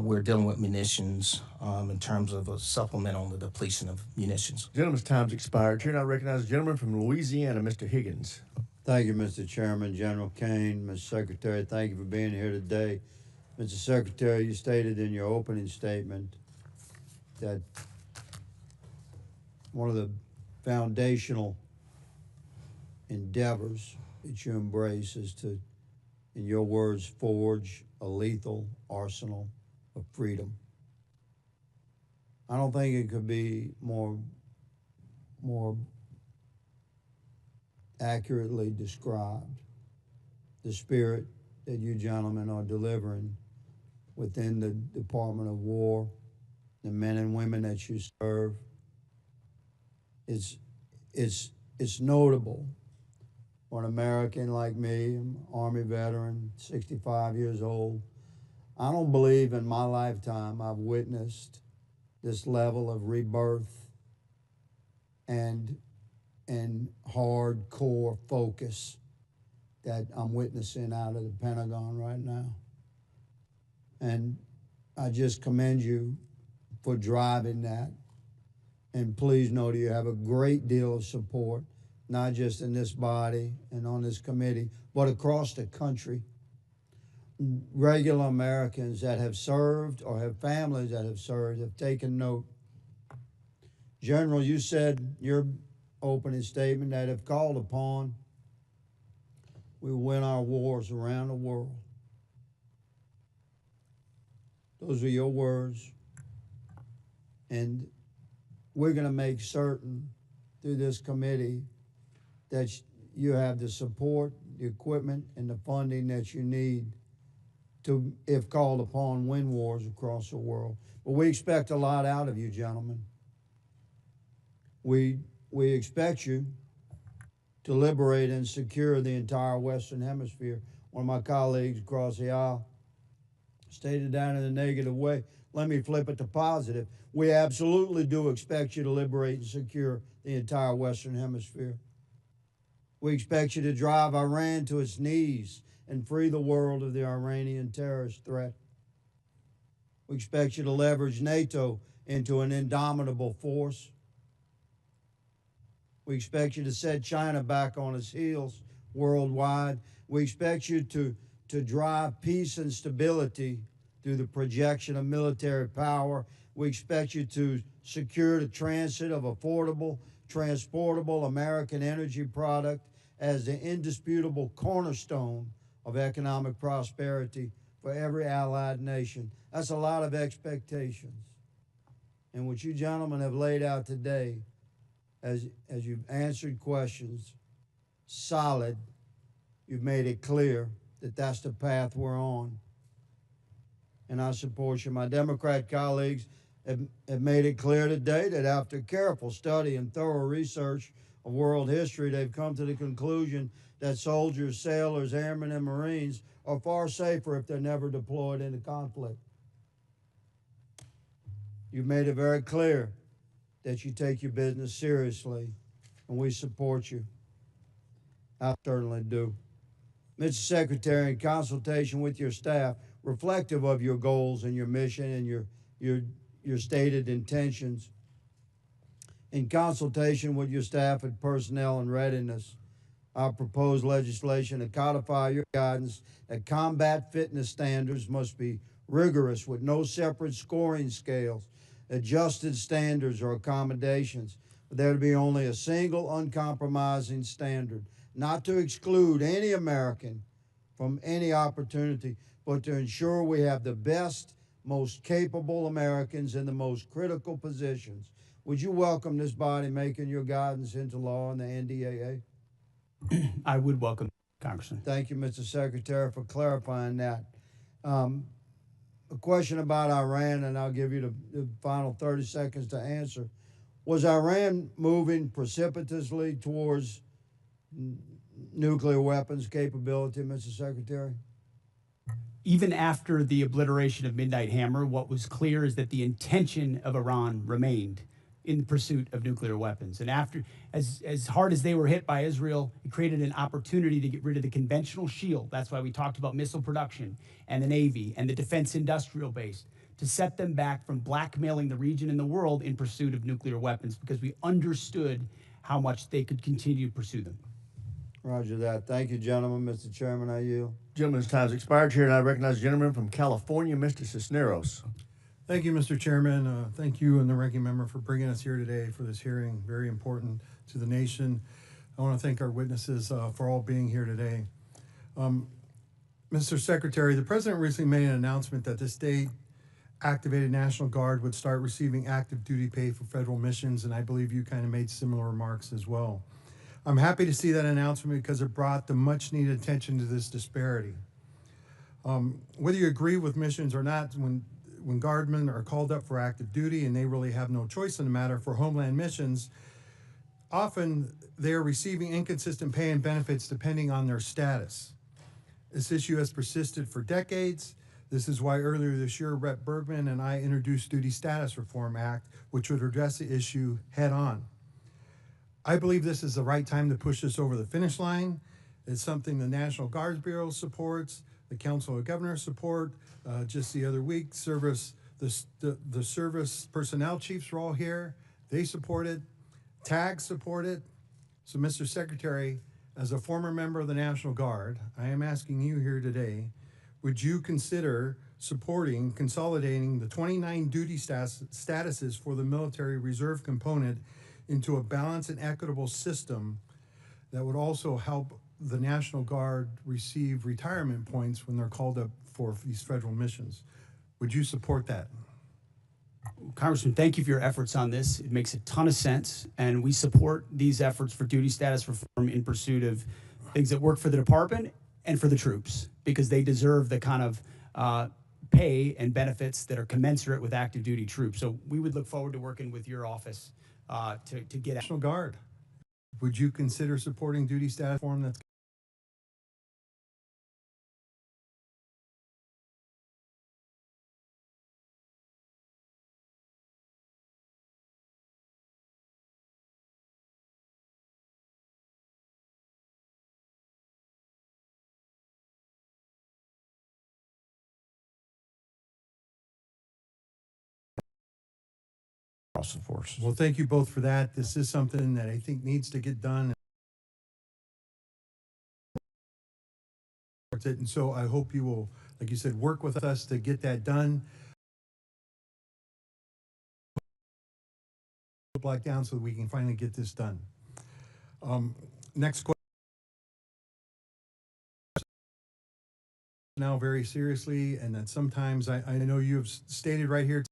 we're dealing with munitions in terms of a supplement on the depletion of munitions?
Gentleman's time's expired. Chair, I recognize the gentleman from Louisiana, Mr. Higgins.
Thank you, Mr. Chairman, General Kane, Mr. Secretary. Thank you for being here today. Mr. Secretary, you stated in your opening statement that one of the foundational endeavors that you embrace is to, in your words, forge a lethal arsenal of freedom. I don't think it could be more accurately described, the spirit that you gentlemen are delivering within the Department of War, the men and women that you serve. It's notable for an American like me, I'm an Army veteran, 65 years old. I don't believe in my lifetime I've witnessed this level of rebirth and hardcore focus that I'm witnessing out of the Pentagon right now. And I just commend you for driving that. And please know that you have a great deal of support, not just in this body and on this committee, but across the country. Regular Americans that have served or have families that have served have taken note. General, you said your opening statement that if called upon, we will win our wars around the world. Those are your words. And we're going to make certain through this committee that you have the support, the equipment, and the funding that you need to, if called upon, win wars across the world. But we expect a lot out of you, gentlemen. We expect you to liberate and secure the entire Western Hemisphere. One of my colleagues across the aisle Stated that in a negative way. Let me flip it to positive. We absolutely do expect you to liberate and secure the entire Western Hemisphere. We expect you to drive Iran to its knees and free the world of the Iranian terrorist threat. We expect you to leverage NATO into an indomitable force. We expect you to set China back on its heels worldwide. We expect you to drive peace and stability through the projection of military power. We expect you to secure the transit of affordable, transportable American energy product as the indisputable cornerstone of economic prosperity for every allied nation. That's a lot of expectations. And what you gentlemen have laid out today, as you've answered questions, solid, you've made it clear that that's the path we're on. And I support you. My Democrat colleagues have made it clear today that after careful study and thorough research of world history, they've come to the conclusion that soldiers, sailors, airmen, and Marines are far safer if they're never deployed into conflict. You've made it very clear that you take your business seriously, and we support you. I certainly do. Mr. Secretary, in consultation with your staff, reflective of your goals and your mission and your stated intentions, in consultation with your staff and personnel and readiness, I propose legislation to codify your guidance that combat fitness standards must be rigorous with no separate scoring scales, adjusted standards or accommodations, but there to be only a single uncompromising standard, not to exclude any American from any opportunity, but to ensure we have the best, most capable Americans in the most critical positions. Would you welcome this body making your guidance into law in the NDAA?
I would welcome, Congressman.
Thank you, Mr. Secretary, for clarifying that. A question about Iran, and I'll give you the final 30 seconds to answer. Was Iran moving precipitously towards nuclear weapons capability, Mr. Secretary?
Even after the obliteration of Midnight Hammer, what was clear is that the intention of Iran remained in pursuit of nuclear weapons. And after, as hard as they were hit by Israel, it created an opportunity to get rid of the conventional shield. That's why we talked about missile production and the Navy and the defense industrial base, to set them back from blackmailing the region and the world in pursuit of nuclear weapons, because we understood how much they could continue to pursue them.
Roger that. Thank you, gentlemen. Mr. Chairman, I yield.
Gentleman's time's expired here, and I recognize the gentleman from California, Mr. Cisneros.
Thank you, Mr. Chairman. Thank you and the ranking member for bringing us here today for this hearing. Very important to the nation. I want to thank our witnesses for all being here today. Mr. Secretary, the President recently made an announcement that the state activated National Guard would start receiving active duty pay for federal missions, and I believe you kind of made similar remarks as well. I'm happy to see that announcement because it brought the much needed attention to this disparity. Whether you agree with missions or not, when guardmen are called up for active duty and they really have no choice in the matter for homeland missions, often they are receiving inconsistent pay and benefits depending on their status. This issue has persisted for decades. This is why earlier this year, Rep. Bergman and I introduced Duty Status Reform Act, which would address the issue head on. I believe this is the right time to push this over the finish line. It's something the National Guard Bureau supports, the Council of Governors support. Just the other week, the service personnel chiefs were all here. They support it. TAG support it. So, Mr. Secretary, as a former member of the National Guard, I am asking you here today, would you consider supporting consolidating the 29 duty statuses for the military reserve component into a balanced and equitable system that would also help the National Guard receive retirement points when they're called up for these federal missions? Would you support that?
Congressman, thank you for your efforts on this. It makes a ton of sense, and we support these efforts for duty status reform in pursuit of things that work for the department and for the troops, because they deserve the kind of pay and benefits that are commensurate with active duty troops. So we would look forward to working with your office to get
National Guard. Would you consider supporting duty status reform that's
across the forces.
Well, thank you both for that. This is something that I think needs to get done. And so I hope you will, like you said, work with us to get that done. Black down so that we can finally get this done. Next question. Now very seriously, and that sometimes I know you have stated right here,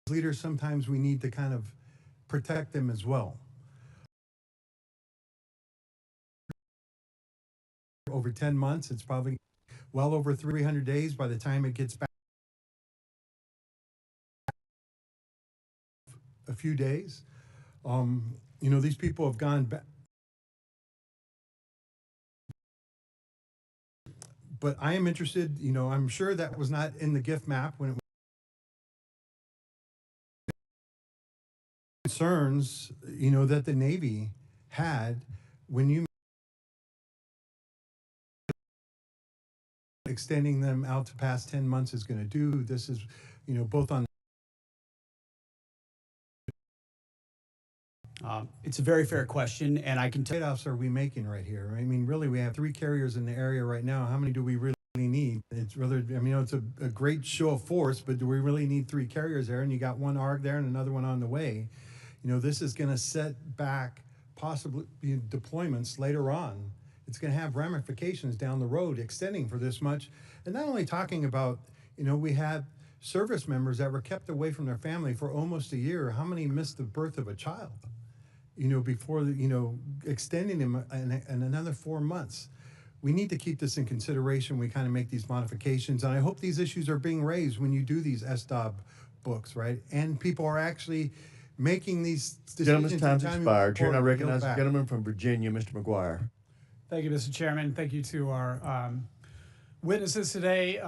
leaders, sometimes we need to kind of protect them as well. Over 10 months, it's probably well over 300 days by the time it gets back. A few days. You know, these people have gone back. But I am interested, you know, I'm sure that was not in the gift map when it was concerns, you know, that the Navy had when you extending them out to past 10 months is going to do. This is, you know, both on
it's a very fair question, and I can tell.
Trade-offs are we making right here? I mean, really, we have 3 carriers in the area right now. How many do we really need? It's rather, I mean, you know, it's a great show of force, but do we really need 3 carriers there? And you got 1 ARG there and another one on the way. You know, this is going to set back possibly deployments later on. It's going to have ramifications down the road extending for this much. And not only talking about, you know, we had service members that were kept away from their family for almost a year. How many missed the birth of a child? You know, before, you know, extending them in another 4 months. We need to keep this in consideration. We kind of make these modifications. And I hope these issues are being raised when you do these SDOB books, right? And people are actually making these decisions.
Gentleman's time's expired. Chair, I recognize the gentleman from Virginia, Mr. McGuire.
Thank you, Mr. Chairman. Thank you to our witnesses today.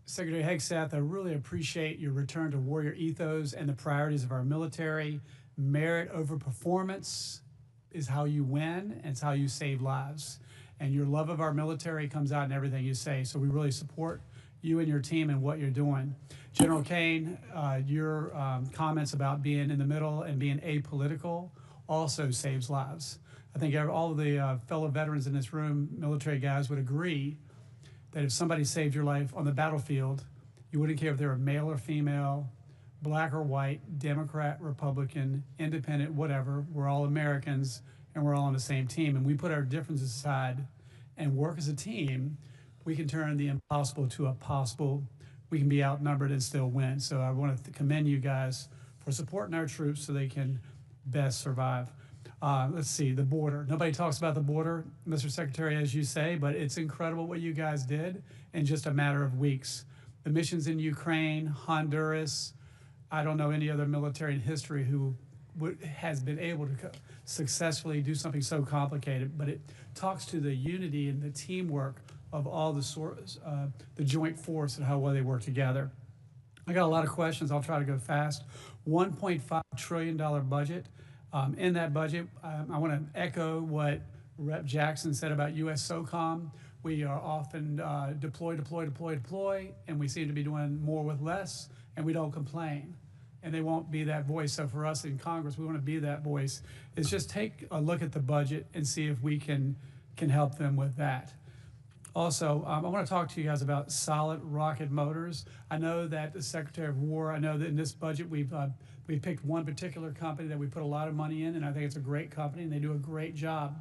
Secretary Hegseth, I really appreciate your return to warrior ethos and the priorities of our military. Merit over performance is how you win, and it's how you save lives. And your love of our military comes out in everything you say. So we really support you and your team and what you're doing. General Kane, your comments about being in the middle and being apolitical also saves lives. I think all of the fellow veterans in this room, military guys, would agree that if somebody saved your life on the battlefield, you wouldn't care if they were male or female, black or white, Democrat, Republican, independent, whatever. We're all Americans, and we're all on the same team. And we put our differences aside and work as a team, we can turn the impossible to a possible. We can be outnumbered and still win. So I want to commend you guys for supporting our troops so they can best survive. Let's see, the border. Nobody talks about the border, Mr. Secretary, as you say, but it's incredible what you guys did in just a matter of weeks. The missions in Ukraine, Honduras, I don't know any other military in history who has been able to successfully do something so complicated, but it talks to the unity and the teamwork of all the joint force and how well they work together. I got a lot of questions. I'll try to go fast. $1.5 trillion budget. In that budget, I want to echo what Rep. Jackson said about USSOCOM. We are often deploy, and we seem to be doing more with less, and we don't complain. And they won't be that voice. So for us in Congress, we want to be that voice. Is just take a look at the budget and see if we can help them with that. Also, I want to talk to you guys about solid rocket motors. I know that the Secretary of War, I know that in this budget we've picked one particular company that we put a lot of money in, and I think it's a great company and they do a great job.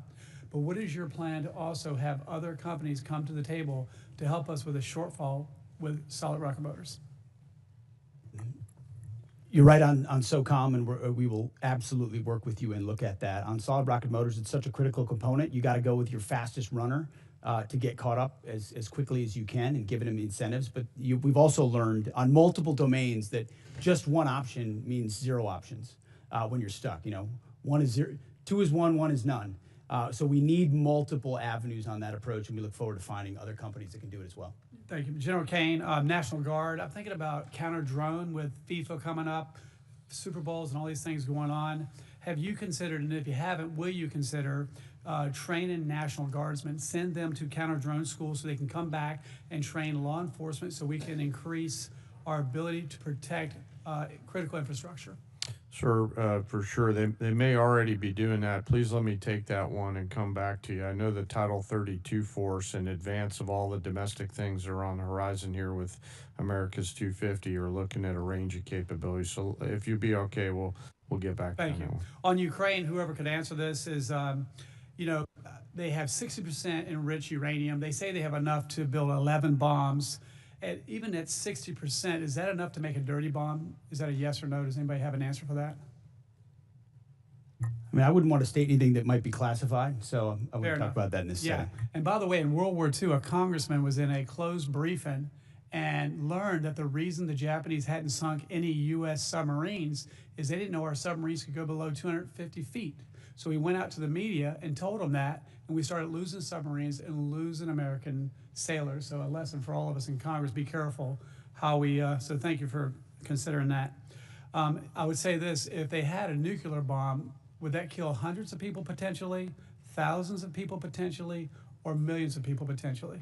But what is your plan to also have other companies come to the table to help us with a shortfall with solid rocket motors?
You're right on SOCOM, and we will absolutely work with you and look at that. On solid rocket motors, it's such a critical component. You got to go with your fastest runner to get caught up as quickly as you can and giving them the incentives. But we've also learned on multiple domains that just one option means 0 options when you're stuck. You know, 1 is 0, 2 is 1, 1 is none. So we need multiple avenues on that approach, and we look forward to finding other companies that can do it as well.
Thank you. General Kane, National Guard. I'm thinking about counter-drone with FIFA coming up, Super Bowls and all these things going on. Have you considered, and if you haven't, will you consider training National Guardsmen, send them to counter-drone schools so they can come back and train law enforcement so we can increase our ability to protect critical infrastructure?
Sir, for sure. They may already be doing that. Please let me take that one and come back to you. I know the Title 32 force, in advance of all the domestic things that are on the horizon here with America's 250, are looking at a range of capabilities. So if you'd be okay, we'll get back to
Thank
that
you.
one.
On Ukraine, whoever could answer this is, you know, they have 60% enriched uranium. They say they have enough to build 11 bombs. Even at 60%, is that enough to make a dirty bomb? Is that a yes or no? Does anybody have an answer for that?
I mean, I wouldn't want to state anything that might be classified, so I
Fair
wouldn't talk
enough.
about that in this setting.
And by the way, in World War II, a congressman was in a closed briefing and learned that the reason the Japanese hadn't sunk any U.S. submarines is they didn't know our submarines could go below 250 feet. So he went out to the media and told them that, and we started losing submarines and losing American sailors. So a lesson for all of us in Congress: be careful how we. So thank you for considering that. I would say this: if they had a nuclear bomb, would that kill hundreds of people potentially, thousands of people potentially, or millions of people potentially?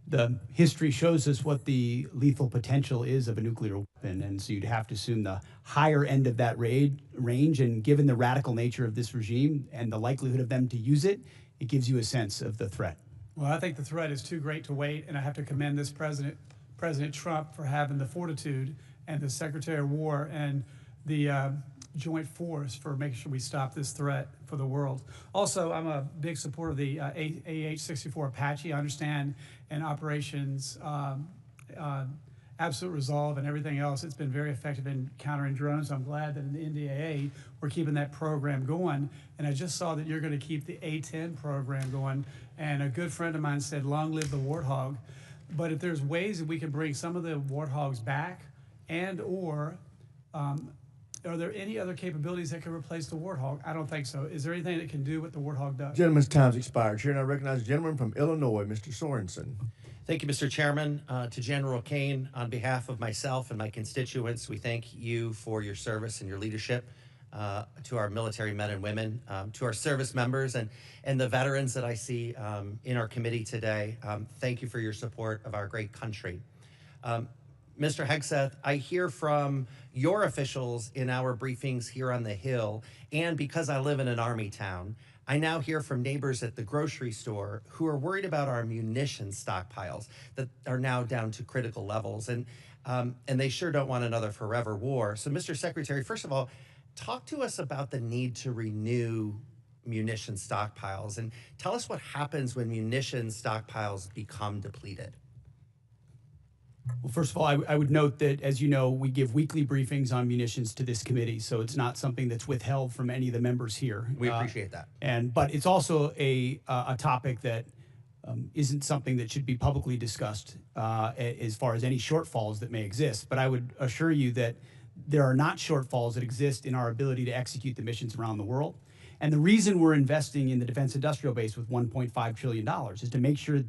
The history shows us what the lethal potential is of a nuclear weapon, and so you'd have to assume the higher end of that range, and given the radical nature of this regime and the likelihood of them to use it, it gives you a sense of the threat.
Well, I think the threat is too great to wait, and I have to commend this President Trump for having the fortitude, and the Secretary of War and the joint force for making sure we stop this threat for the world. Also, I'm a big supporter of the AH-64 Apache. I understand in operations Absolute Resolve and everything else, it's been very effective in countering drones. I'm glad that in the NDAA, we're keeping that program going. And I just saw that you're going to keep the A-10 program going. And a good friend of mine said, long live the Warthog. But if there's ways that we can bring some of the Warthogs back, and or are there any other capabilities that can replace the Warthog? I don't think so. Is there anything that can do what the Warthog does?
Gentleman's time's expired. Chair, and I recognize the gentleman from Illinois, Mr. Sorensen.
Thank you, Mr. Chairman. To General Kane, on behalf of myself and my constituents, we thank you for your service and your leadership to our military men and women, to our service members and the veterans that I see in our committee today. Thank you for your support of our great country. Mr. Hegseth, I hear from your officials in our briefings here on the Hill, and because I live in an Army town, I now hear from neighbors at the grocery store who are worried about our munitions stockpiles that are now down to critical levels, and they sure don't want another forever war. So, Mr. Secretary, first of all, talk to us about the need to renew munitions stockpiles, and tell us what happens when munitions stockpiles become depleted.
Well, first of all, I would note that, as you know, we give weekly briefings on munitions to this committee, so it's not something that's withheld from any of the members here.
We appreciate that.
But it's also a topic that isn't something that should be publicly discussed as far as any shortfalls that may exist. But I would assure you that there are not shortfalls that exist in our ability to execute the missions around the world. And the reason we're investing in the defense industrial base with $1.5 trillion is to make sure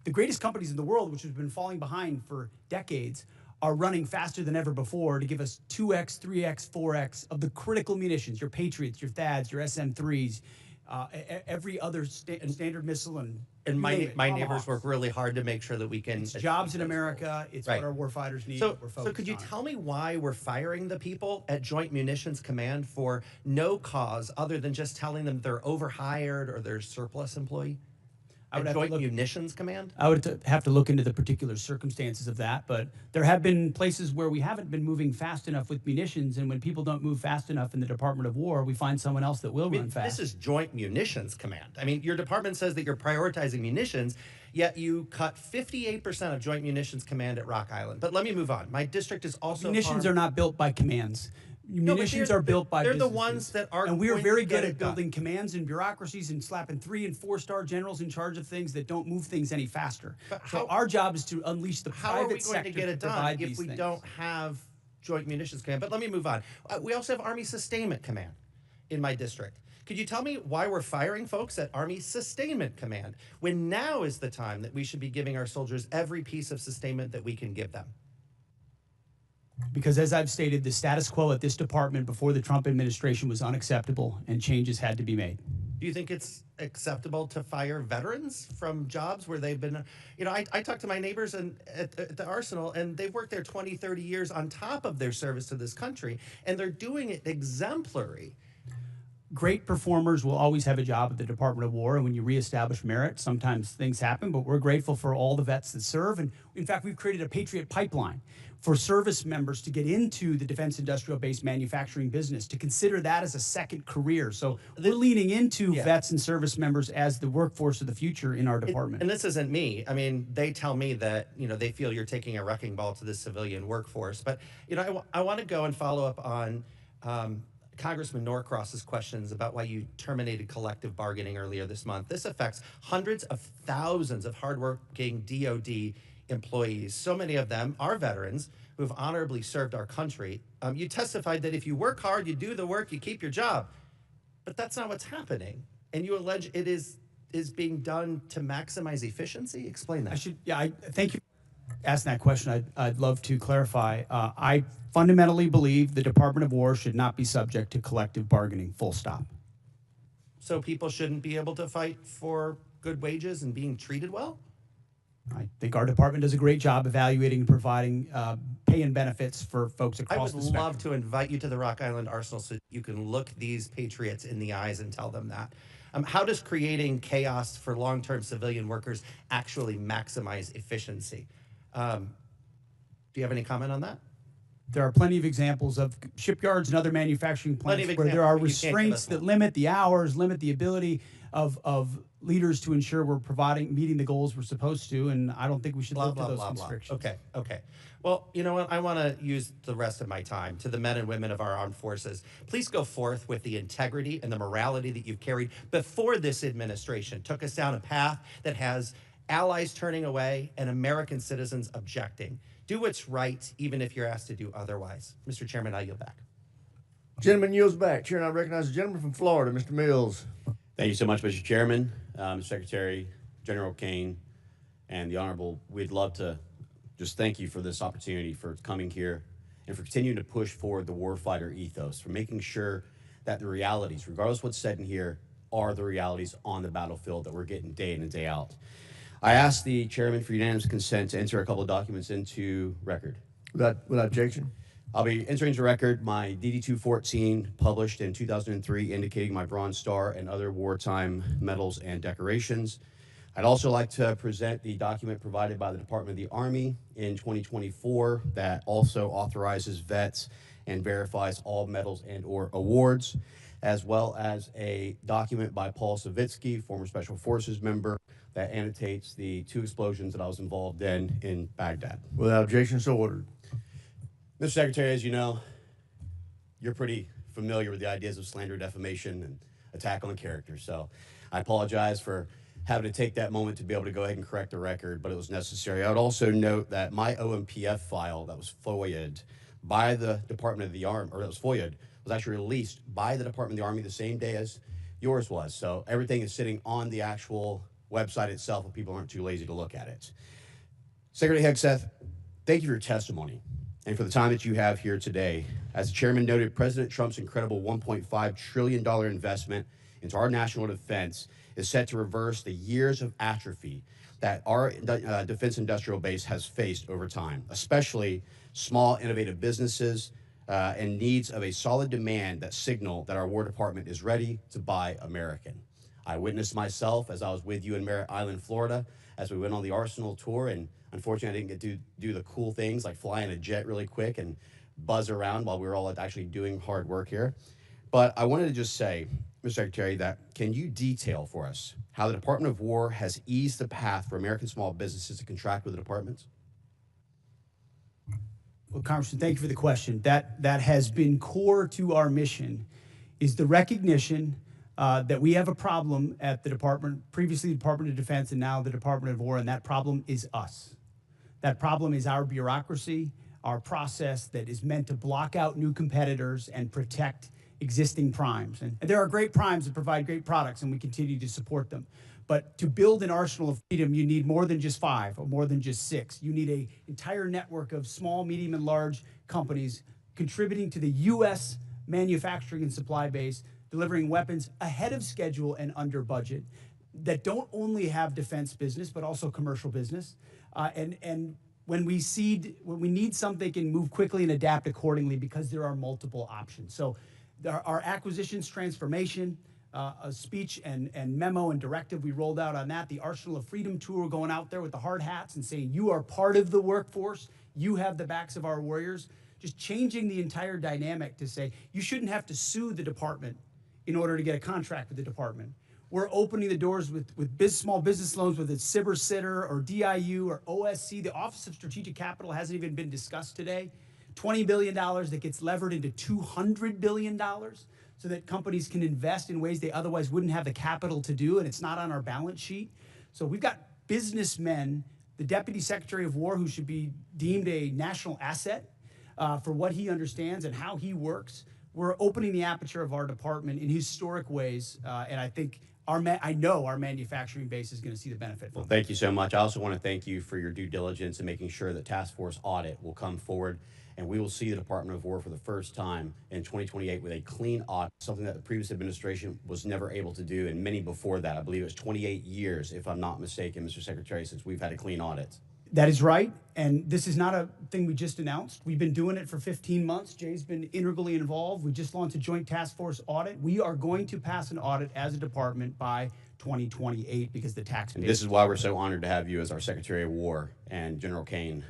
the greatest companies in the world, which have been falling behind for decades, are running faster than ever before to give us 2x, 3x, 4x of the critical munitions, your Patriots, your THAADs, your SM-3s, every other standard missile,
and my neighbors work really hard to make sure that we can.
It's jobs in America. It's what our warfighters need.
So,
we're
could you tell me why we're firing the people at Joint Munitions Command for no cause other than just telling them they're overhired or they're surplus employee? Joint Munitions Command?
I would have to look into the particular circumstances of that, but there have been places where we haven't been moving fast enough with munitions, and when people don't move fast enough in the Department of War, we find someone else that will run fast.
This is Joint Munitions Command. I mean, your department says that you're prioritizing munitions, yet you cut 58% of Joint Munitions Command at Rock Island. But let me move on. My district is also
munitions are not built by commands. Munitions are built by
they're
businesses.
the ones that are.
And we are
going
very
to get
good
it
at
done.
building commands and bureaucracies and slapping 3- and 4-star generals in charge of things that don't move things any faster. So our job is to unleash the
How are we
private
going
sector
to get it done
provide
if
these
we
things.
don't have Joint Munitions Command? But let me move on. We also have Army Sustainment Command in my district. Could you tell me why we're firing folks at Army Sustainment Command when now is the time that we should be giving our soldiers every piece of sustainment that we can give them?
Because as I've stated, the status quo at this department before the Trump administration was unacceptable and changes had to be made.
Do you think it's acceptable to fire veterans from jobs where they've been, I talk to my neighbors at the Arsenal, and they've worked there 20, 30 years on top of their service to this country, and they're doing it exemplary.
Great performers will always have a job at the Department of War, and when you reestablish merit, sometimes things happen, but we're grateful for all the vets that serve. And in fact, we've created a Patriot pipeline for service members to get into the defense industrial base manufacturing business, to consider that as a second career. So we're leaning into vets and service members as the workforce of the future in our department.
And this isn't me. I mean, they tell me that, they feel you're taking a wrecking ball to the civilian workforce. But, I want to go and follow up on Congressman Norcross's questions about why you terminated collective bargaining earlier this month. This affects hundreds of thousands of hardworking DOD employees. So many of them are veterans who have honorably served our country. You testified that if you work hard, you do the work, you keep your job. But that's not what's happening. And you allege it is being done to maximize efficiency? Explain that.
I thank you for asking that question. I'd love to clarify. I fundamentally believe the Department of War should not be subject to collective bargaining, full stop.
So people shouldn't be able to fight for good wages and being treated well?
I think our department does a great job evaluating and providing pay and benefits for folks across the
I would
spectrum.
love to invite you to the Rock Island Arsenal so you can look these patriots in the eyes and tell them that. How does creating chaos for long-term civilian workers actually maximize efficiency? Do you have any comment on that?
There are plenty of examples of shipyards and other manufacturing plants where there are restraints that limit the hours, limit the ability of leaders to ensure we're meeting the goals we're supposed to, and I don't think we should live to those restrictions.
Okay. Well, you know what? I want to use the rest of my time to the men and women of our armed forces. Please go forth with the integrity and the morality that you've carried before this administration took us down a path that has allies turning away and American citizens objecting. Do what's right, even if you're asked to do otherwise. Mr. Chairman, I yield back.
Gentleman yields back. Chair, and I recognize the gentleman from Florida, Mr. Mills.
Thank you so much, Mr. Chairman, Mr. Secretary, General Kane, and the Honorable. We'd love to just thank you for this opportunity, for coming here, and for continuing to push forward the warfighter ethos, for making sure that the realities, regardless of what's said in here, are the realities on the battlefield that we're getting day in and day out. I asked the chairman for unanimous consent to enter a couple of documents into record.
Without objection.
I'll be entering into record my DD-214, published in 2003, indicating my Bronze Star and other wartime medals and decorations. I'd also like to present the document provided by the Department of the Army in 2024 that also authorizes vets and verifies all medals and/or awards, as well as a document by Paul Savitsky, former Special Forces member, that annotates the 2 explosions that I was involved in Baghdad.
Without objection, so ordered.
Mr. Secretary, as you know, you're pretty familiar with the ideas of slander, defamation, and attack on character. So I apologize for having to take that moment to be able to go ahead and correct the record, but it was necessary. I would also note that my OMPF file that was FOIA'd by the Department of the Army, or that was FOIA'd, was actually released by the Department of the Army the same day as yours was. So everything is sitting on the actual website itself if people aren't too lazy to look at it. Secretary Hegseth, thank you for your testimony and for the time that you have here today. As the chairman noted, President Trump's incredible $1.5 trillion investment into our national defense is set to reverse the years of atrophy that our defense industrial base has faced over time, especially small innovative businesses and needs of a solid demand that signal that our War Department is ready to buy American. I witnessed myself as I was with you in Merritt Island, Florida, as we went on the Arsenal tour, and unfortunately I didn't get to do the cool things like fly in a jet really quick and buzz around while we were all actually doing hard work here. But I wanted to just say, Mr. Secretary, that can you detail for us how the Department of War has eased the path for American small businesses to contract with the departments?
Well, Congressman, thank you for the question. That has been core to our mission, is the recognition that we have a problem at the department, previously the Department of Defense and now the Department of War, and that problem is us. That problem is our bureaucracy, our process that is meant to block out new competitors and protect existing primes. And there are great primes that provide great products, and we continue to support them. But to build an arsenal of freedom, you need more than just 5 or more than just 6. You need an entire network of small, medium, and large companies contributing to the U.S. manufacturing and supply base delivering weapons ahead of schedule and under budget that don't only have defense business, but also commercial business. And when we need something, they can move quickly and adapt accordingly because there are multiple options. So our acquisitions transformation, a speech and memo and directive we rolled out on that, the Arsenal of Freedom tour, going out there with the hard hats and saying, you are part of the workforce, you have the backs of our warriors, just changing the entire dynamic to say, you shouldn't have to sue the department in order to get a contract with the department. We're opening the doors with small business loans, whether it's SIBR Sitter or DIU or OSC. The Office of Strategic Capital hasn't even been discussed today. $20 billion that gets levered into $200 billion so that companies can invest in ways they otherwise wouldn't have the capital to do, and it's not on our balance sheet. So we've got businessmen, the Deputy Secretary of War, who should be deemed a national asset for what he understands and how he works. We're opening the aperture of our department in historic ways, and I think I know our manufacturing base is going to see the benefit from
Well, thank you so much. I also want to thank you for your due diligence in making sure that task force audit will come forward, and we will see the Department of War for the first time in 2028 with a clean audit, something that the previous administration was never able to do, and many before that. I believe it was 28 years, if I'm not mistaken, Mr. Secretary, since we've had a clean audit.
That is right, and this is not a thing we just announced. We've been doing it for 15 months. Jay's been integrally involved. We just launched a joint task force audit. We are going to pass an audit as a department by 2028 because the tax base.
And this is why we're so honored to have you as our Secretary of War, and General Kane.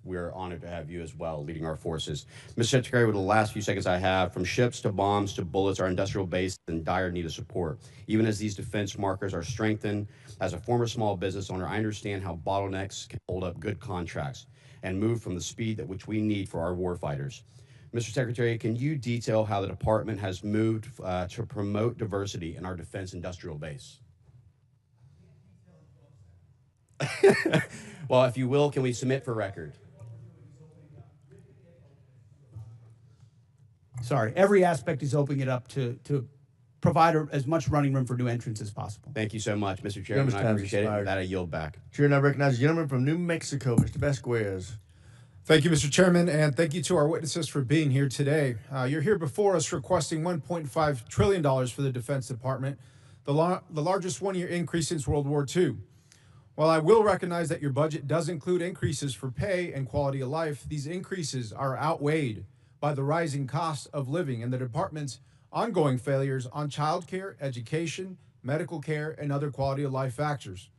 We're honored to have you as well, leading our forces. Mr. Secretary, with the last few seconds I have, from ships to bombs to bullets, our industrial base is in dire need of support. Even as these defense markers are strengthened, as a former small business owner, I understand how bottlenecks can hold up good contracts and move from the speed at which we need for our warfighters. Mr. Secretary, can you detail how the department has moved to promote diversity in our defense industrial base? Well, if you will, can we submit for record?
Sorry, every aspect is opening it up to provide as much running room for new entrants as possible.
Thank you so much, Mr. Chairman. I appreciate it. With that, I yield back.
Chair, now recognize the gentleman from New Mexico, Mr. Vasquez.
Thank you, Mr. Chairman, and thank you to our witnesses for being here today. You're here before us requesting $1.5 trillion for the Defense Department, the largest one-year increase since World War II. While I will recognize that your budget does include increases for pay and quality of life, these increases are outweighed by the rising cost of living and the department's ongoing failures on child care, education, medical care, and other quality of life factors.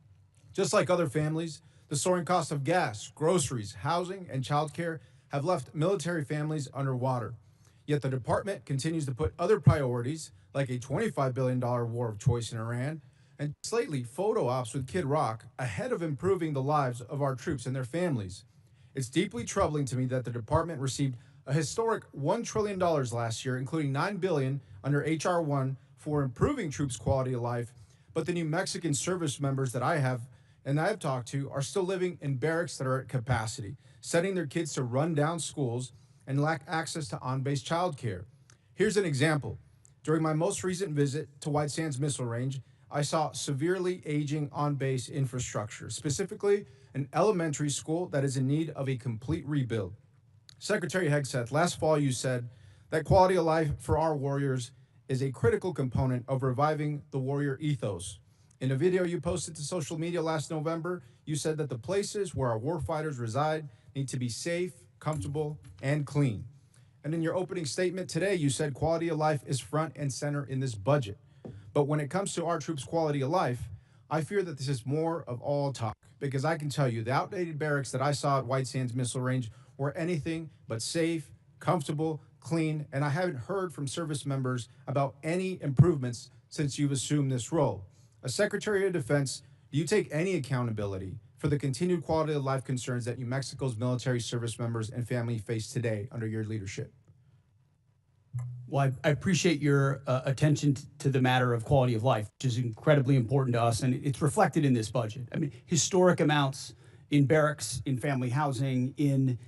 Just like other families, the soaring cost of gas, groceries, housing, and child care have left military families underwater. Yet the department continues to put other priorities, like a $25 billion war of choice in Iran, and lately photo ops with Kid Rock, ahead of improving the lives of our troops and their families. It's deeply troubling to me that the department received a historic $1 trillion last year, including $9 billion under H.R. 1 for improving troops' quality of life, but the New Mexican service members that I have talked to are still living in barracks that are at capacity, sending their kids to run-down schools and lack access to on-base child care. Here's an example. During my most recent visit to White Sands Missile Range, I saw severely aging on-base infrastructure, specifically an elementary school that is in need of a complete rebuild. Secretary Hegseth, last fall you said that quality of life for our warriors is a critical component of reviving the warrior ethos. In a video you posted to social media last November, you said that the places where our warfighters reside need to be safe, comfortable, and clean. And in your opening statement today, you said quality of life is front and center in this budget. But when it comes to our troops' quality of life, I fear that this is more of all talk, because I can tell you the outdated barracks that I saw at White Sands Missile Range were anything but safe, comfortable, clean, and I haven't heard from service members about any improvements since you've assumed this role. As Secretary of Defense, do you take any accountability for the continued quality of life concerns that New Mexico's military service members and family face today under your leadership?
Well, I appreciate your attention to the matter of quality of life, which is incredibly important to us, and it's reflected in this budget. I mean, historic amounts in barracks, in family housing, in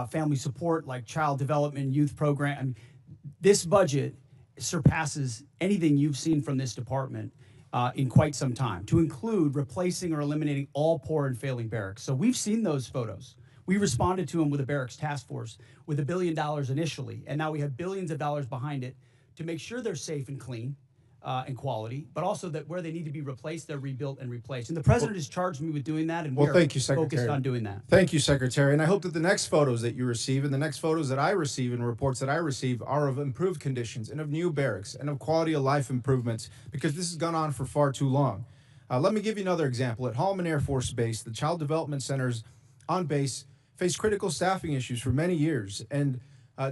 family support like child development, youth program. I mean, this budget surpasses anything you've seen from this department in quite some time, to include replacing or eliminating all poor and failing barracks. So we've seen those photos. We responded to them with a barracks task force with $1 billion initially, and now we have billions of dollars behind it to make sure they're safe and clean and quality, but also that where they need to be replaced, they're rebuilt and replaced. And the president has charged me with doing that, and
Well,
we're
thank you,
focused
Secretary.
on doing that.
Thank you, Secretary. And I hope that the next photos that you receive and the next photos that I receive and reports that I receive are of improved conditions and of new barracks and of quality of life improvements, because this has gone on for far too long. Let me give you another example. At Holloman Air Force Base, the Child Development Centers on base faced critical staffing issues for many years, and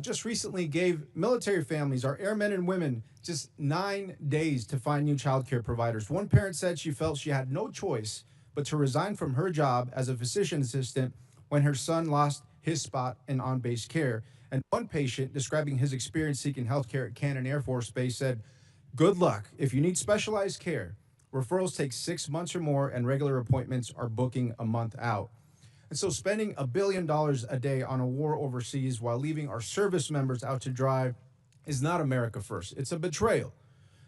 just recently gave military families, our airmen and women, just 9 days to find new child care providers. One parent said she felt she had no choice but to resign from her job as a physician assistant when her son lost his spot in on-base care. And one patient, describing his experience seeking health care at Cannon Air Force Base, said, "Good luck. If you need specialized care, referrals take 6 months or more, and regular appointments are booking a month out." And so spending $1 billion a day on a war overseas while leaving our service members out to dry is not America first. It's a betrayal.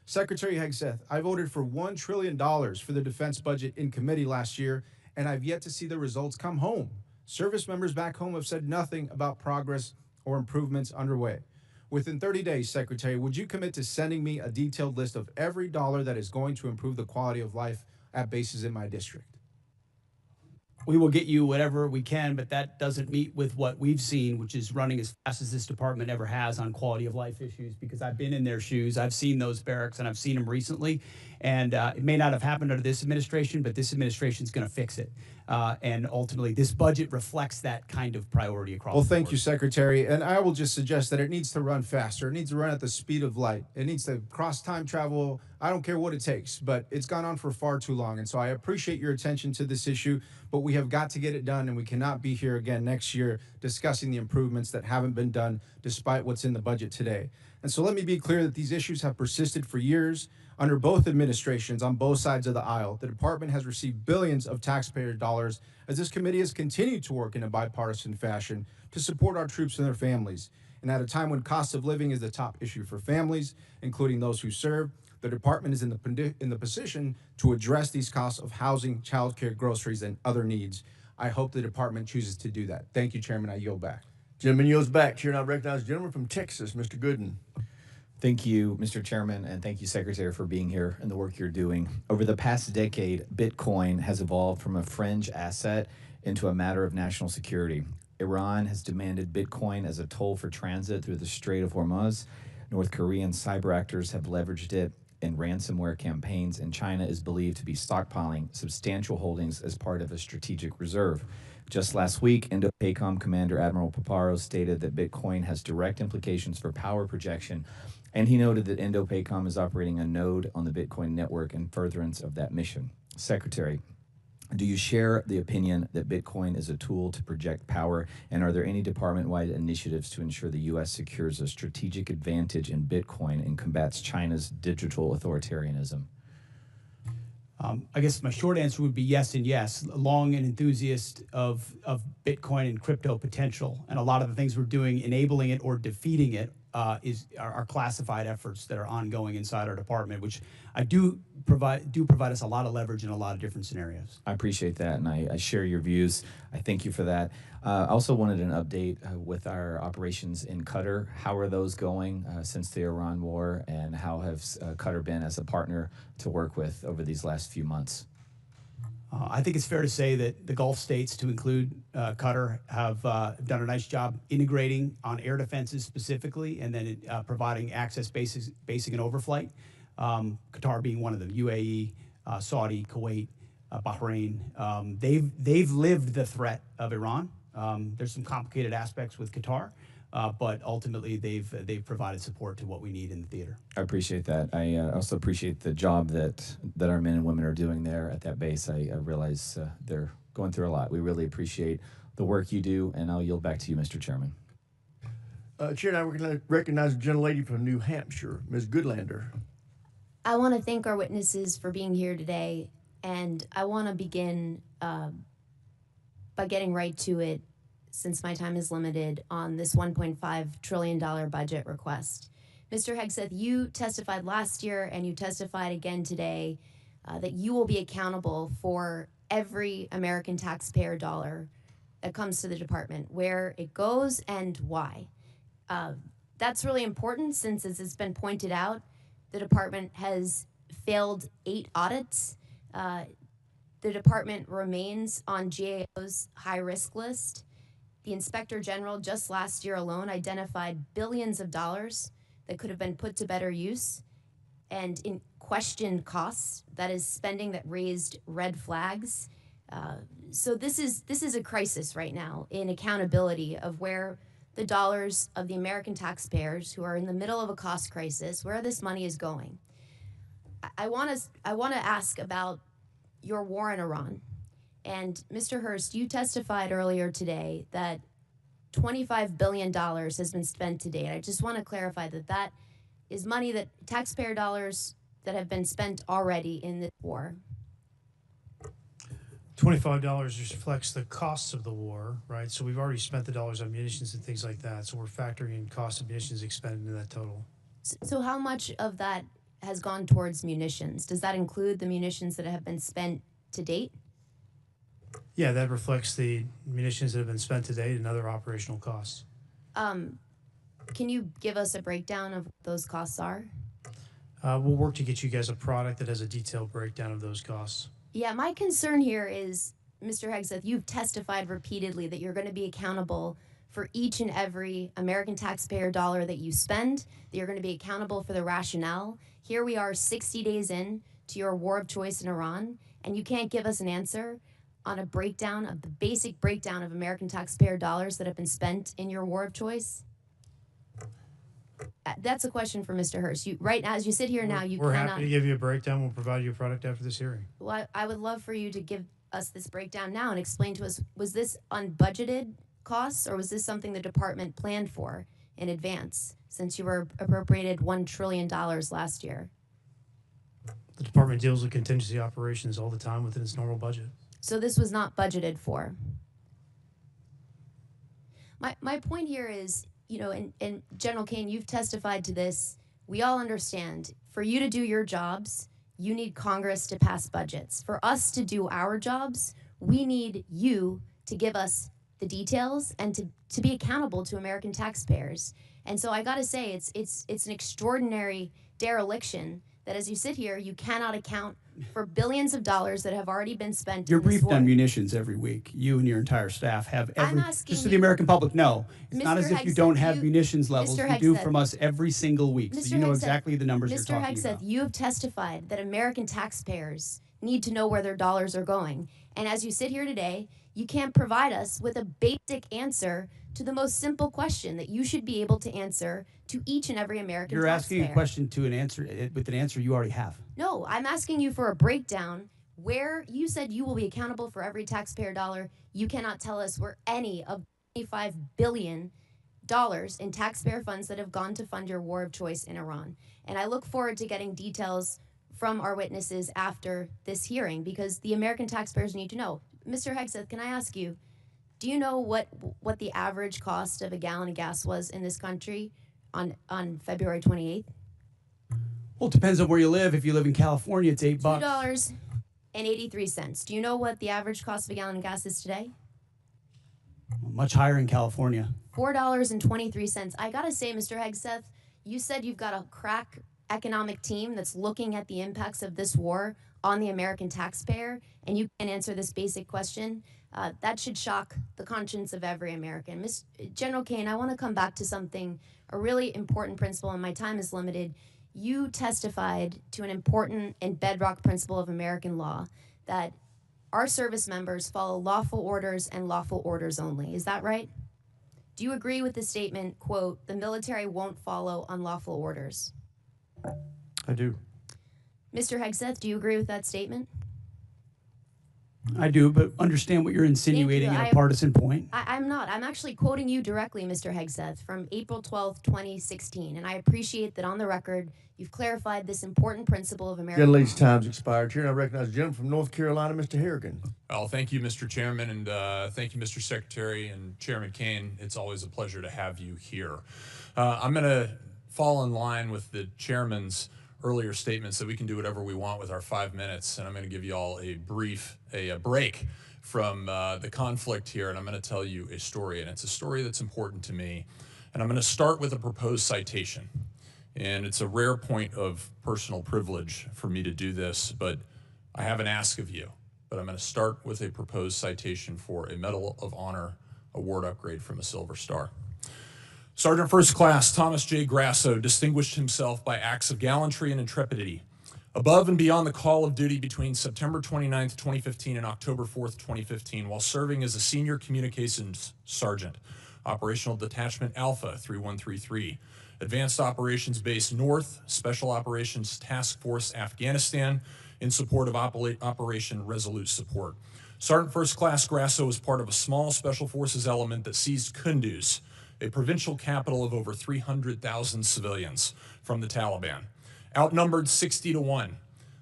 Secretary Hegseth, I voted for $1 trillion for the defense budget in committee last year, and I've yet to see the results come home. Service members back home have said nothing about progress or improvements underway. Within 30 days, Secretary, would you commit to sending me a detailed list of every dollar that is going to improve the quality of life at bases in my district?
We will get you whatever we can, but that doesn't meet with what we've seen, which is running as fast as this department ever has on quality of life issues, because I've been in their shoes. I've seen those barracks, and I've seen them recently. And it may not have happened under this administration, but this administration is going to fix it. And ultimately, this budget reflects that kind of priority across
Well,
the
thank
board.
you, Secretary. And I will just suggest that it needs to run faster. It needs to run at the speed of light. It needs to cross time travel. I don't care what it takes, but it's gone on for far too long. And so I appreciate your attention to this issue, but we have got to get it done, and we cannot be here again next year discussing the improvements that haven't been done despite what's in the budget today. And so let me be clear that these issues have persisted for years under both administrations on both sides of the aisle. The department has received billions of taxpayer dollars as this committee has continued to work in a bipartisan fashion to support our troops and their families. And at a time when cost of living is the top issue for families, including those who serve, the department is in the position to address these costs of housing, childcare, groceries, and other needs. I hope the department chooses to do that. Thank you, Chairman. I yield back.
Gentleman yields back. Chair now recognizes the gentleman from Texas, Mr. Gooden.
Thank you, Mr. Chairman, and thank you, Secretary, for being here and the work you're doing. Over the past decade, Bitcoin has evolved from a fringe asset into a matter of national security. Iran has demanded Bitcoin as a toll for transit through the Strait of Hormuz. North Korean cyber actors have leveraged it in ransomware campaigns, and China is believed to be stockpiling substantial holdings as part of a strategic reserve. Just last week, Indo-PACOM Commander Admiral Paparo stated that Bitcoin has direct implications for power projection, and he noted that Indo-PACOM is operating a node on the Bitcoin network in furtherance of that mission. Secretary, do you share the opinion that Bitcoin is a tool to project power, and are there any department-wide initiatives to ensure the U.S. secures a strategic advantage in Bitcoin and combats China's digital authoritarianism?
I guess my short answer would be yes and yes. Long an enthusiast of Bitcoin and crypto potential, and a lot of the things we're doing, enabling it or defeating it, are classified efforts that are ongoing inside our department, which I do provide us a lot of leverage in a lot of different scenarios.
I appreciate that, and I share your views. I thank you for that. I also wanted an update with our operations in Qatar. How are those going since the Iran war, and how has Qatar been as a partner to work with over these last few months?
I think it's fair to say that the Gulf states, to include Qatar, have done a nice job integrating on air defenses specifically, and then providing access basic and overflight. Qatar being one of them, UAE, Saudi, Kuwait, Bahrain. They've lived the threat of Iran. There's some complicated aspects with Qatar, but ultimately they've provided support to what we need in the theater.
I appreciate that. I also appreciate the job that our men and women are doing there at that base. I realize they're going through a lot. We really appreciate the work you do, and I'll yield back to you, Mr. Chairman.
Chair, now we're going to recognize a gentlelady from New Hampshire, Ms. Goodlander.
I want to thank our witnesses for being here today, and I want to begin by getting right to it, since my time is limited, on this $1.5 trillion budget request. Mr. Hegseth, you testified last year and you testified again today that you will be accountable for every American taxpayer dollar that comes to the department, where it goes and why. That's really important since, as it's been pointed out, the department has failed 8 audits. The department remains on GAO's high-risk list. The Inspector General just last year alone identified billions of dollars that could have been put to better use, and in questioned costs, that is spending that raised red flags. So this is a crisis right now in accountability of where the dollars of the American taxpayers who are in the middle of a cost crisis, where this money is going. I want to ask about your war in Iran. And Mr. Hearst, you testified earlier today that $25 billion has been spent to date. I just want to clarify that that is money, that taxpayer dollars that have been spent already in this war.
$25 reflects the costs of the war, right? So we've already spent the dollars on munitions and things like that. So we're factoring in cost of munitions expended into that total.
So how much of that has gone towards munitions? Does that include the munitions that have been spent to date?
Yeah, that reflects the munitions that have been spent to date and other operational costs.
Can you give us a breakdown of what those costs are?
We'll work to get you guys a product that has a detailed breakdown of those costs.
Yeah, my concern here is, Mr. Hegseth, you've testified repeatedly that you're going to be accountable for each and every American taxpayer dollar that you spend, that you're going to be accountable for the rationale. Here we are 60 days in to your war of choice in Iran, and you can't give us an answer on a breakdown of the basic breakdown of American taxpayer dollars that have been spent in your war of choice? That's a question for Mr. Hearst. You, right now, as you sit here now, you
We're
cannot...
happy to give you a breakdown. We'll provide you a product after this hearing.
Well, I would love for you to give us this breakdown now and explain to us, was this unbudgeted costs, or was this something the department planned for in advance, since you were appropriated $1 trillion last year?
The department deals with contingency operations all the time within its normal budget.
So this was not budgeted for. My point here is, you know, and General Kane, you've testified to this. We all understand, for you to do your jobs, you need Congress to pass budgets. For us to do our jobs, we need you to give us the details and to be accountable to American taxpayers. And so I gotta say, it's an extraordinary dereliction that as you sit here, you cannot account for billions of dollars that have already been spent.
You're
in this
briefed
war.
on munitions every week. You and your entire staff have
I'm
every,
asking
just so the
you-
American public know, it's not
Mr.
as if you
Hegseth,
don't have
you-
munitions levels.
Mr.
You do
Hegseth.
from us every single week. So you know
Hegseth,
exactly the numbers you're
Mr.
talking
Hegseth,
about.
you have testified that American taxpayers need to know where their dollars are going. And as you sit here today, you can't provide us with a basic answer to the most simple question that you should be able to answer to each and every American
You're
taxpayer.
asking a question to an answer with an answer you already have.
No, I'm asking you for a breakdown where you said you will be accountable for every taxpayer dollar. You cannot tell us where any of $25 billion in taxpayer funds that have gone to fund your war of choice in Iran. And I look forward to getting details from our witnesses after this hearing, because the American taxpayers need to know. Mr. Hegseth, can I ask you, do you know what the average cost of a gallon of gas was in this country on February 28th?
Well, it depends on where you live. If you live in California, it's $8.
$2.83. Do you know what the average cost of a gallon of gas is today?
Much higher in California.
$4.23. I gotta say, Mr. Hegseth, you said you've got a crack economic team that's looking at the impacts of this war on the American taxpayer, and you can't answer this basic question. That should shock the conscience of every American. General Kane, I want to come back to something, a really important principle, and my time is limited. You testified to an important and bedrock principle of American law, that our service members follow lawful orders and lawful orders only. Is that right? Do you agree with the statement, quote, the military won't follow unlawful orders?
I do.
Mr. Hegseth, do you agree with that statement?
I do, but understand what you're insinuating in a partisan point.
I'm not. I'm actually quoting you directly, Mr. Hegseth, from April 12th, 2016. And I appreciate that on the record, you've clarified this important principle of American
Young lady's time's expired. Here, and I recognize the gentleman from North Carolina, Mr. Harrigan.
Well, thank you, Mr. Chairman, and thank you, Mr. Secretary and Chairman Kane. It's always a pleasure to have you here. I'm going to fall in line with the chairman's earlier statements that we can do whatever we want with our 5 minutes, and I'm going to give you all a break from the conflict here, and I'm going to tell you a story, and it's a story that's important to me. And I'm going to start with a proposed citation. And it's a rare point of personal privilege for me to do this, but I have an ask of you. But I'm going to start with a proposed citation for a Medal of Honor award upgrade from a Silver Star. Sergeant First Class Thomas J. Grasso distinguished himself by acts of gallantry and intrepidity above and beyond the call of duty between September 29th, 2015 and October 4th, 2015, while serving as a senior communications sergeant, Operational Detachment Alpha 3133, Advanced Operations Base North, Special Operations Task Force Afghanistan, in support of Operation Resolute Support. Sergeant First Class Grasso was part of a small Special Forces element that seized Kunduz, a provincial capital of over 300,000 civilians, from the Taliban. Outnumbered 60-1,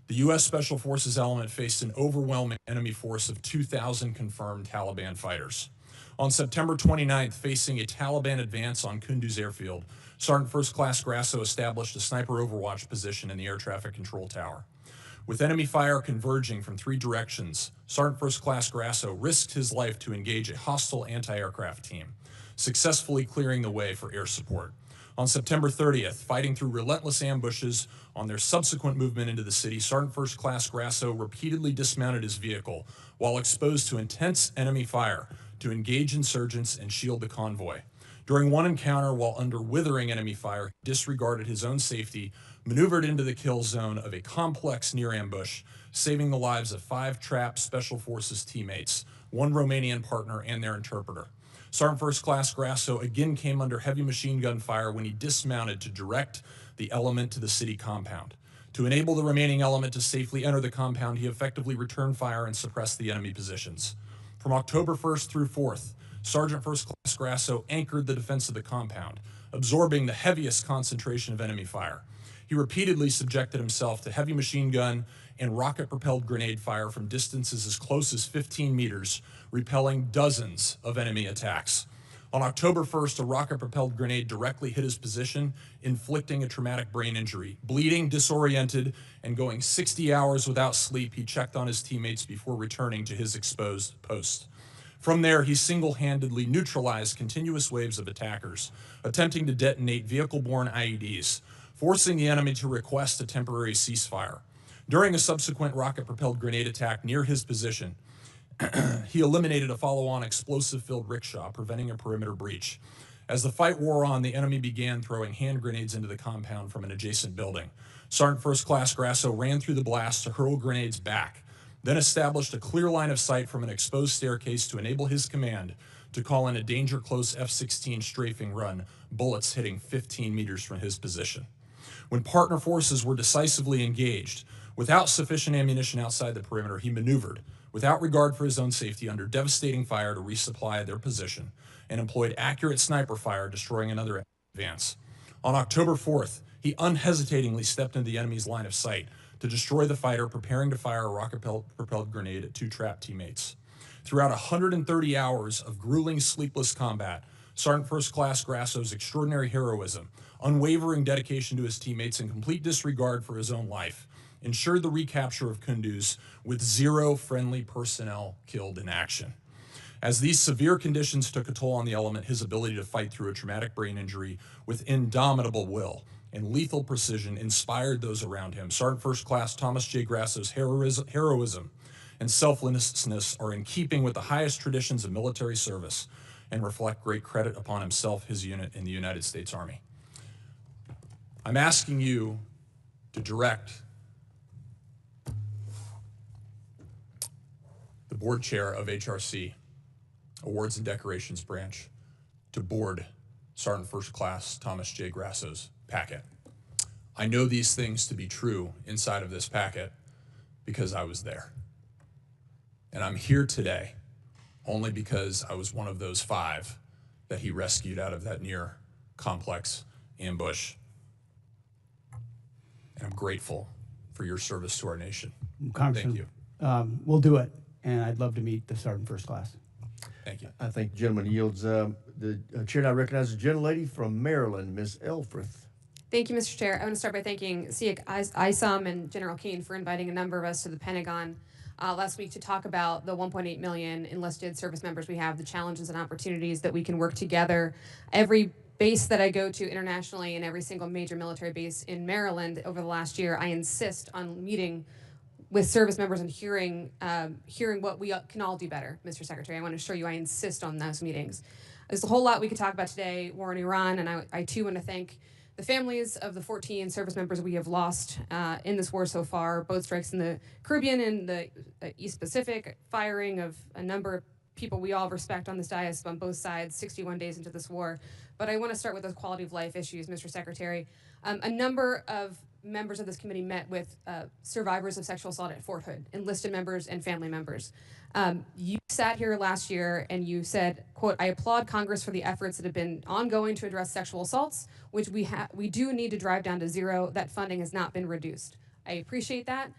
the U.S. Special Forces element faced an overwhelming enemy force of 2,000 confirmed Taliban fighters. On September 29th, facing a Taliban advance on Kunduz airfield, Sergeant First Class Grasso established a sniper overwatch position in the air traffic control tower. With enemy fire converging from 3 directions, Sergeant First Class Grasso risked his life to engage a hostile anti-aircraft team, successfully clearing the way for air support. On September 30th, fighting through relentless ambushes on their subsequent movement into the city, Sergeant First Class Grasso repeatedly dismounted his vehicle while exposed to intense enemy fire to engage insurgents and shield the convoy. During one encounter, while under withering enemy fire, he disregarded his own safety, maneuvered into the kill zone of a complex near ambush, saving the lives of 5 trapped Special Forces teammates, 1 Romanian partner, and their interpreter. Sergeant First Class Grasso again came under heavy machine gun fire when he dismounted to direct the element to the city compound. To enable the remaining element to safely enter the compound, he effectively returned fire and suppressed the enemy positions. From October 1st through 4th, Sergeant First Class Grasso anchored the defense of the compound, absorbing the heaviest concentration of enemy fire. He repeatedly subjected himself to heavy machine gun and rocket-propelled grenade fire from distances as close as 15 meters, repelling dozens of enemy attacks. On October 1st, a rocket-propelled grenade directly hit his position, inflicting a traumatic brain injury. Bleeding, disoriented, and going 60 hours without sleep, he checked on his teammates before returning to his exposed post. From there, he single-handedly neutralized continuous waves of attackers, attempting to detonate vehicle-borne IEDs, forcing the enemy to request a temporary ceasefire. During a subsequent rocket-propelled grenade attack near his position, he eliminated a follow-on explosive-filled rickshaw, preventing a perimeter breach. As the fight wore on, the enemy began throwing hand grenades into the compound from an adjacent building. Sergeant First Class Grasso ran through the blast to hurl grenades back, then established a clear line of sight from an exposed staircase to enable his command to call in a danger-close F-16 strafing run, bullets hitting 15 meters from his position. When partner forces were decisively engaged, without sufficient ammunition outside the perimeter, he maneuvered, without regard for his own safety, under devastating fire to resupply their position, and employed accurate sniper fire, destroying another advance. On October 4th, he unhesitatingly stepped into the enemy's line of sight to destroy the fighter preparing to fire a rocket-propelled grenade at 2 trapped teammates. Throughout 130 hours of grueling, sleepless combat, Sergeant First Class Grasso's extraordinary heroism, unwavering dedication to his teammates, and complete disregard for his own life ensured the recapture of Kunduz with 0 friendly personnel killed in action. As these severe conditions took a toll on the element, his ability to fight through a traumatic brain injury with indomitable will and lethal precision inspired those around him. Sergeant First Class Thomas J. Grasso's heroism and selflessness are in keeping with the highest traditions of military service and reflect great credit upon himself, his unit, and the United States Army. I'm asking you to direct the board chair of HRC, Awards and Decorations Branch, to board Sergeant First Class Thomas J. Grasso's packet. I know these things to be true inside of this packet because I was there. And I'm here today only because I was one of those 5 that he rescued out of that near complex ambush. And I'm grateful for your service to our nation.
Congressman,
Thank you.
We'll do it, and I'd love to meet the Sergeant First Class.
Thank you.
I think the gentleman yields. The chair now recognizes the gentlelady from Maryland, Ms. Elfrith.
Thank you, Mr. Chair. I want to start by thanking Siak Isom and General Kane for inviting a number of us to the Pentagon last week to talk about the 1.8 million enlisted service members we have, the challenges and opportunities that we can work together. Every base that I go to internationally and every single major military base in Maryland over the last year, I insist on meeting with service members and hearing what we can all do better, Mr. Secretary. I want to assure you I insist on those meetings. There's a whole lot we could talk about today, war in Iran, and I too want to thank the families of the 14 service members we have lost in this war so far, boat strikes in the Caribbean and the East Pacific, firing of a number of people we all respect on this dais on both sides 61 days into this war. But I want to start with those quality of life issues, Mr. Secretary. A number of members of this committee met with survivors of sexual assault at Fort Hood, enlisted members and family members. You sat here last year and you said, quote, "I applaud Congress for the efforts that have been ongoing to address sexual assaults, which we do need to drive down to zero. That funding has not been reduced." I appreciate that,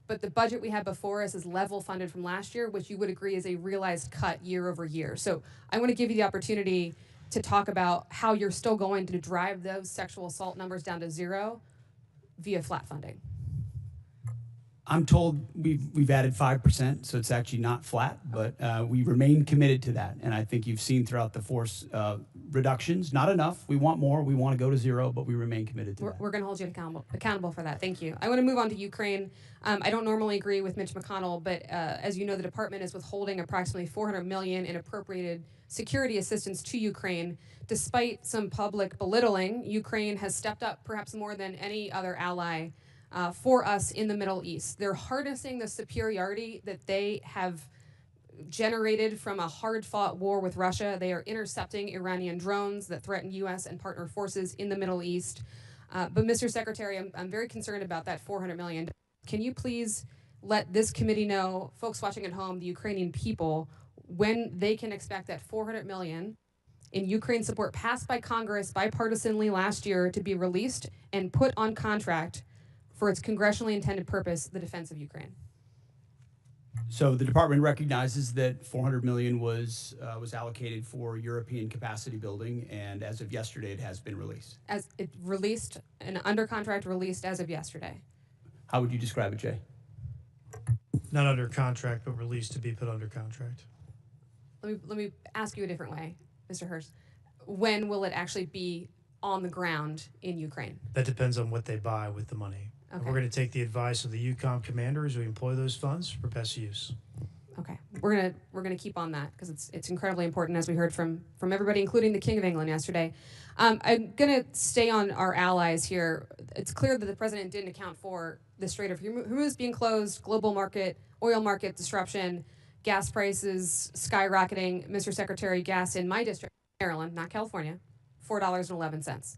but the budget we have before us is level funded from last year, which you would agree is a realized cut year over year. So I want to give you the opportunity to talk about how you're still going to drive those sexual assault numbers down to zero via flat funding.
I'm told we've added 5%, so it's actually not flat, but we remain committed to that. And I think you've seen throughout the force reductions, not enough. We want more. We want to go to zero, but we remain committed to that.
We're going to hold you accountable for that. Thank you. I want to move on to Ukraine. I don't normally agree with Mitch McConnell, but as you know, the department is withholding approximately $400 million in appropriated security assistance to Ukraine. Despite some public belittling, Ukraine has stepped up perhaps more than any other ally for us in the Middle East. They're harnessing the superiority that they have generated from a hard-fought war with Russia. They are intercepting Iranian drones that threaten U.S. and partner forces in the Middle East. But Mr. Secretary, I'm very concerned about that $400 million. Can you please let this committee know, folks watching at home, the Ukrainian people, when they can expect that $400 million in Ukraine support passed by Congress bipartisanly last year to be released and put on contract for its congressionally intended purpose, the defense of Ukraine?
So the department recognizes that $400 million was allocated for European capacity building, and as of yesterday, it has been released.
As it released, an under contract released as of yesterday.
How would you describe it, Jay?
Not under contract, but released to be put under contract.
Let me ask you a different way, Mr. Hurst. When will it actually be on the ground in Ukraine?
That depends on what they buy with the money.
Okay.
We're going to take the advice of the EUCOM commander as we employ those funds for best use.
Okay, we're gonna keep on that because it's incredibly important, as we heard from everybody, including the King of England yesterday. I'm gonna stay on our allies here. It's clear that the president didn't account for the Strait of Hormuz being closed, global market, oil market disruption, gas prices skyrocketing. Mr. Secretary, gas in my district, Maryland, not California, $4.11.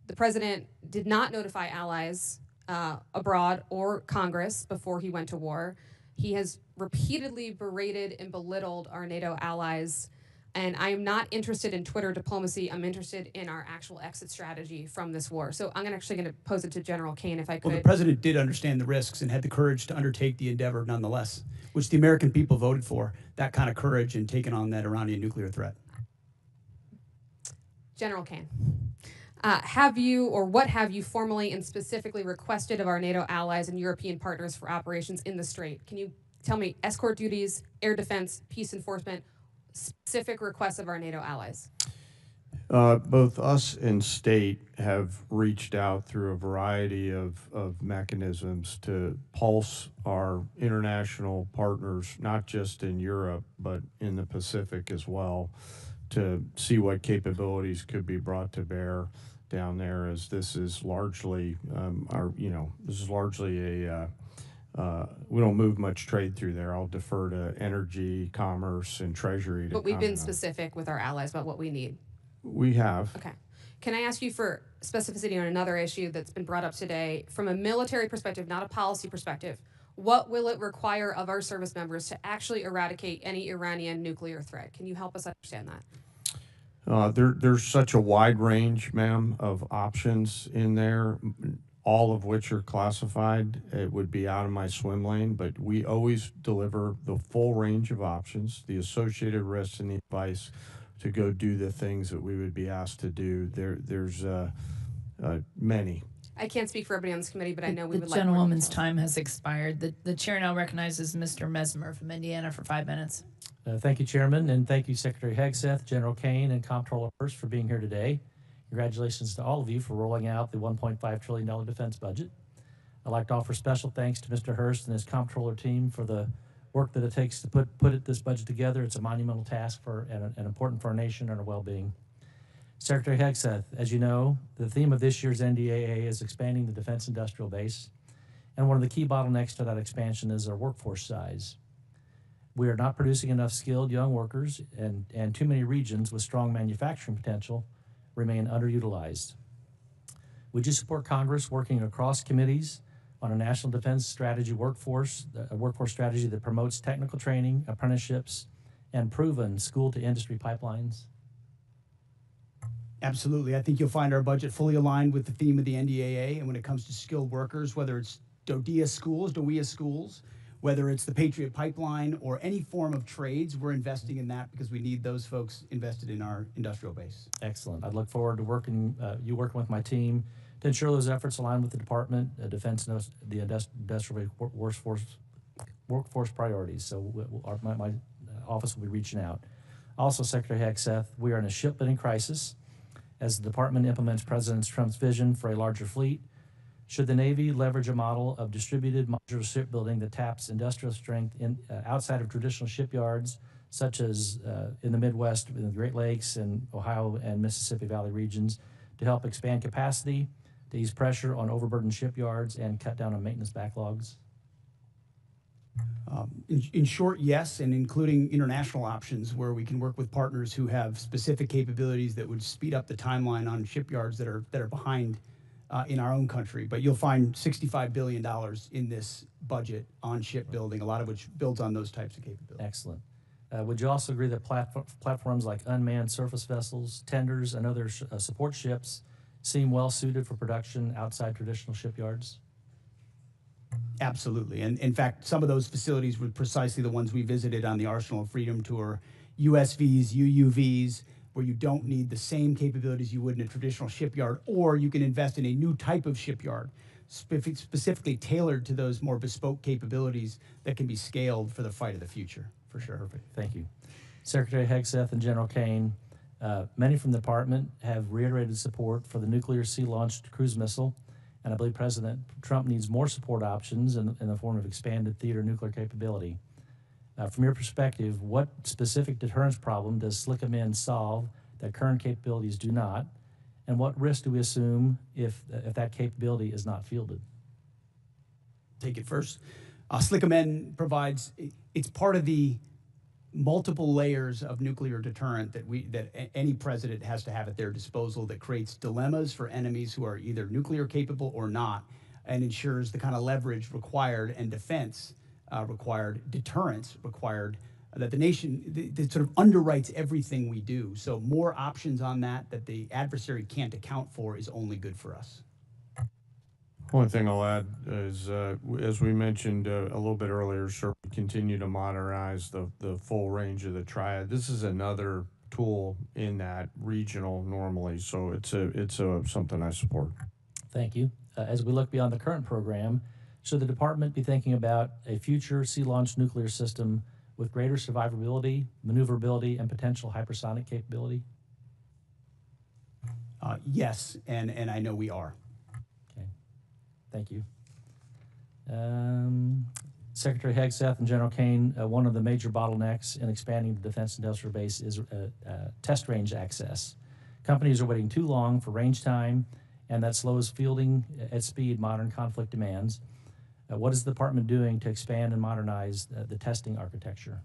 The president did not notify allies abroad or Congress before he went to war. He has repeatedly berated and belittled our NATO allies, and I am not interested in Twitter diplomacy. I'm interested in our actual exit strategy from this war. So I'm actually going to pose it to General Kane, if I could.
Well, the president did understand the risks and had the courage to undertake the endeavor nonetheless, which the American people voted for, that kind of courage in taking on that Iranian nuclear threat.
General Kane. Have you, or what have you formally and specifically requested of our NATO allies and European partners for operations in the Strait? Can you tell me escort duties, air defense, peace enforcement, specific requests of our NATO allies?
Both us and state have reached out through a variety of mechanisms to pulse our international partners, not just in Europe, but in the Pacific as well, to see what capabilities could be brought to bear down there, as this is largely this is largely a we don't move much trade through there. I'll defer to energy, commerce, and treasury to
But we've been
comment on.
specific with our allies about what we need.
We have.
Okay. Can I ask you for specificity on another issue that's been brought up today? From a military perspective, not a policy perspective, what will it require of our service members to actually eradicate any Iranian nuclear threat? Can you help us understand that?
There's such a wide range, ma'am, of options in there, all of which are classified. It would be out of my swim lane, but we always deliver the full range of options, the associated risks, and the advice to go do the things that we would be asked to do. There's many.
I can't speak for everybody on this committee, but I know we
The
would like more
gentlewoman's
details.
time has expired. The chair now recognizes Mr. Mesmer from Indiana for 5 minutes.
Thank you, Chairman, and thank you, Secretary Hegseth, General Kane, and Comptroller Hurst for being here today. Congratulations to all of you for rolling out the $1.5 trillion defense budget. I'd like to offer special thanks to Mr. Hurst and his comptroller team for the work that it takes to put this budget together. It's a monumental task and important for our nation and our well-being. Secretary Hegseth, as you know, the theme of this year's NDAA is expanding the defense industrial base, and one of the key bottlenecks to that expansion is our workforce size. We are not producing enough skilled young workers, and too many regions with strong manufacturing potential remain underutilized. Would you support Congress working across committees on a national defense strategy workforce strategy that promotes technical training, apprenticeships, and proven school-to-industry pipelines?
Absolutely. I think you'll find our budget fully aligned with the theme of the NDAA. And when it comes to skilled workers, whether it's DOEA schools, whether it's the Patriot Pipeline or any form of trades, we're investing in that because we need those folks invested in our industrial base.
Excellent. I look forward to working with my team to ensure those efforts align with the Department of Defense and the industrial workforce priorities. So my office will be reaching out. Also, Secretary Hegseth, we are in a shipbuilding crisis as the department implements President Trump's vision for a larger fleet. Should the Navy leverage a model of distributed modular shipbuilding that taps industrial strength outside of traditional shipyards, such as in the Midwest, in the Great Lakes, and Ohio and Mississippi Valley regions, to help expand capacity, to ease pressure on overburdened shipyards, and cut down on maintenance backlogs?
In short, yes, and including international options where we can work with partners who have specific capabilities that would speed up the timeline on shipyards that are behind in our own country. But you'll find $65 billion in this budget on shipbuilding, a lot of which builds on those types of capabilities.
Excellent. Would you also agree that platforms like unmanned surface vessels, tenders, and other support ships seem well suited for production outside traditional shipyards?
Absolutely. And in fact, some of those facilities were precisely the ones we visited on the Arsenal of Freedom tour, USVs, UUVs, where you don't need the same capabilities you would in a traditional shipyard, or you can invest in a new type of shipyard, specifically tailored to those more bespoke capabilities that can be scaled for the fight of the future, for sure.
Perfect. Thank you. Secretary Hegseth and General Kane, many from the department have reiterated support for the nuclear sea-launched cruise missile, and I believe President Trump needs more support options in the form of expanded theater nuclear capability. From your perspective, what specific deterrence problem does SLCM solve that current capabilities do not, and what risk do we assume if that capability is not fielded?
Take it first. SLCM provides, it's part of the multiple layers of nuclear deterrent that any president has to have at their disposal that creates dilemmas for enemies who are either nuclear capable or not, and ensures the kind of leverage required and defense required, deterrence required, that the nation that sort of underwrites everything we do. So more options on that the adversary can't account for is only good for us.
One thing I'll add is, as we mentioned a little bit earlier, sir, we continue to modernize the full range of the triad. This is another tool in that regional normally, so it's something I support.
Thank you. As we look beyond the current program, should the department be thinking about a future sea-launched nuclear system with greater survivability, maneuverability, and potential hypersonic capability?
Yes, and I know we are.
Okay, thank you. Secretary Hegseth and General Kane, one of the major bottlenecks in expanding the defense industrial base is test range access. Companies are waiting too long for range time, and that slows fielding at speed modern conflict demands. What is the department doing to expand and modernize the testing architecture?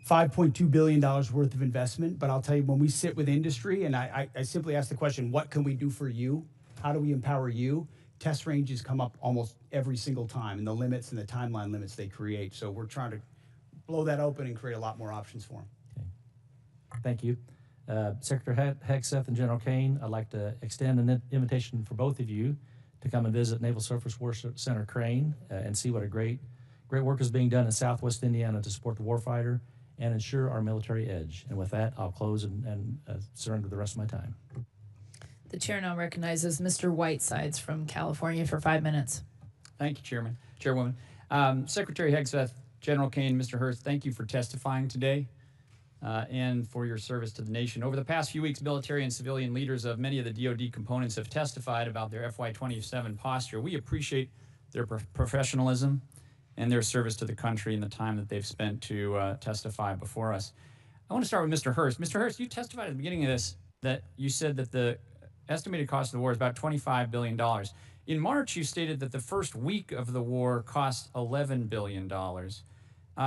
$5.2 billion worth of investment, but I'll tell you, when we sit with industry, and I simply ask the question, what can we do for you? How do we empower you? Test ranges come up almost every single time, and the limits and the timeline limits they create. So we're trying to blow that open and create a lot more options for them.
Okay. Thank you. Secretary Hegseth and General Kane, I'd like to extend an invitation for both of you to come and visit Naval Surface Warfare Center Crane and see what a great work is being done in Southwest Indiana to support the warfighter and ensure our military edge. And with that, I'll close and surrender the rest of my time.
The chair now recognizes Mr. Whitesides from California for 5 minutes.
Thank you, Chairwoman. Secretary Hegseth, General Kane, Mr. Hurst, thank you for testifying today. and for your service to the nation. Over the past few weeks, military and civilian leaders of many of the DoD components have testified about their FY27 posture. We appreciate their professionalism and their service to the country and the time that they've spent to testify before us. I want to start with Mr. Hurst. Mr. Hurst, you testified at the beginning of this that you said that the estimated cost of the war is about $25 billion. In March, you stated that the first week of the war cost $11 billion.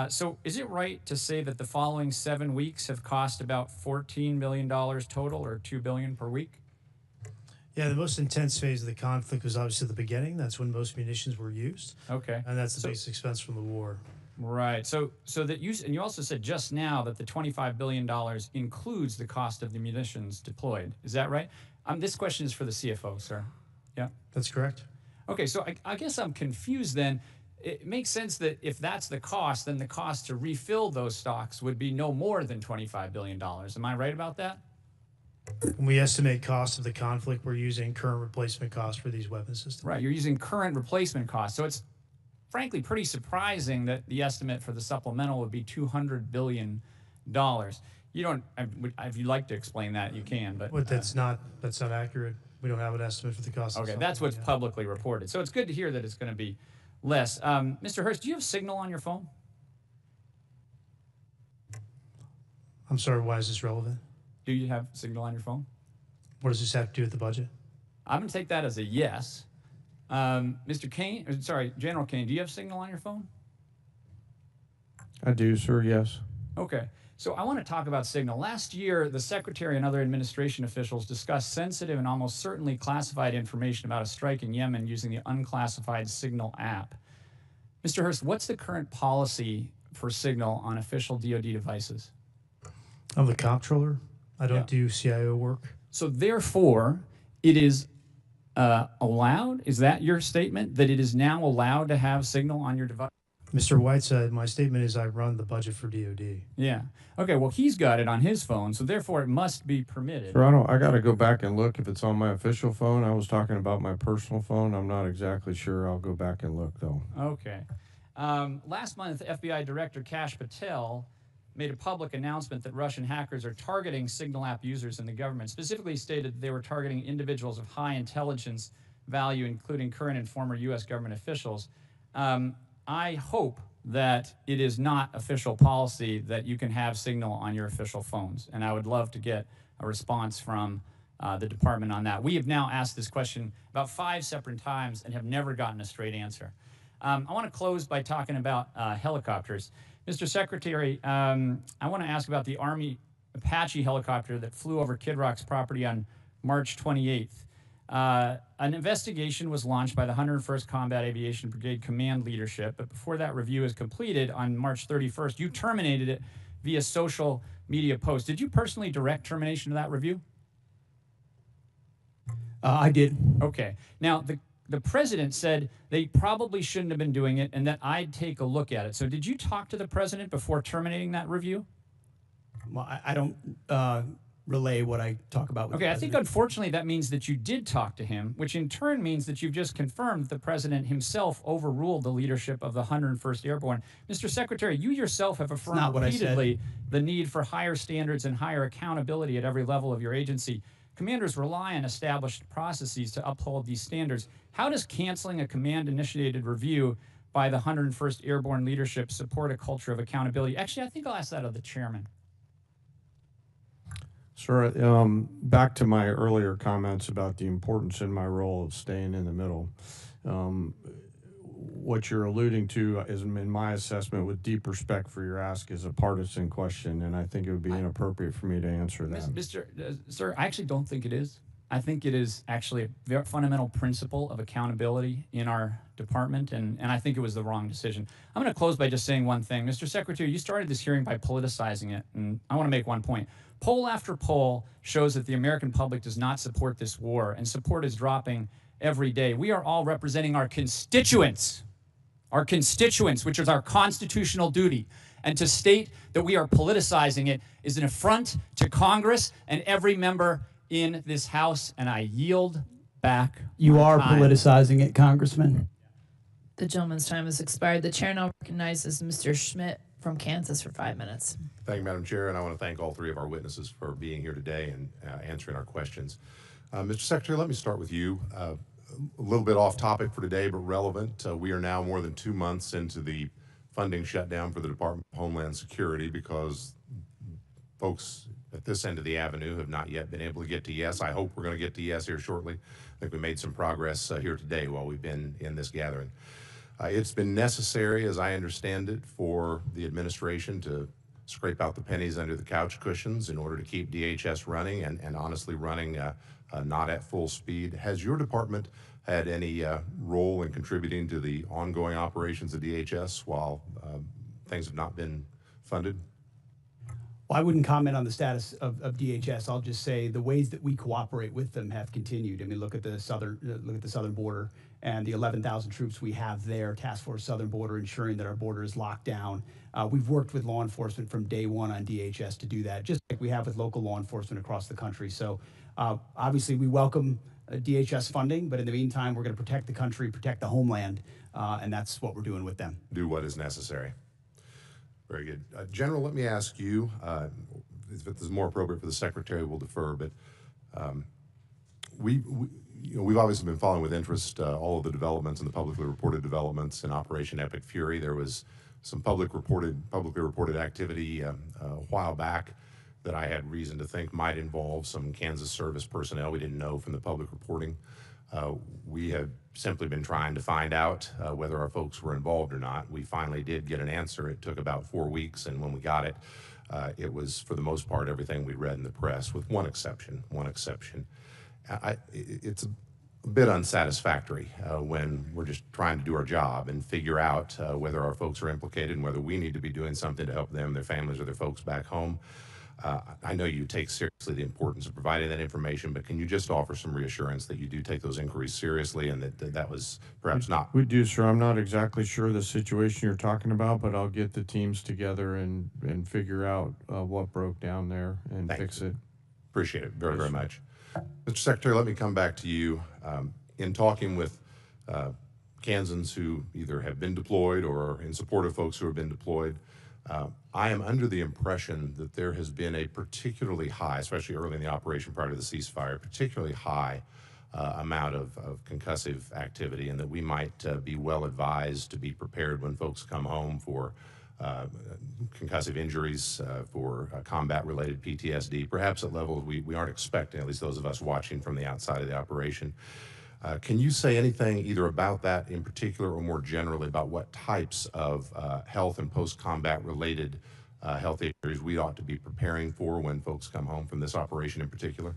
So is it right to say that the following 7 weeks have cost about $14 billion total, or $2 billion per week?
Yeah, the most intense phase of the conflict was obviously the beginning. That's when most munitions were used.
Okay.
And that's the basic expense from the war.
Right. So that you also said just now that the $25 billion includes the cost of the munitions deployed. Is that right? This question is for the CFO, sir. Yeah.
That's correct.
Okay, so I guess I'm confused then. It makes sense that if that's the cost, then the cost to refill those stocks would be no more than $25 billion. Am I right about that?
When we estimate costs of the conflict, we're using current replacement costs for these weapon systems.
Right, you're using current replacement costs. So it's frankly pretty surprising that the estimate for the supplemental would be $200 billion. You don't, if you'd like to explain that, you can, but.
That's not accurate. We don't have an estimate for the cost.
Okay, that's what's publicly reported. So it's good to hear that it's going to be less. Mr. Hurst, do you have Signal on your phone?
I'm sorry, why is this relevant?
Do you have Signal on your phone?
What does this have to do with the budget?
I'm going to take that as a yes. Mr. Kane, sorry, General Kane, do you have Signal on your phone?
I do, sir, yes.
Okay. So I want to talk about Signal. Last year, the Secretary and other administration officials discussed sensitive and almost certainly classified information about a strike in Yemen using the unclassified Signal app. Mr. Hurst, what's the current policy for Signal on official DoD devices?
I'm the comptroller. I don't do CIO work.
So therefore, it is allowed? Is that your statement, that it is now allowed to have Signal on your device?
Mr. Whiteside, my statement is I run the budget for DoD.
Yeah. Okay, well, he's got it on his phone, so therefore it must be permitted.
Sir, I got to go back and look if it's on my official phone. I was talking about my personal phone. I'm not exactly sure. I'll go back and look, though.
Okay. Last month, FBI Director Kash Patel made a public announcement that Russian hackers are targeting Signal app users in the government, specifically stated that they were targeting individuals of high intelligence value, including current and former U.S. government officials. I hope that it is not official policy that you can have Signal on your official phones, and I would love to get a response from the department on that. We have now asked this question about 5 separate times and have never gotten a straight answer. I want to close by talking about helicopters. Mr. Secretary, I want to ask about the Army Apache helicopter that flew over Kid Rock's property on March 28th. An investigation was launched by the 101st Combat Aviation Brigade Command Leadership, but before that review is completed on March 31st, you terminated it via social media post. Did you personally direct termination of that review?
I did.
Okay. Now, the president said they probably shouldn't have been doing it and that I'd take a look at it. So did you talk to the president before terminating that review?
Well, I don't relay what I talk about with
Okay,
the
I think unfortunately that means that you did talk to him, which in turn means that you've just confirmed that the president himself overruled the leadership of the 101st Airborne. Mr. Secretary, you yourself have affirmed
not what I said.
repeatedly the need for higher standards and higher accountability at every level of your agency. Commanders rely on established processes to uphold these standards. How does canceling a command-initiated review by the 101st Airborne leadership support a culture of accountability? Actually, I think I'll ask that of the chairman.
Sir, back to my earlier comments about the importance in my role of staying in the middle. What you're alluding to is, in my assessment, with deep respect for your ask, is a partisan question, and I think it would be inappropriate for me to answer that.
Sir, I actually don't think it is. I think it is actually a very fundamental principle of accountability in our department, and I think it was the wrong decision. I'm going to close by just saying one thing. Mr. Secretary, you started this hearing by politicizing it, and I want to make one point. Poll after poll shows that the American public does not support this war, and support is dropping every day. We are all representing our constituents, which is our constitutional duty. And to state that we are politicizing it is an affront to Congress and every member in this House, and I yield back.
You are
time.
politicizing it, Congressman.
The gentleman's time has expired. The chair now recognizes Mr. Schmidt for from Kansas for 5 minutes.
Thank you, Madam Chair, and I want to thank all three of our witnesses for being here today and answering our questions. Mr. Secretary, let me start with you. A little bit off topic for today, but relevant. We are now more than 2 months into the funding shutdown for the Department of Homeland Security because folks at this end of the avenue have not yet been able to get to yes. I hope we're going to get to yes here shortly. I think we made some progress here today while we've been in this gathering. It's been necessary, as I understand it, for the administration to scrape out the pennies under the couch cushions in order to keep DHS running and honestly running not at full speed. Has your department had any role in contributing to the ongoing operations of DHS while things have not been funded?
Well, I wouldn't comment on the status of DHS. I'll just say the ways that we cooperate with them have continued. I mean, look at the southern border and the 11,000 troops we have there, Task Force Southern Border, ensuring that our border is locked down. We've worked with law enforcement from day one on DHS to do that, just like we have with local law enforcement across the country. So obviously we welcome DHS funding, but in the meantime, we're going to protect the country, protect the homeland, and that's what we're doing with them.
Do what is necessary. Very good. General, let me ask you, if it is more appropriate for the Secretary, we'll defer, but we've obviously been following with interest all of the developments and the publicly reported developments in Operation Epic Fury. There was some publicly reported activity a while back that I had reason to think might involve some Kansas service personnel we didn't know from the public reporting. We have simply been trying to find out whether our folks were involved or not. We finally did get an answer. It took about 4 weeks, and when we got it, it was, for the most part, everything we read in the press, with one exception. It's a bit unsatisfactory when we're just trying to do our job and figure out whether our folks are implicated and whether we need to be doing something to help them, their families, or their folks back home. I know you take seriously the importance of providing that information, but can you just offer some reassurance that you do take those inquiries seriously and that was perhaps not?
We do, sir. I'm not exactly sure the situation you're talking about, but I'll get the teams together and figure out what broke down there and fix it.
Appreciate it very, very much. Mr. Secretary, let me come back to you. In talking with Kansans who either have been deployed or are in support of folks who have been deployed, I am under the impression that there has been a particularly high, especially early in the operation prior to the ceasefire, particularly high amount of concussive activity, and that we might be well advised to be prepared when folks come home for concussive injuries, for combat-related PTSD, perhaps at levels we aren't expecting, at least those of us watching from the outside of the operation. Can you say anything either about that in particular or more generally about what types of health and post-combat related health injuries we ought to be preparing for when folks come home from this operation in particular?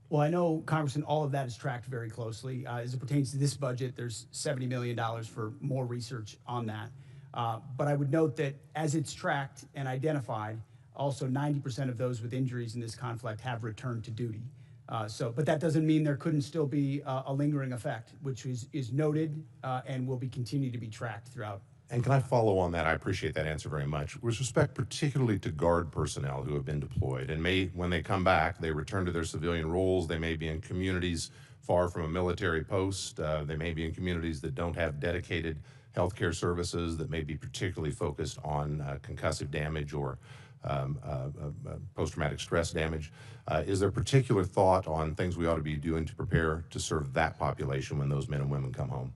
Well, I know, Congressman, all of that is tracked very closely. As it pertains to this budget, there's $70 million for more research on that. But I would note that as it's tracked and identified, also 90% of those with injuries in this conflict have returned to duty. But that doesn't mean there couldn't still be a lingering effect, which is noted and will be continued to be tracked throughout.
And can I follow on that? I appreciate that answer very much. With respect particularly to Guard personnel who have been deployed and when they come back, they return to their civilian roles. They may be in communities far from a military post. They may be in communities that don't have dedicated healthcare services, that may be particularly focused on concussive damage or post-traumatic stress damage. Is there particular thought on things we ought to be doing to prepare to serve that population when those men and women come home?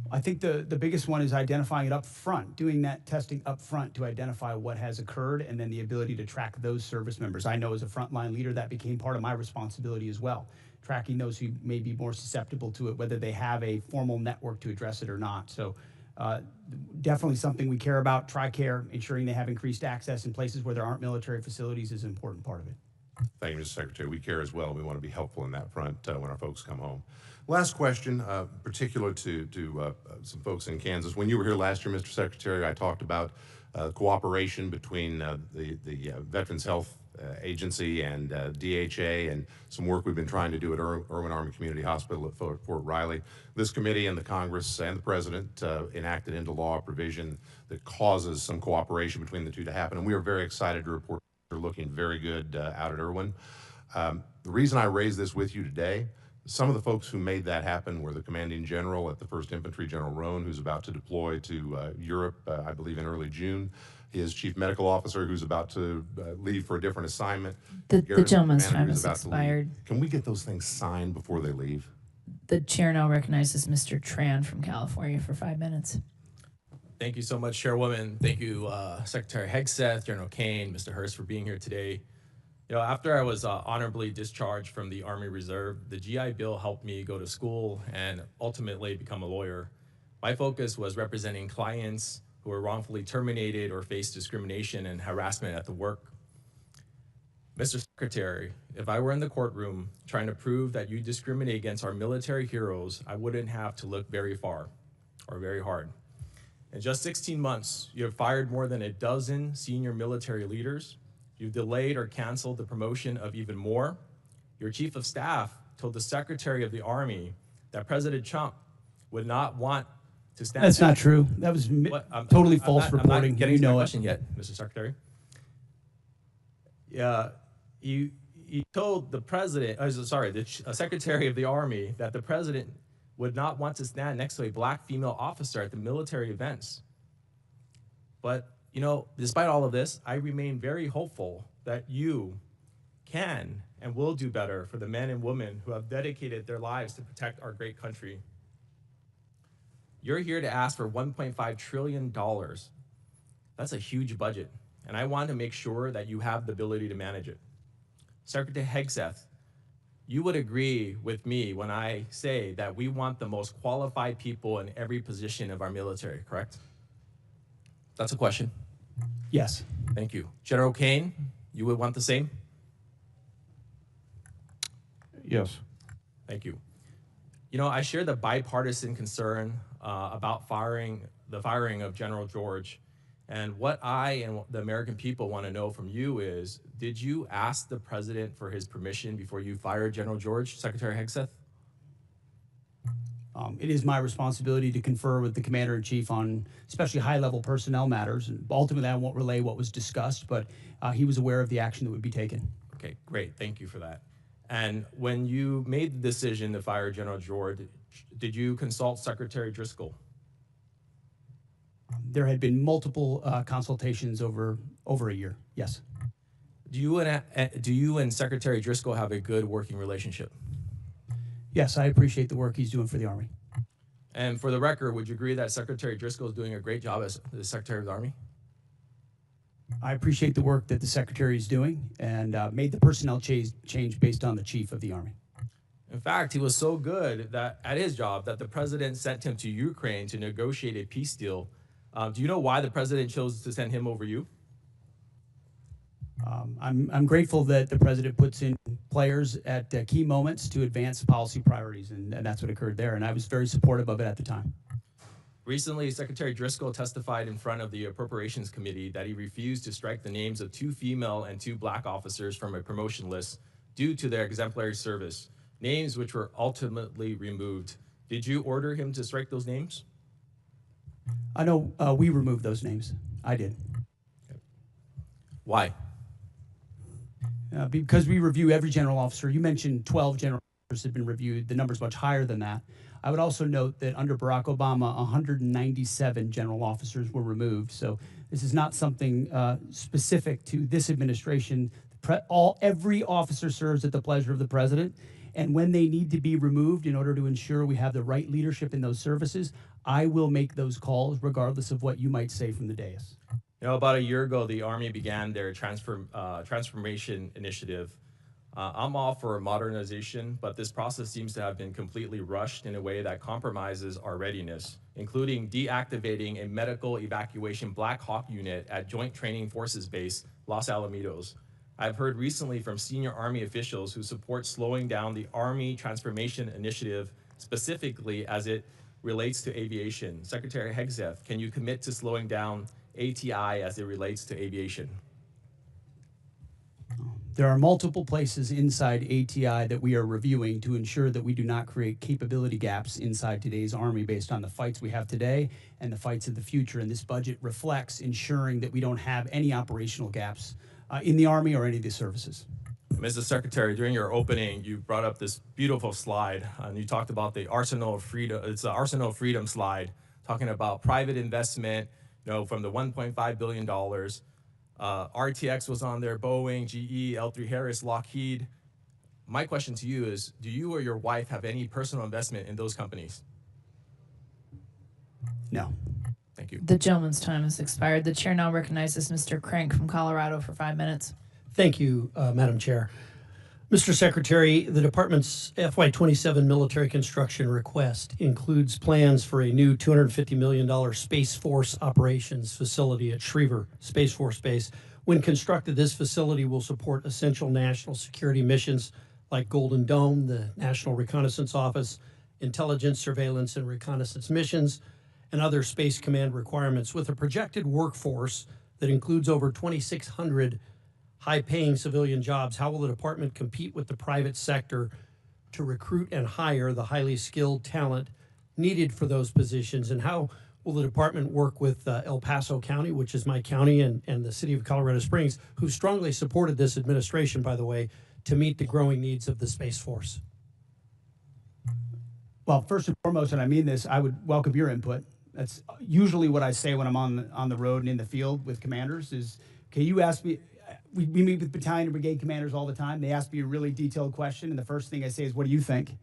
I think the biggest one is identifying it up front, doing that testing up front to identify what has occurred, and then the ability to track those service members. I know as a frontline leader that became part of my responsibility as well, tracking those who may be more susceptible to it, whether they have a formal network to address it or not. So definitely something we care about. TRICARE, ensuring they have increased access in places where there aren't military facilities is an important part of it.
Thank you, Mr. Secretary. We care as well. We want to be helpful in that front when our folks come home. Last question, particular to some folks in Kansas. When you were here last year, Mr. Secretary, I talked about cooperation between the Veterans Health Agency and DHA and some work we've been trying to do at Irwin Army Community Hospital at Fort Riley. This committee and the Congress and the President enacted into law a provision that causes some cooperation between the two to happen, and we are very excited to report they're looking very good out at Irwin. The reason I raise this with you today Some of the folks who made that happen were the commanding general at the 1st Infantry, General Roan, who's about to deploy to Europe, I believe in early June. His chief medical officer, who's about to leave for a different assignment.
The
Garrison
gentleman's
commander
time
who's
has
about to leave.
expired.
Can we get those things signed before they leave?
The chair now recognizes Mr. Tran from California for 5 minutes.
Thank you so much, Chairwoman. Thank you, Secretary Hegseth, General Kane, Mr. Hurst, for being here today. You know, after I was honorably discharged from the Army Reserve, the GI Bill helped me go to school and ultimately become a lawyer. My focus was representing clients who were wrongfully terminated or faced discrimination and harassment at the work. Mr. Secretary, if I were in the courtroom trying to prove that you discriminate against our military heroes, I wouldn't have to look very far or very hard. In just 16 months, you have fired more than a dozen senior military leaders. You've delayed or canceled the promotion of even more. Your chief of staff told the Secretary of the Army that President Trump would not want to stand.
That's not true. That was totally false reporting.
I'm not getting
You
to my
know it.
question yet, Mr. Secretary. Yeah, you told the president, the Secretary of the Army that the president would not want to stand next to a black female officer at the military events. But, you know, despite all of this, I remain very hopeful that you can and will do better for the men and women who have dedicated their lives to protect our great country. You're here to ask for $1.5 trillion. That's a huge budget, and I want to make sure that you have the ability to manage it. Secretary Hegseth, you would agree with me when I say that we want the most qualified people in every position of our military, correct? That's a question.
Yes.
Thank you. General Kane, you would want the same?
Yes.
Thank you. You know, I share the bipartisan concern about the firing of General George. And what I and the American people want to know from you is, did you ask the president for his permission before you fired General George, Secretary Hegseth?
It is my responsibility to confer with the commander-in-chief on especially high-level personnel matters. And ultimately, I won't relay what was discussed, but he was aware of the action that would be taken.
Okay, great. Thank you for that. And when you made the decision to fire General George, did you consult Secretary Driscoll?
There had been multiple consultations over a year. Yes.
Do you and Secretary Driscoll have a good working relationship?
Yes, I appreciate the work he's doing for the Army.
And for the record, would you agree that Secretary Driscoll is doing a great job as the Secretary of the Army?
I appreciate the work that the Secretary is doing and made the personnel change based on the Chief of the Army.
In fact, he was so good that at his job that the president sent him to Ukraine to negotiate a peace deal. Do you know why the president chose to send him over you?
I'm grateful that the president puts in players at key moments to advance policy priorities, and that's what occurred there. And I was very supportive of it at the time.
Recently, Secretary Driscoll testified in front of the Appropriations Committee that he refused to strike the names of 2 female and 2 black officers from a promotion list due to their exemplary service, names which were ultimately removed. Did you order him to strike those names?
I know we removed those names. I did.
Why?
Because we review every general officer. You mentioned 12 general officers have been reviewed. The number's much higher than that. I would also note that under Barack Obama, 197 general officers were removed. So this is not something specific to this administration. Every officer serves at the pleasure of the president. And when they need to be removed in order to ensure we have the right leadership in those services, I will make those calls regardless of what you might say from the dais.
You know, about a year ago, the Army began their transformation initiative. I'm all for modernization, but this process seems to have been completely rushed in a way that compromises our readiness, including deactivating a medical evacuation Black Hawk unit at Joint Training Forces Base, Los Alamitos. I've heard recently from senior Army officials who support slowing down the Army Transformation Initiative, specifically as it relates to aviation. Secretary Hegseth, can you commit to slowing down ATI as it relates to aviation?
There are multiple places inside ATI that we are reviewing to ensure that we do not create capability gaps inside today's Army based on the fights we have today and the fights of the future. And this budget reflects ensuring that we don't have any operational gaps in the Army or any of the services.
Mr. Secretary, during your opening, you brought up this beautiful slide, and you talked about the Arsenal of Freedom. It's the Arsenal of Freedom slide, talking about private investment, from the $1.5 billion. RTX was on there, Boeing, GE, L3 Harris, Lockheed. My question to you is, do you or your wife have any personal investment in those companies?
No.
Thank you.
The gentleman's time has expired. The chair now recognizes Mr. Crank from Colorado for 5 minutes.
Thank you, Madam Chair. Mr. Secretary, the Department's FY27 military construction request includes plans for a new $250 million Space Force operations facility at Schriever Space Force Base. When constructed, this facility will support essential national security missions like Golden Dome, the National Reconnaissance Office, intelligence, surveillance, and reconnaissance missions, and other Space Command requirements. With a projected workforce that includes over 2,600 high-paying civilian jobs, how will the department compete with the private sector to recruit and hire the highly skilled talent needed for those positions? And how will the department work with El Paso County, which is my county, and the city of Colorado Springs, who strongly supported this administration, by the way, to meet the growing needs of the Space Force?
Well, first and foremost, and I mean this, I would welcome your input. That's usually what I say when I'm on the road and in the field with commanders is, okay, you ask me, we meet with battalion and brigade commanders all the time. They ask me a really detailed question, and the first thing I say is, what do you think?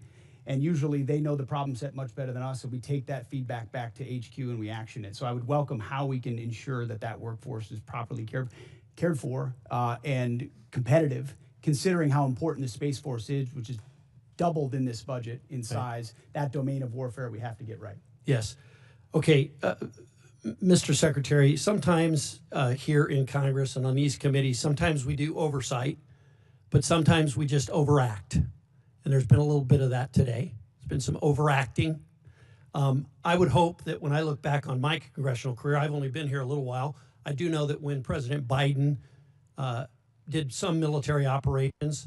And usually they know the problem set much better than us, so we take that feedback back to HQ and we action it. So I would welcome how we can ensure that that workforce is properly cared for and competitive, considering how important the Space Force is, which is doubled in this budget in size. That domain of warfare we have to get right.
Yes. Okay, Mr. Secretary, sometimes here in Congress and on these committees, sometimes we do oversight, but sometimes we just overact. And there's been a little bit of that today. There's been some overacting. I would hope that when I look back on my congressional career, I've only been here a little while, I do know that when President Biden did some military operations,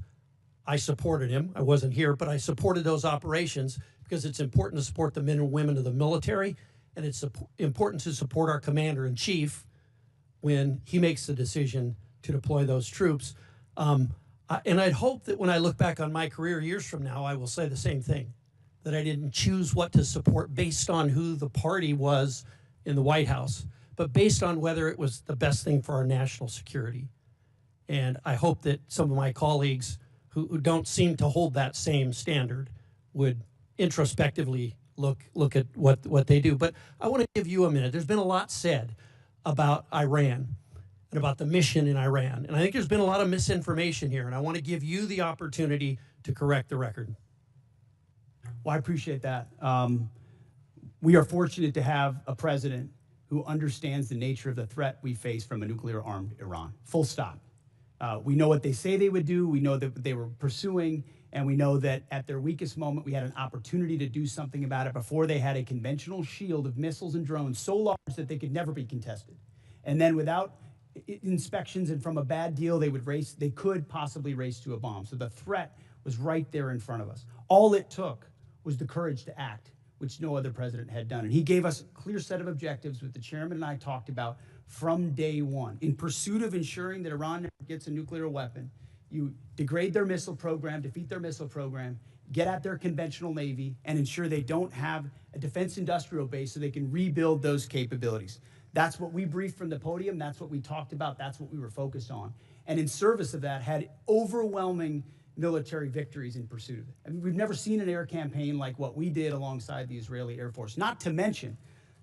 I supported him. I wasn't here, but I supported those operations because it's important to support the men and women of the military, and it's important to support our commander-in-chief when he makes the decision to deploy those troops. And I'd hope that when I look back on my career years from now, I will say the same thing, that I didn't choose what to support based on who the party was in the White House, but based on whether it was the best thing for our national security. And I hope that some of my colleagues who don't seem to hold that same standard would introspectively look at what they do. But I want to give you a minute. There's been a lot said about Iran and about the mission in Iran. And I think there's been a lot of misinformation here, and I want to give you the opportunity to correct the record.
Well, I appreciate that. We are fortunate to have a president who understands the nature of the threat we face from a nuclear-armed Iran. Full stop. We know what they say they would do. We know that they were pursuing, and we know that at their weakest moment, we had an opportunity to do something about it before they had a conventional shield of missiles and drones so large that they could never be contested. And then without inspections and from a bad deal, they could possibly race to a bomb. So the threat was right there in front of us. All it took was the courage to act, which no other president had done. And he gave us a clear set of objectives, which the chairman and I talked about from day one. In pursuit of ensuring that Iran never gets a nuclear weapon, you degrade their missile program, defeat their missile program, get at their conventional navy, and ensure they don't have a defense industrial base so they can rebuild those capabilities. That's what we briefed from the podium. That's what we talked about. That's what we were focused on. And in service of that, had overwhelming military victories in pursuit of it. I mean, we've never seen an air campaign like what we did alongside the Israeli Air Force, not to mention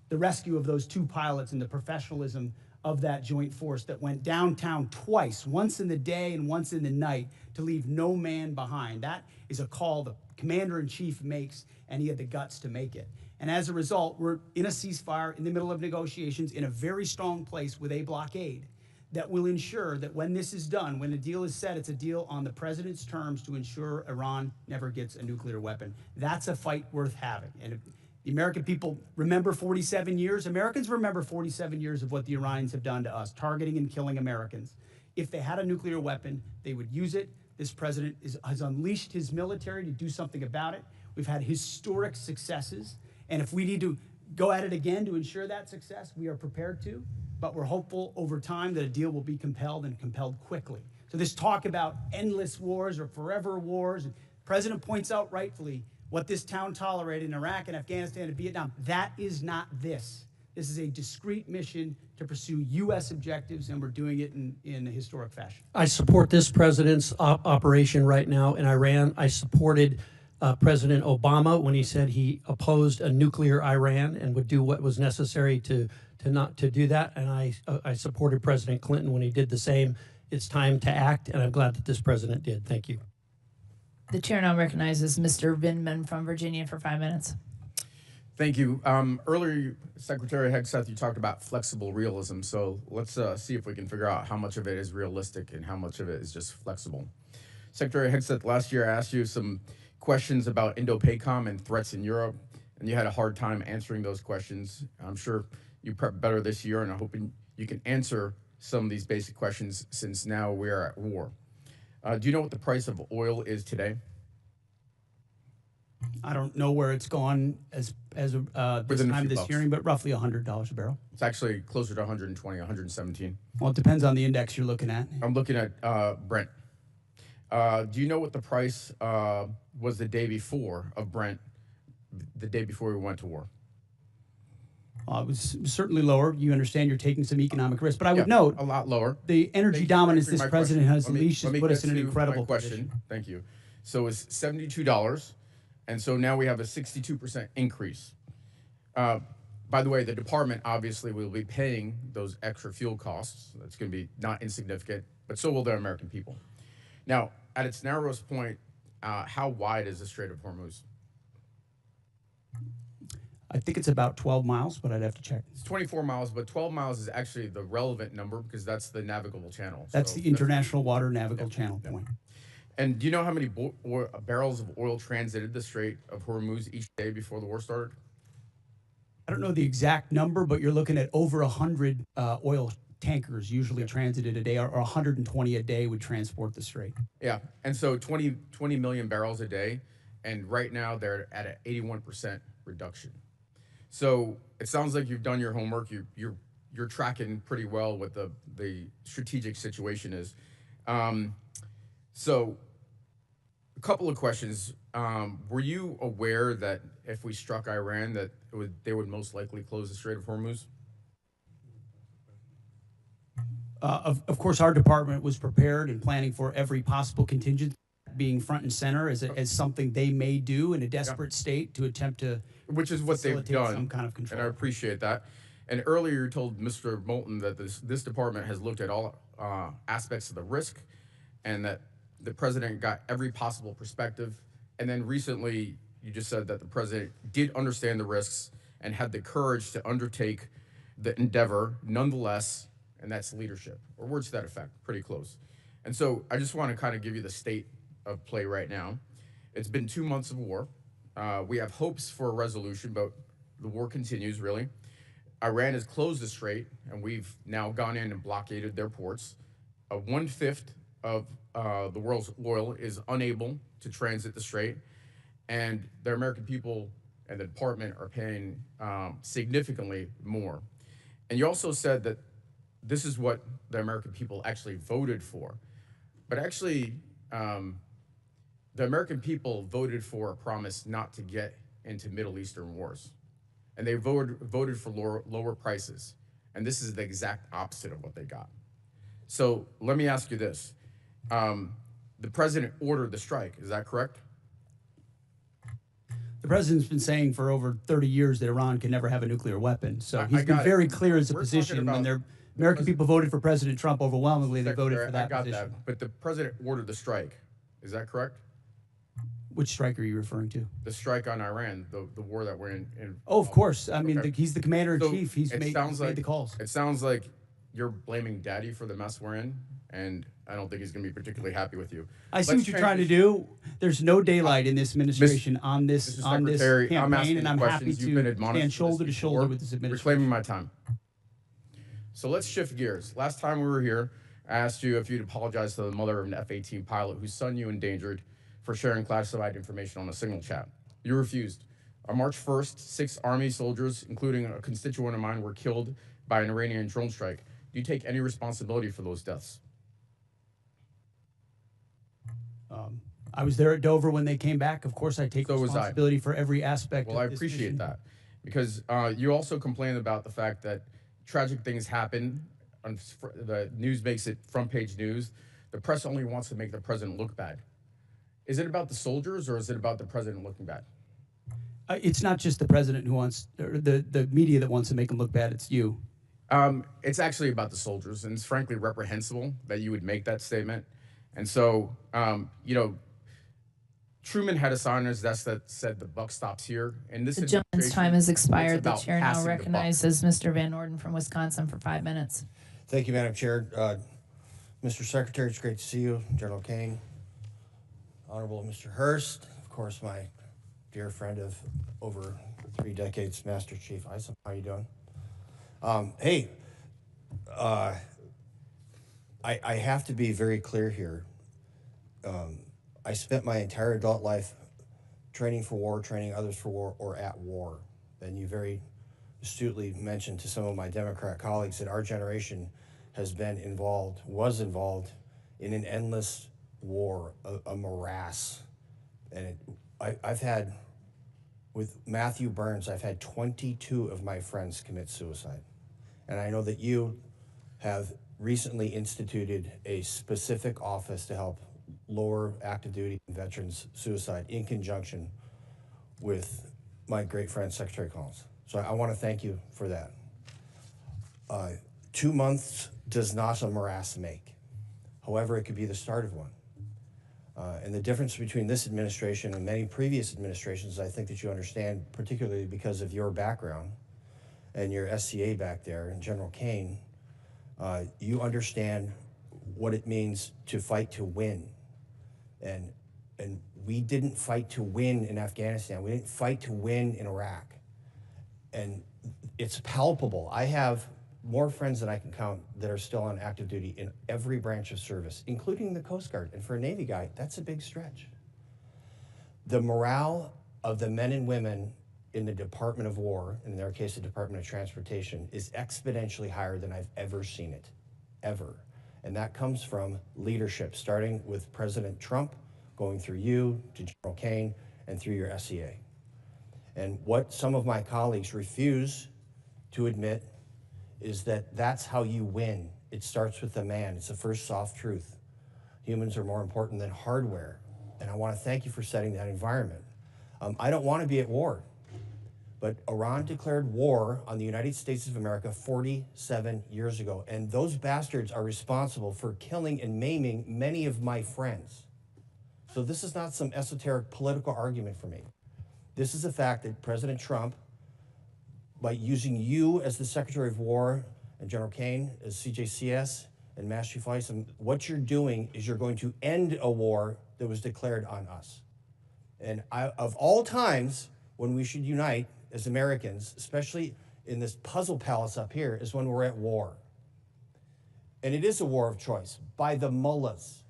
the rescue of those two pilots and the professionalism of that joint force that went downtown twice, once in the day and once in the night, to leave no man behind. That is a call the commander-in-chief makes, and he had the guts to make it. And as a result, we're in a ceasefire, in the middle of negotiations, in a very strong place with a blockade that will ensure that when this is done, when the deal is set, it's a deal on the president's terms to ensure Iran never gets a nuclear weapon. That's a fight worth having. And if the American people remember 47 years, Americans remember 47 years of what the Iranians have done to us, targeting and killing Americans. If they had a nuclear weapon, they would use it. This president has unleashed his military to do something about it. We've had historic successes. And if we need to go at it again to ensure that success, we are prepared to. But we're hopeful over time that a deal will be compelled and compelled quickly So this talk about endless wars or forever wars, and the president points out rightfully what this town tolerated in Iraq and Afghanistan and Vietnam. That is not this. This is a discrete mission to pursue U.S. objectives, and we're doing it in a historic fashion.
I support this president's operation right now in Iran. I supported President Obama when he said he opposed a nuclear Iran and would do what was necessary to not to do that. And I supported President Clinton when he did the same. It's time to act, and I'm glad that this president did. Thank you.
The chair now recognizes Mr. Vindman from Virginia for 5 minutes.
Thank you. Earlier, Secretary Hegseth, you talked about flexible realism. So let's see if we can figure out how much of it is realistic and how much of it is just flexible. Secretary Hegseth, last year I asked you some questions about Indo-PACOM and threats in Europe, and you had a hard time answering those questions. I'm sure you prepped better this year, and I'm hoping you can answer some of these basic questions since now we are at war. Do you know what the price of oil is today?
I don't know where it's gone as this time this hearing, but roughly $100 a barrel.
It's actually closer to 120, 117.
Well, it depends on the index you're looking at.
I'm looking at Brent. Do you know what the price was the day before of Brent, the day before we went to war?
It was certainly lower. You understand you're taking some economic risk, but I would note
a lot lower.
The energy dominance this president has unleashed has
Let me
put us
get
in an
to
incredible
my question.
position.
Thank you. So it's $72, and so now we have a 62% increase. By the way, the department obviously will be paying those extra fuel costs. That's going to be not insignificant, but so will the American people. Now, at its narrowest point, how wide is the Strait of Hormuz?
I think it's about 12 miles, but I'd have to check.
It's 24 miles, but 12 miles is actually the relevant number because that's the navigable channel.
That's the international water navigable channel point.
And do you know how many barrels of oil transited the Strait of Hormuz each day before the war started?
I don't know the exact number, but you're looking at over 100 oil tankers usually transited a day, or 120 a day would transport the strait.
Yeah, and so 20 million barrels a day, and right now they're at an 81% reduction. So it sounds like you've done your homework. You're tracking pretty well what the strategic situation is. So a couple of questions. Were you aware that if we struck Iran, that they would most likely close the Strait of Hormuz?
Of course, our department was prepared and planning for every possible contingency, being front and center as something they may do in a desperate state to attempt to,
which is what they've done,
some kind of control.
And I appreciate that. And earlier you told Mr. Moulton that this department has looked at all aspects of the risk, and that the president got every possible perspective. And then recently you just said that the president did understand the risks and had the courage to undertake the endeavor nonetheless. And that's leadership, or words to that effect, pretty close. And so I just want to kind of give you the state of play right now. It's been 2 months of war. We have hopes for a resolution, but the war continues, really. Iran has closed the strait, and we've now gone in and blockaded their ports. 1/5 of the world's oil is unable to transit the strait, and the American people and the department are paying significantly more. And you also said that this is what the American people actually voted for. But actually, the American people voted for a promise not to get into Middle Eastern wars. And they voted for lower prices. And this is the exact opposite of what they got. So let me ask you this. The president ordered the strike, is that correct?
The president's been saying for over 30 years that Iran can never have a nuclear weapon. So he's been very clear as a position when they're American people voted for President Trump overwhelmingly. They voted for that position.
I got that, but the president ordered the strike. Is that correct?
Which strike are you referring to?
The strike on Iran, the war that we're in.
Oh, of course. I mean, he's the commander-in-chief. He's made the calls.
It sounds like you're blaming Daddy for the mess we're in, and I don't think he's going to be particularly happy with you.
I see what you're trying to do. There's no daylight in this administration on this campaign, and I'm happy to stand shoulder to shoulder with this administration.
Reclaiming my time. So let's shift gears. Last time we were here, I asked you if you'd apologize to the mother of an F-18 pilot whose son you endangered for sharing classified information on a signal chat. You refused. On March 1st, 6 Army soldiers, including a constituent of mine, were killed by an Iranian drone strike. Do you take any responsibility for those deaths?
I was there at Dover when they came back. Of course, I take
So was I.
responsibility for every aspect.
Well,
of
I
this
appreciate
mission.
that because you also complain about the fact that tragic things happen. The news makes it front page news. The press only wants to make the president look bad. Is it about the soldiers or is it about the president looking bad?
It's not just the president who wants, or the media that wants to make him look bad. It's you.
It's actually about the soldiers, and it's frankly reprehensible that you would make that statement. And so, you know, Truman had a sign on his desk that said the buck stops here. And this
The gentleman's
administration,
time has
it's
expired. The
about
chair now
passing the buck.
recognizes Mr. Van Orden from Wisconsin for 5 minutes.
Thank you, Madam Chair. Mr. Secretary, it's great to see you. General Kane, Honorable Mr. Hurst, of course, my dear friend of over 3 decades, Master Chief Isom. How you doing? Hey, I have to be very clear here. I spent my entire adult life training for war, training others for war, or at war. And you very astutely mentioned to some of my Democrat colleagues that our generation was involved in an endless war, a morass. And I've had, with Matthew Burns, I've had 22 of my friends commit suicide. And I know that you have recently instituted a specific office to help lower active duty veterans suicide in conjunction with my great friend, Secretary Collins. So I want to thank you for that. 2 months does not a morass make. However, it could be the start of one. And the difference between this administration and many previous administrations, I think that you understand, particularly because of your background and your SCA back there, and General Kane, you understand what it means to fight to win. And we didn't fight to win in Afghanistan. We didn't fight to win in Iraq. And it's palpable. I have more friends than I can count that are still on active duty in every branch of service, including the Coast Guard. And for a Navy guy, that's a big stretch. The morale of the men and women in the Department of War, in their case, the Department of Transportation, is exponentially higher than I've ever seen it, ever. And that comes from leadership, starting with President Trump, going through you, to General Kane, and through your SCA. And what some of my colleagues refuse to admit is that that's how you win. It starts with the man. It's the first soft truth. Humans are more important than hardware. And I want to thank you for setting that environment. I don't want to be at war, but Iran declared war on the United States of America 47 years ago. And those bastards are responsible for killing and maiming many of my friends. So this is not some esoteric political argument for me. This is a fact that President Trump, by using you as the Secretary of War and General Kane as CJCS and Master Chief Isom, what you're doing is you're going to end a war that was declared on us. And of all times when we should unite as Americans, especially in this puzzle palace up here, is when we're at war. And it is a war of choice by the mullahs.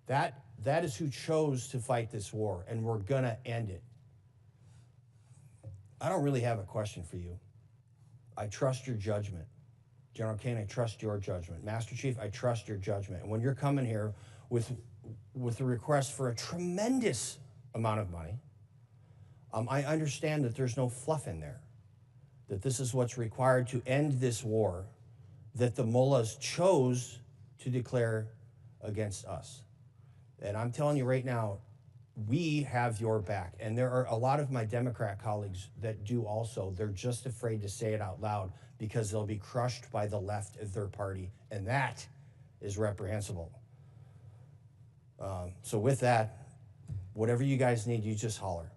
That is who chose to fight this war, and we're gonna end it. I don't really have a question for you. I trust your judgment. General Kane, I trust your judgment. Master Chief, I trust your judgment. And when you're coming here with a request for a tremendous amount of money, I understand that there's no fluff in there, that this is what's required to end this war that the mullahs chose to declare against us. And I'm telling you right now, we have your back. And there are a lot of my Democrat colleagues that do also. They're just afraid to say it out loud because they'll be crushed by the left of their party. And that is reprehensible. So with that, whatever you guys need, you just holler.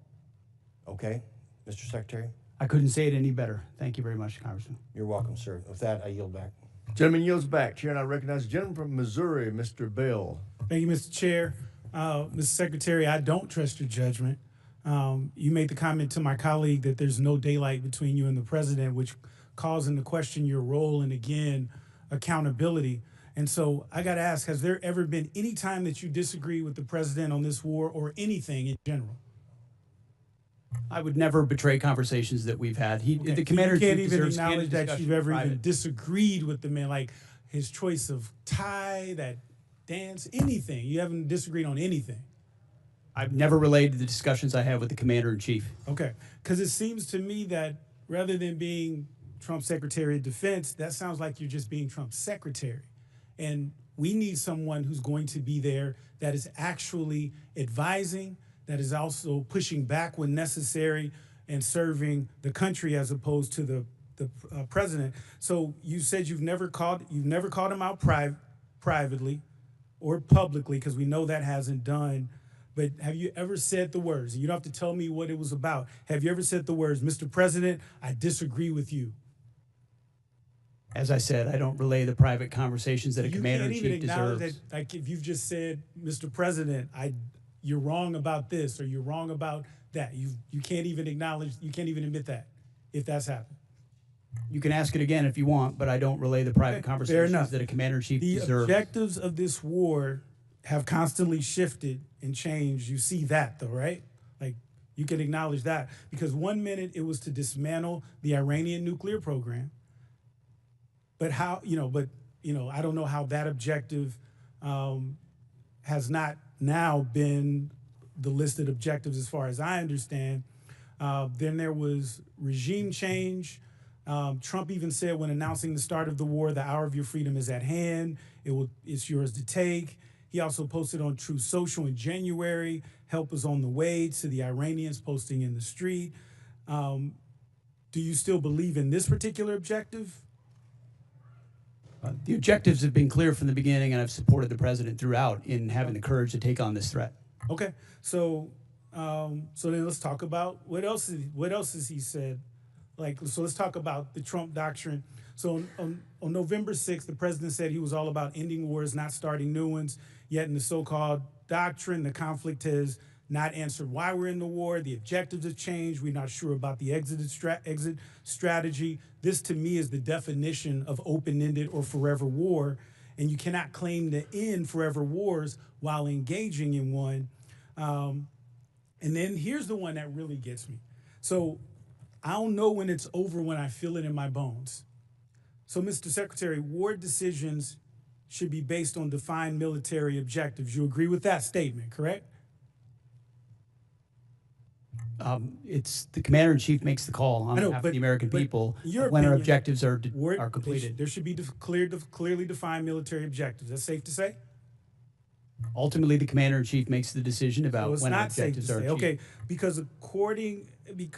Okay, Mr. Secretary?
I couldn't say it any better. Thank you very much, Congressman.
You're welcome, sir. With that, I yield back. Gentleman yields back. Chair, and I recognize the gentleman from Missouri, Mr. Bell.
Thank you, Mr. Chair. Mr. Secretary, I don't trust your judgment. You made the comment to my colleague that there's no daylight between you and the president, which calls into question your role and, again, accountability. And so I got to ask, has there ever been any time that you disagree with the president on this war or anything in general?
I would never betray conversations that we've had.
Okay.
The commander
You can't
in chief
even
deserves candid
acknowledge that
discussion
you've ever
in
even
private.
disagreed with the man, like his choice of tie, that dance, anything. You haven't disagreed on anything.
I've never relayed the discussions I had with the commander-in-chief.
Okay, because it seems to me that rather than being Trump's Secretary of Defense, that sounds like you're just being Trump's secretary. And we need someone who's going to be there that is actually advising, that is also pushing back when necessary and serving the country as opposed to the president. So you said you've never called him out privately or publicly, because we know that hasn't done. But have you ever said the words? You don't have to tell me what it was about. Have you ever said the words, Mr. President, I disagree with you?
As I said, I don't relay the private conversations that a commander-in-chief
You can't even acknowledge
deserves.
that, like if you've just said, Mr. President, you're wrong about this or you're wrong about that. You can't even acknowledge, you can't even admit that, if that's happened.
You can ask it again if you want, but I don't relay the private
Fair
conversations
enough.
that a commander-in-chief
The
deserves.
objectives of this war have constantly shifted and changed. You see that though, right? Like you can acknowledge that, because 1 minute it was to dismantle the Iranian nuclear program. But I don't know how that objective has not now been the listed objectives as far as I understand. Then there was regime change. Trump even said when announcing the start of the war, the hour of your freedom is at hand. It's yours to take. He also posted on Truth Social in January, help is on the way, to the Iranians posting in the street. Do you still believe in this particular objective?
The objectives have been clear from the beginning, and I've supported the president throughout in having the courage to take on this threat.
Okay, so then let's talk about what else has he said. So let's talk about the Trump doctrine. So on November 6th, the president said he was all about ending wars, not starting new ones. Yet in the so-called doctrine, the conflict has not answered why we're in the war. The objectives have changed. We're not sure about the exit strategy. This, to me, is the definition of open-ended or forever war. And you cannot claim to end forever wars while engaging in one. And then here's the one that really gets me. So I don't know when it's over when I feel it in my bones. So, Mr. Secretary, war decisions should be based on defined military objectives. You agree with that statement, correct?
It's the commander-in-chief makes the call on behalf of the American people when our objectives are completed.
There should be clearly defined military objectives. That's safe to say?
Ultimately, the commander-in-chief makes the decision about when our objectives are achieved.
Okay, because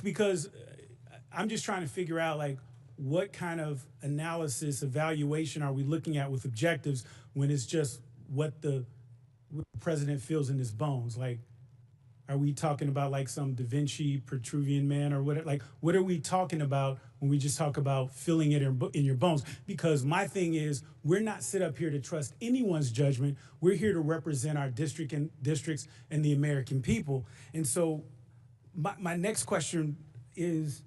because I'm just trying to figure out like what kind of evaluation are we looking at with objectives when it's just what the president feels in his bones? Like, are we talking about like some Da Vinci Petruvian man or what? Like, what are we talking about when we just talk about feeling it in your bones? Because my thing is, we're not set up here to trust anyone's judgment. We're here to represent our districts and the American people. And so my next question is,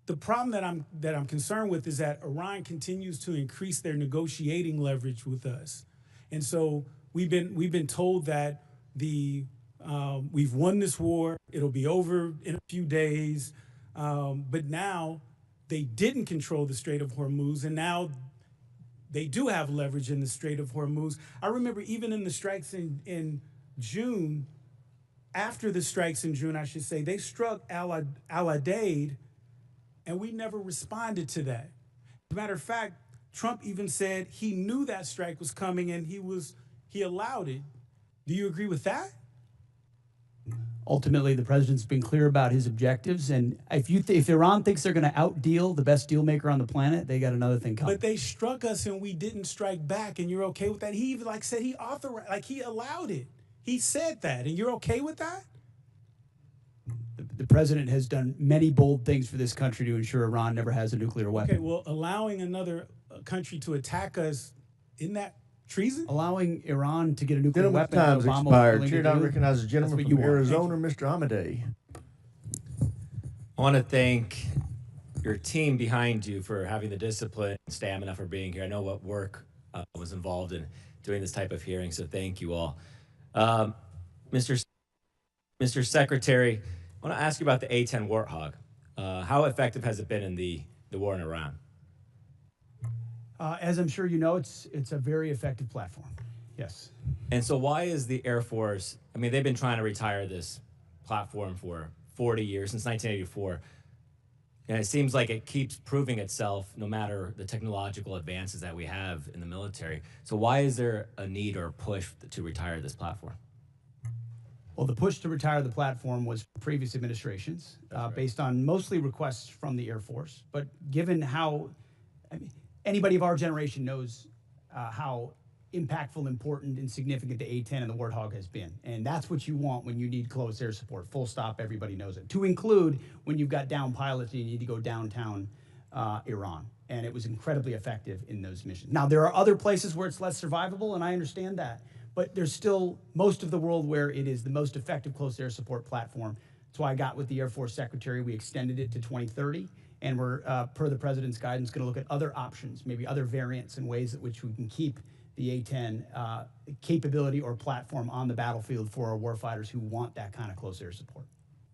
the problem that I'm concerned with is that Iran continues to increase their negotiating leverage with us. And so we've been told that we've won this war, it'll be over in a few days, but now they didn't control the Strait of Hormuz, and now they do have leverage in the Strait of Hormuz. I remember even in the strikes in June, after the strikes in June, I should say, they struck Al-Udeid, and we never responded to that. As a matter of fact, Trump even said he knew that strike was coming and he allowed it. Do you agree with that?
Ultimately, the president's been clear about his objectives, and if Iran thinks they're going to outdeal the best deal maker on the planet, they got another thing coming.
But they struck us and we didn't strike back, and you're okay with that? He even said he authorized, he allowed it. He said that, and you're okay with that?
The president has done many bold things for this country to ensure Iran never has a nuclear weapon.
Okay, well, allowing another country to attack us, isn't that treason?
Allowing Iran to get a nuclear
Gentleman's
weapon.
time's
Obama was
expired.
willing
Chair
to
now
do,
recognizes the gentleman
that's
from
what you want.
Arizona, Mr. Amadei.
I want to thank your team behind you for having the discipline and stamina for being here. I know what work was involved in doing this type of hearing, so thank you all. Mr. Secretary, I want to ask you about the A-10 Warthog. How effective has it been in the war in Iran?
As I'm sure you know, it's a very effective platform. Yes.
And so why is the Air Force, I mean, they've been trying to retire this platform for 40 years, since 1984. And it seems like it keeps proving itself no matter the technological advances that we have in the military. So why is there a need or a push to retire this platform?
Well, the push to retire the platform was previous administrations, based on mostly requests from the Air Force. But given how, I mean, anybody of our generation knows how impactful, important, and significant the A-10 and the Warthog has been. And that's what you want when you need close air support. Full stop, everybody knows it. To include when you've got down pilots and you need to go downtown Iran. And it was incredibly effective in those missions. Now, there are other places where it's less survivable, and I understand that. But there's still most of the world where it is the most effective close air support platform. That's why I got with the Air Force Secretary. We extended it to 2030. And we're, per the President's guidance, going to look at other options, maybe other variants and ways in which we can keep the A-10 capability or platform on the battlefield for our warfighters who want that kind of close air support.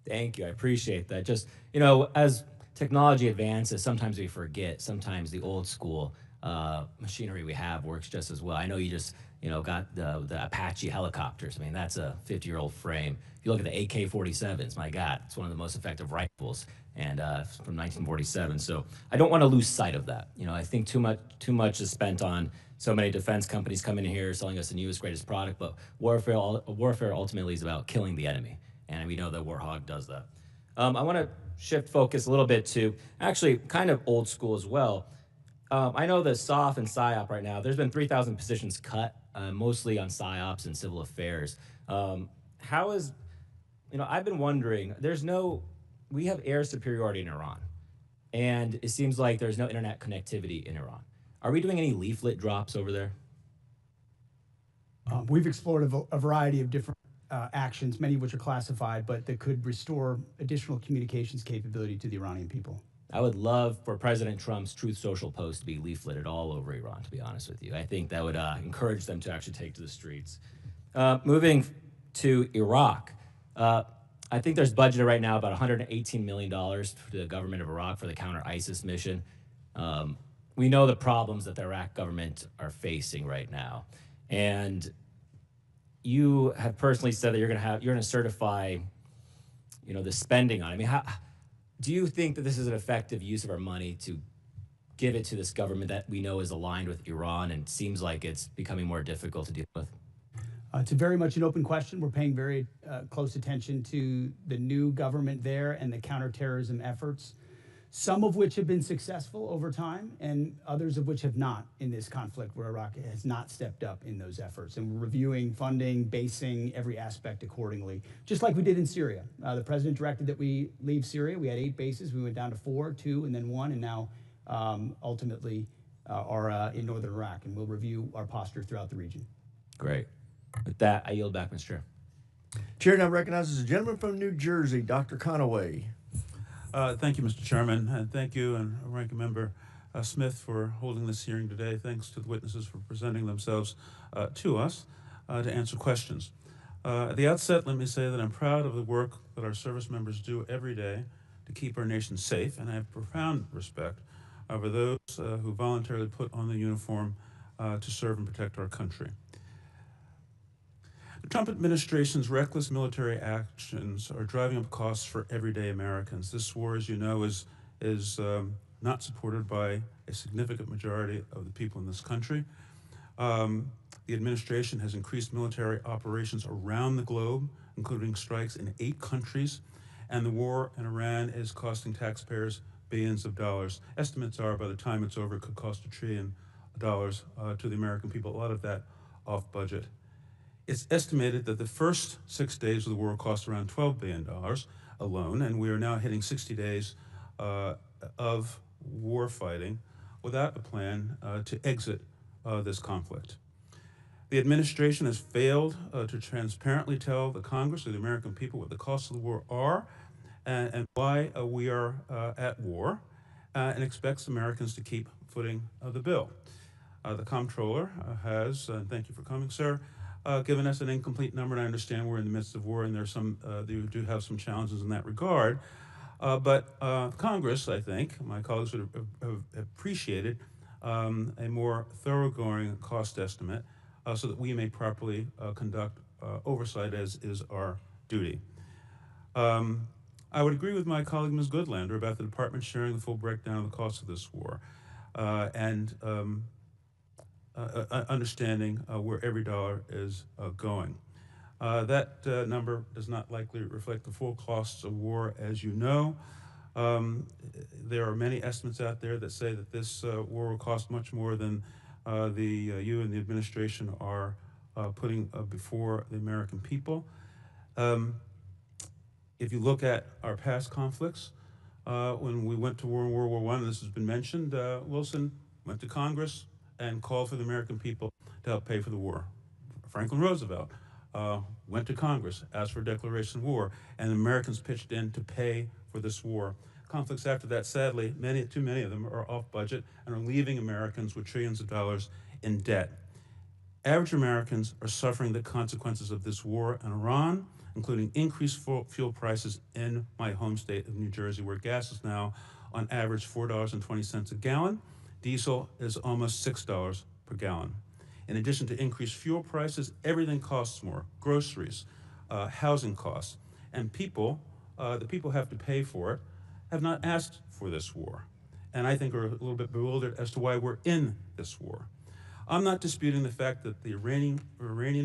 Thank you. I appreciate that. Just, you know, as technology advances, sometimes we forget, sometimes the old school machinery we have works just as well. I know you just, you know, got the Apache helicopters. I mean, that's a 50-year-old frame. If you look at the AK-47s, my God, it's one of the most effective rifles, and from 1947. So I don't want to lose sight of that. You know, I think too much is spent on so many defense companies coming in here selling us the newest, greatest product, but warfare ultimately is about killing the enemy, and we know that Warthog does that. I want to shift focus a little bit to actually kind of old school as well. I know the SOF and PSYOP right now, there's been 3,000 positions cut, mostly on PSYOPs and civil affairs. How is, you know, I've been wondering, we have air superiority in Iran, and it seems like there's no internet connectivity in Iran. Are we doing any leaflet drops over there?
We've explored a variety of different actions, many of which are classified, but that could restore additional communications capability to the Iranian people.
I would love for President Trump's Truth Social post to be leafleted all over Iran, to be honest with you. I think that would encourage them to actually take to the streets. Moving to Iraq, I think there's budgeted right now about $118 million to the government of Iraq for the counter-ISIS mission. We know the problems that the Iraq government are facing right now. And you have personally said that you're going to certify, you know, the spending on it. I mean, do you think that this is an effective use of our money to give it to this government that we know is aligned with Iran and seems like it's becoming more difficult to deal with?
It's a very much an open question. We're paying very close attention to the new government there and the counterterrorism efforts, some of which have been successful over time and others of which have not in this conflict where Iraq has not stepped up in those efforts. And we're reviewing funding, basing every aspect accordingly, just like we did in Syria. The president directed that we leave Syria. We had 8 bases. We went down to 4, 2, and then 1, and now ultimately are in northern Iraq. And we'll review our posture throughout the region.
Great. With that, I yield back, Mr. Chair.
Chair now recognizes a gentleman from New Jersey, Dr. Conaway.
Thank you, Mr. Chairman, and thank you and Ranking Member Smith for holding this hearing today. Thanks to the witnesses for presenting themselves to us to answer questions. At the outset, let me say that I'm proud of the work that our service members do every day to keep our nation safe, and I have profound respect for those who voluntarily put on the uniform to serve and protect our country. The Trump administration's reckless military actions are driving up costs for everyday Americans. This war, as you know, is not supported by a significant majority of the people in this country. The administration has increased military operations around the globe, including strikes in 8 countries, and the war in Iran is costing taxpayers billions of dollars. Estimates are by the time it's over, it could cost $1 trillion to the American people, a lot of that off budget. It's estimated that the first 6 days of the war cost around $12 billion alone, and we are now hitting 60 days of war fighting without a plan to exit this conflict. The administration has failed to transparently tell the Congress or the American people what the costs of the war are and why we are at war, and expects Americans to keep footing the bill. The comptroller has, and thank you for coming, sir, given us an incomplete number, and I understand we're in the midst of war and there's some, you do have some challenges in that regard. But Congress, I think, my colleagues would have appreciated a more thoroughgoing cost estimate so that we may properly conduct oversight as is our duty. I would agree with my colleague Ms. Goodlander about the department sharing the full breakdown of the cost of this war and understanding where every dollar is going. That number does not likely reflect the full costs of war, as you know. There are many estimates out there that say that this war will cost much more than you and the administration are putting before the American people. If you look at our past conflicts, when we went to war in World War I, and this has been mentioned, Wilson went to Congress and called for the American people to help pay for the war. Franklin Roosevelt went to Congress, asked for a declaration of war, and the Americans pitched in to pay for this war. Conflicts after that, sadly, too many of them are off budget and are leaving Americans with trillions of dollars in debt. Average Americans are suffering the consequences of this war in Iran, including increased fuel prices in my home state of New Jersey, where gas is now on average $4.20 a gallon. Diesel is almost $6 per gallon. In addition to increased fuel prices, everything costs more: groceries, housing costs, and the people have to pay for it, have not asked for this war, and I think are a little bit bewildered as to why we're in this war. I'm not disputing the fact that the Iranian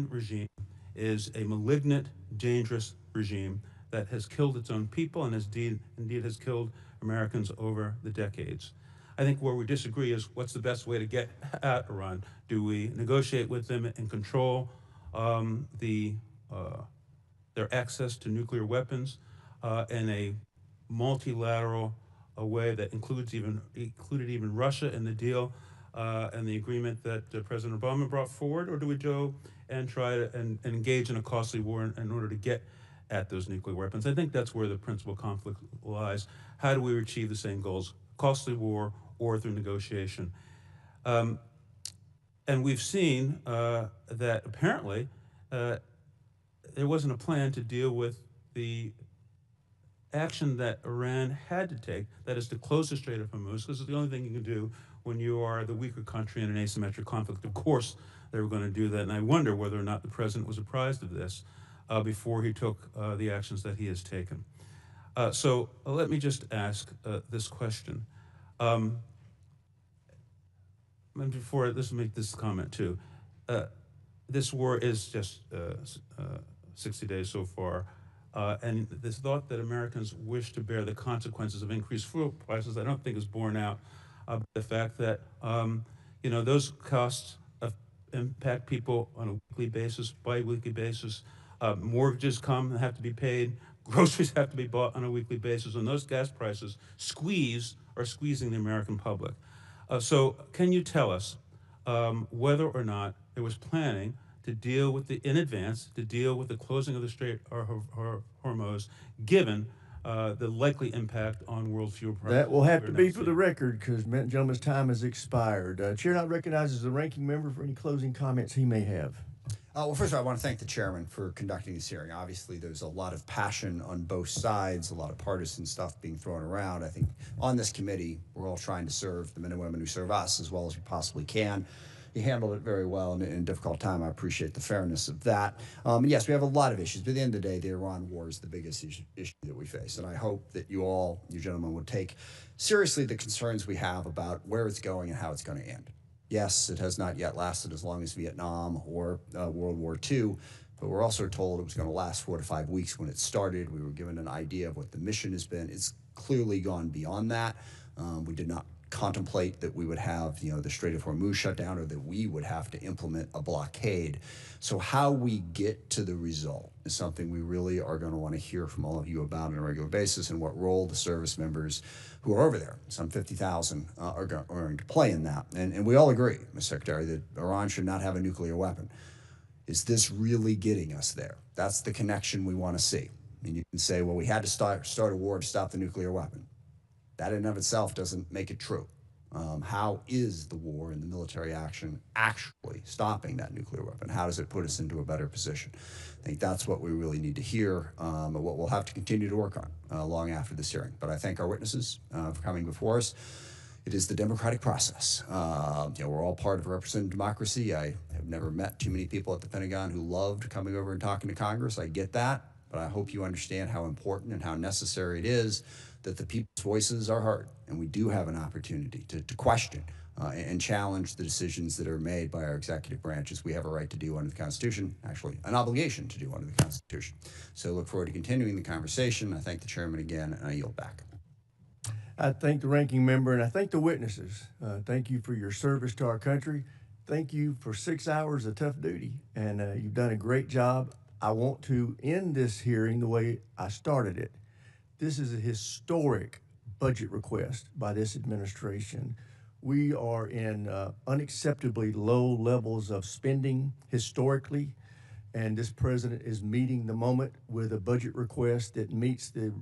regime is a malignant, dangerous regime that has killed its own people and indeed has killed Americans over the decades. I think where we disagree is what's the best way to get at Iran. Do we negotiate with them and control their access to nuclear weapons in a multilateral way that included even Russia in the deal and the agreement that President Obama brought forward, or do we go and try to and engage in a costly war in order to get at those nuclear weapons? I think that's where the principal conflict lies. How do we achieve the same goals? Costly war or through negotiation? And we've seen that apparently there wasn't a plan to deal with the action that Iran had to take, that is to close the Strait of Hormuz, because it's the only thing you can do when you are the weaker country in an asymmetric conflict. Of course, they were going to do that, and I wonder whether or not the president was apprised of this before he took the actions that he has taken. So let me just ask this question. And before this, make this comment too. This war is just 60 days so far. And this thought that Americans wish to bear the consequences of increased fuel prices, I don't think is borne out by the fact that, those costs impact people on a weekly basis, bi-weekly basis. Mortgages come and have to be paid. Groceries have to be bought on a weekly basis. And those gas prices are squeezing the American public. So can you tell us whether or not there was planning to deal with in advance, to deal with the closing of the Strait of Hormuz, given the likely impact on world fuel prices?
That will have to be for the record, because the gentleman's time has expired. Chair now recognizes the ranking member for any closing comments he may have.
Well, first of all, I want to thank the chairman for conducting this hearing. Obviously, there's a lot of passion on both sides, a lot of partisan stuff being thrown around. I think on this committee, we're all trying to serve the men and women who serve us as well as we possibly can. You handled it very well in a difficult time. I appreciate the fairness of that. And yes, we have a lot of issues, but at the end of the day, the Iran war is the biggest issue that we face. And I hope that you gentlemen, would take seriously the concerns we have about where it's going and how it's going to end. Yes, it has not yet lasted as long as Vietnam or World War II, but we're also told it was going to last 4 to 5 weeks when it started. We were given an idea of what the mission has been. It's clearly gone beyond that. We did not contemplate that we would have, the Strait of Hormuz shut down, or that we would have to implement a blockade. So how we get to the result is something we really are going to want to hear from all of you about on a regular basis, and what role the service members who are over there, some 50,000, are going to play in that. And we all agree, Mr. Secretary, that Iran should not have a nuclear weapon. Is this really getting us there? That's the connection we want to see. I mean, you can say, well, we had to start a war to stop the nuclear weapon. That in and of itself doesn't make it true. How is the war and the military action actually stopping that nuclear weapon? How does it put us into a better position? I think that's what we really need to hear, and what we'll have to continue to work on long after this hearing. But I thank our witnesses for coming before us. It is the democratic process. We're all part of a representative democracy. I have never met too many people at the Pentagon who loved coming over and talking to Congress. I get that, but I hope you understand how important and how necessary it is that the people's voices are heard, and we do have an opportunity to question and challenge the decisions that are made by our executive branches. We have a right to do under the Constitution, actually an obligation to do under the Constitution. So look forward to continuing the conversation. I thank the chairman again, and I yield back.
I thank the ranking member and I thank the witnesses. Thank you for your service to our country. Thank you for 6 hours of tough duty, and you've done a great job. I want to end this hearing the way I started it. This is a historic budget request by this administration. We are in unacceptably low levels of spending historically, and this president is meeting the moment with a budget request that meets the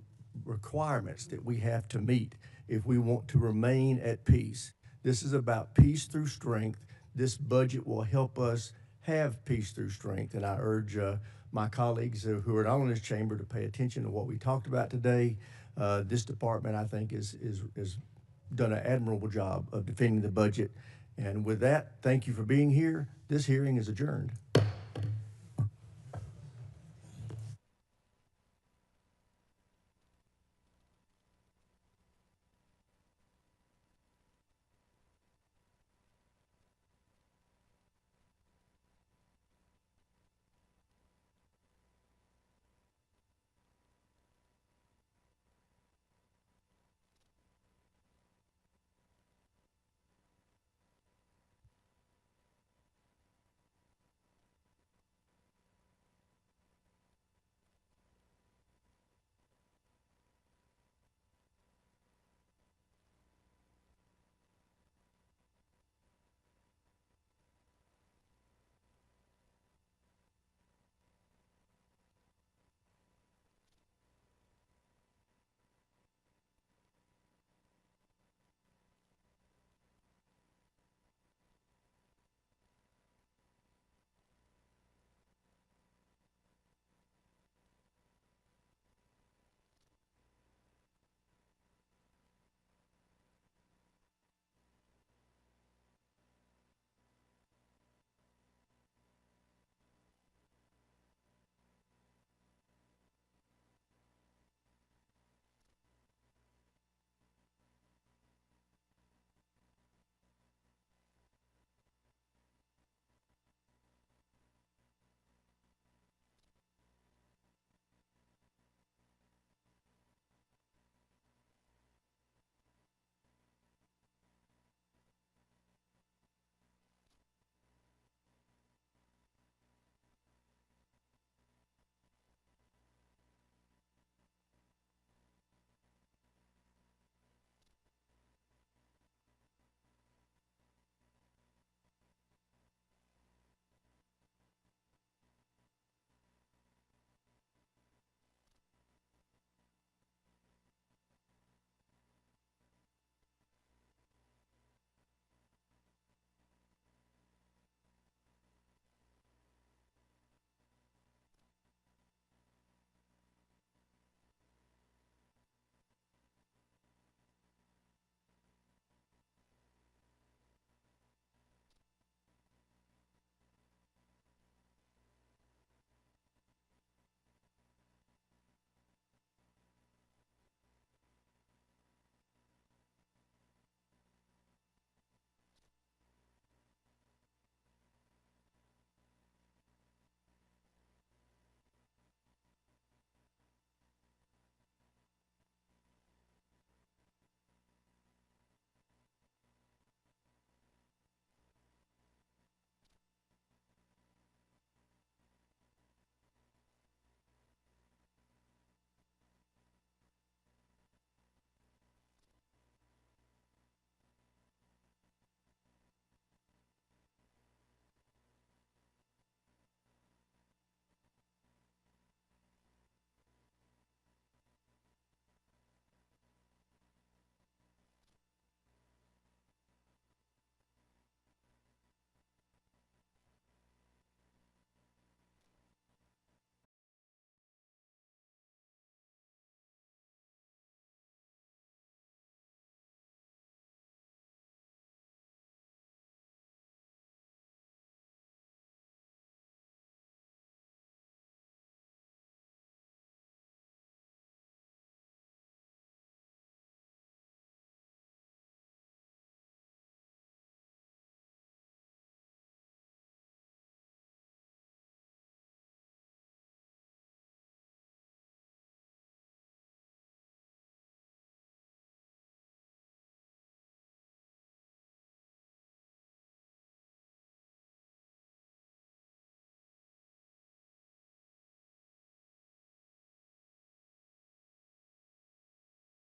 requirements that we have to meet if we want to remain at peace. This is about peace through strength. This budget will help us have peace through strength, and I urge my colleagues who are not in this chamber to pay attention to what we talked about today. This department, I think, is done an admirable job of defending the budget. And with that, thank you for being here. This hearing is adjourned.